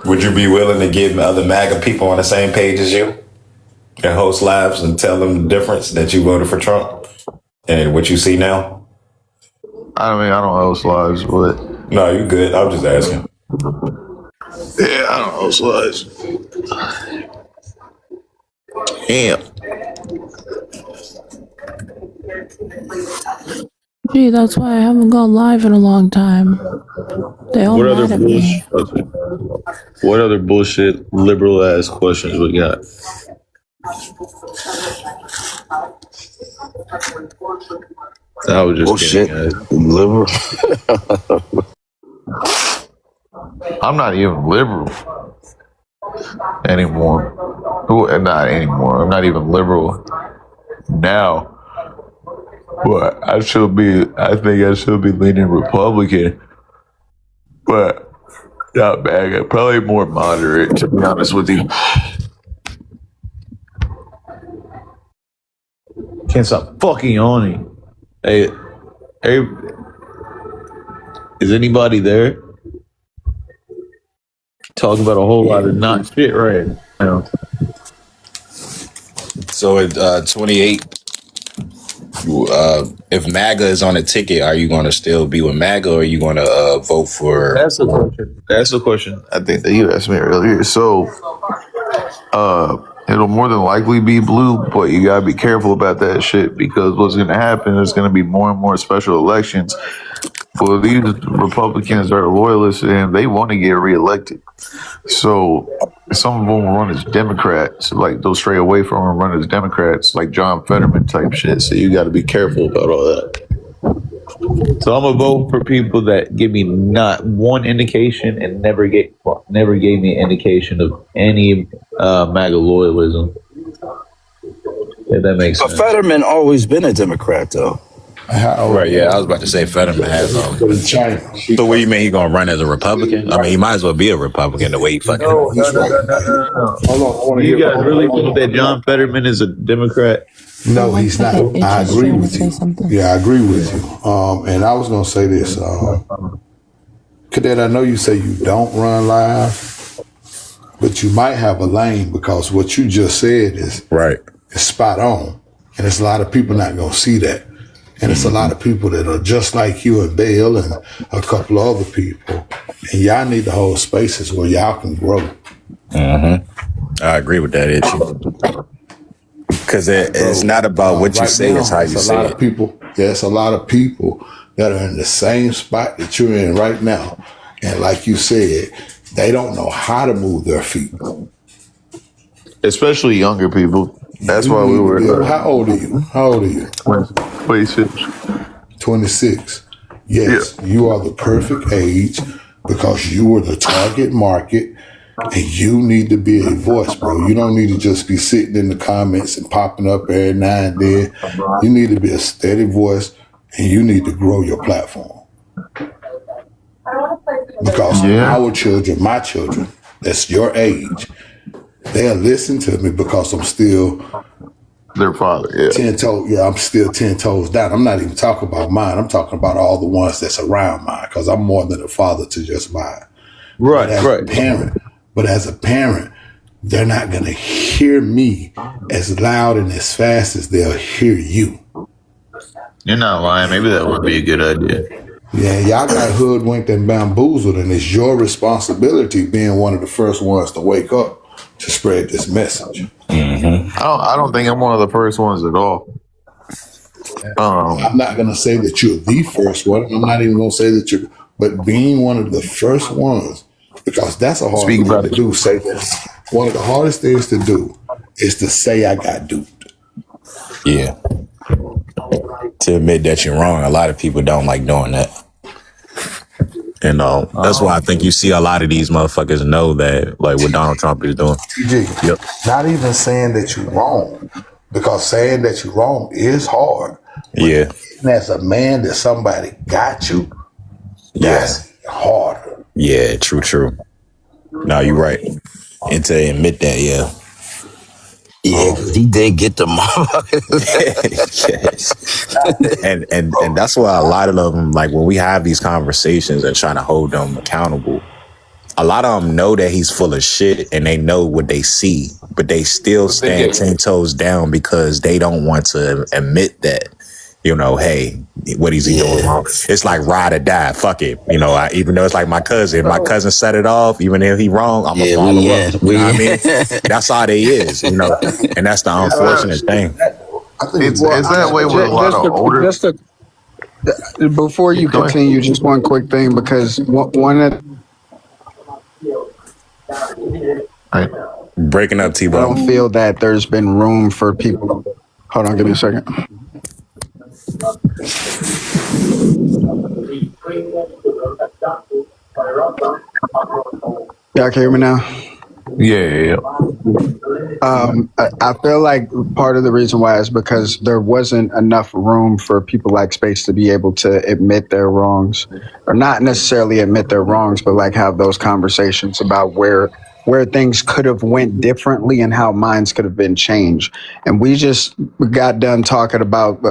Would you be willing to get other MAGA people on the same page as you and host lives and tell them the difference that you voted for Trump and what you see now? I mean, I don't host lives, but No, you good. I'm just asking. yeah, I don't host lives. Damn. Gee, that's why I haven't gone live in a long time. They all What other mad at me. bullshit? Okay. What other bullshit liberal ass questions we got? I was just kidding, Bullshit. guys. Liberal. I'm not even liberal anymore. Not anymore. I'm not even liberal now. But I think I should be leaning Republican. But not bad. Probably more moderate, to be honest with you. Can't stop fucking yawning. Hey, is anybody there? Talk about a whole lot of not shit right now. So at 28, if MAGA is on a ticket, are you going to still be with MAGA or are you going to vote for? That's the question. That's the question I think that you asked me earlier. So, it'll more than likely be blue, but you gotta be careful about that shit because what's gonna happen is gonna be more and more special elections for these Republicans that are loyalists and they want to get reelected. So some of them will run as Democrats, like they'll stray away from and run as Democrats, like John Fetterman type shit. So you got to be careful about all that. So I'm gonna vote for people that give me not one indication and never gave me an indication of any MAGA loyalism. If that makes But sense. Fetterman always been a Democrat, though. Right, yeah, I was about to say Fetterman has all. So what do you mean he gonna run as a Republican? I mean, he might as well be a Republican the way he fucking. No. Hold on. You guys really think that John Fetterman is a Democrat? No, he's not. I agree with you. Yeah, I agree with you. And I was gonna say this, Cadet. I know you say you don't run live, but you might have a lane because what you just said is right. Is spot on, and there's a lot of people not gonna see that. And it's a lot of people that are just like you and Bill and a couple of other people. And y'all need to hold spaces where y'all can grow. I agree with that, issue. Because it's not about what you right say, it's now, how there's you a say lot it. of people. There's a lot of people that are in the same spot that you're in right now. And like you said, they don't know how to move their feet. Especially younger people. That's You why we need to be able. were How old are you? How old are you? 26. 26. Yeah. Yes, you are the perfect age because you are the target market and you need to be a voice, bro. You don't need to just be sitting in the comments and popping up every now and then. You need to be a steady voice and you need to grow your platform. Because Yeah. our children, my children, that's your age, they'll listen to me because I'm still Their father, yeah. 10 toes. Yeah, I'm still 10 toes down. I'm not even talking about mine. I'm talking about all the ones that's around mine because I'm more than a father to just mine. But Right, as a right. parent, they're not going to hear me as loud and as fast as they'll hear you. You're not lying. Maybe that would be a good idea. Yeah, y'all got hoodwinked and bamboozled, and it's your responsibility being one of the first ones to wake up to spread this message. I don't think I'm one of the first ones at all. I'm not going to say that you're the first one. I'm not even going to say that you're, but being one of the first ones, because that's a hard Speak thing about to it. do. Say that one of the hardest things to do is to say I got duped. Yeah. To admit that you're wrong. A lot of people don't like doing that. And that's why I think you see a lot of these motherfuckers know that, like what Donald Trump is doing. TG, Yep. not even saying that you're wrong, because saying that you're wrong is hard. But Yeah. as a man that somebody got you, Yeah. that's harder. Yeah. True. No, you're right. And to admit that, yeah. Yeah, because he did get the motherfuckers. Yes. And that's why a lot of them, like when we have these conversations and trying to hold them accountable, a lot of them know that he's full of shit and they know what they see, but they still But they stand get 10 toes down because they don't want to admit that, hey, what is he doing wrong? It's like ride or die. Fuck it. Even though it's like my cousin, if my cousin set it off, even if he wrong, I'm gonna Yeah, follow we up. in. You know what I We mean? That's how they is, and that's the it's that unfortunate thing. I think it's it's that way with a lot of older. Before you Go ahead. continue, just one quick thing, because one of Right. Breaking up, I don't Tbone. feel that there's been room for people. Hold on, give me a second. Y'all can hear me now? Yeah. I feel like part of the reason why is because there wasn't enough room for people like Space to be able to admit their wrongs, or not necessarily admit their wrongs, but like have those conversations about where things could have went differently and how minds could have been changed. And we just got done talking about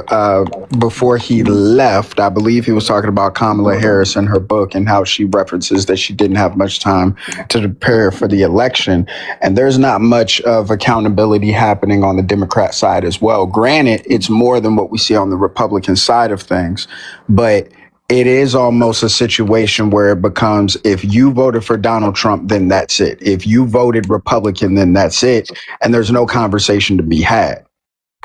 before he left. I believe he was talking about Kamala Harris and her book and how she references that she didn't have much time to prepare for the election. And there's not much of accountability happening on the Democrat side as well. Granted, it's more than what we see on the Republican side of things, but it is almost a situation where it becomes, if you voted for Donald Trump, then that's it. If you voted Republican, then that's it. And there's no conversation to be had.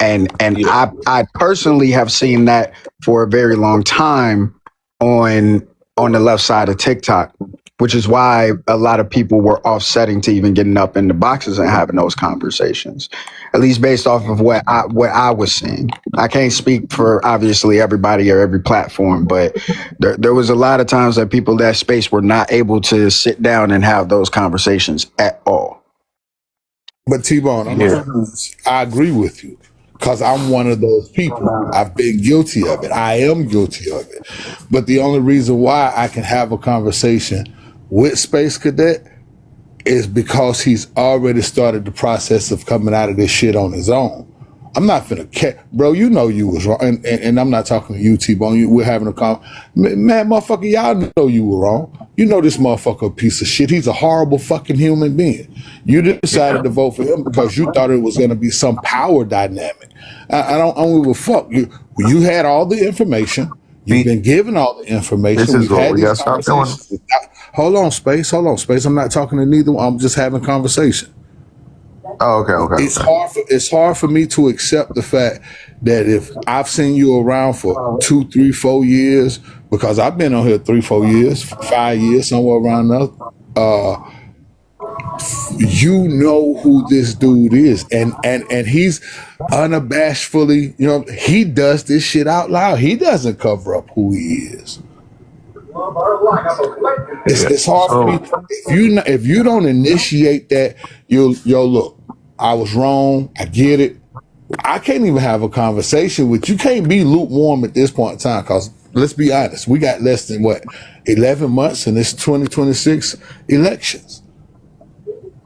And Yeah. I personally have seen that for a very long time on the left side of TikTok, which is why a lot of people were offsetting to even getting up in the boxes and having those conversations, at least based off of what I was seeing. I can't speak for obviously everybody or every platform, but there was a lot of times that people in that space were not able to sit down and have those conversations at all. But T-Bone, Yeah. I agree with you because I'm one of those people. I've been guilty of it. I am guilty of it. But the only reason why I can have a conversation with Space Cadet is because he's already started the process of coming out of this shit on his own. I'm not finna bro. You know you was wrong, and I'm not talking to you, Tbone. We're having a man, motherfucker. Y'all know you were wrong. You know this motherfucker a piece of shit. He's a horrible fucking human being. You decided to vote for him because you thought it was gonna be some power dynamic. I don't give a fuck. You had all the information. You've been given all the This information. is We've what had we these gotta stop doing. conversations. Hold on, space. Hold on, space. I'm not talking to neither one. I'm just having conversation. Oh, okay. It's hard for me to accept the fact that if I've seen you around for 2, 3, 4 years, because I've been on here 3, 4 years, 5 years, somewhere around there, you know who this dude is, and he's unabashedly, he does this shit out loud. He doesn't cover up who he is. It's hard for me if you don't initiate that. Look, I was wrong. I get it. I can't even have a conversation with you. Can't be lukewarm at this point in time because let's be honest, we got less than 11 months in this 2026 elections.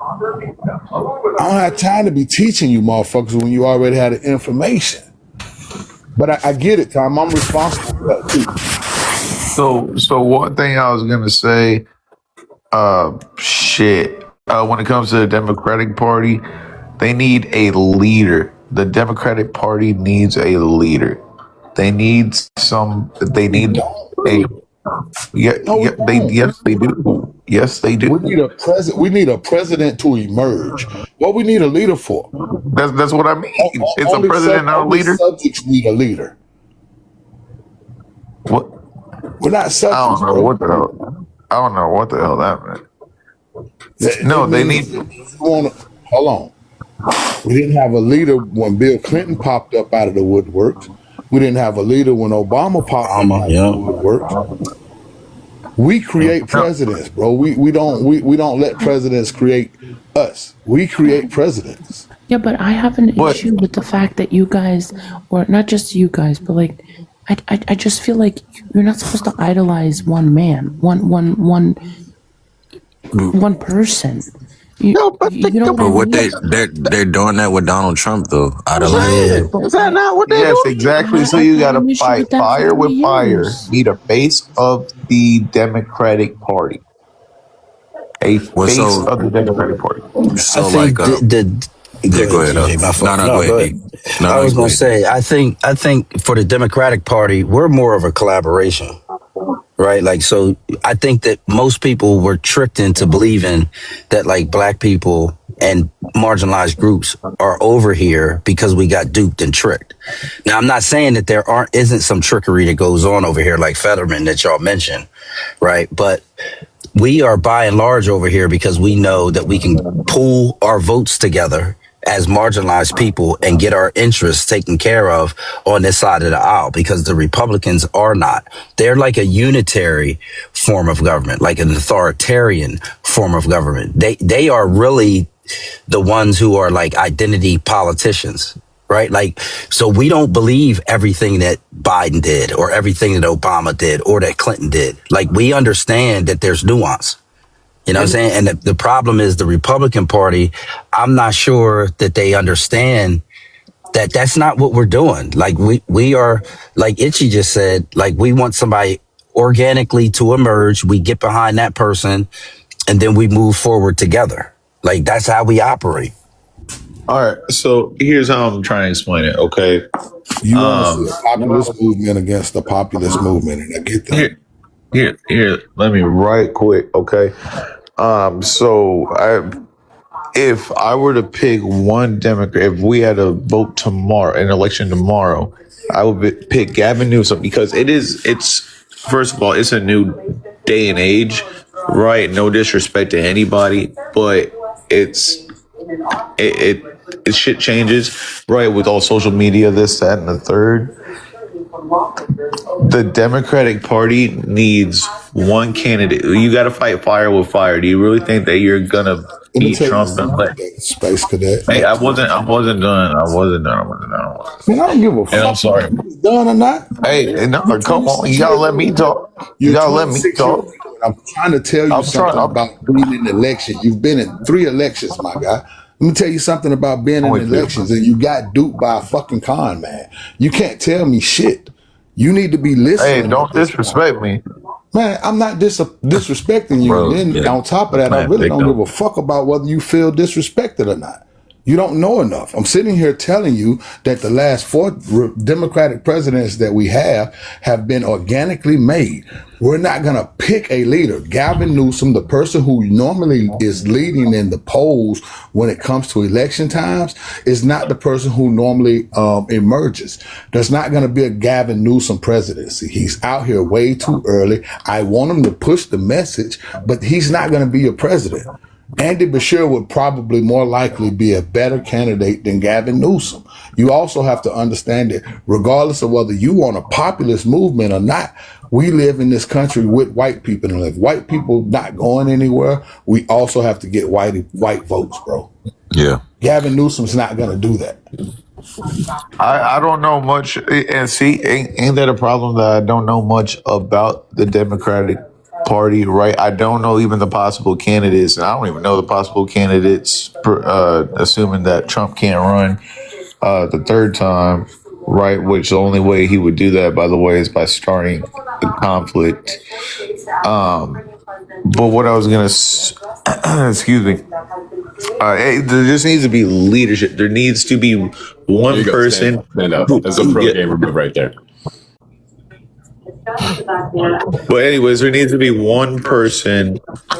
I don't have time to be teaching you motherfuckers when you already had the information. But I get it, Tom. I'm responsible for that So one thing I was gonna say, when it comes to the Democratic Party, they need a leader. The Democratic Party needs a leader. They need They need a. Yes, they do. Yes, they do. We need a president to emerge. What we need a leader for? That's what I mean. It's a president, not a only leader. subjects need a leader. What? We're not subjects. I don't know what the hell. I don't know what the hell that meant. No, they need. Hold on. We didn't have a leader when Bill Clinton popped up out of the woodworks. We didn't have a leader when Obama popped up out of the woodworks. We create presidents, bro. We don't let presidents create us. We create presidents. Yeah, but I have an issue with the fact that you guys, or not just you guys, but like, I just feel like you're not supposed to idolize one man, one person. You know what I mean? They're doing that with Donald Trump though. Is that not what they Yes, exactly. So you got to fight fire with fire. Be the face of the Democratic Party. A face of the Democratic Party. I think go ahead, TJ. My fault. go ahead. I was gonna say, I think for the Democratic Party, we're more of a collaboration, right? Like, so I think that most people were tricked into believing that like black people and marginalized groups are over here because we got duped and tricked. Now, I'm not saying that there isn't some trickery that goes on over here, like Fetterman that y'all mentioned, right? But we are by and large over here because we know that we can pool our votes together as marginalized people and get our interests taken care of on this side of the aisle, because the Republicans are not. They're like a unitary form of government, like an authoritarian form of government. They are really the ones who are like identity politicians, right? Like, so we don't believe everything that Biden did or everything that Obama did or that Clinton did. Like, we understand that there's nuance. You know what I'm saying? And the problem is the Republican Party, I'm not sure that they understand that that's not what we're doing. Like, we are, like Itchy just said, like, we want somebody organically to emerge. We get behind that person and then we move forward together. Like, that's how we operate. All right. So here's how I'm trying to explain it. Okay. You want to see a populist movement against the populist movement, and I get that. Here. Let me right quick. Okay. If I were to pick one Democrat, if we had a vote tomorrow, an election tomorrow, I would pick Gavin Newsom, because it's first of all, it's a new day and age, right? No disrespect to anybody, but it shit changes, right? With all social media, this, that, and the third. The Democratic Party needs one candidate. You got to fight fire with fire. Do you really think that you're gonna beat Trump? Space Cadet. Hey, I wasn't done. Man, I don't give a fuck. And I'm sorry. Done or not? Hey, no, come on. You gotta let me talk. You gotta let me talk. I'm trying to tell you something about being in an election. You've been in 3 elections, my guy. Let me tell you something about being I'm in with you. elections, and you got duped by a fucking con man. You can't tell me shit. You need to be Hey, listening at don't this point. disrespect me, Man, I'm not disrespecting you. And Bro, then yeah, on top of that, I playing really don't give victim. a fuck about whether you feel disrespected or not. You don't know enough. I'm sitting here telling you that the last 4 Democratic presidents that we have been organically made. We're not going to pick a leader. Gavin Newsom, the person who normally is leading in the polls when it comes to election times, is not the person who normally emerges. There's not going to be a Gavin Newsom presidency. He's out here way too early. I want him to push the message, but he's not going to be a president. Andy Beshear would probably more likely be a better candidate than Gavin Newsom. You also have to understand that regardless of whether you want a populist movement or not, we live in this country with white people. And if white people not going anywhere, we also have to get white votes, bro. Yeah. Gavin Newsom's not going to do that. I don't know much, and see, ain't that a problem that I don't know much about the Democratic Party, right? I don't know even the possible candidates, and I don't even know the possible candidates, assuming that Trump can't run the third time, right? Which the only way he would do that, by the way, is by starting the conflict. But what I was gonna, excuse me. There just needs to be leadership. There needs to be one person. Stand up. That's a pro gamer move right there. But anyways, there needs to be one person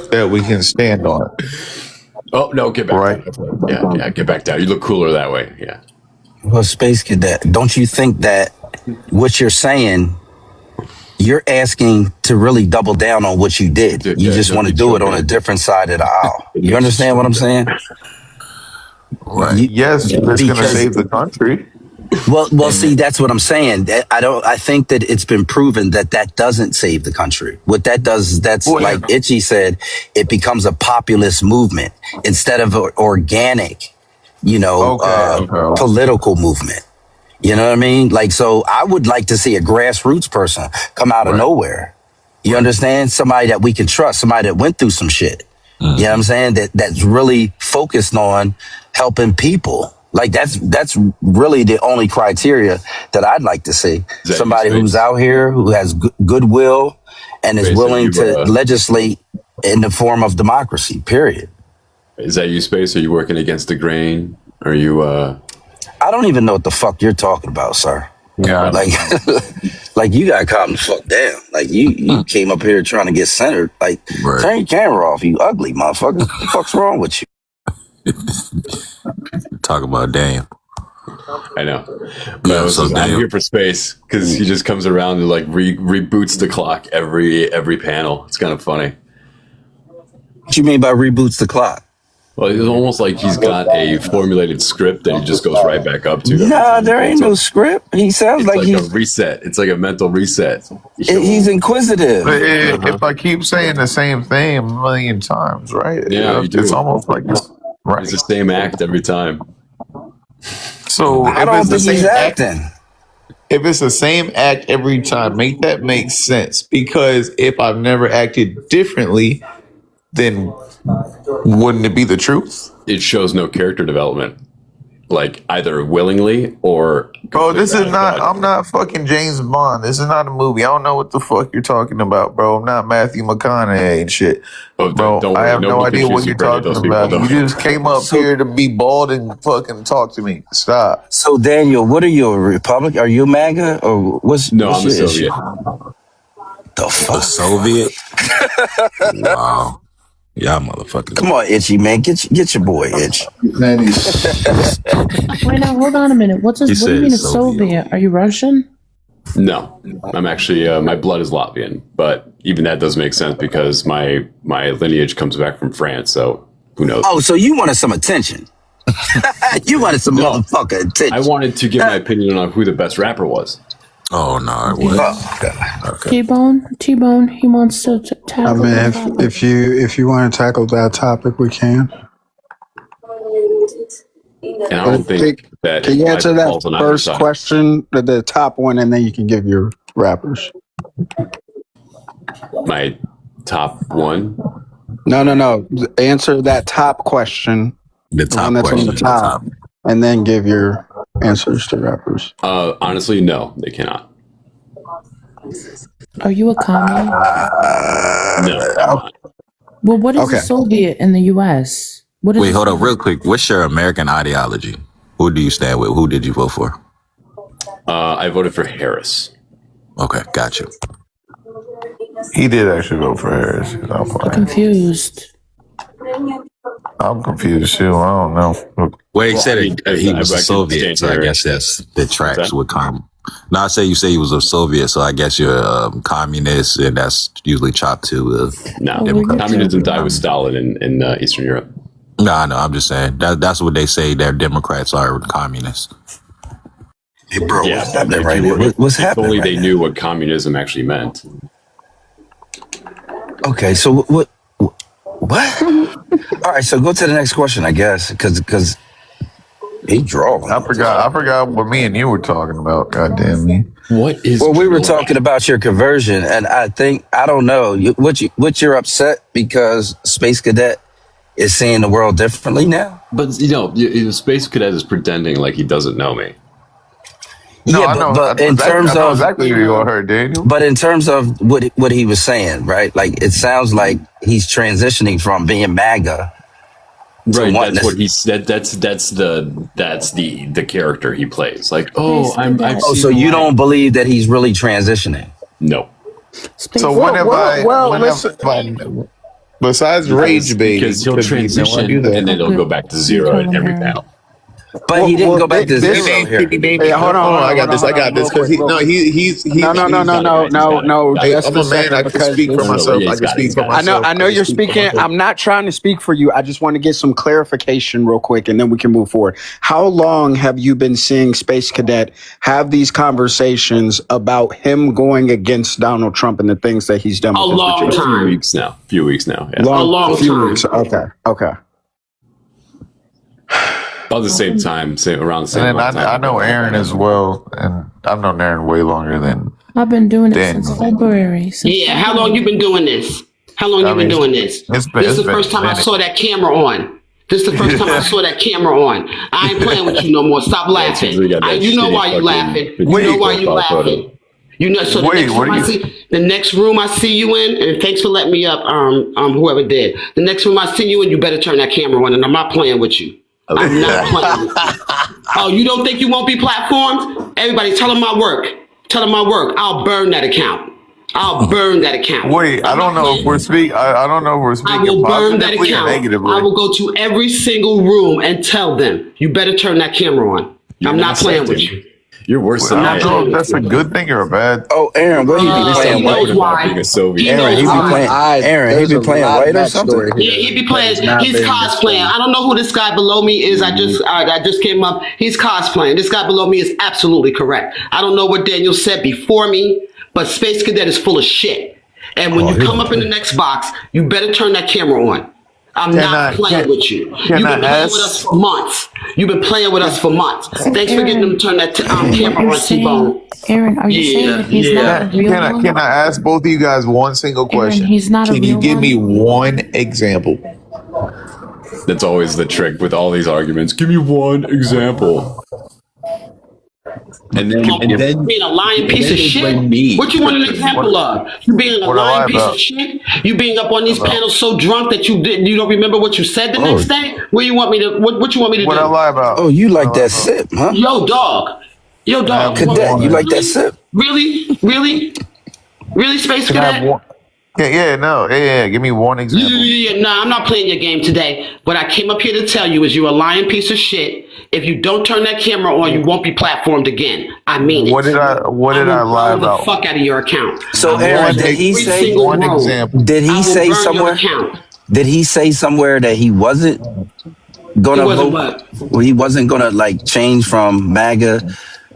that we can stand on. Oh no, get back right? down. Yeah, get back down. You look cooler that way. Yeah. Well, Space Cadet, don't you think that what you're saying, you're asking to really double down on what you did? You just want to do it on a different side of the aisle. You understand what I'm saying? Right. Yes, it's going to save the country. Well, see, that's what I'm saying. I think that it's been proven that that doesn't save the country. What that does is that's like Itchy said, it becomes a populist movement instead of an organic, political movement. You know what I mean? Like, so I would like to see a grassroots person come out of nowhere. You understand? Somebody that we can trust, somebody that went through some shit. You know what I'm saying? That's really focused on helping people. Like that's really the only criteria that I'd like to see. Somebody who's out here, who has goodwill and is willing to legislate in the form of democracy, period. Is that you, Space? Are you working against the grain? Are you I don't even know what the fuck you're talking about, sir. Yeah. Like you gotta calm the fuck down. Like you came up here trying to get centered. Like turn your camera off, you ugly motherfucker. What the fuck's wrong with you? Talk about Daniel. I know. But I'm here for Space because he just comes around and like reboots the clock every panel. It's kind of funny. What you mean by reboots the clock? Well, it's almost like he's got a formulated script that he just goes right back up to. Nah, there ain't no script. He sounds like he's a reset. It's like a mental reset. He's inquisitive. But if I keep saying the same thing a million times, right? Yeah, you do. It's almost like it's right. It's the same act every time. So I don't think he's acting. If it's the same act every time, make that make sense. Because if I've never acted differently, then wouldn't it be the truth? It shows no character development, like either willingly or. Bro, this is not. I'm not fucking James Bond. This is not a movie. I don't know what the fuck you're talking about, bro. I'm not Matthew McConaughey and shit. Oh, bro, don't worry, I have no idea what you're talking about. You just came up here to be bald and fucking talk to me. Stop. So Daniel, what are you, a Republic? Are you MAGA or what's? No, what's I'm a your Soviet. issue? The fuck? A Soviet? Wow. Y'all motherfuckers. Come on, Itchy, man. Get your boy, Itch. Wait, now, hold on a minute. What do you mean a Soviet? Are you Russian? No, I'm actually, my blood is Latvian, but even that doesn't make sense because my lineage comes back from France, so who knows? Oh, so you wanted some attention. You wanted some motherfucking attention. I wanted to give my opinion on who the best rapper was. Oh, no, it wasn't. Okay. Tbone, he wants to tackle that topic. if you want to tackle that topic, we can. And I don't think that... Can you answer that first question, the top one, and then you can give your rappers? My top one? No. Answer that top question, The The one top that's on question the at the top. top, and then give your answers to rappers. Honestly, no, they cannot. Are you a commie? No, I'm not. Well, what is Okay. a Soviet in the U.S.? What is Wait, a hold up, Soviet? real quick. What's your American ideology? Who do you stand with? Who did you vote for? I voted for Harris. Okay, got you. He did actually vote for Harris. I'm confused. I'm confused too. I don't know. Well, he Well, said I mean, he was I a could Soviet, stand so I here guess and- that's the tracks that? with common. No, I say you say he was a Soviet, so I guess you're a communist, and that's usually chopped to No, Democrat. communism died with Stalin in Eastern Europe. No, I know. I'm just saying that's what they say. They're Democrats are communists. Hey, bro, Yeah, what's but happening if right you now? were, What's if happening only right they now? knew what communism actually meant. Okay, so what? All right, so go to the next question, I guess, because he drawing. I forgot what me and you were talking about. Goddamn me. What is? Well, we were talking about your conversion, and I don't know what you're upset because Space Cadet is seeing the world differently now. But Space Cadet is pretending like he doesn't know me. No, Yeah, I know. but in I terms know of exactly where you are, heard, Daniel. But in terms of what he was saying, right? Like it sounds like he's transitioning from being MAGA. Right, that's what he said. That's the character he plays. Like, so you don't believe that he's really transitioning? No. So besides Rage Bait, because he'll transition and then it'll go back to zero at every panel. But he didn't go back to zero here. Hey, hold on. I got this because he's no. Hey, Just I'm a a man. second, I can because speak for this- myself. I can speak for myself. I know you're speaking. I'm not trying to speak for you. I just want to get some clarification real quick, and then we can move forward. How long have you been seeing Space Cadet have these conversations about him going against Donald Trump and the things that he's done? A with long his time. Few weeks now. Yeah. A long few weeks. Okay. About the same time, around the same And then time. I know Aaron as well, and I've known Aaron way longer than. I've been doing it since February. How long you been doing this? How long you been doing this? This is the first time I saw that camera on. This is the first time I saw that camera on. I ain't playing with you no more. Stop laughing. You know why you laughing. You know why you laughing. You know, so the next room I see you in, and thanks for letting me up, whoever did. The next room I see you in, you better turn that camera on, and I'm not playing with you. I'm not playing with you. Oh, you don't think you won't be platformed? Everybody, tell them my work. Tell them my work. I'll burn that account. I'll burn that account. Wait, I don't know if we're speaking. I don't know if we're speaking I will burn that positively or account. negatively. I will go to every single room and tell them, you better turn that camera on. I'm not playing with you. You're worse than I don't know if that's a good thing or a bad. Oh, Aaron, what he be playing white? Being a Soviet. Aaron, he be playing white or something. Yeah, he be playing. He's cosplaying. I don't know who this guy below me is. I just came up. He's cosplaying. This guy below me is absolutely correct. I don't know what Daniel said before me, but Space Cadet is full of shit. And when you come up in the next box, you better turn that camera on. I'm not playing with you. You've been playing with us for months. You've been playing with us for months. Thanks for getting them to turn that camera on, Tbone. Aaron, are you saying that he's not a real one? Can I ask both of you guys one single question? Aaron, he's not a Can you real give one? me one example? That's always the trick with all these arguments. Give me one example. And then being a lying piece of shit. What you want an example of? You being a lying piece of shit. You being up on these panels so drunk that you don't remember what you said the next day. What you want me to? What you want me to do? What I lie about? Oh, you like that sip, huh? Yo, dog. Cadet, you like that sip? Really, Space Cadet? Yeah. Give me one example. Nah, I'm not playing your game today. What I came up here to tell you is you're a lying piece of shit. If you don't turn that camera on, you won't be platformed again. I mean it. What did I lie about? The fuck out of your account. So Aaron, did he say one example? Did he say somewhere? Did he say somewhere that he wasn't gonna vote? Well, he wasn't gonna like change from MAGA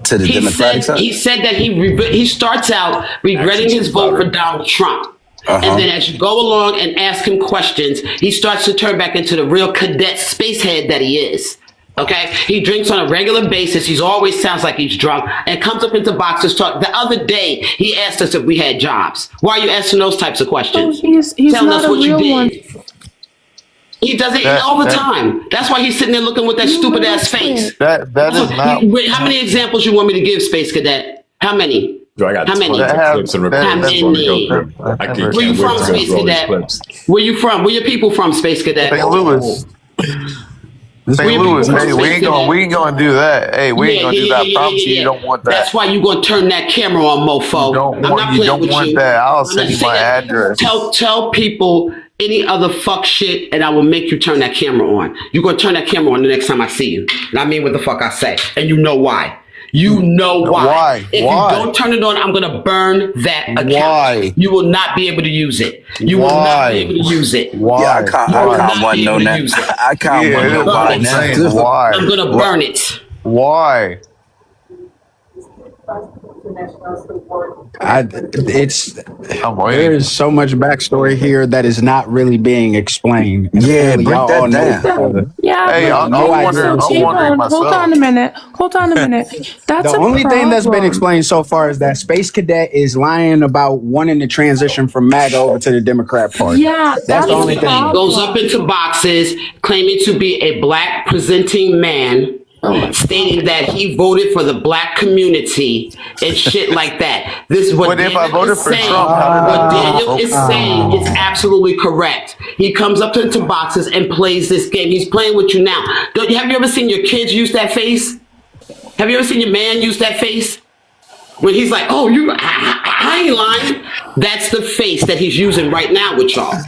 to the Democratic side? He said that he starts out regretting his vote for Donald Trump. And then as you go along and ask him questions, he starts to turn back into the real cadet spacehead that he is. Okay? He drinks on a regular basis. He always sounds like he's drunk and comes up into boxers talk. The other day, he asked us if we had jobs. Why are you asking those types of questions? He's Telling not us a what you real did. one. He does it all the time. That's why he's sitting there looking with that stupid ass face. That is not. How many examples you want me to give, Space Cadet? How many? I got How many? clips and How many? Where you from, Space Cadet? Where you from? Where your people from, Space Cadet? St. Louis. St. Louis. Hey, we ain't gonna do that. Hey, we ain't gonna do that. I promise you don't want that. That's why you gonna turn that camera on, mofo. I'm not playing with you. That. I'll send you my address. Tell people any other fuck shit, and I will make you turn that camera on. You're gonna turn that camera on the next time I see you. And I mean what the fuck I say, and you know why. You know why. Why? If you don't turn it on, I'm gonna burn that account. Why? You will not be able to use it. You will not be able to use it. Why? Yeah, I can't want no now. I can't want no why now. Why? I'm gonna burn it. Why? There's so much backstory here that is not really being explained. Yeah, break that down. Yeah, hey, I'm wondering myself. Hold on a minute. That's the only thing that's been explained so far is that Space Cadet is lying about wanting to transition from MAGA over to the Democrat Party. Yeah, that's the only thing. He goes up into boxes claiming to be a black presenting man, stating that he voted for the black community and shit like that. This is what Daniel is saying. What Daniel is saying is absolutely correct. He comes up into boxes and plays this game. He's playing with you now. Have you ever seen your kids use that face? Have you ever seen your man use that face? When he's like, oh, I ain't lying. That's the face that he's using right now with y'all.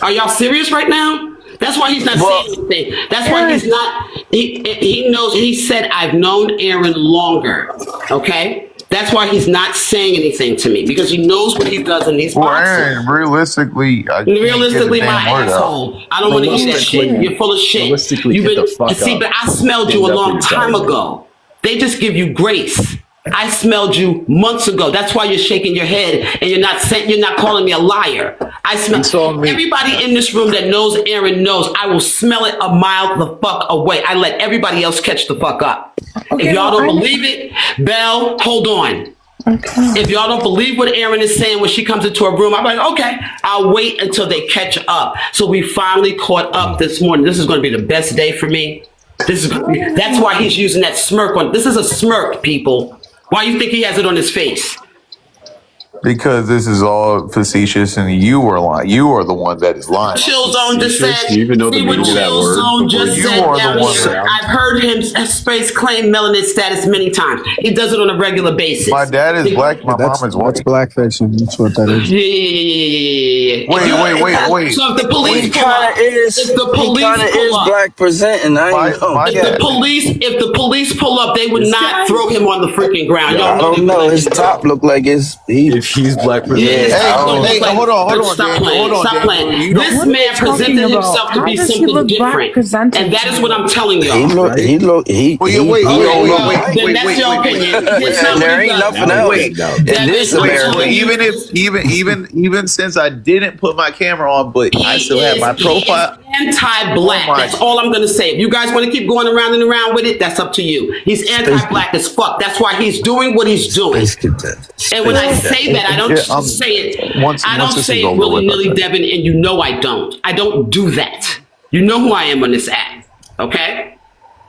Are y'all serious right now? That's why he's not saying anything. That's why he's not, he knows, he said, I've known Aaron longer, okay? That's why he's not saying anything to me, because he knows what he does in these boxes. Aaron, realistically, my asshole. I don't want to hear that shit. You're full of shit. But I smelled you a long time ago. They just give you grace. I smelled you months ago. That's why you're shaking your head and you're not calling me a liar. I smell everybody in this room that knows Aaron knows I will smell it a mile the fuck away. I let everybody else catch the fuck up. Okay, if y'all don't believe it, Belle, hold on. Okay. If y'all don't believe what Aaron is saying when she comes into a room, I'm like, okay, I'll wait until they catch up. So we finally caught up this morning. This is going to be the best day for me. That's why he's using that smirk on. This is a smirk, people. Why do you think he has it on his face? Because this is all facetious, and you are lying. You are the one that is lying. Chill Zone just said. Do you even know the meaning of that word? Zone just said down here. I've heard him Space claim melanin status many times. He does it on a regular basis. My dad is black. My mom is white. That's blackface. That's what that is. Yeah. Wait. So if the police pull up, is black presenting. If the police pull up, they would not throw him on the freaking ground. I don't know. His top look like if he's black presenting. Hold on. Stop playing. This man presented himself to be something different, and that is what I'm telling y'all. He look. Then that's your opinion. There ain't nothing else in this America. Even since I didn't put my camera on, but I still have my profile. Anti-black. That's all I'm gonna say. If you guys want to keep going around and around with it, that's up to you. He's anti-black as fuck. That's why he's doing what he's doing. And when I say that, I don't just say it. I don't say it willy-nilly, Devin, and you know I don't. I don't do that. You know who I am on this app, okay?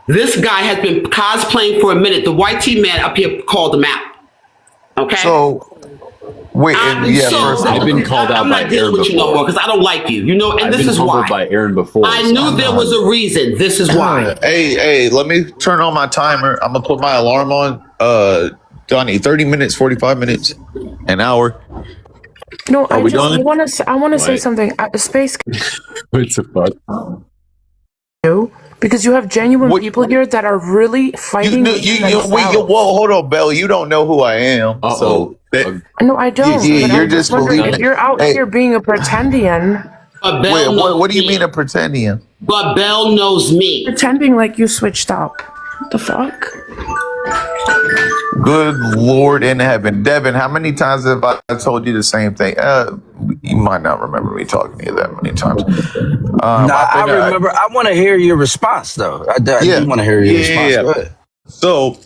This guy has been cosplaying for a minute. The white T man up here called him out, okay? So, wait, I've been called out by Aaron before. I'm not dealing with you no more because I don't like you. You know, and this is why. By Aaron before. I knew there was a reason. This is why. Hey, let me turn on my timer. I'm gonna put my alarm on. Donnie, 30 minutes, 45 minutes, an hour. No, I want to say something. Space. What's the fuck? Because you have genuine people here that are really fighting. Whoa, hold on, Belle. You don't know who I am. So no, I don't. You're just believing. If you're out here being a pretendian. What do you mean a pretendian? But Belle knows me. Pretending like you switched up. The fuck? Good Lord in heaven. Devin, how many times have I told you the same thing? You might not remember me talking to you that many times. I remember. I want to hear your response, though. I do want to hear your response. Go ahead. So,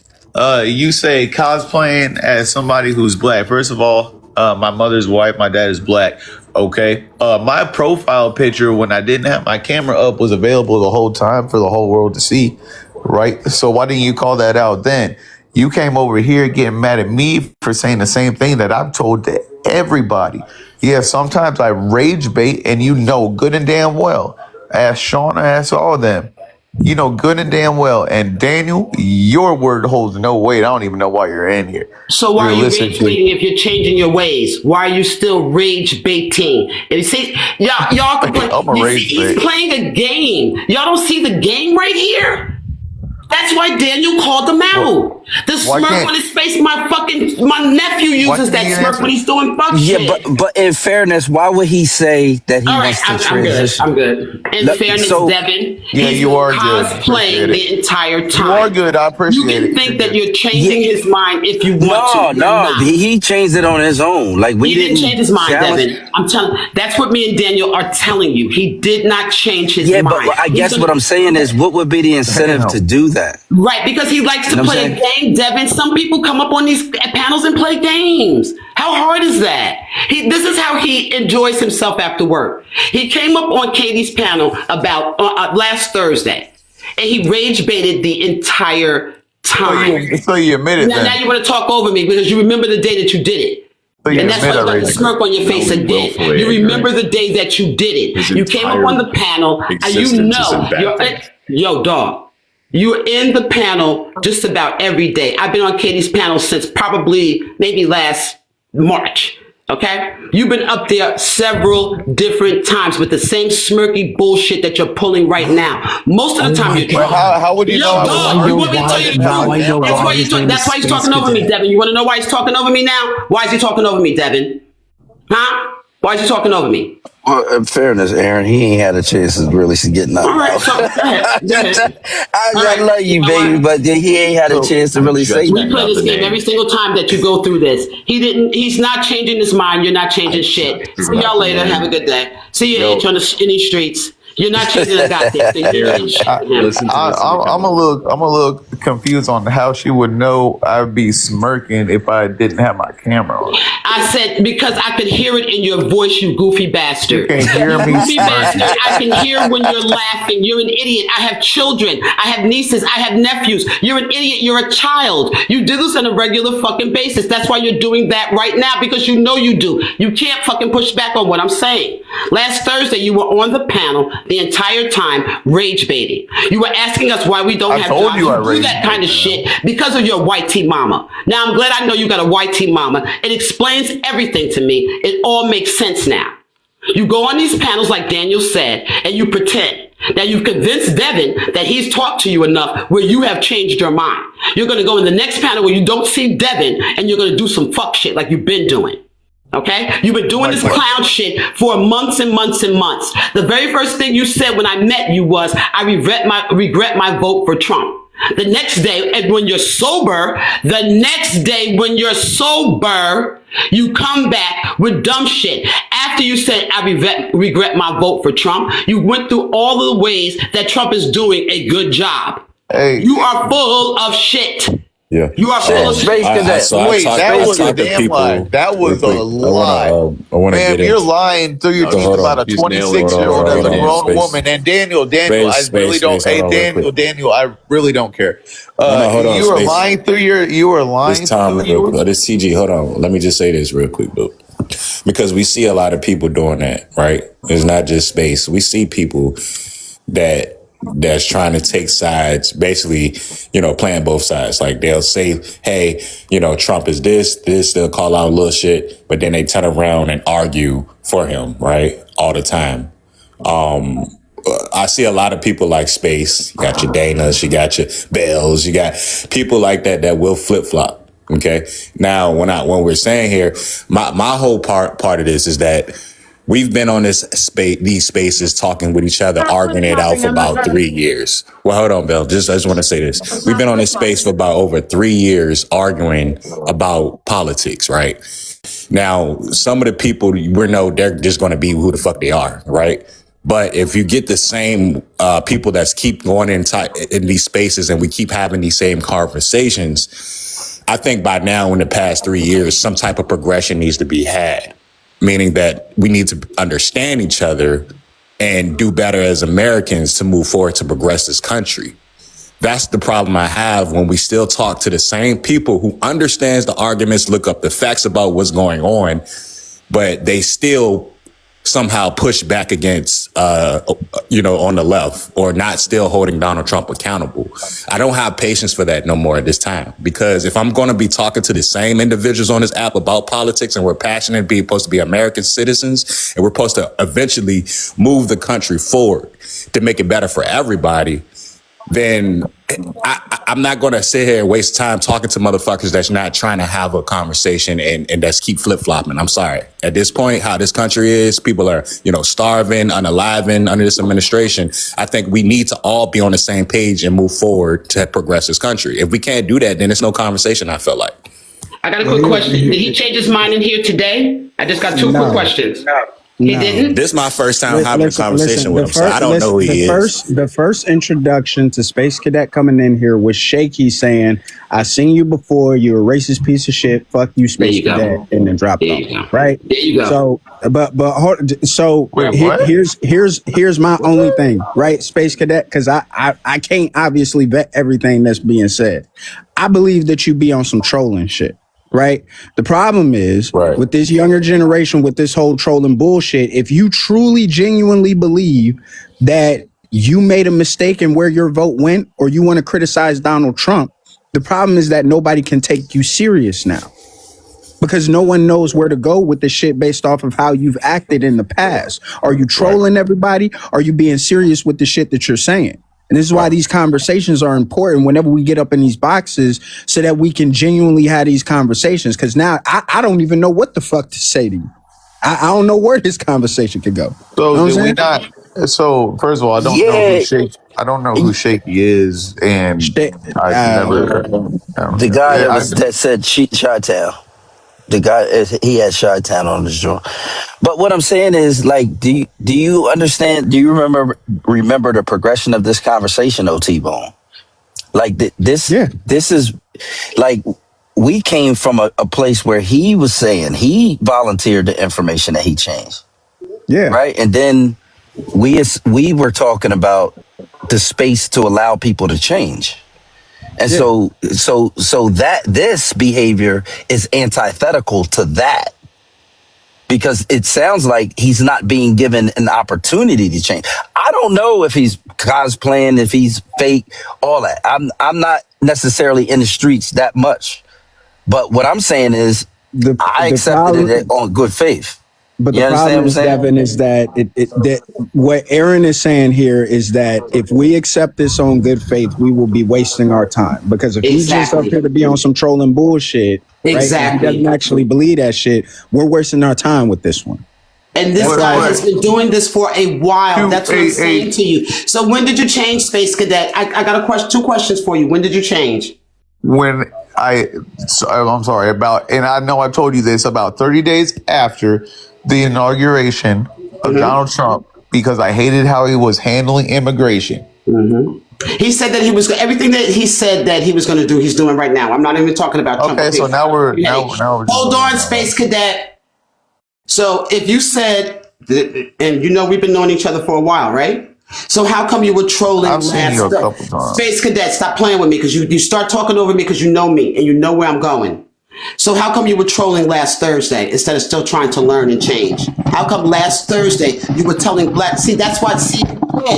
you say cosplaying as somebody who's black. First of all, My mother's white. My dad is black. Okay. My profile picture when I didn't have my camera up was available the whole time for the whole world to see. Right. So why didn't you call that out then? You came over here getting mad at me for saying the same thing that I've told to everybody. Yeah, sometimes I rage bait, and you know good and damn well. Ask Shauna, ask all of them. You know good and damn well. And Daniel, your word holds no weight. I don't even know why you're in here. So why are you rage baiting if you're changing your ways? Why are you still rage baiting? And you see, y'all he's playing a game. Y'all don't see the game right here? That's why Daniel called him out. The smirk on his face, my nephew uses that smirk when he's doing fuck shit. Yeah, but in fairness, why would he say that he wants to transition? I'm good. In fairness, Devin, he's you are cosplaying the entire time. You are good. I appreciate it. You can think that you're changing his mind if you want to. No, he changed it on his own. Like he didn't change his mind, Devin. I'm telling. That's what me and Daniel are telling you. He did not change his mind. Yeah, but I guess what I'm saying is, what would be the incentive to do that? Right, because he likes to play a game, Devin. Some people come up on these panels and play games. How hard is that? This is how he enjoys himself after work. He came up on Katie's panel about last Thursday, and he rage baited the entire time. So you admit it. Now you want to talk over me because you remember the day that you did it. And that's why you got the smirk on your face again. You remember the day that you did it. You came up on the panel, and you know, yo, dog. You're in the panel just about every day. I've been on Katie's panel since probably maybe last March. Okay? You've been up there several different times with the same smirky bullshit that you're pulling right now. Most of the time you're trying. How would you know? You want me to tell you the truth? That's why he's talking over me, Devin. You want to know why he's talking over me now? Why is he talking over me, Devin? Huh? Why is he talking over me? Well, in fairness, Aaron, he ain't had a chance to really get nothing. All right, so go ahead. I love you, baby, but he ain't had a chance to really say nothing. We play this game every single time that you go through this. He's not changing his mind. You're not changing shit. See y'all later. Have a good day. See you on the in these streets. You're not changing a goddamn thing. I'm a little confused on how she would know I'd be smirking if I didn't have my camera on. I said because I could hear it in your voice, you goofy bastard. You can hear me goofy bastard. I can hear when you're laughing. You're an idiot. I have children. I have nieces. I have nephews. You're an idiot. You're a child. You do this on a regular fucking basis. That's why you're doing that right now because you know you do. You can't fucking push back on what I'm saying. Last Thursday, you were on the panel the entire time rage baiting. You were asking us why we don't have jobs. You do that kind of shit because of your white tea mama. Now I'm glad I know you got a white tea mama. It explains everything to me. It all makes sense now. You go on these panels like Daniel said and you pretend. Now you've convinced Devin that he's talked to you enough where you have changed your mind. You're going to go in the next panel where you don't see Devin and you're going to do some fuck shit like you've been doing. Okay? You've been doing this clown shit for months and months and months. The very first thing you said when I met you was, I regret my vote for Trump. The next day, and when you're sober, you come back with dumb shit. After you said, I regret my vote for Trump, you went through all of the ways that Trump is doing a good job. Hey. You are full of shit. Yeah. You are full of space cadet. Wait, that was a damn lie. That was a lie. Man, you're lying through your teeth about a 26-year-old as a grown woman. And Daniel, I really don't. Hey, Daniel, I really don't care. You were lying through your. You were lying. This TG. Hold on. Let me just say this real quick, though, because we see a lot of people doing that. Right? It's not just space. We see people that's trying to take sides, basically, playing both sides. Like they'll say, hey, Trump is this, they'll call out little shit, but then they turn around and argue for him, right? All the time. I see a lot of people like Space. You got your Danas, you got your Bells, you got people like that will flip flop. Okay. Now, when we're saying here, my whole part of this is that we've been on these spaces talking with each other, arguing it out for about 3 years. Well, hold on, Bill. I just want to say this. We've been on this space for about over 3 years arguing about politics, right? Now, some of the people we know, they're just going to be who the fuck they are, right? But if you get the same people that keep going in these spaces and we keep having these same conversations, I think by now, in the past 3 years, some type of progression needs to be had, meaning that we need to understand each other and do better as Americans to move forward to progress this country. That's the problem I have when we still talk to the same people who understands the arguments, look up the facts about what's going on, but they still somehow push back against, on the left, or not still holding Donald Trump accountable. I don't have patience for that no more at this time, because if I'm going to be talking to the same individuals on this app about politics, and we're passionate, being supposed to be American citizens, and we're supposed to eventually move the country forward to make it better for everybody, then I'm not going to sit here and waste time talking to motherfuckers that's not trying to have a conversation and that's keep flip-flopping. I'm sorry. At this point, how this country is, people are, starving, unaliving under this administration. I think we need to all be on the same page and move forward to progress this country. If we can't do that, then it's no conversation, I feel like. I got a quick question. Did he change his mind in here today? I just got two quick questions. He didn't? This is my first time having a conversation with him, so I don't know who he is. The first introduction to Space Cadet coming in here was Shaky saying, "I seen you before. You're a racist piece of shit. Fuck you, Space Cadet," and then dropped off. Right? There you go. Here's my only thing, right, Space Cadet, because I can't obviously vet everything that's being said. I believe that you be on some trolling shit. Right. The problem is with this younger generation, with this whole trolling bullshit, if you truly, genuinely believe that you made a mistake in where your vote went, or you want to criticize Donald Trump, the problem is that nobody can take you serious now, because no one knows where to go with the shit based off of how you've acted in the past. Are you trolling everybody? Are you being serious with the shit that you're saying? And this is why these conversations are important whenever we get up in these boxes, so that we can genuinely have these conversations. Because now I don't even know what the fuck to say to you. I don't know where this conversation could go. So did we not? So first of all, I don't know who Shaky. I don't know who Shaky is, and I never. The guy that said Chi-Town. The guy, he had Chi-Town on his joint. But what I'm saying is, like, do you understand? Do you remember the progression of this conversation, though, Tbone? Like this is like, we came from a place where he was saying he volunteered the information that he changed. Yeah. Right. And then we were talking about the space to allow people to change. And so that this behavior is antithetical to that, because it sounds like he's not being given an opportunity to change. I don't know if he's cosplaying, if he's fake, all that. I'm not necessarily in the streets that much, but what I'm saying is I accepted it on good faith. But the problem is, Devin, is that that what Aaron is saying here is that if we accept this on good faith, we will be wasting our time. Because if he's just up here to be on some trolling bullshit, right, and he doesn't actually believe that shit, we're wasting our time with this one. And this guy has been doing this for a while. That's what I'm saying to you. So when did you change, Space Cadet? I got a question. 2 questions for you. When did you change? I'm sorry, and I know I told you this, about 30 days after the inauguration of Donald Trump, because I hated how he was handling immigration. He said that everything that he said that he was going to do, he's doing right now. I'm not even talking about Trump. Okay, so now we're hold on, Space Cadet. So if you said, and we've been knowing each other for a while, right? So how come you were trolling? I've seen you a couple times. Space Cadet, stop playing with me, because you start talking over me because you know me and you know where I'm going. So how come you were trolling last Thursday instead of still trying to learn and change? How come last Thursday you were telling black? See, that's why.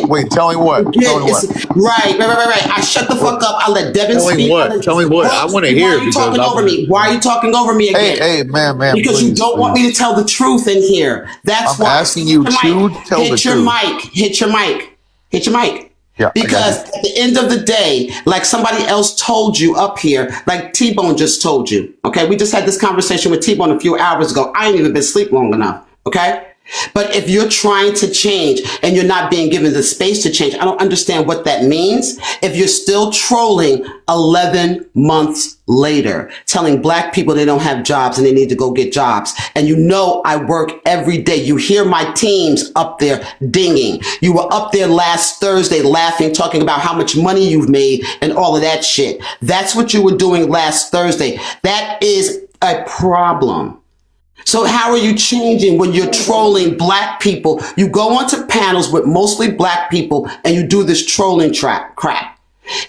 Wait, telling what? Right. I shut the fuck up. I let Devin speak. Tell me what? I want to hear. Why are you talking over me? Why are you talking over me again? Hey, man. Because you don't want me to tell the truth in here. That's why. I'm asking you to tell the truth. Hit your mic. Yeah, because at the end of the day, like somebody else told you up here, like Tbone just told you, okay? We just had this conversation with Tbone a few hours ago. I ain't even been asleep long enough, okay? But if you're trying to change and you're not being given the space to change, I don't understand what that means. If you're still trolling 11 months later, telling black people they don't have jobs and they need to go get jobs. And you know I work every day. You hear my teams up there dinging. You were up there last Thursday laughing, talking about how much money you've made and all of that shit. That's what you were doing last Thursday. That is a problem. So how are you changing when you're trolling black people? You go onto panels with mostly black people and you do this trolling crap.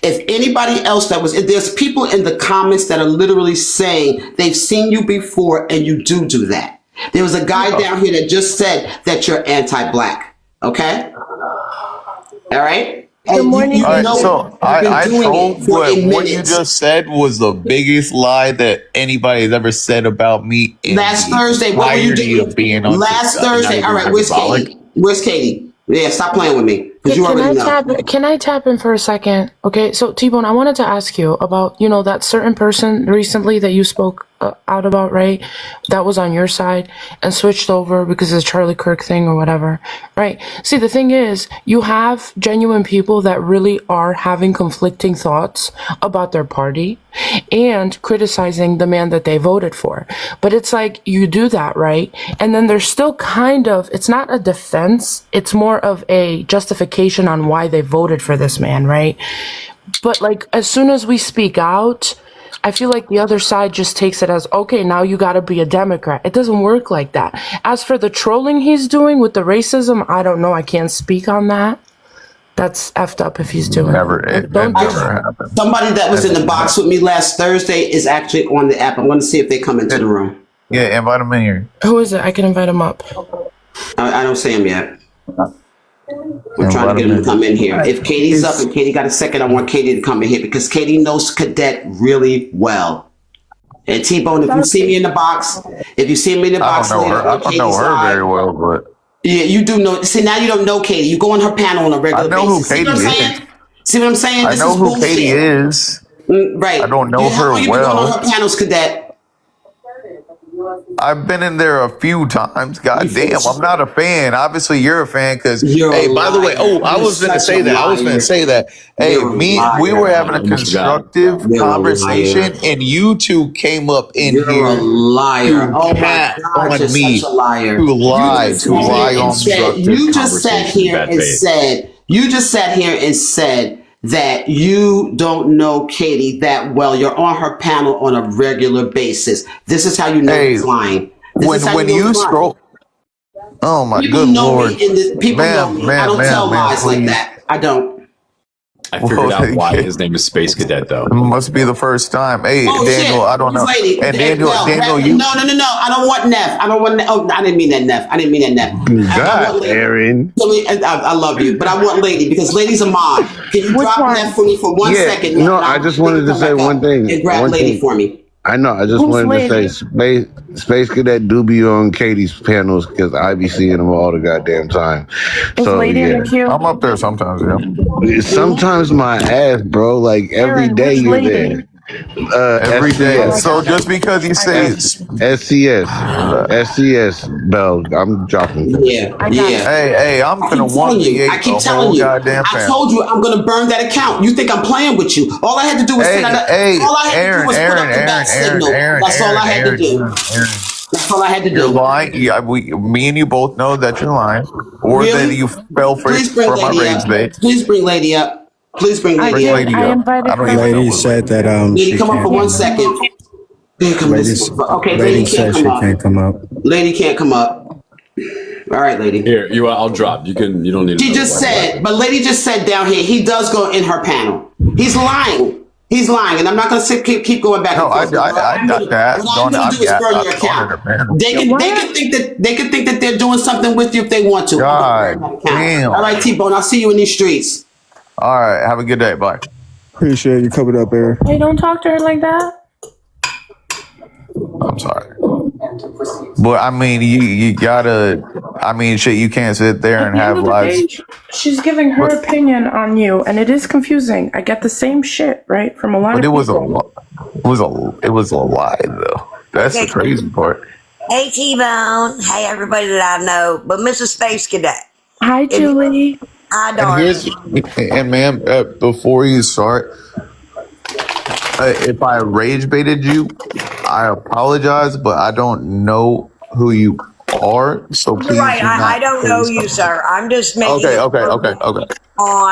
If anybody else there's people in the comments that are literally saying they've seen you before and you do that. There was a guy down here that just said that you're anti-black. Okay? All right? Good morning. All right, so I told what you just said was the biggest lie that anybody has ever said about me. Last Thursday, what were you doing? Last Thursday. All right, where's Katie? Where's Katie? Yeah, stop playing with me. Can I tap in for a second? Okay, so Tbone, I wanted to ask you about, that certain person recently that you spoke out about, right? That was on your side and switched over because of the Charlie Kirk thing or whatever, right? See, the thing is, you have genuine people that really are having conflicting thoughts about their party and criticizing the man that they voted for. But it's like, you do that, right? And then there's still it's not a defense, it's more of a justification on why they voted for this man, right? But like, as soon as we speak out, I feel like the other side just takes it as, okay, now you gotta be a Democrat. It doesn't work like that. As for the trolling he's doing with the racism, I don't know. I can't speak on that. That's effed up if he's doing it. Don't do it. Somebody that was in the box with me last Thursday is actually on the app. I'm going to see if they come into the room. Yeah, invite him in here. Who is it? I can invite him up. I don't see him yet. We're trying to get him to come in here. If Katie's up and Katie got a second, I want Katie to come in here because Katie knows Cadet really well. And Tbone, if you see me in the box, I don't know her very well, but yeah, you do know. See, now you don't know Katie. You go on her panel on a regular basis. I know who Katie is. See what I'm saying? I know who Katie is. Right. I don't know her well. well. On her panels, Cadet. I've been in there a few times. God damn, I'm not a fan. Obviously, you're a fan because. Hey, by the way, I was going to say that. Hey, we were having a constructive conversation, and you two came up in here. You're a liar. Oh my God, you're such a liar. To lie on constructive. You just sat here and said that you don't know Katie that well. You're on her panel on a regular basis. This is how you know he's lying. When you scroll, oh my good Lord! People know me. I don't tell lies like that. I don't. I figured out why his name is Space Cadet, though. It must be the first time. Hey, Daniel, shit. I don't know. And Daniel, you. No. I don't want Neff. I don't want. Oh, I didn't mean that, Neff. God, Aaron. I love you, but I want Lady because Lady's a mom. Can you drop Neff for me for 1 second? No, I just wanted to say one thing. And grab Lady for me. I know. I just wanted to say Space Cadet do be on Katie's panels because I be seeing them all the goddamn time. So Lady in the queue? I'm up there sometimes, yeah. Sometimes my ass, bro. Like every day you're there. Every day. So just because you say SCS, Bell, I'm dropping. Yeah. Hey, I'm gonna want to I keep telling you. I told you I'm gonna burn that account. You think I'm playing with you? All I had to do was put up the bat signal. That's all I had to do. That's all I had to do. You're lying. Yeah, me and you both know that you're lying, or that you fell for my rage bait. Please bring Lady up. Please bring Lady up. I invited her. Lady said that Lady, come up for 1 second. Okay, Lady can't come up. Lady can't come up. All right, Lady. Here, I'll drop. You don't need. She just said, but Lady just said down here, he does go in her panel. He's lying. He's lying, and I'm not going to keep going back. No, I got that. What I'm going to do is burn your account. They can think that they're doing something with you if they want to. God damn. All right, Tbone, I'll see you in these streets. All right, have a good day. Bye. Appreciate you coming up, Aaron. Hey, don't talk to her like that. I'm sorry. But I mean, you gotta. I mean, shit. You can't sit there and have lives. She's giving her opinion on you, and it is confusing. I get the same shit, right, from a lot of people. It was a lie, though. That's the crazy part. Hey, Tbone. Hey, everybody that I know, but Mrs. Space Cadet. Hi, Julie. Hi, And here's, darling. and ma'am, before you start, if I rage baited you, I apologize, but I don't know who you are, so You're please right. do I not don't say know you, something. sir. I'm just making Okay, a okay, okay, comment okay.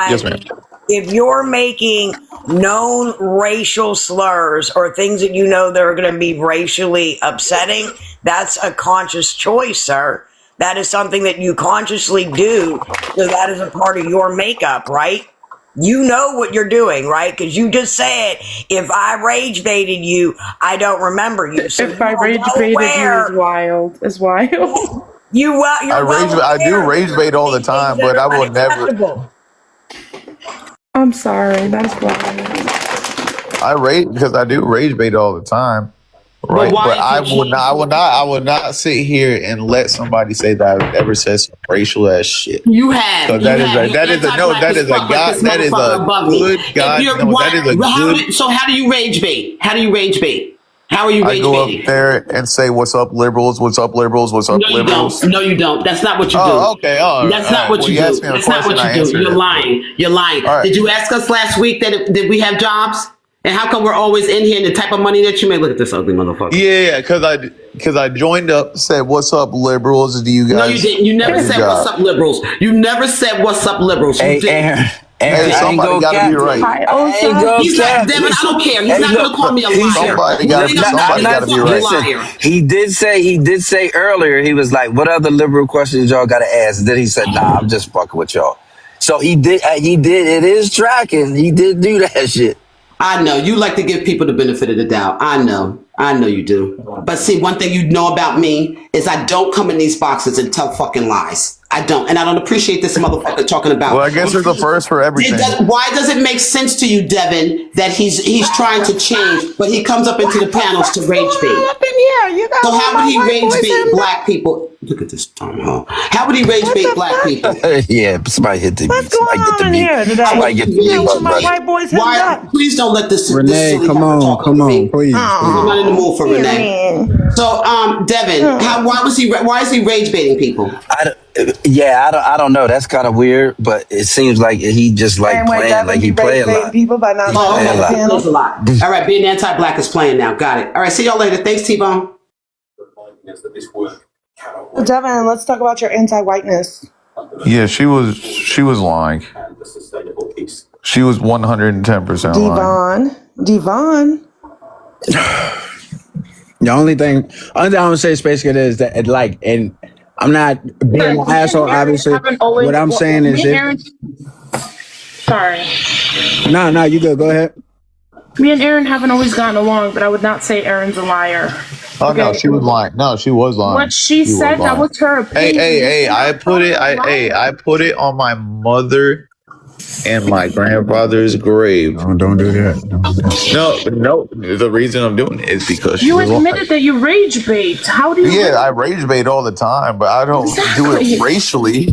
Yes, on ma'am. if you're making known racial slurs or things that you know that are going to be racially upsetting, that's a conscious choice, sir. That is something that you consciously do. So that is a part of your makeup, right? You know what you're doing, right? Because you just said, if I rage baited you, I don't remember you. So If you I are rage well baited you is aware. wild. Is wild. You're well I do aware that rage there bait can all the be things time, that but are I will never. unacceptable. I'm sorry. That's wild. I rage because I do rage bait all the time, right? why But if I you will not. I will not sit here and let somebody say that I've ever said some racial ass shit. You have, Because that is a you're no. anti-black That as is a fuck, like this god. That is motherfucker a above me. good If god. you're No, that is a good. so how do you rage bait? How do you rage bait? How are you I rage go up baiting? there and say, "What's up, liberals? What's up, liberals? What's up, No, you don't. liberals?" No, you don't. That's not what you Oh, do. okay. All right. That's All not right. what Well, you you asked do. me a That's not question. what you I do. answered You're it. lying. You're lying. All right. Did you ask us last week that we have jobs? And how come we're always in here and the type of money that you make? Look at this ugly motherfucker. Yeah, because I joined up, said, "What's up, liberals? Do you No, you guys didn't. You never have your said what's job?" up, liberals. You never said what's up, liberals. You Hey, didn't. Aaron, Hey, I ain't somebody gonna got to be cap. right. Hi, I ain't Osa. gonna He's not, cap. Devin, I don't care. He's Hey, not going look, to call me a liar. Somebody You got ain't to. got Somebody nothing got to to be call me a right. listen, liar. he did say earlier, he was like, what other liberal questions y'all gotta ask? And then he said, nah, I'm just fucking with y'all. So he did, it is tracking. He did do that shit. I know. You like to give people the benefit of the doubt. I know you do. But see, one thing you know about me is I don't come in these boxes and tell fucking lies. I don't. And I don't appreciate this motherfucker talking about. Well, I guess there's a first for everything. Why does it make sense to you, Devin, that he's trying to change, but he comes up into the panels to rage bait? Up in here, you got So all how would my he white rage boys bait in there. black people? Look at this dumb hoe. How would he rage What bait the black fuck? people? Yeah, somebody hit the What's beat. going Somebody get the on in beat. here How would today? Somebody get the he Yeah, beat rage where my button ready. white boys hemmed Why? up? Please don't let this Renee, silly come heifer on, talk over come on, me. please, I'm please. not in the mood for Yeah, Renee. man. So, Devin, why is he rage baiting people? I don't know. That's kind of weird, but it seems like he just like Same way playing, like Devin he be play rage a baiting lot. people by not He letting Oh, them play a on the okay. lot. He plays panel. a lot. All right, being anti-black is playing now. Got it. All right, see y'all later. Thanks, T-Bone. Devin, let's talk about your anti-whiteness. Yeah, she was lying. She was 110% lying. Devon. The only thing I'm gonna say, Space Cadet, is that and I'm not being an asshole. Obviously, what I'm saying is Me and if Aaron. Sorry. no, you good. Go ahead. Me and Aaron haven't always gotten along, but I would not say Aaron's a liar. Oh no, Okay. she was lying. No, she was lying. What she She was said, that lying. was her opinion. Hey! I put it. I put it on my mother and my grandfather's grave. Don't do that. Don't do that. No. The reason I'm doing it is because she You was lying. admitted that you rage bait. How do you? Yeah, I rage bait all the time, but I don't do it racially.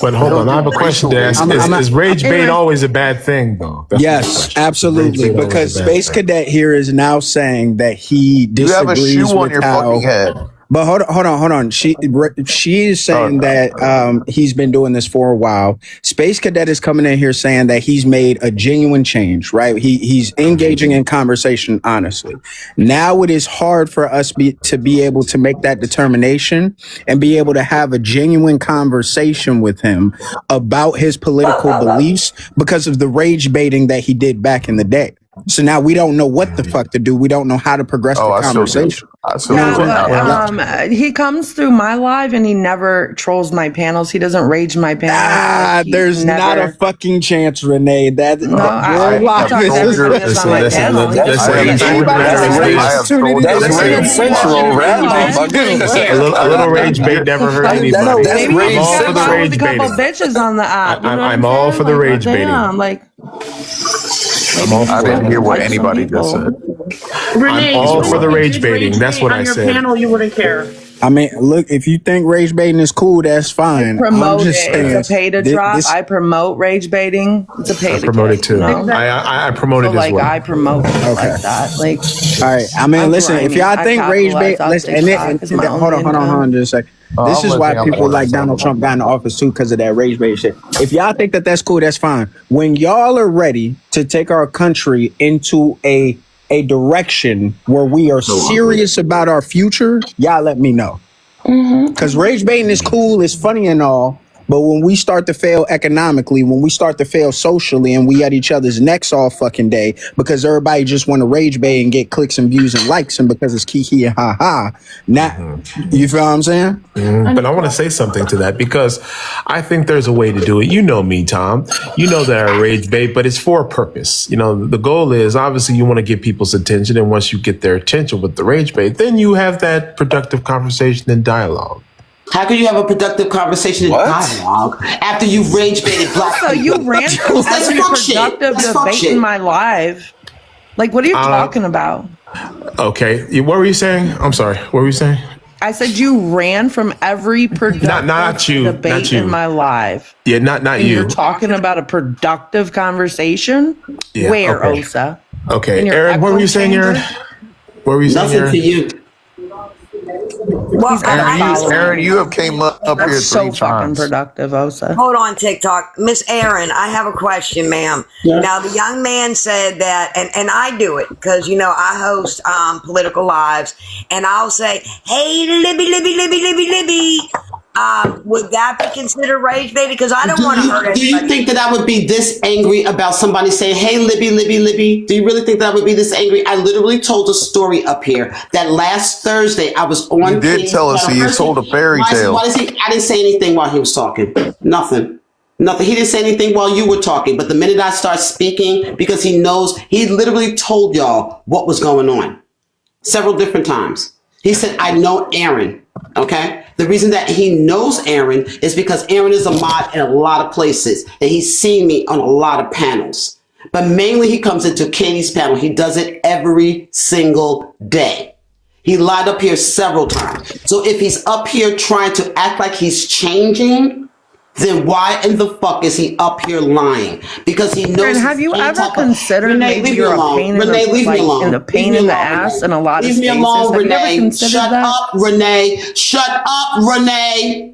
But hold on, I have a question to ask. Is rage bait always a bad thing, though? That's Yes, absolutely. Because Space Cadet here is now saying that he disagrees You have a shoe on with your how. fucking head. But hold on. She is saying that he's been doing this for a while. Space Cadet is coming in here saying that he's made a genuine change, right? He's engaging in conversation honestly. Now it is hard for us to be able to make that determination and be able to have a genuine conversation with him about his political beliefs because of the rage baiting that he did back in the day. So now we don't know what the fuck to do. We don't know how to progress the conversation. He comes through my live and he never trolls my panels. He doesn't rage my panels. There's not a fucking chance, Renee. That No, I talk to everybody that's on my panel. Rage central, right? A little rage bait never hurt anybody. Maybe I'm all for the rage with a couple baiting. bitches on the app. I'm all for the rage baiting. I didn't hear what anybody just said. Renee, I'm all for the rage baiting. That's what I said. On your panel, you wouldn't care. I mean, look, if you think rage baiting is cool, that's fine. Promote I'm just it. saying, It's a pay to drop. I promote rage baiting. It's a pay to promote it too. You know? I promote it as well. I promote it like that. Like, all right. I mean, listen, if y'all think rage bait, listen, hold on, just a second. This is why people like Donald Trump got in the office too, because of that rage bait shit. If y'all think that that's cool, that's fine. When y'all are ready to take our country into a direction where we are serious about our future, y'all let me know. Because rage baiting is cool, it's funny and all, but when we start to fail economically, when we start to fail socially, and we at each other's necks all fucking day because everybody just want to rage bait and get clicks and views and likes, and because it's kiki and ha ha. Now, you feel what I'm saying? But I want to say something to that because I think there's a way to do it. You know me, Tom. You know that I rage bait, but it's for a purpose. You know, the goal is obviously you want to get people's attention, and once you get their attention with the rage bait, then you have that productive conversation and dialogue. How can you have a productive conversation in dialogue after you've rage baited black people? So you ran from every productive debate in my life. Like, what are you talking about? Okay, what were you saying? I'm sorry. What were you saying? I said you ran from every productive debate in my life. Yeah, not and you. You're talking about a productive conversation? Yeah, Where, okay. Osa? Okay, Aaron, what were you saying, Aaron? What were you saying, Aaron? Nothing to you. Well, Aaron, you have came up here 3 so times. fucking productive, Osa. Hold on, TikTok. Miss Aaron, I have a question, ma'am. Yeah. Now, the young man said that, and I do it because, you know, I host political lives, and I'll say, hey, Libby. Would that be considered rage bait? Because I don't want to hurt anybody. Do you think that I would be this angry about somebody saying, hey, Libby? Do you really think that I would be this angry? I literally told a story up here that last Thursday I was on. You did tell us you told a fairy tale. I didn't say anything while he was talking. Nothing. He didn't say anything while you were talking. But the minute I start speaking, because he knows, he literally told y'all what was going on several different times. He said, I know Aaron. Okay. The reason that he knows Aaron is because Aaron is a mod in a lot of places and he's seen me on a lot of panels. But mainly he comes into Katie's panel. He does it every single day. He lied up here several times. So if he's up here trying to act like he's changing, then why in the fuck is he up here lying? Because he knows. And have you ever considered maybe you're a pain in the pain in the ass in a lot of spaces? Leave me alone, Renee. Shut up, Renee. Shut up, Renee.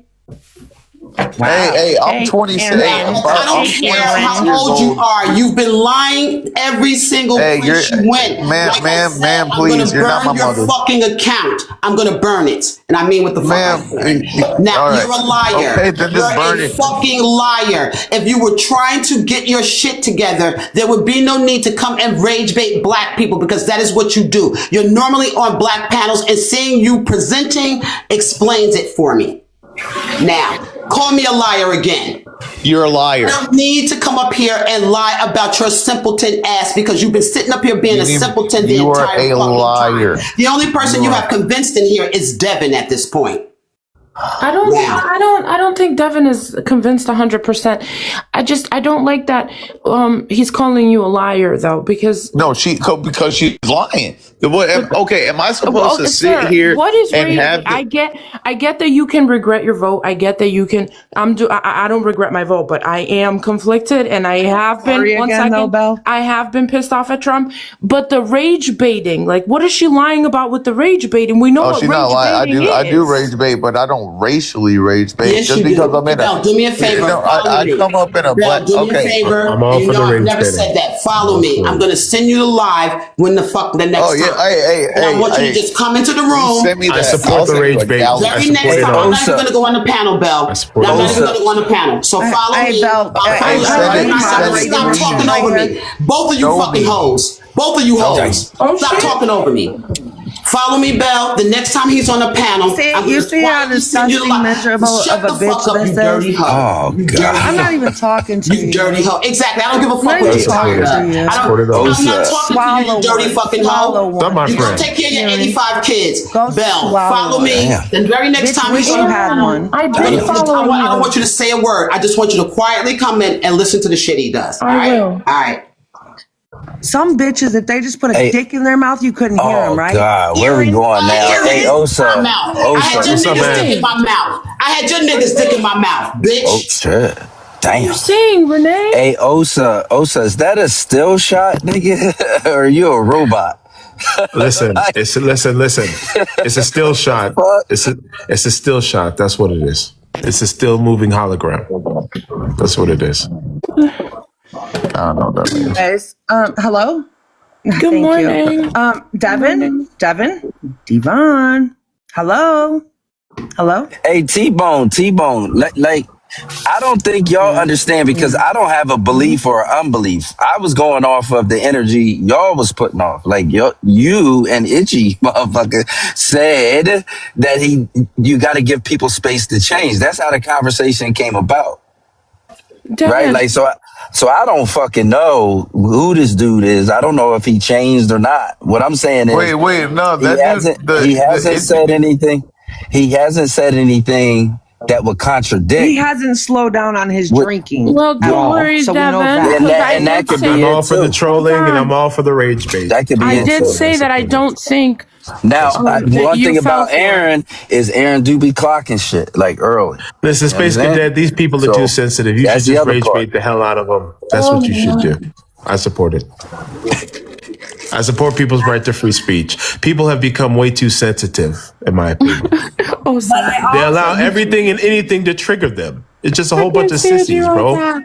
Hey, I'm 27. I don't care how old you are. You've been lying every single place you went. Ma'am, please. You're not my mother. I'm gonna burn your fucking account. I'm gonna burn it, and I mean what the fuck. Now you're a liar. Okay, then just burn You're a it. fucking liar. If you were trying to get your shit together, there would be no need to come and rage bait black people because that is what you do. You're normally on black panels, and seeing you presenting explains it for me. Now, call me a liar again. You're a liar. You don't need to come up here and lie about your simpleton ass because you've been sitting up here being a simpleton the entire fucking time. The only person you have convinced in here is Devin at this point. I don't think Devin is convinced 100%. I don't like that he's calling you a liar though, because because she's lying. Okay, am I supposed to sit here what is and have I get that you can regret your vote. I get that you can I don't regret my vote, but I am conflicted and I have been I have been pissed off at Trump. But the rage baiting, like what is she lying about with the rage baiting? We know what she's rage not lying. baiting I do rage bait, but I don't racially rage bait. Yes, just you because do. I'm in Bell, do me a favor. I come up in a black. Do me a favor. I'm all you for know the I've rage never baiting. said that. Follow me. I'm gonna send you the live when the next time. And I want you to just come into the room. Send me that. I support the rage bait. Very next time. I'm not even gonna go on the panel, Bell. I'm not even gonna go on the panel. So follow me. Stop talking over me. Both of you fucking hoes. Both of you hoes. Stop talking over me. Follow me, Bell. The next time he's on the panel, you see how disgusting miserable of a bitch this is? Dirty hoe. Oh, God. I'm not even talking to you. You dirty hoe. Exactly. I don't give a fuck what you're talking about. I'm not talking to you, dirty fucking hoe. You go take care of your 85 kids. Bell, follow me. The very next time he's on the panel, I don't want you to say a word. I just want you to quietly come in and listen to the shit he does. All right? All right. Some bitches, if they just put a dick in their mouth, you couldn't hear them, right? God, where we going now? Hey, Osa. I had your niggas dick in my mouth. I had your niggas dick in my mouth, bitch. Oh shit. Damn. You saying, Renee? Hey, Osa, is that a still shot, nigga? Or are you a robot? Listen. It's a still shot. It's a still shot. That's what it is. It's a still moving hologram. That's what it is. I don't know what that means. Guys, hello? Good morning. Devon. Hello? Hey, Tbone. Like, I don't think y'all understand because I don't have a belief or unbelief. I was going off of the energy y'all was putting off. Like you and Itchy motherfucker said that you got to give people space to change. That's how the conversation came about. Devin. Right? Like, so I don't fucking know who this dude is. I don't know if he changed or not. What I'm saying is, wait, no, he hasn't said anything. He hasn't said anything that would contradict. He hasn't slowed down on his drinking. Well, don't worry, so Devin. That could be I'm all for the trolling and I'm all for the rage bait. That could be. I did say that I don't think. Now, one thing about Aaron is Aaron do be clocking shit like early. Listen, Space Cadet, these people are too sensitive. You should just rage bait the hell out of them. That's what you should do. I support it. I support people's right to free speech. People have become way too sensitive, in my opinion. They allow everything and anything to trigger them. It's just a whole bunch of sissies, bro.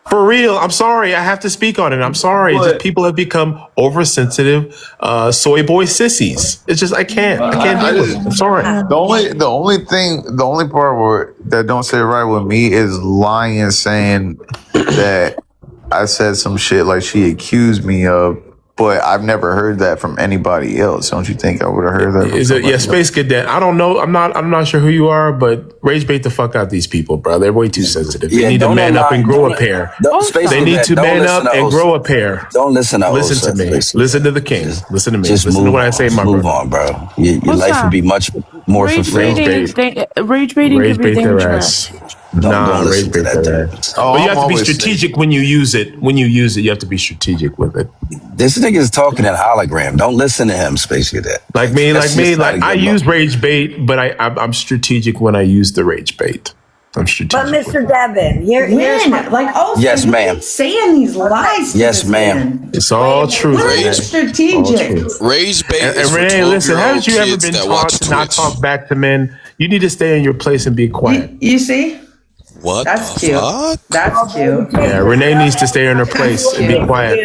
For real, I'm sorry. I have to speak on it. I'm sorry. Just people have become oversensitive, soy boy sissies. It's just I can't deal with it. I'm sorry. The only part where that don't sit right with me is lying, saying that I said some shit like she accused me of. But I've never heard that from anybody else. Don't you think I would have heard that? From somebody else? Space Cadet? I don't know. I'm not sure who you are, but rage bait the fuck out these people, bro. They're way too sensitive. They need to man up and grow a pair. They need to man up and grow a pair. Don't listen to Listen to me. Listen to the king. Listen to me. Just Listen to what I say, my brother. Move on, bro. Your life would be much more fulfilled. Rage baiting could be dangerous. Don't rage bait their ass. But you have to be strategic when you use it. When you use it, you have to be strategic with it. This nigga is talking in hologram. Don't listen to him, Space Cadet. Like I use rage bait, but I'm strategic when I use the rage bait. I'm strategic. But Mr. Devin, here's yes, ma'am. Saying these lies. Yes, ma'am. It's all true. Strategic. Rage bait. And Renee, listen, haven't you ever been taught to not talk back to men? You need to stay in your place and be quiet. You see? What? That's cute. That's cute. Yeah, Renee needs to stay in her place and be quiet.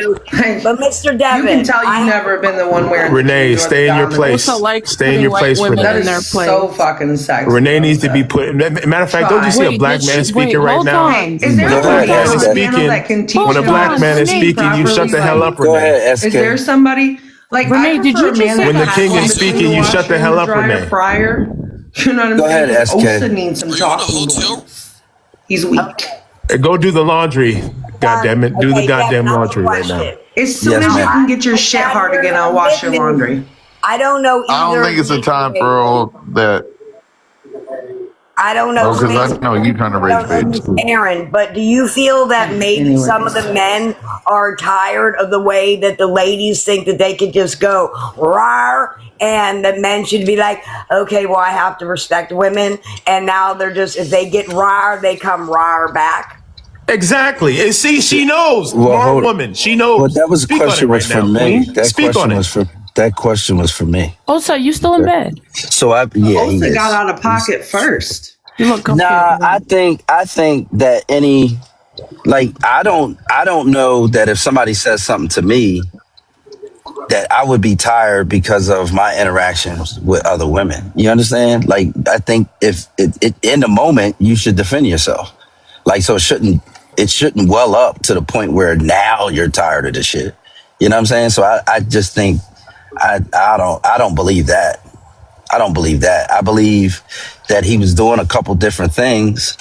But Mr. Devin, you can tell you've never been the one wearing. Renee, stay in your place. Stay in your place, Renee. That is so fucking sexy. Renee needs to be put. Matter of fact, don't you see a black man speaking right now? Is there a black man speaking that can teach? When a black man is speaking, you shut the hell up, Renee. Go ahead, SK. Is there somebody like Renee? Did you just say when the king is speaking, you shut the hell up, Renee? Fryer, you know what I'm saying? Go ahead, SK. Osa needs some talking. He's weak. Go do the laundry. God damn it. Do the goddamn laundry right now. As soon as you can get your shit hard again, I'll wash your laundry. I don't know either. I don't think it's a time for all that. I don't know. Because I know you trying to rage bait. Aaron, but do you feel that maybe some of the men are tired of the way that the ladies think that they could just go rawr, and the men should be like, okay, well, I have to respect women, and now they're just, if they get rawr, they come rawr back. Exactly. And see, she knows. Smart woman. She knows. Well, that was a question was for me. That question was for me. Osa, you still in bed? So Osa got out of pocket first. You look comfy. Nah, I think that I don't know that if somebody says something to me that I would be tired because of my interactions with other women. You understand? Like, I think if in the moment you should defend yourself. Like, so it shouldn't well up to the point where now you're tired of the shit. You know what I'm saying? So I just think I don't believe that. I don't believe that. I believe that he was doing a couple different things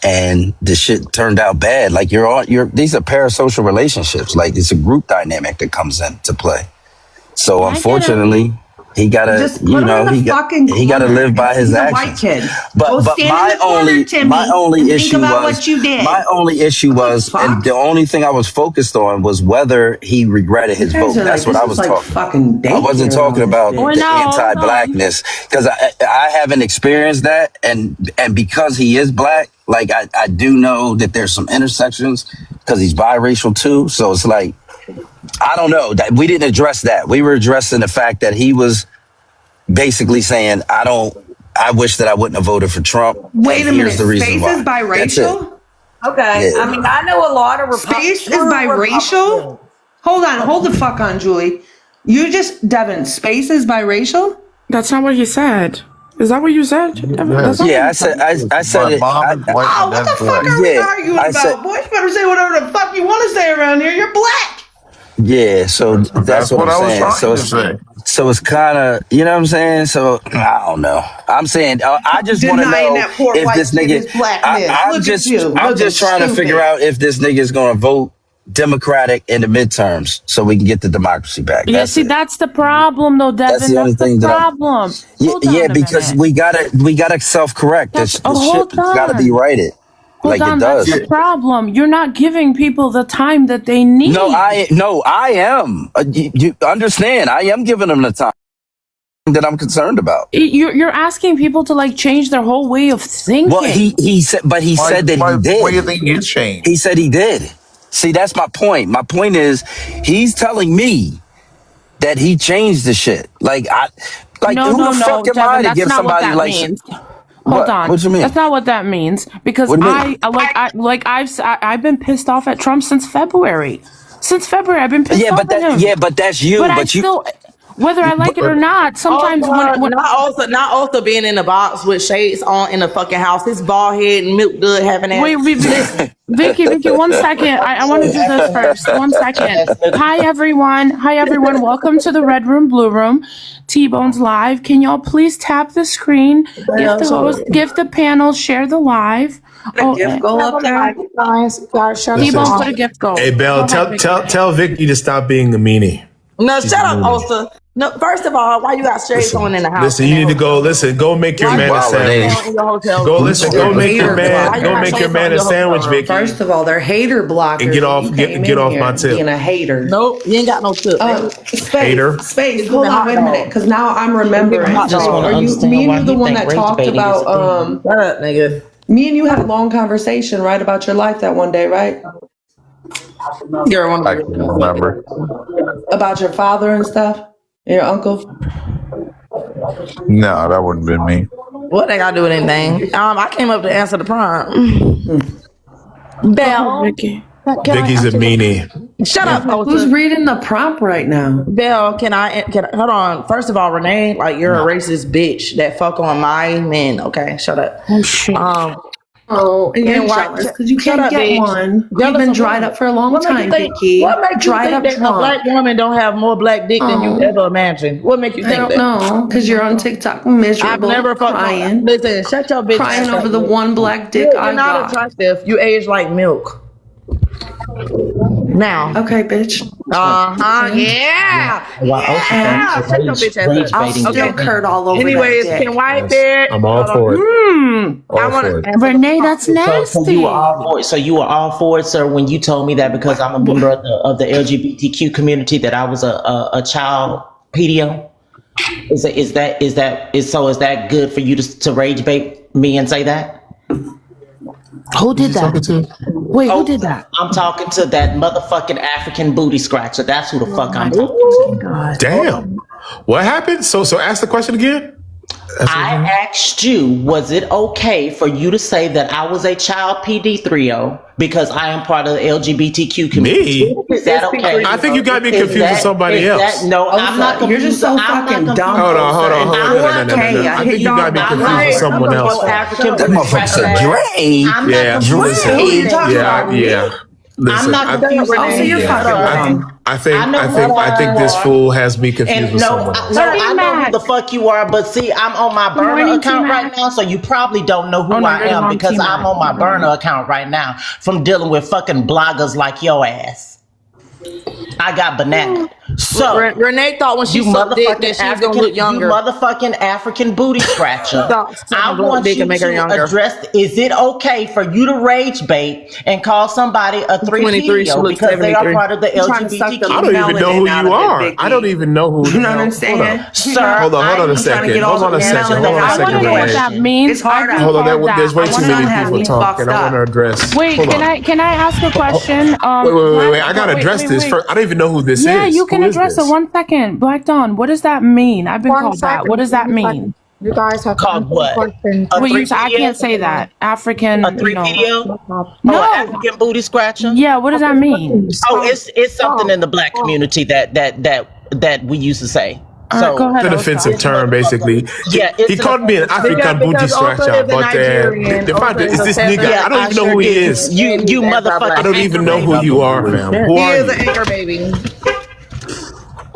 and the shit turned out bad. Like these are parasocial relationships. Like it's a group dynamic that comes into play. So unfortunately, He gotta, Just put him in the fucking corner. he gotta live by his He's actions. a white kid. But stand in the corner, Timmy, my only and issue think about was what you did. my only issue was, and the only thing I was focused on was whether he regretted his vote. That's what I was talking. I wasn't talking about the anti-blackness because I haven't experienced that, and because he is black, like I do know that there's some intersections because he's biracial too. So it's like, I don't know, that we didn't address that. We were addressing the fact that he was basically saying, I wish that I wouldn't have voted for Trump. Wait a minute, The reason Space why. is biracial? Okay, Yeah. I mean, I know a lot of Space is biracial? Hold the fuck on, Julie. Devin, Space is biracial? That's not what you said. Is that what you said? That's not Yeah, what you I said it. What the fuck are we arguing about? Boy, you better say whatever the fuck you want to say around here. You're black. Yeah, so that's what I'm saying. So it's kind of, you know what I'm saying? So I don't know. I'm saying I just want to know if this nigga. I'm just trying to figure out if this nigga is going to vote Democratic in the midterms so we can get the democracy back. That's the problem, though, Devin. That's the only thing problem. Yeah, because we gotta self-correct. This shit gotta be righted. Hold on, that's the problem. You're not giving people the time that they need. No, I am. You understand? I am giving them the time that I'm concerned about. You're asking people to like change their whole way of thinking. Well, he said, but he said that he did. What do you think you changed? He said he did. See, that's my point. My point is, he's telling me that he changed the shit. Like who the fuck am I to give somebody like? Hold on. What you mean? That's not what that means. Because I've been pissed off at Trump since February. Since February, I've been pissed off at him. Yeah, but that's you. But I still, whether I like it or not, sometimes when not also being in the box with shades on in the fucking house, his bald head and milk dud having ass. Wait, Vicky, 1 second. I want to do this first. 1 second. Hi everyone. Welcome to the Red Room, Blue Room. Tbone's live. Can y'all please tap the screen? Gift the panel, share the live. Gift go up there. Tbone, put a gift go. Hey, Belle, tell Vicky to stop being a meanie. No, shut up, Osa. No, first of all, why you got shades on in the house? Listen, you need to go. Listen, go make your man a sandwich. Go make your man a sandwich, Vicky. First of all, they're hater blockers. And get off my tip. Being a hater. Nope, you ain't got no tip. Hater. Space. Hold on, wait a minute, because now I'm remembering. Me and you the one that talked about shut up, nigga. Me and you had a long conversation, right, about your life that one day, right? You're one. I can remember about your father and stuff, and your uncle. No, that wouldn't have been me. What they got to do with anything? I came up to answer the prompt. Belle, Vicky. Vicky's a meanie. Shut up, Osa. Who's reading the prompt right now? Belle, can I hold on? First of all, Renee, like you're a racist bitch that fuck on my men. Okay, shut up. Oh shit. And you're jealous because you can't get one. You've been dried up for a long time, Vicky. What makes you think that a black woman don't have more black dick than you ever imagined? What makes you think that? No, because you're on TikTok miserable. I've never crying. Listen, shut your bitch. Crying over the one black dick I got. You're not attractive. You age like milk. Now. Okay, bitch. Yeah. I'll still curd all over. Anyways, that dick. can white bear? I'm all for it. I want to. Renee, that's nasty. So you were all for it, sir, when you told me that because I'm a member of the LGBTQ community that I was a child pedo. Is that good for you to rage bait me and say that? Who did that? Wait, who did that? I'm talking to that motherfucking African booty scratcher. That's who the fuck I'm talking to. God. Damn. What happened? So ask the question again. I asked you, was it okay for you to say that I was a child PD30 because I am part of the LGBTQ community? Me? Is that okay? I think you got me confused with somebody else. No, I'm not confused. You're just so fucking dumb. Hold on. No. I think you got me confused with someone else. That motherfucker's a Dre. Yeah, yeah. Listen, I'm not I think this fool has me confused with someone else. I know who the fuck you are, but see, I'm on my burner account right now, so you probably don't know who I am because I'm on my burner account right now from dealing with fucking bloggers like your ass. I got banana. So Renee thought when she sucked dick that she was gonna look younger. You motherfucking African booty scratcher. I want you to address, is it okay for you to rage bait and call somebody a 3PO because they are part of the LGBTQ? I don't even know who you are. I don't even know who you are. what I'm saying? Sir, hold on a second. Hold on a second. I want to know what that means. It's hard. Hold on, there's way too many people talking. I want to address. Wait, can I ask a question? Wait. I gotta address this first. I don't even know who this is. Yeah, you can address it. 1 second. Black Dawn, what does that mean? I've been called that. What does that mean? You guys have called what? I can't say that. African. A 3PO? No, African booty scratcher. Yeah, what does that mean? Oh, it's something in the black community that we used to say. So go ahead, it's an offensive term, basically. Yeah, he called me an African booty scratcher, but the fact that is this nigga, I don't even know who he is. You motherfucker! I don't even know who you are, fam. Who are you? He is an anchor baby.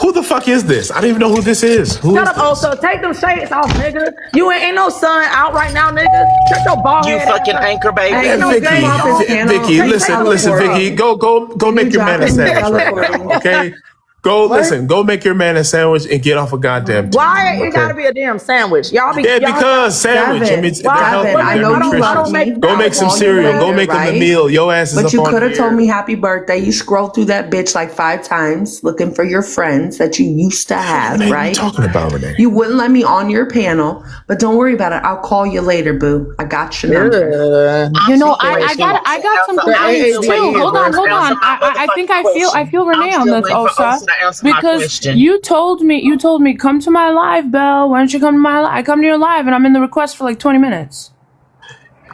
Who the fuck is this? I don't even know who this is. Who Shut is up, this? also. Take them shades off, nigga. You ain't no sun out right now, nigga. Shut your ball You head fucking ass. anchor baby. Ain't no game off his channel. Vicky, listen, Vicky, go make your man a sandwich, okay? Go make your man a sandwich and get off a goddamn. Why it gotta be a damn sandwich? Y'all be because sandwich. Devin, I mean, they're healthy. I know you love me. Go make some cereal. Go make him a meal. Your ass is But up you on could have the told air. me happy birthday. You scrolled through that bitch like 5 times looking for your friends that you used to have, What are right? you talking about, Renee? You wouldn't let me on your panel, but don't worry about it. I'll call you later, boo. I got your number. You know, I got some complaints too. Hold on. I think I feel Renee on this, Osa, because you told me come to my live, Belle. Why don't you come to my live? I come to your live and I'm in the request for like 20 minutes.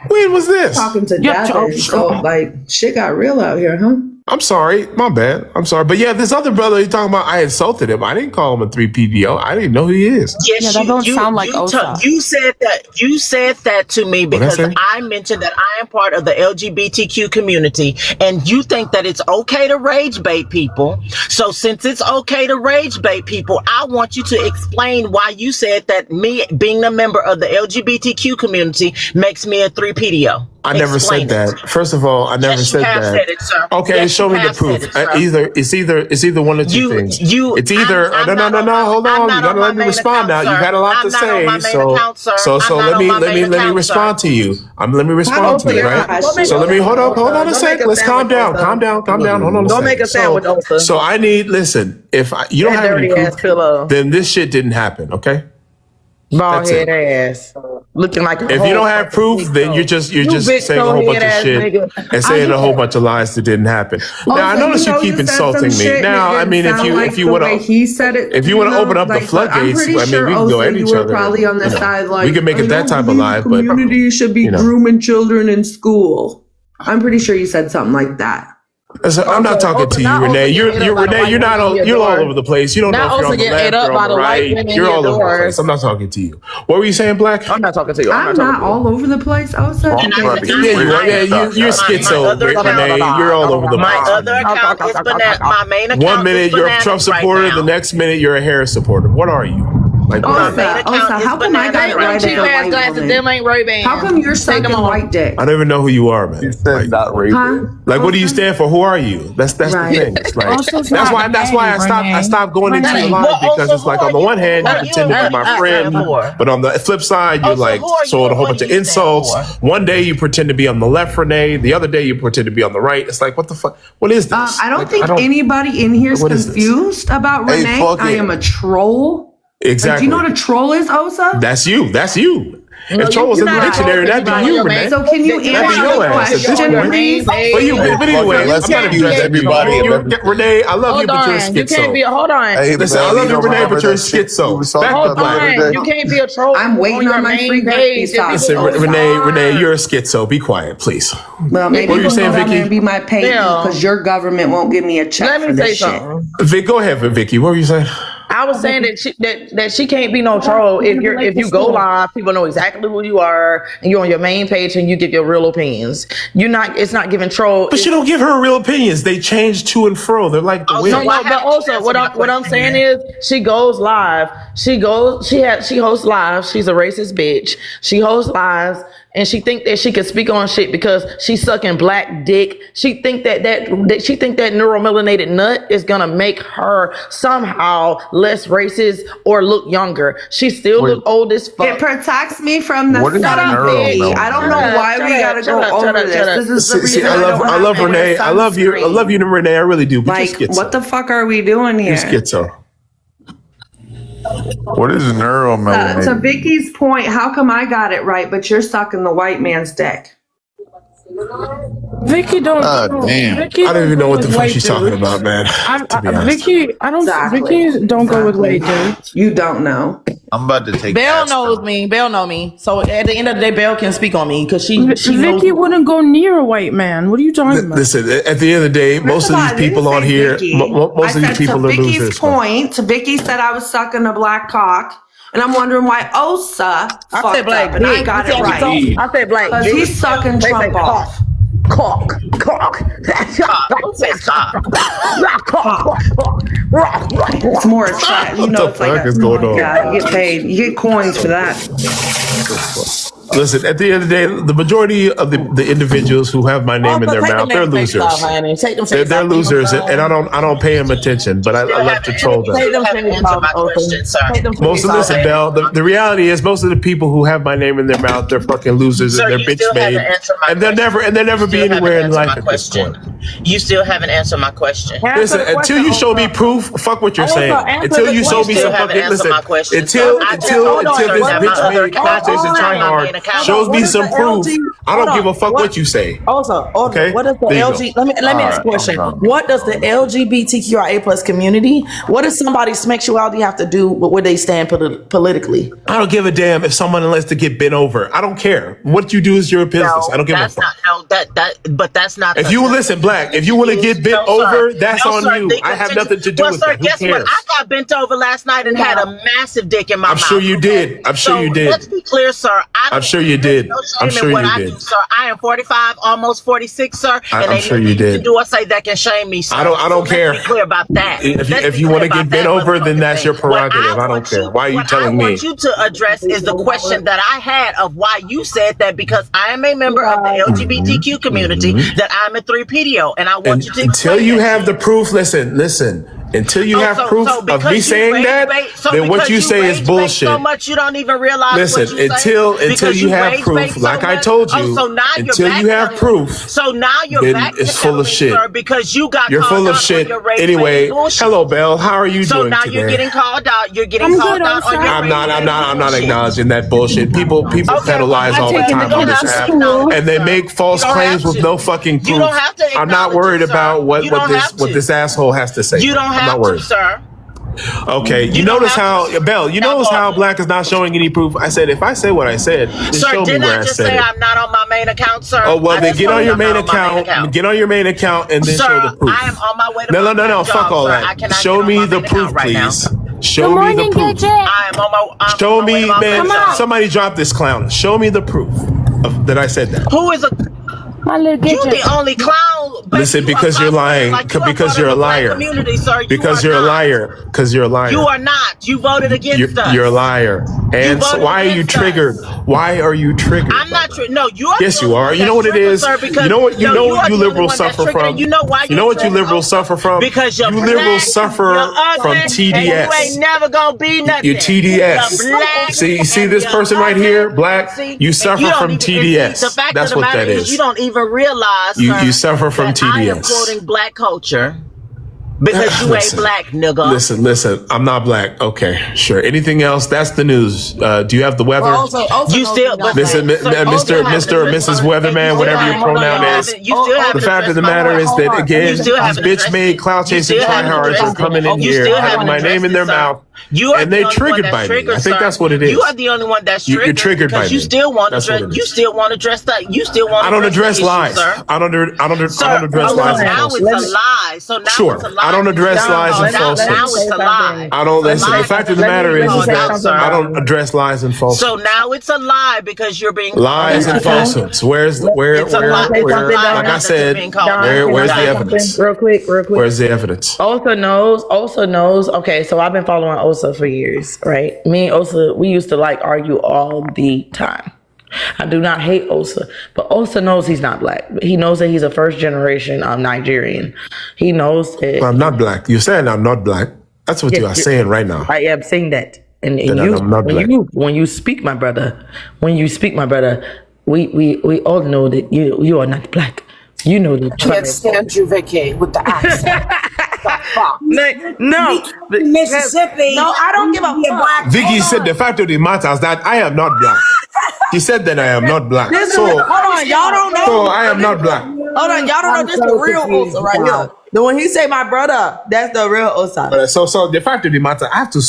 When was this? Talking to Devin, so like shit got real out here, huh? I'm sorry. My bad. I'm sorry. But yeah, this other brother you're talking about, I insulted him. I didn't call him a 3PDO. I didn't know who he is. Yes, that don't sound like Osa. You said that to me because say? I mentioned that I am part of the LGBTQ community, and you think that it's okay to rage bait people. So since it's okay to rage bait people, I want you to explain why you said that me being a member of the LGBTQ community makes me a 3PDO. I never said that. First of all, I never said that. Said it, sir. Okay, Yes, show me the proof. It's either one of two things. It's either no. Hold on, you gotta let me respond now. You got a lot to say, so let me respond to you. Let me respond to you, right? So let me hold on a sec. Let's calm down. Hold on a sec. Don't make a sandwich, Osa. So I need if you don't have any proof, then this shit didn't happen. Okay. Bald head ass. Looking like if you don't have proof, then you're just saying a whole bunch of shit and saying a whole bunch of lies that didn't happen. Now I notice you keep insulting me. Now I mean, if you want to, he said it, if you want to open up the floodgates, I mean, we can go at each other. Probably on the side, like we can make it that type of lie, but community should be grooming children in school. I'm pretty sure you said something like that. I'm not talking to you, Renee. You're Renee. You're not. You're all over the place. You don't know if you're on the left or on the right. You're all over the place. I'm not talking to you. What were you saying, Black? I'm not talking to you. I'm not all over the place. I was saying, you're schizo, Renee. You're all over the place. My other account is my main account. 1 minute you're a Trump supporter, the next minute you're a Harris supporter. What are you? Like, how come I got it right? Cheap ass glasses, them ain't Ray-Bans. How come you're sucking white dick? I don't even know who you are, man. Like, what do you stand for? Who are you? That's the thing. Like, that's why I stopped going into your live, because it's like on the one hand you pretend to be my friend, but on the flip side you like sold a whole bunch of insults. One day you pretend to be on the left, Renee. The other day you pretend to be on the right. It's like, what the fuck? What is this? I don't think anybody in here is confused about Renee. I am a troll. Exactly. Like, do you know what a troll is, Osa? That's you. If troll was in the dictionary, that'd be you, Renee. So can you answer the question, please? But anyway, let's I'm not confuse everybody. Renee, I love you, but you're a schizo. You can't be hold on. Listen, I love you, Renee, but you're a schizo. Hold on. You can't be a troll. I'm waiting on my free page. Listen, Renee, you're a schizo. Be quiet, please. Well, maybe what were you saying, Vicky? Be my payee because your government won't give me a check for this shit. Vic, go ahead, Vicky. What were you saying? I was saying that she can't be no troll. If you go live, people know exactly who you are, and you're on your main page and you give your real opinions. It's not giving troll. But you don't give her real opinions. They change to and fro. They're like the wind. No, but also what I'm saying is she goes live. She hosts live. She's a racist bitch. She hosts lives and she think that she can speak on shit because she's sucking black dick. She think that neuromelanated nut is gonna make her somehow less racist or look younger. She still look old as fuck. It protects me from the What is neuromelanated? I don't know why we gotta go over this. This is the reason I love Renee. I love you, Renee. I really do. But like, what the fuck are we doing here? You're schizo. What is neuromelanated? To Vicky's point, how come I got it right, but you're sucking the white man's dick? Vicky don't. Damn. Vicky I don't even know what the fuck white she's dudes. talking about, man. Vicky, I don't. Exactly. Vicky don't go with white dudes. You don't know. I'm about to take. Belle knows me. Belle know me. So at the end of the day, Belle can speak on me because she knows. Vicky wouldn't go near a white man. What are you talking about? Listen, at the end of the day, most of these people on here, most of these people are losers. Vicky's point, Vicky said I was sucking a black cock. And I'm wondering why Osa fucked black up, and I got it right. I said black. Because he's sucking Trump off. Cock. It's more attractive. You know, What the fuck is going on? Yeah, you get paid. You get coins for that. Listen, at the end of the day, the majority of the individuals who have my name in their mouth, they're losers. They're losers, and I don't pay them attention, but I love to troll them. Listen, Belle. The reality is, most of the people who have my name in their mouth, they're fucking losers and they're bitch made, and they'll never be anywhere in life at this point. You still haven't answered my question. Listen, until you show me proof, fuck what you're saying. Until you show me some fucking listen. Until this bitch made Jason Tryhard shows me some proof, I don't give a fuck what you say. Also, okay? What does the There you LG? go. Let me ask a question. What does the LGBTQIA plus community? What does somebody's sexuality have to do with where they stand politically? I don't give a damn if someone likes to get bent over. I don't care. What you do is your business. I don't give a fuck. But that's not. If you listen, Black, if you want to get bent over, that's on you. I have nothing to do with that. Who Guess cares? what? I got bent over last night and had a massive dick in my mouth. I'm sure you did. I'm sure you did. Let's be clear, sir. I'm sure you did. I'm sure you did. Sir, I am 45, almost 46, sir. I'm sure you did. Do I say that can shame me, sir? I don't care. Let's be clear about that. If you want to get bent over, then that's your prerogative. I don't care. Why are you telling me? What I want you to address is the question that I had of why you said that, because I am a member of the LGBTQ community, that I'm a 3PDO, and I want you to until you have the proof. Listen. Until you have proof of me saying that, then what you say is bullshit. So much you don't even realize. Listen, until you have proof, like I told you, until you have proof, so now you're back it's full of shit. Because you got you're full of shit. Anyway, hello, Belle. How are you doing today? So now you're getting called out. You're getting called out on your I'm not acknowledging that bullshit. People peddle lies all the time on this app, and they make false claims with no fucking proof. I'm not worried about what this asshole has to say. You don't have to, sir. Okay, you notice how Belle? You notice how Black is not showing any proof? I said if I say what I said, then show me where I said it. I'm not on my main account, sir? Oh well, then get on your main account. Get on your main account and then show the proof. I am on my way to No. Fuck all that. Show me the proof, please. Show me the proof. I am on my. Show me, man. Somebody drop this clown. Show me the proof that I said that. Who is a? You the only clown. Listen, because you're lying. Because you're a liar. Because you're a liar. Because you're a liar. You are not. You voted against us. You're a liar. And so why are you triggered? Why are you triggered? I'm not triggered. No, you are. Yes, you are. You know what it is. You know what you liberals suffer from. You know what you liberals suffer from. Because you liberals suffer from TDS. You ain't never gonna be nothing. You TDS. See this person right here, Black. You suffer from TDS. That's what that is. You don't even realize you suffer from TDS. I am quoting Black culture because you ain't Black, nigga. Listen. I'm not Black. Okay, sure. Anything else? That's the news. Do you have the weather? You still, listen, Mr. or Mrs. Weatherman, whatever your pronoun is. The fact of the matter is that again, these bitch-made clout chasing tryhards are coming in here, having my name in their mouth. And they triggered by me. I think that's what it is. You are the only one that's triggered. You're triggered by me. You still want to address. You still want to address that. You still want. I don't address lies. I don't address lies. Now it's a lie. So now sure. I don't address lies and falsehoods. Now it's a lie. I don't listen. The fact of the matter is that I don't address lies and falsehoods. So now it's a lie because you're being lies and falsehoods. Where? Like I said, where's the evidence? Real quick. Where's the evidence? Osa knows. Okay, so I've been following Osa for years, right? Me and Osa, we used to argue all the time. I do not hate Osa, but Osa knows he's not black. He knows that he's a first generation Nigerian. He knows that I'm not black. You're saying I'm not black. That's what you are saying right now. I am saying that. And Then you, I'm not black. when you speak, my brother, we all know that you are not black. You know the Can't stand you, Vicky, with the accent. No, Mississippi. No, I don't give a fuck. Vicky said the fact of the matter is that I am not black. She said that I am not black. Hold on, y'all don't know. So I am not black. Hold on, y'all don't know. This is the real Osa right here. The when he say my brother, that's the real Osa. So the fact of the matter, I have to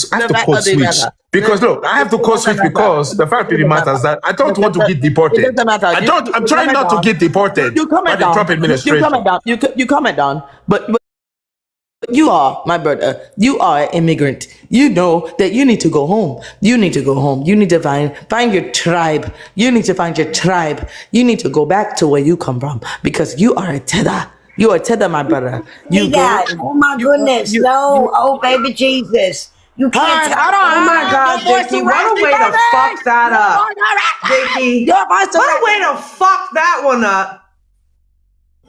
code switch. Because look, I have to code switch because the fact of the matter is that I don't want to get deported. I'm trying not to get deported by the Trump administration. You comment down, but you are, my brother, you are an immigrant. You know that you need to go home. You need to go home. You need to find your tribe. You need to find your tribe. You need to go back to where you come from because you are a tether. You are a tether, my brother. Oh my goodness. No. Oh, baby Jesus. You can't. Oh my God, Vicky. What a way to fuck that up. Vicky. What a way to fuck that one up.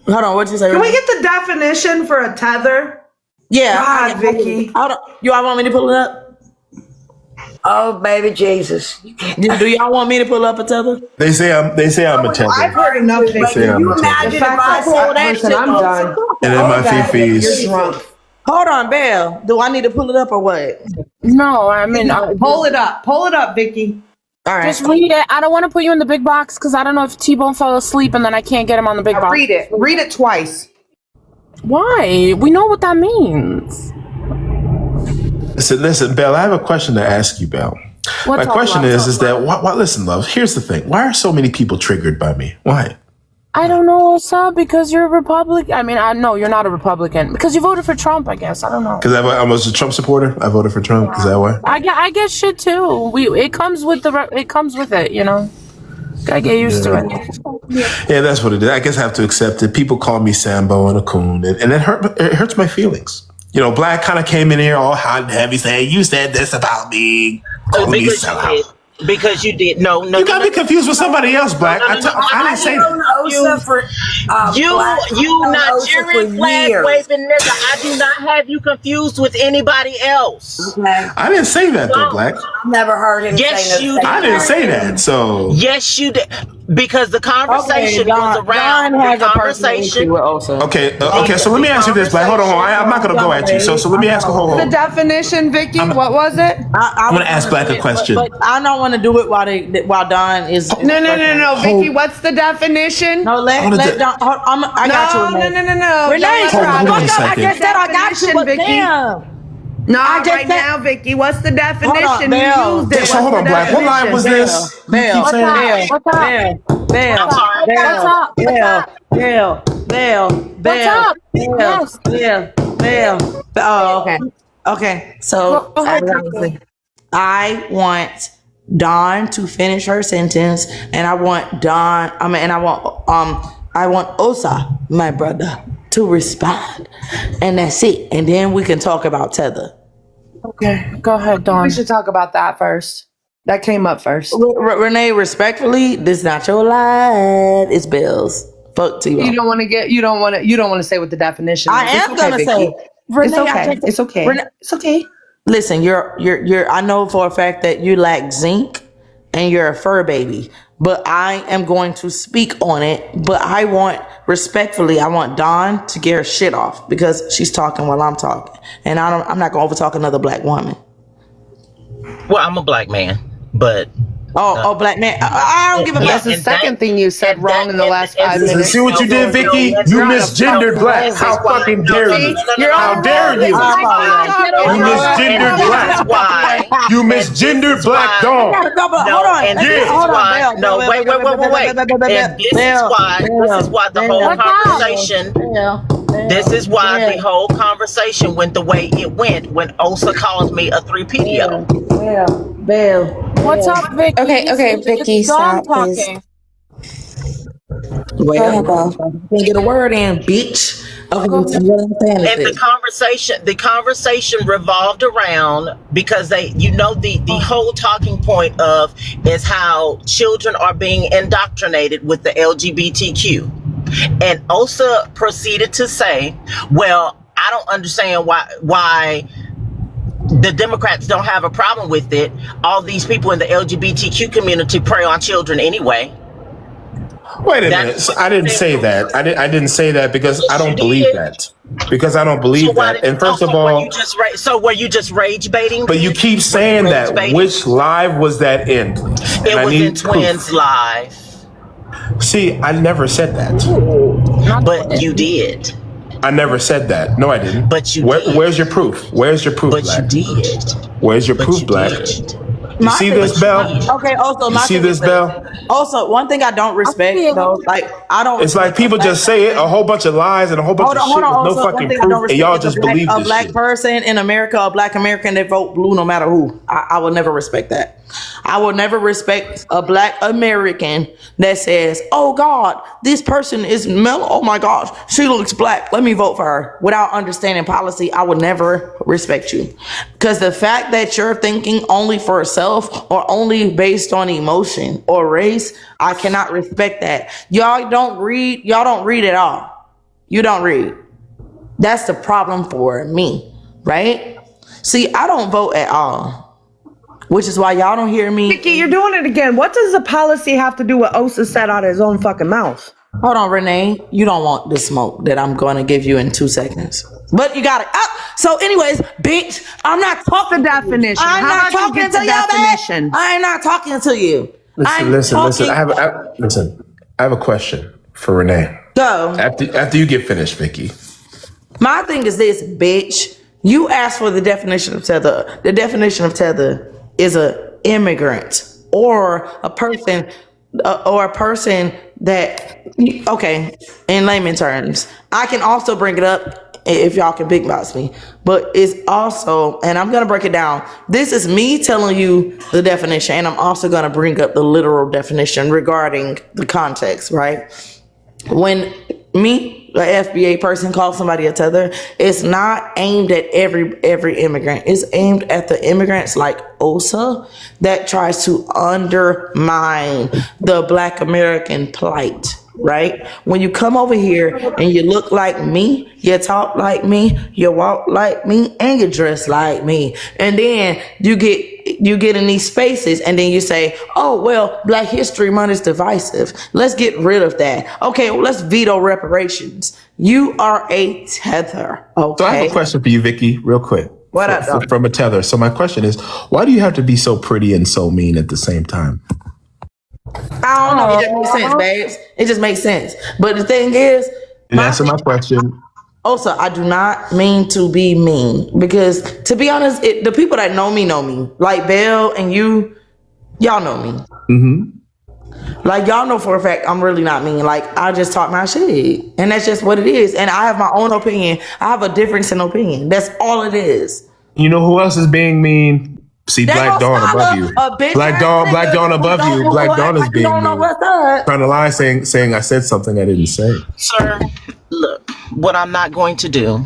Hold on, what'd you say? Can we get the definition for a tether? Yeah. God, Vicky. You all want me to pull it up? Oh, baby Jesus. Do y'all want me to pull up a tether? They say I'm a tether. I've heard enough, Vicky. Can you imagine if I said listen, I'm done. And then my fifis. You're drunk. Hold on, Belle. Do I need to pull it up or what? No, I mean, pull it up. Pull it up, Vicky. All right. Just read it. I don't want to put you in the big box because I don't know if Tbone fell asleep and then I can't get him on the big box. Read it. Read it twice. Why? We know what that means. Listen, Belle, I have a question to ask you, Belle. My question is that, listen, love, here's the thing. Why are so many people triggered by me? Why? I don't know, Osa, because you're a Republican. I mean, I know you're not a Republican. Because you voted for Trump, I guess. I don't know. Because I was a Trump supporter. I voted for Trump. Is that why? I get shit too. It comes with it, you know. Gotta get used to it. Yeah, that's what it is. I guess I have to accept it. People call me Sambo and a coon, and it hurts my feelings. You know, Black kind of came in here all hot and heavy saying, you said this about me. Calling me sellout. Because you did. No. You got me confused with somebody else, Black. I didn't say that. You Nigerian flag waving nigga. I do not have you confused with anybody else. Okay. I didn't say that though, Black. I've never heard him say you that. I didn't say that. So yes, you did. Because the conversation was around the conversation. Okay. So let me ask you this, Black. Hold on. I'm not gonna go at you. So let me ask a whole. The definition, Vicky. What was it? I'm gonna ask Black a question. But I don't want to do it while Don is. No, Vicky. What's the definition? No, let Don. I got you. No. Renee, I just said I got you, Vicky. No, right now, Vicky. What's the definition? You used it. So hold on, Black. What line was this? Belle. Oh, okay. Okay. So I want Dawn to finish her sentence, and I want I want Osa, my brother, to respond, and that's it. And then we can talk about Tether. Okay, go ahead, Dawn. We should talk about that first. That came up first. Renee, respectfully, this is not your life. It's Belle's. Fuck Tbone. You don't want to say what the definition is. I am gonna say. Renee, it's okay. Renee, it's okay. Listen, you're. I know for a fact that you lack zinc, and you're a fur baby. But I am going to speak on it. But I want Dawn to get her shit off because she's talking while I'm talking, and I'm not gonna overtalk another black woman. Well, I'm a black man, but. Black man. I don't give a fuck. That's the second thing you said wrong in the last 5 minutes. See what you did, Vicky? You misgendered Black. How fucking dare you? How dare you? You misgendered Black. You misgendered Black Dawn. Hold on. No, wait. And this is why the whole conversation. This is why the whole conversation went the way it went when Osa calls me a 3PDO. Belle. What's up, Vicky? Okay, Vicky, stop, please. Well, you can get a word in, bitch. Okay, what I'm saying is And the conversation revolved around because the whole talking point of is how children are being indoctrinated with the LGBTQ. And Osa proceeded to say, well, I don't understand why the Democrats don't have a problem with it. All these people in the LGBTQ community prey on children anyway. Wait a minute. So I didn't say that. I didn't say that because I don't believe that. Because I don't believe that. And first of all, were you just rage baiting? But you keep saying that. Which live was that in? It was in Twins Live. See, I never said that. But you did. I never said that. No, I didn't. But you did. Where's your proof? Where's your proof, But Black? you did. Where's your proof, Black? You see this, Bell? Okay, also, you see this, Bell? Also, one thing I don't respect, though, like, I don't. It's like people just say it, a whole bunch of lies and a whole bunch of shit with no fucking proof, and y'all just believe a this black shit. person in America, a black American that vote blue no matter who. I will never respect that. I will never respect a black American that says, oh God, this person is mellow. Oh my gosh, she looks black. Let me vote for her. Without understanding policy, I would never respect you. Because the fact that you're thinking only for self or only based on emotion or race, I cannot respect that. Y'all don't read at all. You don't read. That's the problem for me, right? See, I don't vote at all. Which is why y'all don't hear me. Vicky, you're doing it again. What does the policy have to do with Osa said out of his own fucking mouth? Hold on, Renee. You don't want the smoke that I'm going to give you in 2 seconds. But you got it. So anyways, bitch, I'm not talking the definition. I'm How not about you talking get to the you, definition? I'm not talking to you. Listen. I have a question for Renee. Go. After you get finished, Vicky. My thing is this, bitch. You asked for the definition of tether. The definition of tether is a immigrant or a person that, okay, in layman terms. I can also bring it up if y'all can big box me, but it's also, and I'm going to break it down. This is me telling you the definition, and I'm also going to bring up the literal definition regarding the context, right? When me, the FBA person, calls somebody a tether, it's not aimed at every immigrant. It's aimed at the immigrants like Osa that tries to undermine the Black American plight, right? When you come over here and you look like me, you talk like me, you walk like me, and you dress like me, and then you get in these spaces and then you say, oh, well, Black History Month is divisive. Let's get rid of that. Okay, well, let's veto reparations. You are a tether. Okay. So I have a question for you, Vicky, real quick. What up? From a tether. So my question is, why do you have to be so pretty and so mean at the same time? I don't know. It just makes sense, babes. It just makes sense. But the thing is, answer my question. Also, I do not mean to be mean because, to be honest, the people that know me, like Belle and you, y'all know me. Mm-hmm. Like, y'all know for a fact I'm really not mean. Like, I just talk my shit, and that's just what it is. And I have my own opinion. I have a difference in opinion. That's all it is. You know who else is being mean? See, Black Dawn above you. Black Dawn above you. Black Dawn is being mean. Trying to lie, saying I said something I didn't say. Sir, look, what I'm not going to do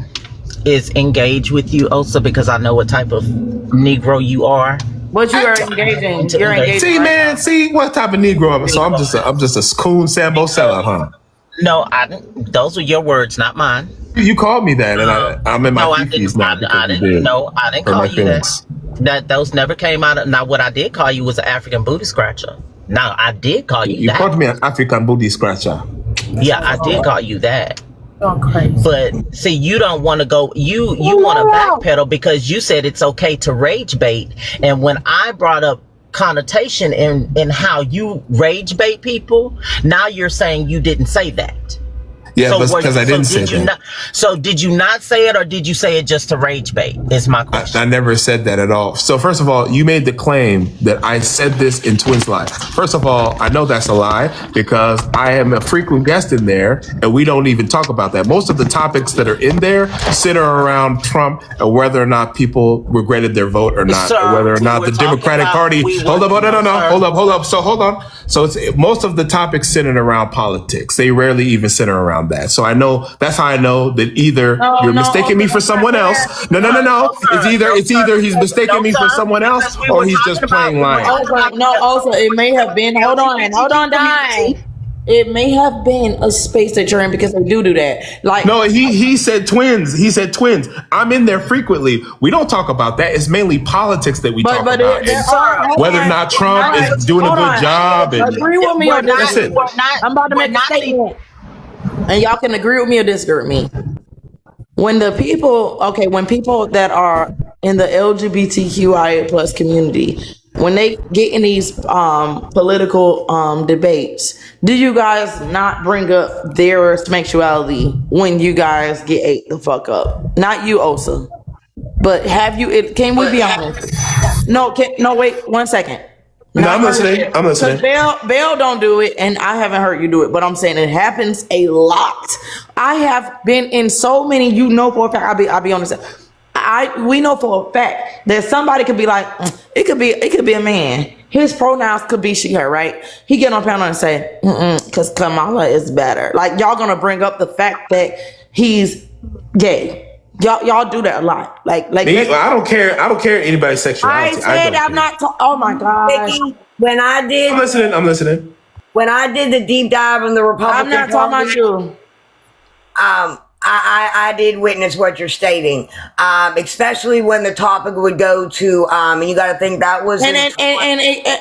is engage with you, Osa, because I know what type of Negro you are. But you are engaging. You're engaging. See, man. See what type of Negro I'm. So I'm just a coon Sambo seller, huh? No, I didn't. Those were your words, not mine. You called me that, and I'm in my fifties now. I didn't call you that. Those never came out of. Now, what I did call you was an African booty scratcher. Now, I did call you that. You called me an African booty scratcher. Yeah, I did call you that. But see, you don't want to go. You want to backpedal because you said it's okay to rage bait, and when I brought up connotation in how you rage bait people, now you're saying you didn't say that. Yeah, So because I didn't say that. So did you not say it, or did you say it just to rage bait? Is my question. I never said that at all. So first of all, you made the claim that I said this in Twins Live. First of all, I know that's a lie because I am a frequent guest in there, and we don't even talk about that. Most of the topics that are in there center around Trump and whether or not people regretted their vote or not, or whether or not the Democratic Party. Hold up. So hold on. So it's most of the topics centered around politics. They rarely even center around that. So I know that's how I know that either you're mistaking me for someone else. No. It's either he's mistaking me for someone else or he's just playing lying. Also, it may have been. Hold on, Dime. It may have been a space that you're in because they do that. Like no, he said twins. He said twins. I'm in there frequently. We don't talk about that. It's mainly politics that we talk about. Whether or not Trump is doing a good job. Agree with me or disagree. I'm about to make a statement, and y'all can agree with me or disagree with me. When people that are in the LGBTQIA plus community, when they get in these political debates, do you guys not bring up their sexuality when you guys get ate the fuck up? Not you, Osa, but have you? Can we be honest? No, wait 1 second. No, I'm listening. Because Bell don't do it, and I haven't heard you do it, but I'm saying it happens a lot. I have been in so many, for a fact, I'll be honest. We know for a fact that somebody could be like, it could be a man. His pronouns could be she, her, right? He get on panel and say, because Kamala is better. Like, y'all gonna bring up the fact that he's gay. Y'all do that a lot. Like me, I don't care. I don't care anybody's sexuality. I said I'm not. Oh my gosh. When I did, I'm listening. When I did the deep dive on the Republican, I'm not talking about you. I did witness what you're stating, especially when the topic would go to, and you got to think that was. And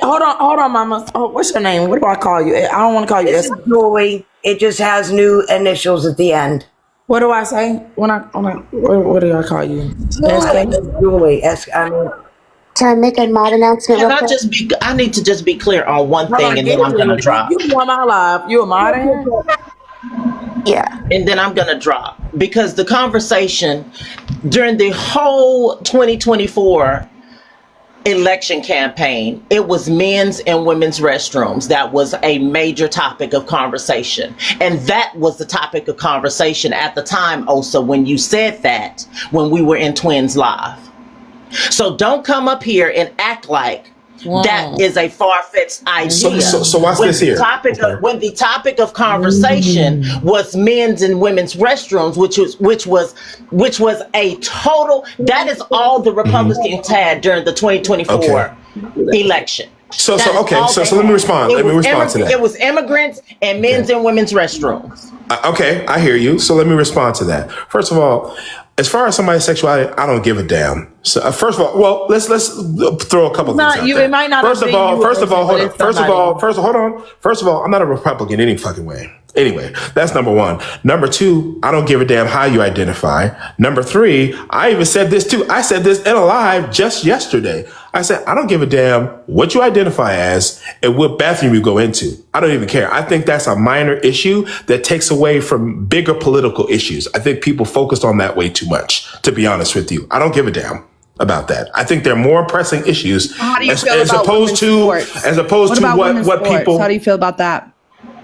hold on, Mama. Oh, what's your name? What do I call you? I don't want to call you. This is Julie. It just has new initials at the end. What do I say what do I call you? Julie. Can I make a mod announcement? I need to just be clear on one thing, and then I'm gonna drop. You on my live? You a mod in? Yeah. And then I'm gonna drop because the conversation during the whole 2024 election campaign, it was men's and women's restrooms. That was a major topic of conversation. And that was the topic of conversation at the time, Osa, when you said that, when we were in Twins Live. So don't come up here and act like that is a far-fetched idea. So watch this here. When the topic of conversation was men's and women's restrooms, which was a total. That is all the Republicans had during the 2024 election. So let me respond. Let me respond to that. It was immigrants and men's and women's restrooms. Okay, I hear you. So let me respond to that. First of all, as far as somebody's sexuality, I don't give a damn. So first of all, well, let's throw a couple things out there. It might not. First of all, hold on. First of all, I'm not a Republican any fucking way. Anyway, that's number one. Number two, I don't give a damn how you identify. Number three, I even said this too. I said this in a live just yesterday. I said, I don't give a damn what you identify as and what bathroom you go into. I don't even care. I think that's a minor issue that takes away from bigger political issues. I think people focused on that way too much, to be honest with you. I don't give a damn about that. I think there are more pressing issues as opposed to what people. How do you feel about that?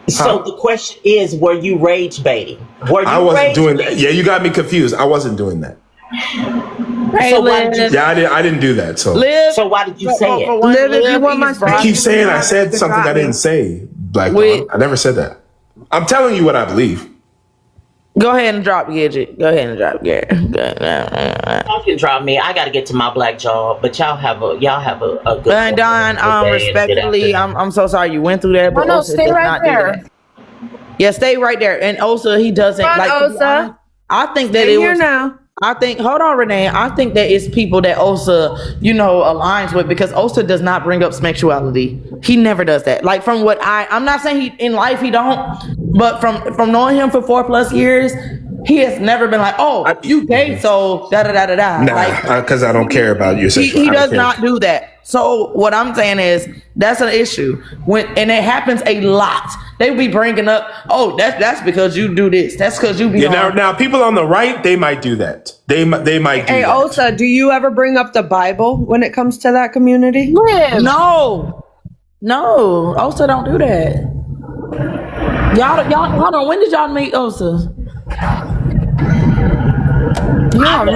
So the question is, were you rage baiting? I wasn't doing that. Yeah, you got me confused. I wasn't doing that. So why did you? Yeah, I didn't do that. So why did you say it? Liv, if you want my I keep saying I said something I didn't say. Black Dawn. I never said that. I'm telling you what I believe. Go ahead and drop Gidget. Go ahead and drop Gary. Y'all can drop me. I got to get to my black job, but y'all have a good. And Don, respectfully, I'm so sorry you went through that. But no, stay right there. Yeah, stay right there. And Osa, he doesn't like. Osa. I think that it was now. Hold on, Renee. I think that it's people that Osa, aligns with, because Osa does not bring up sexuality. He never does that. Like, from what I'm not saying in life he don't, but from knowing him for 4+ years, he has never been like, oh, you gay, so da da da da da. Nah, because I don't care about your sexuality. He does not do that. So what I'm saying is that's an issue and it happens a lot. They be bringing up, oh, that's because you do this. That's because you be now people on the right, they might do that. They might do that. Hey, Osa, do you ever bring up the Bible when it comes to that community? No, Osa don't do that. Y'all, hold on. When did y'all meet Osa? Yeah, I'm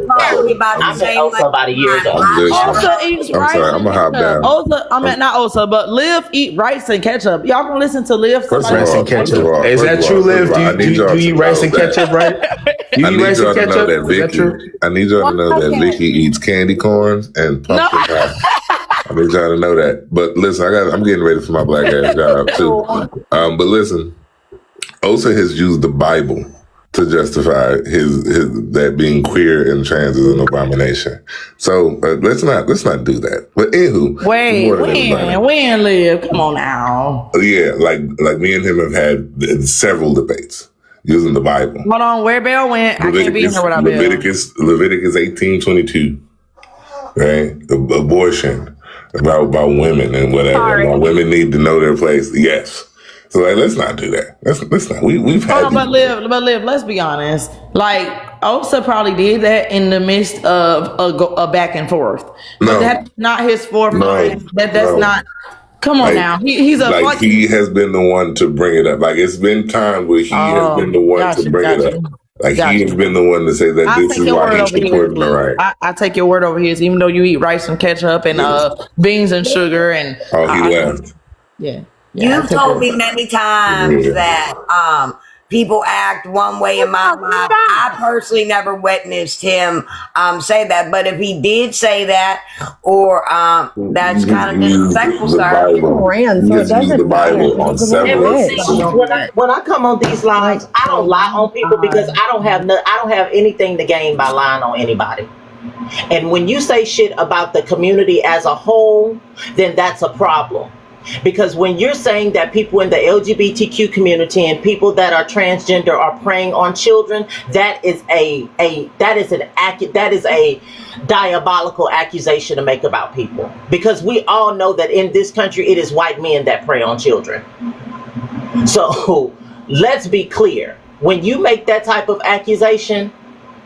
probably about the same also about a year ago. Osa eats rice. Sorry, I'm gonna hop down. Osa, I mean not Osa, but Liv eat rice and ketchup. Y'all gonna listen to Liv? Rice and ketchup. Is that true, Liv? Do you eat rice and ketchup, right? You eat rice and ketchup? Is that true? I need y'all to know that Vicky eats candy corns and pumpkin pie. I need y'all to know that. But listen, I'm getting ready for my black ass job too. But listen, Osa has used the Bible to justify his that being queer and trans is an abomination. So let's not do that. But anywho, when Liv? Come on now. Yeah, like me and him have had several debates using the Bible. Hold on, where Bell went? I can't be here without Bell. Leviticus 18:22, right? Abortion about women and whatever. About women need to know their place. Yes. So let's not do that. Let's not. We've had. But Liv, let's be honest. Like Osa probably did that in the midst of a back and forth. But that's not his forefront. That's not. Come on now. He's a like he has been the one to bring it up. Like it's been time where he has been the one to bring it up. Like he has been the one to say that this is why he's supporting the right. I take your word over his, even though you eat rice and ketchup and beans and sugar and. Oh, he left. Yeah. You've told me many times that people act one way in my life. I personally never witnessed him say that, but if he did say that, or that's kind of disrespectful, sir. When I come on these lines, I don't lie on people because I don't have anything to gain by lying on anybody. And when you say shit about the community as a whole, then that's a problem. Because when you're saying that people in the LGBTQ community and people that are transgender are preying on children, that is a diabolical accusation to make about people. Because we all know that in this country it is white men that prey on children. So let's be clear. When you make that type of accusation,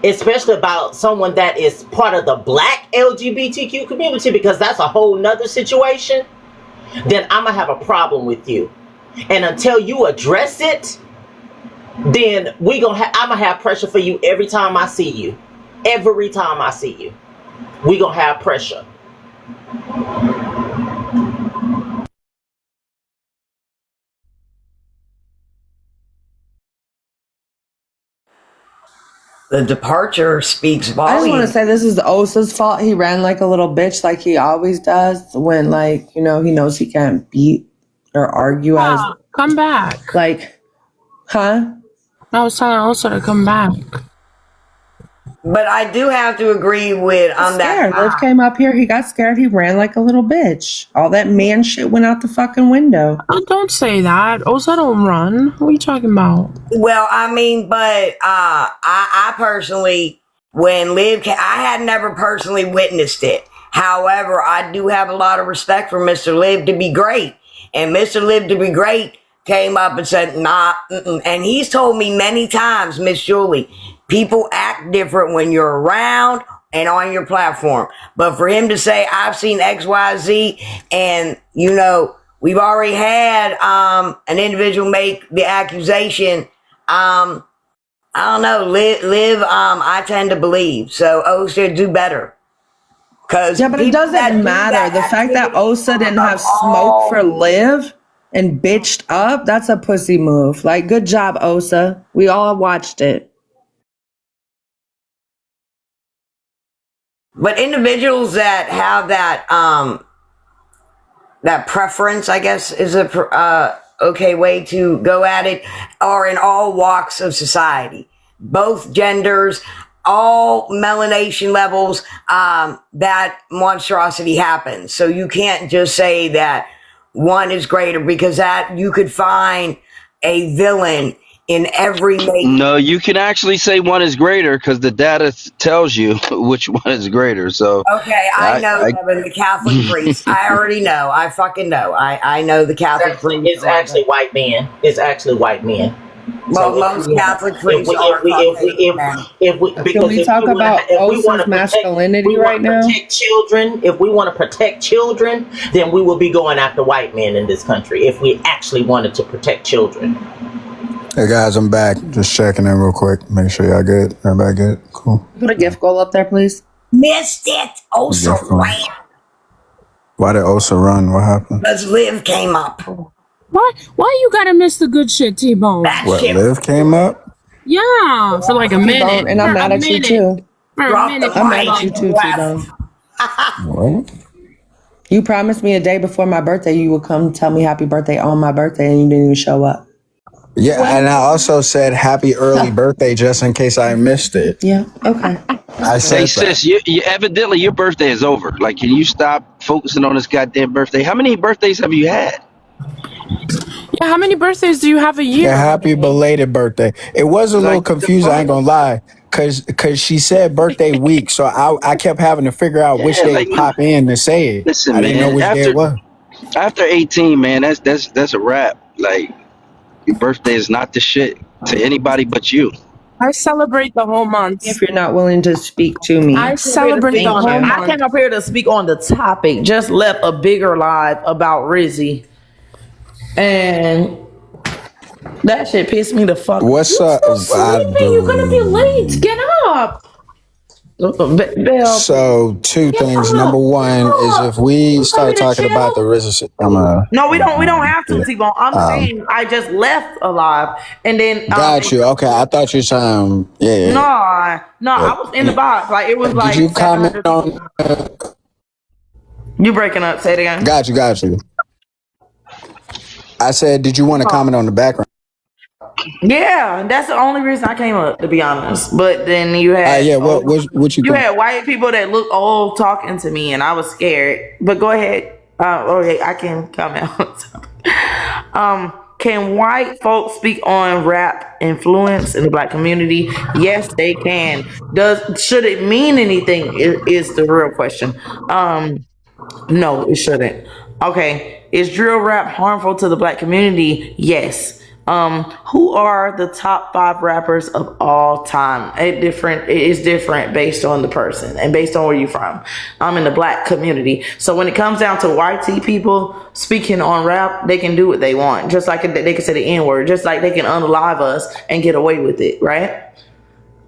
especially about someone that is part of the black LGBTQ community, because that's a whole nother situation, then I'm gonna have a problem with you. And until you address it, then I'm gonna have pressure for you every time I see you. Every time I see you, we gonna have pressure. The departure speaks volumes. I just want to say this is Osa's fault. He ran like a little bitch like he always does when, like, you know, he knows he can't beat or argue as... Come back. Like, huh? I was telling Osa to come back. But I do have to agree with that. Liv came up here. He got scared. He ran like a little bitch. All that man shit went out the fucking window. Oh, don't say that. Osa don't run. What are you talking about? Well, I mean, but I personally, when Liv came, I had never personally witnessed it. However, I do have a lot of respect for Mr. Liv to be great. And Mr. Liv to be great came up and said, nah. And he's told me many times, Miss Julie, people act different when you're around and on your platform. But for him to say, I've seen X, Y, Z, and, you know, we've already had an individual make the accusation. I don't know, Liv, I tend to believe. So Osa do better. Yeah, but it doesn't matter. The fact that Osa didn't have smoke for Liv and bitched up, that's a pussy move. Like, good job, Osa. We all watched it. But individuals that have that that preference, I guess, is a okay way to go at it, are in all walks of society, both genders, all melanation levels. That monstrosity happens. So you can't just say that one is greater, because that you could find a villain in every No, you can actually say one is greater because the data tells you which one is greater. So, Okay, I know, Evan, the Catholic priest. I already know. I fucking know. I know the Catholic priest. It's actually white men. It's actually white men. Well, So most Catholic priests are Caucasian men. Can we talk about Osa's masculinity right now? Protect children. If we want to protect children, then we will be going after white men in this country. If we actually wanted to protect children. Hey guys, I'm back. Just checking in real quick. Make sure y'all good. Everybody good? Cool. Put a gift goal up there, please. Missed it. Osa ran. Why did Osa run? What happened? Because Liv came up. Why you gotta miss the good shit, Tbone? What, Liv came up? Yeah, for like a minute. And I'm mad at you too. For a minute. I'm mad at you too, Tbone. What? You promised me a day before my birthday you would come tell me happy birthday on my birthday and you didn't even show up. Yeah, and I also said happy early birthday just in case I missed it. Yeah, okay. I said hey, sis, you evidently your birthday is over. Like, can you stop focusing on this goddamn birthday? How many birthdays have you had? Yeah, how many birthdays do you have a year? Yeah, happy belated birthday. It was a little confusing, I ain't gonna lie, cause she said birthday week, so I kept having to figure out which day to pop in to say it. Listen, I didn't know which day it was. After 18, man, that's a wrap. Like, your birthday is not the shit to anybody but you. I celebrate the whole month. If you're not willing to speak to me. I celebrate the whole month. I came up here to speak on the topic. Just left a bigger live about Rizzy. And that shit pissed me the fuck. What's up? You're gonna be late. Get up. So two things. Number one is if we start talking about the RZA, No, we don't have to, Tbone. I'm saying I just left alive, and then got you. Okay, I thought you said yeah. No, I was in the box. Like it was like. Did you comment on? You breaking up? Say it again. Got you. I said, did you want to comment on the background? Yeah, that's the only reason I came up, to be honest. But then you had what you had white people that look old talking to me, and I was scared. But go ahead. Okay, I can comment on something. Can white folks speak on rap influence in the black community? Yes, they can. Should it mean anything? Is the real question. No, it shouldn't. Okay, is drill rap harmful to the black community? Yes. Who are the top 5 rappers of all time? It is different based on the person and based on where you're from. I'm in the black community. So when it comes down to YT people speaking on rap, they can do what they want. Just like they can say the N-word, just like they can unalive us and get away with it, right?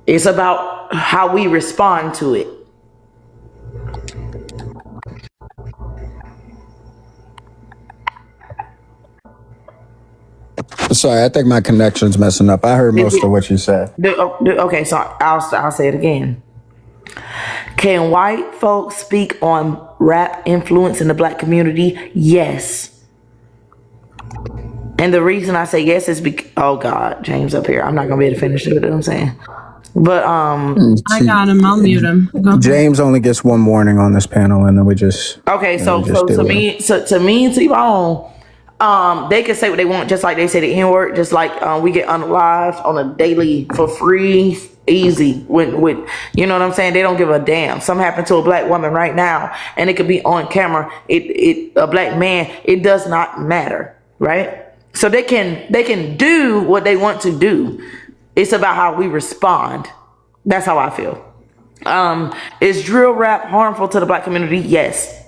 It's about how we respond to it. Sorry, I think my connection's messing up. I heard most of what you said. Okay, so I'll say it again. Can white folks speak on rap influence in the black community? Yes. And the reason I say yes is because, oh God, James up here. I'm not gonna be able to finish it, you know what I'm saying? But I got him. I'll mute him. James only gets one warning on this panel, and then we just to me, Tbone, they can say what they want, just like they say the N-word, just like we get unalived on a daily for free, easy. With you know what I'm saying? They don't give a damn. Something happened to a black woman right now, and it could be on camera. A black man. It does not matter, right? So they can do what they want to do. It's about how we respond. That's how I feel. Is drill rap harmful to the black community? Yes.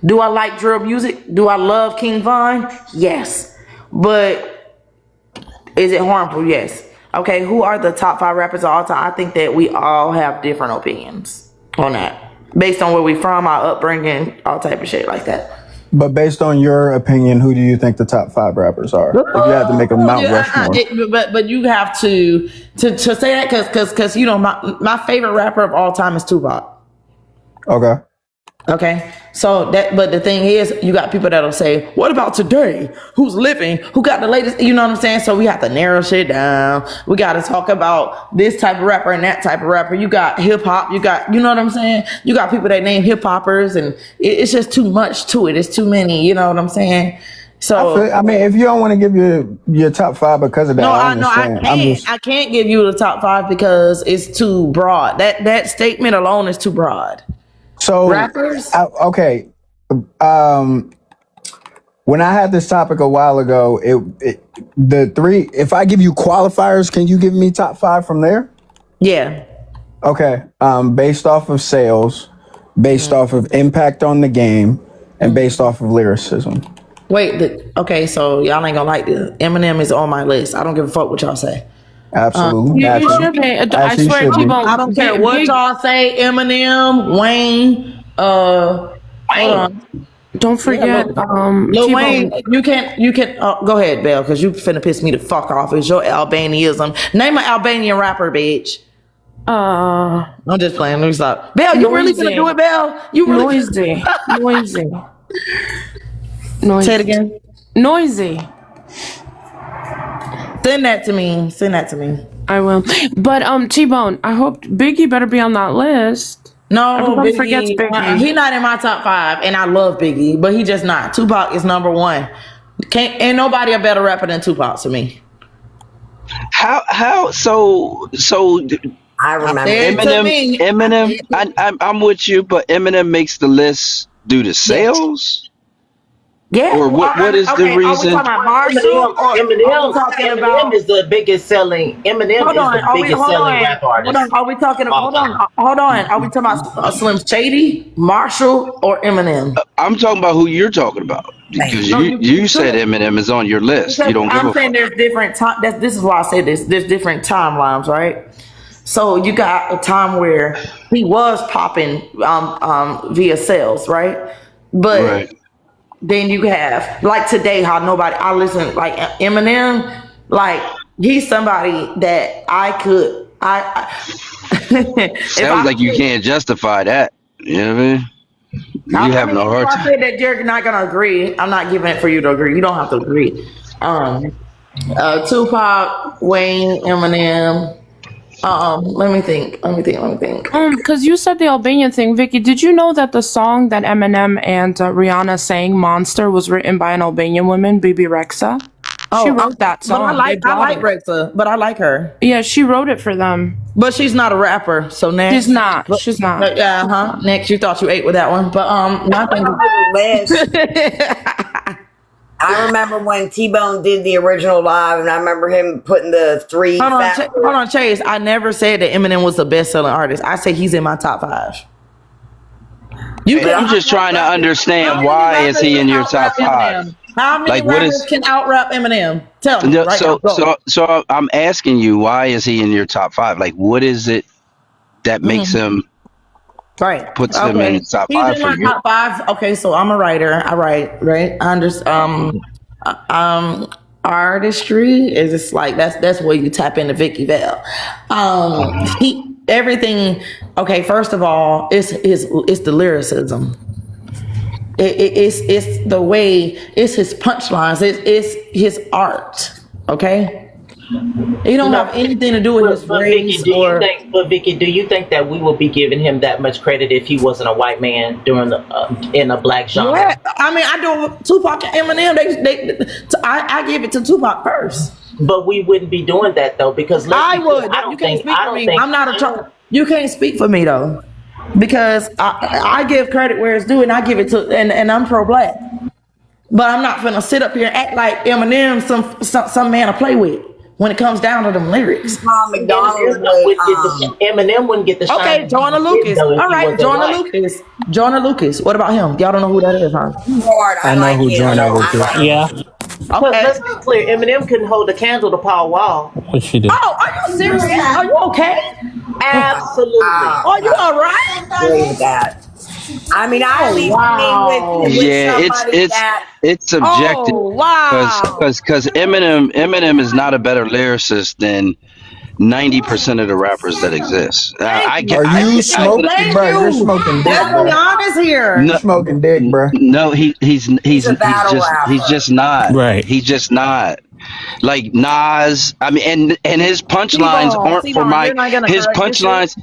Do I like drill music? Do I love King Von? Yes. But is it harmful? Yes. Okay, who are the top 5 rappers of all time? I think that we all have different opinions on that. Based on where we from, our upbringing, all type of shit like that. But based on your opinion, who do you think the top 5 rappers are? If you had to make a Mount Rushmore. But you have to say that because you know my favorite rapper of all time is Tupac. Okay. So but the thing is, you got people that'll say, what about today? Who's living? Who got the latest? You know what I'm saying? So we have to narrow shit down. We got to talk about this type of rapper and that type of rapper. You got hip hop. You know what I'm saying? You got people that name hip hoppers, and it's just too much to it. It's too many. You know what I'm saying? So I mean, if you don't want to give your top 5 because of that, I understand. I can't give you the top 5 because it's too broad. That statement alone is too broad. So rappers. Okay. When I had this topic a while ago, the 3. If I give you qualifiers, can you give me top 5 from there? Yeah. Okay. Based off of sales, based off of impact on the game, and based off of lyricism. Wait. Okay. So y'all ain't gonna like this. Eminem is on my list. I don't give a fuck what y'all say. Absolutely. You should be. I swear, Tbone. I don't care what y'all say. Eminem, Wayne. Hold on. Don't forget, Lil Wayne. You can. Go ahead, Belle, because you finna piss me the fuck off. It's your Albanianism. Name an Albanian rapper, bitch. I'm just playing. Let me stop. Belle, you really gonna do it, Belle? You really noisy. Say it again. Noisy. Send that to me. I will. But Tbone, I hope Biggie better be on that list. No, everybody Biggie, forgets Biggie. He not in my top 5, and I love Biggie, but he just not. Tupac is number 1. Ain't nobody a better rapper than Tupac to me. How so I remember Eminem. I'm with you, but Eminem makes the list due to sales. Yeah. Or what is the reason? Eminem is the biggest selling. Eminem is the biggest selling rap artist. Are we talking? Hold on. Are we talking about Slim Shady, Marshall, or Eminem? I'm talking about who you're talking about because you said Eminem is on your list. You don't give a fuck. I'm saying there's different time. This is why I say this. There's different timelines, right? So you got a time where he was popping via sales, right? But right. Then you have like today how I listen like Eminem, like he's somebody that I sounds like you can't justify that. You know what I mean? You having a hard time. I say that you're not gonna agree. I'm not giving it for you to agree. You don't have to agree. Tupac, Wayne, Eminem. Let me think. Because you said the Albanian thing, Vicky. Did you know that the song that Eminem and Rihanna sang, "Monster," was written by an Albanian woman, Bibi Rexha? She wrote that song. But I like Rexha, but I like her. Yeah, she wrote it for them. But she's not a rapper, so next. She's not. Yeah, Next, you thought you ate with that one, but nothing. I remember when Tbone did the original live, and I remember him putting the 3. Hold on, Chase. I never said that Eminem was the best-selling artist. I say he's in my top 5. I'm just trying to understand why is he in your top 5? How many rappers can out-rap Eminem? Tell me. So I'm asking you, why is he in your top 5? Like, what is it that makes him? Right. Puts him in the top 5 He's in my top 5. Okay, so I'm a writer. I write, right? I understand. Artistry is just like that's where you tap into Vicky Vale. Everything. Okay, first of all, it's the lyricism. It's the way. It's his punchlines. It's his art. Okay. It don't have anything to do with his race Vicky, do you think that we would be giving him that much credit if he wasn't a white man during in a black genre? Yeah, I mean, I do Tupac and Eminem. I give it to Tupac first. But we wouldn't be doing that though, because I would. You can't speak for me. I'm not a. You can't speak for me though, because I give credit where it's due, and I give it to, and I'm pro-black. But I'm not gonna sit up here and act like Eminem some man to play with. When it comes down to them lyrics, Eminem wouldn't get the shine. Okay, Joyner Lucas. All right, Joyner Lucas. Joyner Lucas. What about him? Y'all don't know who that is, huh? I know who Joyner Lucas is. Yeah. Okay. Let's be clear. Eminem couldn't hold a candle to Paul Wall. What she did? Oh, are you serious? Are you okay? Absolutely. Are you all right? With that. I mean, I leave it's subjective. Oh, wow. Because Eminem is not a better lyricist than 90% of the rappers that exist. Are you smoking, bro? You're smoking dick, Let's bro. be honest here. You're smoking dick, bro. No, he's just not. Right. He's just not. like Nas. I mean, and his punchlines aren't for Tbone, my you're not gonna his correct this shit. punchlines.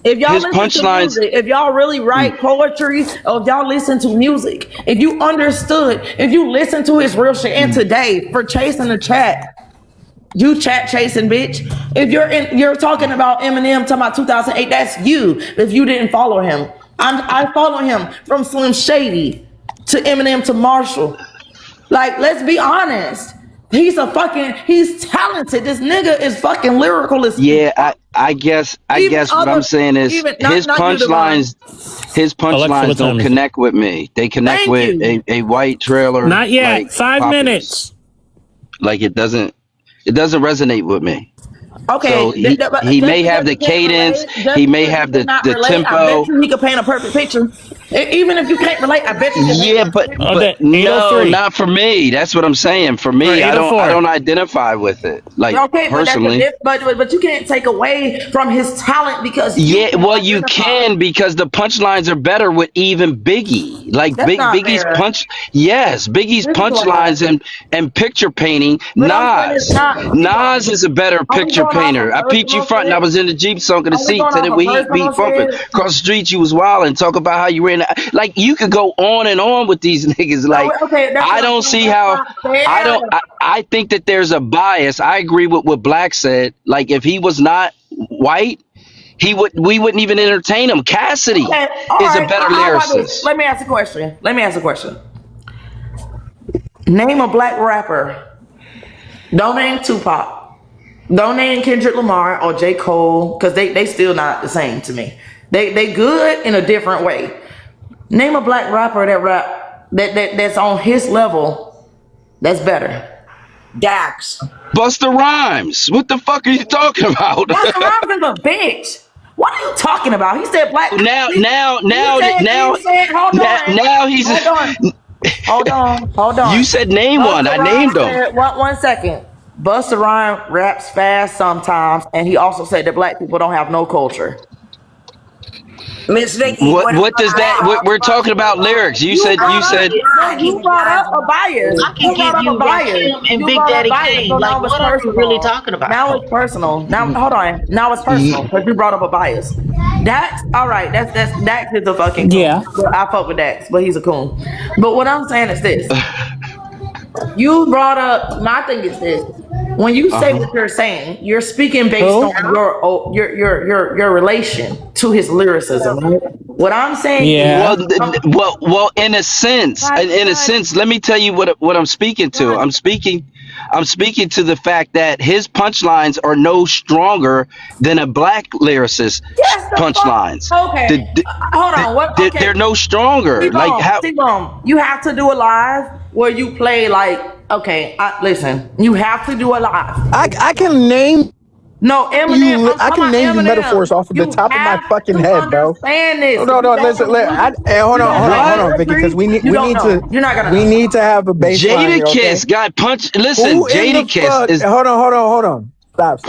If y'all His listen to punchlines. music, if y'all really write poetry, or if y'all listen to music, if you understood, if you listen to his real shit, and today for chasing the chat, you chat chasing bitch. If you're talking about Eminem talking about 2008, that's you. If you didn't follow him, I follow him from Slim Shady to Eminem to Marshall. Like, let's be honest. He's talented. This nigga is fucking lyrical as Yeah, I guess what I'm saying is his punchlines don't connect with me. They connect with a white trailer. Not yet. Like, 5 populace. minutes. Like it doesn't resonate with me. Okay, So he may have the cadence, he may have the tempo. I bet you he could paint a perfect picture. Even if you can't relate, I bet you can paint a perfect picture. No, not for me. That's what I'm saying. For me, I don't identify with it. Like, okay, personally. but you can't take away from his talent because you can, because the punchlines are better with even Biggie. Like Biggie's fair. Biggie's punchlines and picture painting. Nas is a better picture painter. I peeped you front and I was in the Jeep sunk in the seat. Said we bumping across the street. You was wild and talk about how you ran. Like, you could go on and on with these niggas. Like, I don't see how. I think that there's a bias. I agree with what Black said. Like, if he was not white, we wouldn't even entertain him. Cassidy is a better lyricist. Let me ask a question. Name a black rapper. Don't name Tupac. Don't name Kendrick Lamar or J. Cole, because they still not the same to me. They good in a different way. Name a black rapper that's on his level that's better. Dax. Busta Rhymes. What the fuck are you talking about? Busta Rhymes is a bitch. What are you talking about? He said black. Now he's. Hold on. You said name one. I named them. One second. Busta Rhymes raps fast sometimes, and he also said that black people don't have no culture. Miss Vicky, what does that? We're talking about lyrics. You said you brought up a bias. I can give you Rakim and Big Daddy Kane. Like, what are you really talking about? Now it's personal. Now hold on. Now it's personal because you brought up a bias. Dax, all right. That's Dax is a fucking coon. Yeah. I fuck with Dax, but he's a coon. But what I'm saying is this. You brought up. My thing is this. When you say what you're saying, you're speaking based on your relation to his lyricism. Right? What I'm saying is, well, in a sense, let me tell you what I'm speaking to. I'm speaking to the fact that his punchlines are no stronger than a black lyricist punchlines. Okay, hold on. They're no stronger. Tbone, like how? Tbone, you have to do a live where you play like. Okay, listen. You have to do a live. I can name. No, Eminem. I can name you metaphors off of the top of my fucking head, bro. Understand this. No, listen. Hold on, Vicky, because we need to have a baseline. Jadakiss got punched. Listen, Jadakiss is. Hold on. Stop.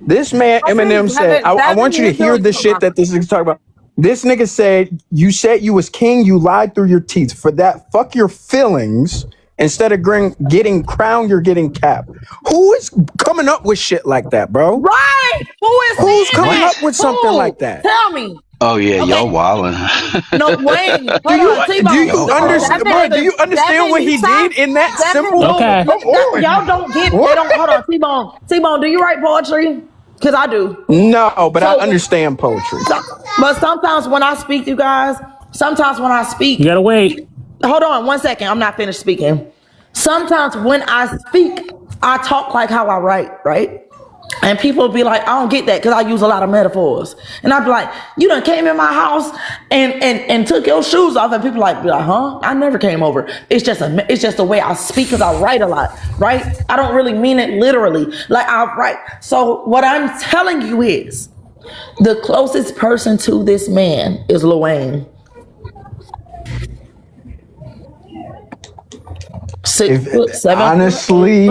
This man, Eminem, said, I want you to hear the shit that this is talking about. This nigga said you was king, you lied through your teeth. For that, fuck your feelings. Instead of getting crowned, you're getting capped. Who is coming up with shit like that, bro? Right. Who's coming up with something like that? Tell me. Oh yeah, y'all wildin'. No, Wayne. Do you understand what he did in that simple? Okay. Y'all don't get. Hold on, Tbone. Do you write poetry? Because I do. No, but I understand poetry. But sometimes when I speak, you guys. You gotta wait. Hold on 1 second. I'm not finished speaking. Sometimes when I speak, I talk like how I write, right? And people will be like, I don't get that because I use a lot of metaphors. And I'd be like, you done came in my house and took your shoes off. And people be like, huh? I never came over. It's just the way I speak because I write a lot, right? I don't really mean it literally. Like I write. So what I'm telling you is the closest person to this man is Lil Wayne. 6 foot 7 honestly,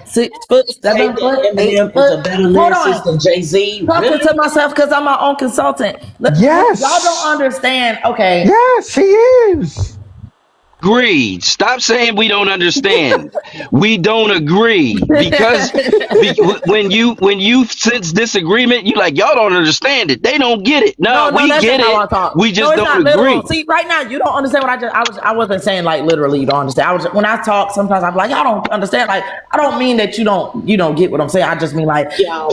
6 foot 7 foot 8 foot. Is a better lyricist than Jay-Z. Talking to myself because I'm my own consultant. Yes. Y'all don't understand. Okay. Yes, he is. agreed. Stop saying we don't understand. We don't agree because when you sense disagreement, you like y'all don't understand it. They don't get it. No, No, we that's get just how it. I talk. We No, just it's don't not literal. agree. See, right now you don't understand what I wasn't saying like literally you don't understand. I was when I talk sometimes I'm like, y'all don't understand. Like I don't mean that you don't get what I'm saying. I just mean like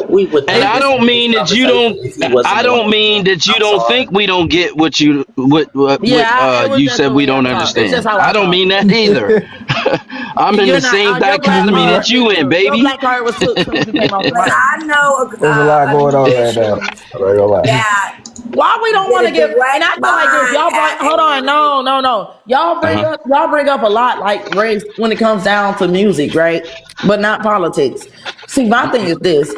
We would And not I be don't having this mean that you conversation don't. if he wasn't I the one don't doing mean it. that you I'm don't sorry. think we don't get yeah, it was you just said the we way I don't talk. It's understand. just how I I don't talk. mean that either. I'm in You're the not same your black dichotomy card that is you in, true. Your baby. black card was took as soon as you came off the But mic. I know There's a lot a going on right now. musician I'm not gonna lie. that Why we don't want to give? And I direct feel like this. mind Y'all bring. Hold on. No. Uh-huh. Y'all bring up a lot like race when it comes down to music, right? But not politics. See, my thing is this.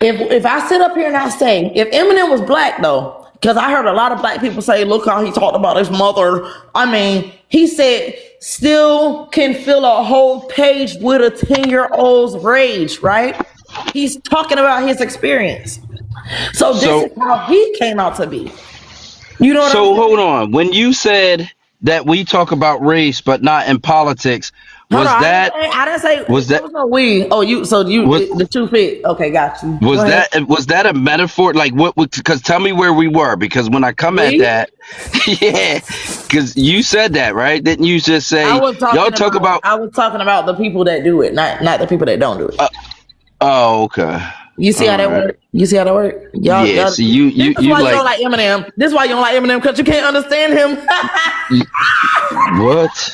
If I sit up here and I say, if Eminem was black though, because I heard a lot of black people say, look how he talked about his mother. I mean, he said, still can fill a whole page with a 10-year-old's rage, right? He's talking about his experience. So this So is how he came out to be. You know what I'm so saying? hold on. When you said that we talk about race but not in politics, Hold on. was that I didn't say was there that was no we. Oh, was the two fit. Okay, got you. Go was ahead. that a metaphor? Like what? Because tell me where we were. Because when I come at We? that, yeah, because you said that right? Didn't you just I say was y'all talking talk about about? the people that do it, not the people that don't do it. Oh, okay. You see how All that right. work? You see how that work? Yeah. Y'all. See, This is you why you like don't like Eminem. This is why you don't like Eminem because you can't understand him. you, what?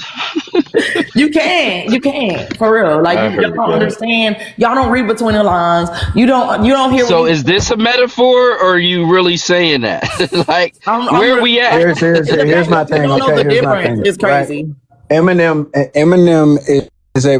You can for real. Like I y'all heard don't that. understand. Y'all don't read between the lines. You don't hear what So he's is this a metaphor, or are you really saying that? Like, I'm where we at? like the Here's fact my that you thing. don't know Okay, the here's my difference thing. is Right, crazy. Eminem is a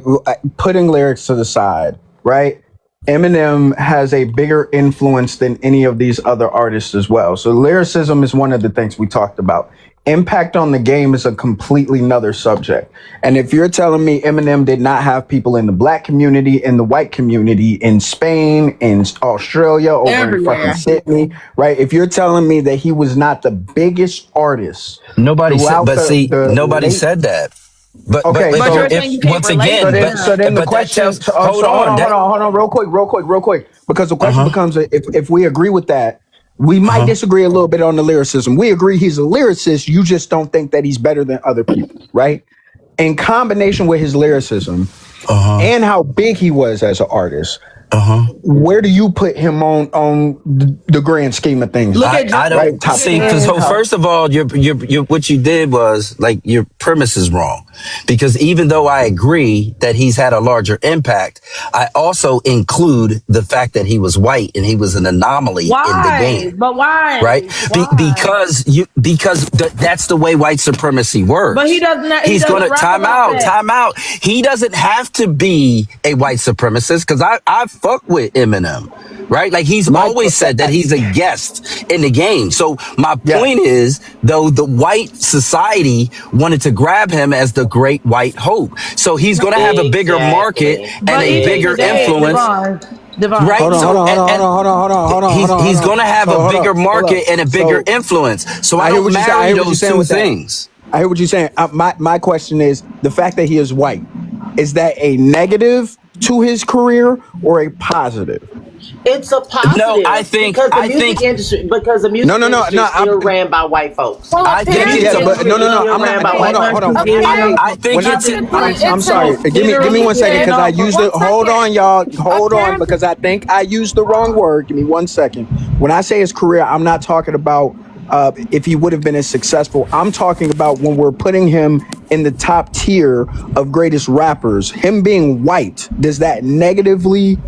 putting lyrics to the side. Right, Eminem has a bigger influence than any of these other artists as well. So lyricism is one of the things we talked about. Impact on the game is a completely another subject. And if you're telling me Eminem did not have people in the black community, in the white community, in Spain, in Australia, over in fucking Everywhere. Sydney, right? If you're telling me that he was not the biggest artist Nobody said, throughout but see, the nobody late. said that. But Okay, But if you're so saying you if can't once relate again, to so him. then the but that question. tells, hold So hold on, on, that real quick, because the question uh-huh, becomes if we agree with that, we might uh-huh, disagree a little bit on the lyricism. We agree he's a lyricist. You just don't think that he's better than other people, right? In combination with his lyricism uh-huh, and how big he was as an artist, uh-huh. where do you put him on the grand scheme of things? Look at I Right, don't look top at see Drake because ten. now. first of all, you what you did was like your premise is wrong. Because even though I agree that he's had a larger impact, I also include the fact that he was white and he was an anomaly in the Why? game. But Right? why? Why? Because that's the way white supremacy But he works. doesn't. He He's doesn't gonna rap about that. time out. He doesn't have to be a white supremacist because I fuck with Eminem. Right? Like he's My always said that he's a guest in the game. So my yeah, point is, though the white society wanted to grab him as the great white hope. So he's gonna have a bigger market Exactly. and But a even bigger today, influence. Exactly. Devon. Right? hold on, hold So on, hold on, hold on, hold on, hold on, hold on, hold on, hold he's on. gonna have So a bigger hold up. market and a bigger So influence. So I I hear don't what you say. I marry hear what you're those saying two with that. things. I hear what you're saying. My question is the fact that he is white. Is that a negative to his career or a positive? It's a No, positive because the No, music no, no, industry no. is still ran by white folks. Well, I The think music it's period. a But industry no, no, is no. still I'm ran not. by Hold white on, folks. hold on. I think it's I'm sorry. Give me 1 second because I used it. Hold on, y'all. Hold on because I think I used the wrong word. Give me 1 second. When I say his career, I'm not talking about if he would have been as successful. I'm talking about when we're putting him in the top tier of greatest rappers. Him being white, does that negatively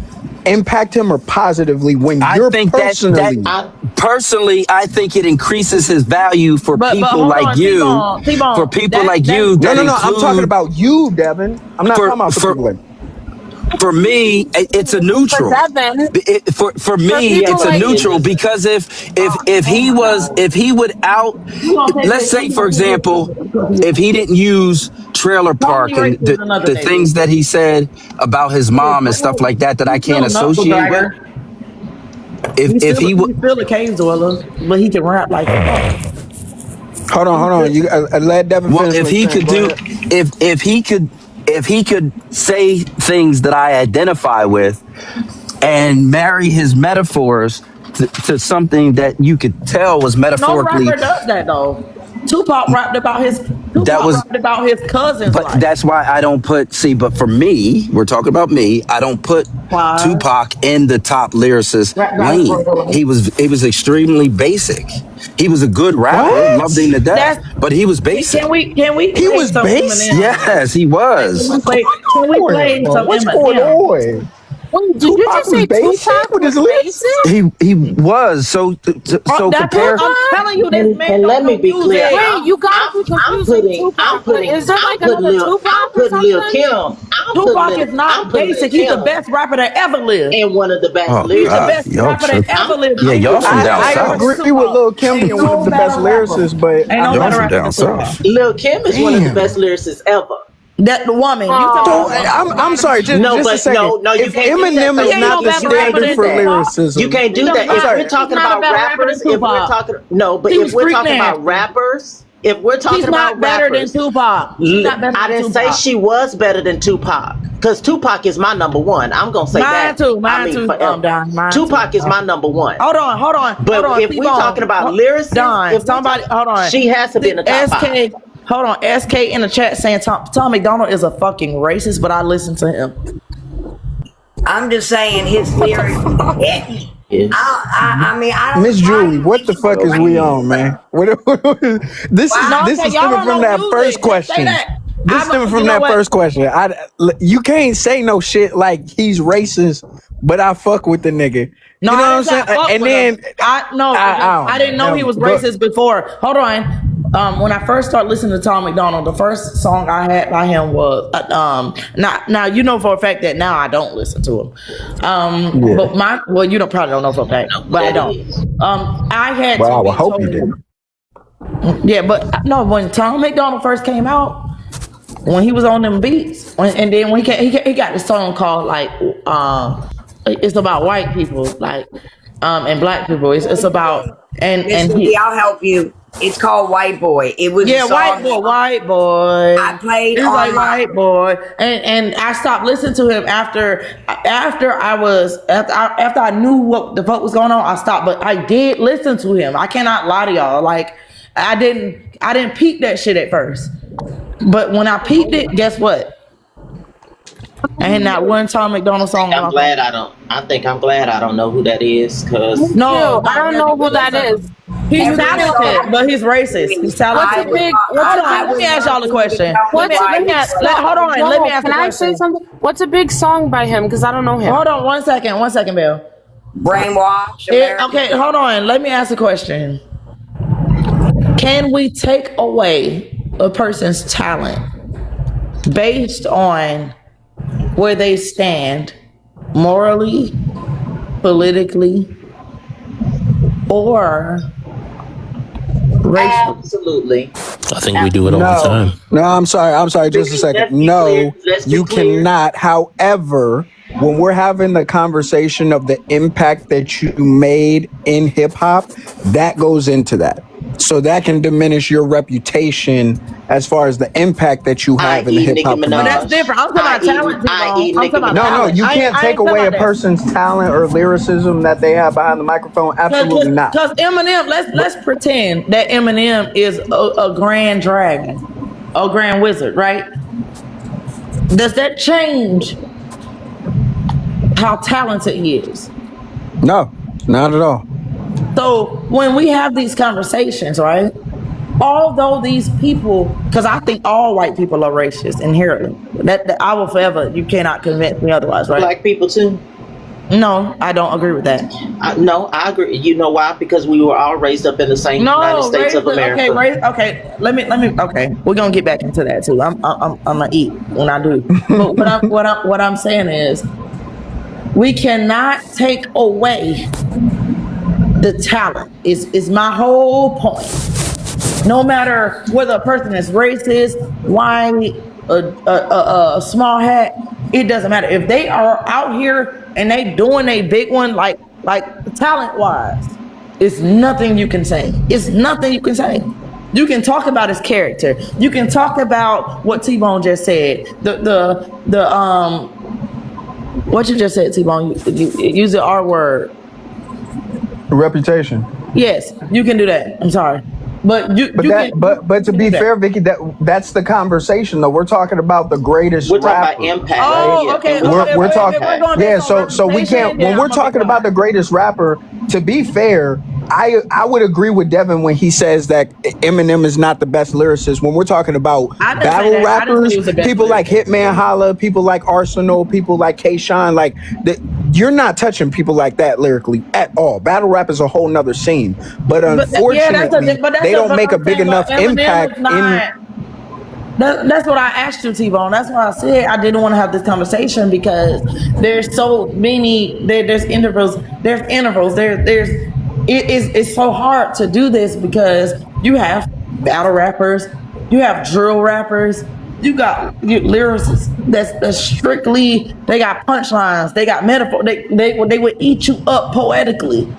impact him or positively when I you're think that personally? I personally, I think it increases his value for But people hold like on, you, for T-Bone. people like That you No, that no, no. I'm talking include about you, Devin. I'm not for talking about for for people like. for me, it's a For neutral. Devin, For for me, people it's a like neutral because if he would out, we gonna take let's this. say We for gonna take this example, because he if he didn't use trailer call me park and racist another the day, bitch. things that he said about his mom and stuff like that that I He's can't still a knuckle associate with, dragger. He's if still he would he's still a cave dweller, but he can rap like fuck. Hold on. You let Devin Well, finish. if what he he's saying. could Go do, ahead. if he could say things that I identify with and marry his metaphors to something that you could tell was No metaphorically, rapper does that though. Tupac rapped about his that was cousin's but life. that's why I don't put, see, but for me, we're talking about me, I don't put Why? Tupac in the top lyricist Rap about his lane. brother life. He was extremely basic. He was a good rapper, loved What? him to death, That's but he was basic. can we He play was some basic? Eminem? Yes, he was. Can we play some What's going Eminem? on? Wait, did you Tupac just was say basic Tupac with his was lyrics? basic? He was. So That's what compare. I'm Tupac? telling you. This man And don't let me know be clear. music. Wait, you gotta be confusing Tupac. Is there like another I'm Tupac or putting Lil something? Kim. I'm Tupac is I'm not putting Lil basic. He's the Kim best rapper that ever lived. in one of the best Oh He's the God, lyricists. best y'all rapper that tripping. ever lived. Yeah, Ain't y'all no from better down I rapper than south. agree with Tupac. Lil Kim Ain't being one of no the best better rapper. lyricists, but Ain't no Y'all better from rapper down than Tupac. south. Lil Kim is one of the damn. best lyricists ever. That the woman. You So talking I'm about sorry, No, just a but second. no, you If can't do that Eminem though. is he ain't not no the better rapper standard than for Tupac. You lyricism, can't He do does that. I'm If not. we're sorry. He's talking not a about better rapper than rappers, if we're Tupac. talking no, but He if was we're freak talking about nasty. rappers, if we're She's talking not about better than rappers, Tupac. She's not better I than didn't say Tupac. she was better than Tupac. Because Tupac is my number one. I'm gonna say Mine that. too. I Mine mean too. forever. Don. Mine too. Tupac is my number one. Hold on. But if we're talking Tbone. about lyricists, Don. Somebody. Hold on. she has to be in the top five. SK. Hold on. SK in the chat saying Tom McDonald is a fucking racist, but I listen to him. I'm just saying his lyrics hit me. I mean, I don't Miss know why Julie, you what think the he's a fuck is we on, racist. man? This is No, this okay, is y'all stemming don't from know that first music. Say question. that. This is stemming from You know that what? first question. You can't say no shit like he's racist, but I fuck with the nigga. No, You know I what I'm didn't say saying? I fuck And with him. then I didn't know he was Go, racist before. Hold on. When I first started listening to Tom McDonald, the first song I had by him was now you know for a fact that now I don't listen to him. Yeah. But you don't probably don't know for a fact, but I don't. I had Well, to I would be hope you told. didn't. Yeah, but no, when Tom McDonald first came out, when he was on them beats, and then when he got this song called like it's about white people and black people. It's about Miss and Cookie, he I'll help you. It's called White Boy. It was a song white boy. I played He's on like my. white boy, and I stopped listening to him after I knew what the fuck was going on. I stopped, but I did listen to him. I cannot lie to y'all. Like I didn't peep that shit at first, but when I peeped it, guess what? Ain't not one Tom McDonald song on my phone. I think I'm glad I don't know who that is, cause No, I don't know who that is. he's Can you tell talented, me? but he's racist. He's talented. Hold on, let me ask y'all a question. Let me ask a Can I say question. something? What's a big song by him? Because I don't know him. Hold on 1 second, Bill. Brainwash. Okay, hold on. Let me ask a question. Can we take away a person's talent based on where they stand morally, politically, or racially? absolutely. I think we do it all the time. No, I'm sorry. Just a second. No, you cannot. However, when we're having the conversation of the impact that you made in hip hop, that goes into that. So that can diminish your reputation as far as the impact that you have in the hip hop community. But that's different. I'm talking about talent. I'm talking about No, talent. you can't I take ain't talking away a about that. person's talent or lyricism that they have behind the microphone. Absolutely not. Because Eminem, let's pretend that Eminem is a grand dragon, a grand wizard, right? Does that change how talented he is? No, not at all. So when we have these conversations, right? Although these people, because I think all white people are racist inherently. That I will forever. You cannot convince me otherwise, right? Black people too. No, I don't agree with that. No, I agree. You know why? Because we were all raised up in the same United States of America. Okay. Let me. Okay, we're gonna get back into that too. I'm gonna eat when I do. But what I'm saying is, we cannot take away the talent. Is my whole point. No matter whether a person is racist, white, a small hat, it doesn't matter. If they are out here and they doing a big one, like talent wise, it's nothing you can say. It's nothing you can say. You can talk about his character. You can talk about what Tbone just said. What you just said, Tbone. You use the R word. Reputation. Yes, you can do that. I'm sorry. But to be fair, Vicky, that's the conversation though. We're talking about the greatest We're talking rapper. about impact. Oh, right? okay. We're talking. We're going Yeah, based on so we can't. reputation, When we're talking about the greatest rapper, to be fair, I would agree with Devin when he says that Eminem is not the best lyricist. When we're talking about battle rappers, people like Hitman Holla, people like Arsenal, people like K-Shine, like you're not touching people like that lyrically at all. Battle rap is a whole nother scene, but unfortunately, they don't make a big enough impact That's what I asked you, Tbone. That's why I said I didn't want to have this conversation because there's so many. There's intervals. It's so hard to do this because you have battle rappers, you have drill rappers, you got lyricists that's strictly. They got punchlines. They got metaphor. They would eat you up poetically.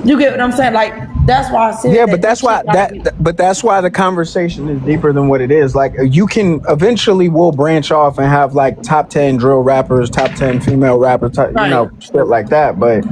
You get what I'm saying? Like that's why I said. Yeah, but that's why that's why the conversation is deeper than what it is. Like you can eventually we'll branch off and have like top 10 drill rappers, top 10 female rappers, shit like that. But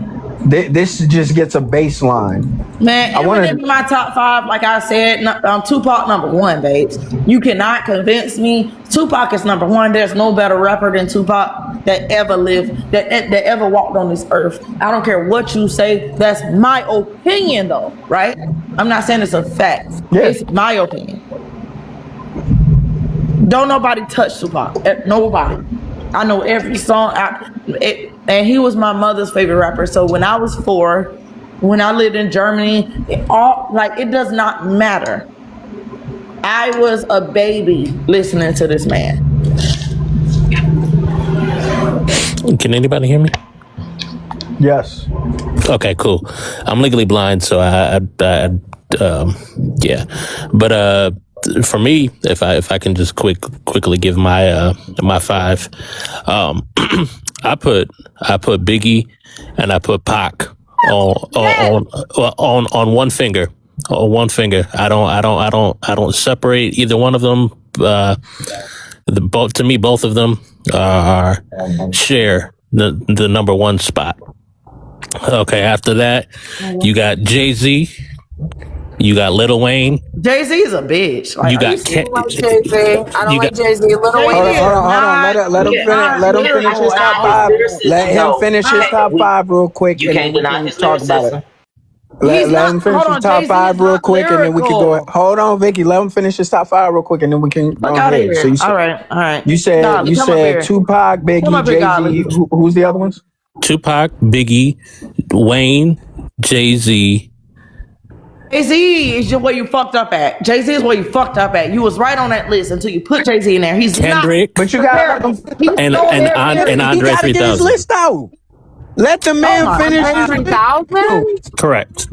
this just gets a baseline. Man, Eminem in my top 5, like I said, Tupac number 1, babes. You cannot convince me. Tupac is number 1. There's no better rapper than Tupac that ever lived, that ever walked on this earth. I don't care what you say. That's my opinion, though, right? I'm not saying it's a fact. Yeah. It's my opinion. Don't nobody touch Tupac. Nobody. I know every song. And he was my mother's favorite rapper. So when I was 4, when I lived in Germany, it does not matter. I was a baby listening to this man. Can anybody hear me? Yes. Okay, cool. I'm legally blind, so yeah. But for me, if I can just quickly give my 5, I put Biggie and I put Pac on one finger. On one finger. I don't separate either one of them. To me, both of them share the number 1 spot. Okay, after that, you got Jay-Z, you got Lil Wayne. Jay-Z is a bitch. You got Jay-Z. I don't like Jay-Z. Lil Wayne. Hold on. Let him finish his top 5. Let him finish his top 5 real quick. You can't deny his talk about it. Let him finish his top 5 real quick, and then we can go. Hold on, Vicky. Let him finish his top 5 real quick, and then we can go ahead. So you said, all right. You said Tupac, Biggie, Jay-Z. Who's the other ones? Tupac, Biggie, Wayne, Jay-Z. Jay-Z is where you fucked up at. Jay-Z is where you fucked up at. You was right on that list until you put Jay-Z in there. He's Kendrick, not. But you got and Andre 3000. Get his list out. Let the man finish. 3000? Correct.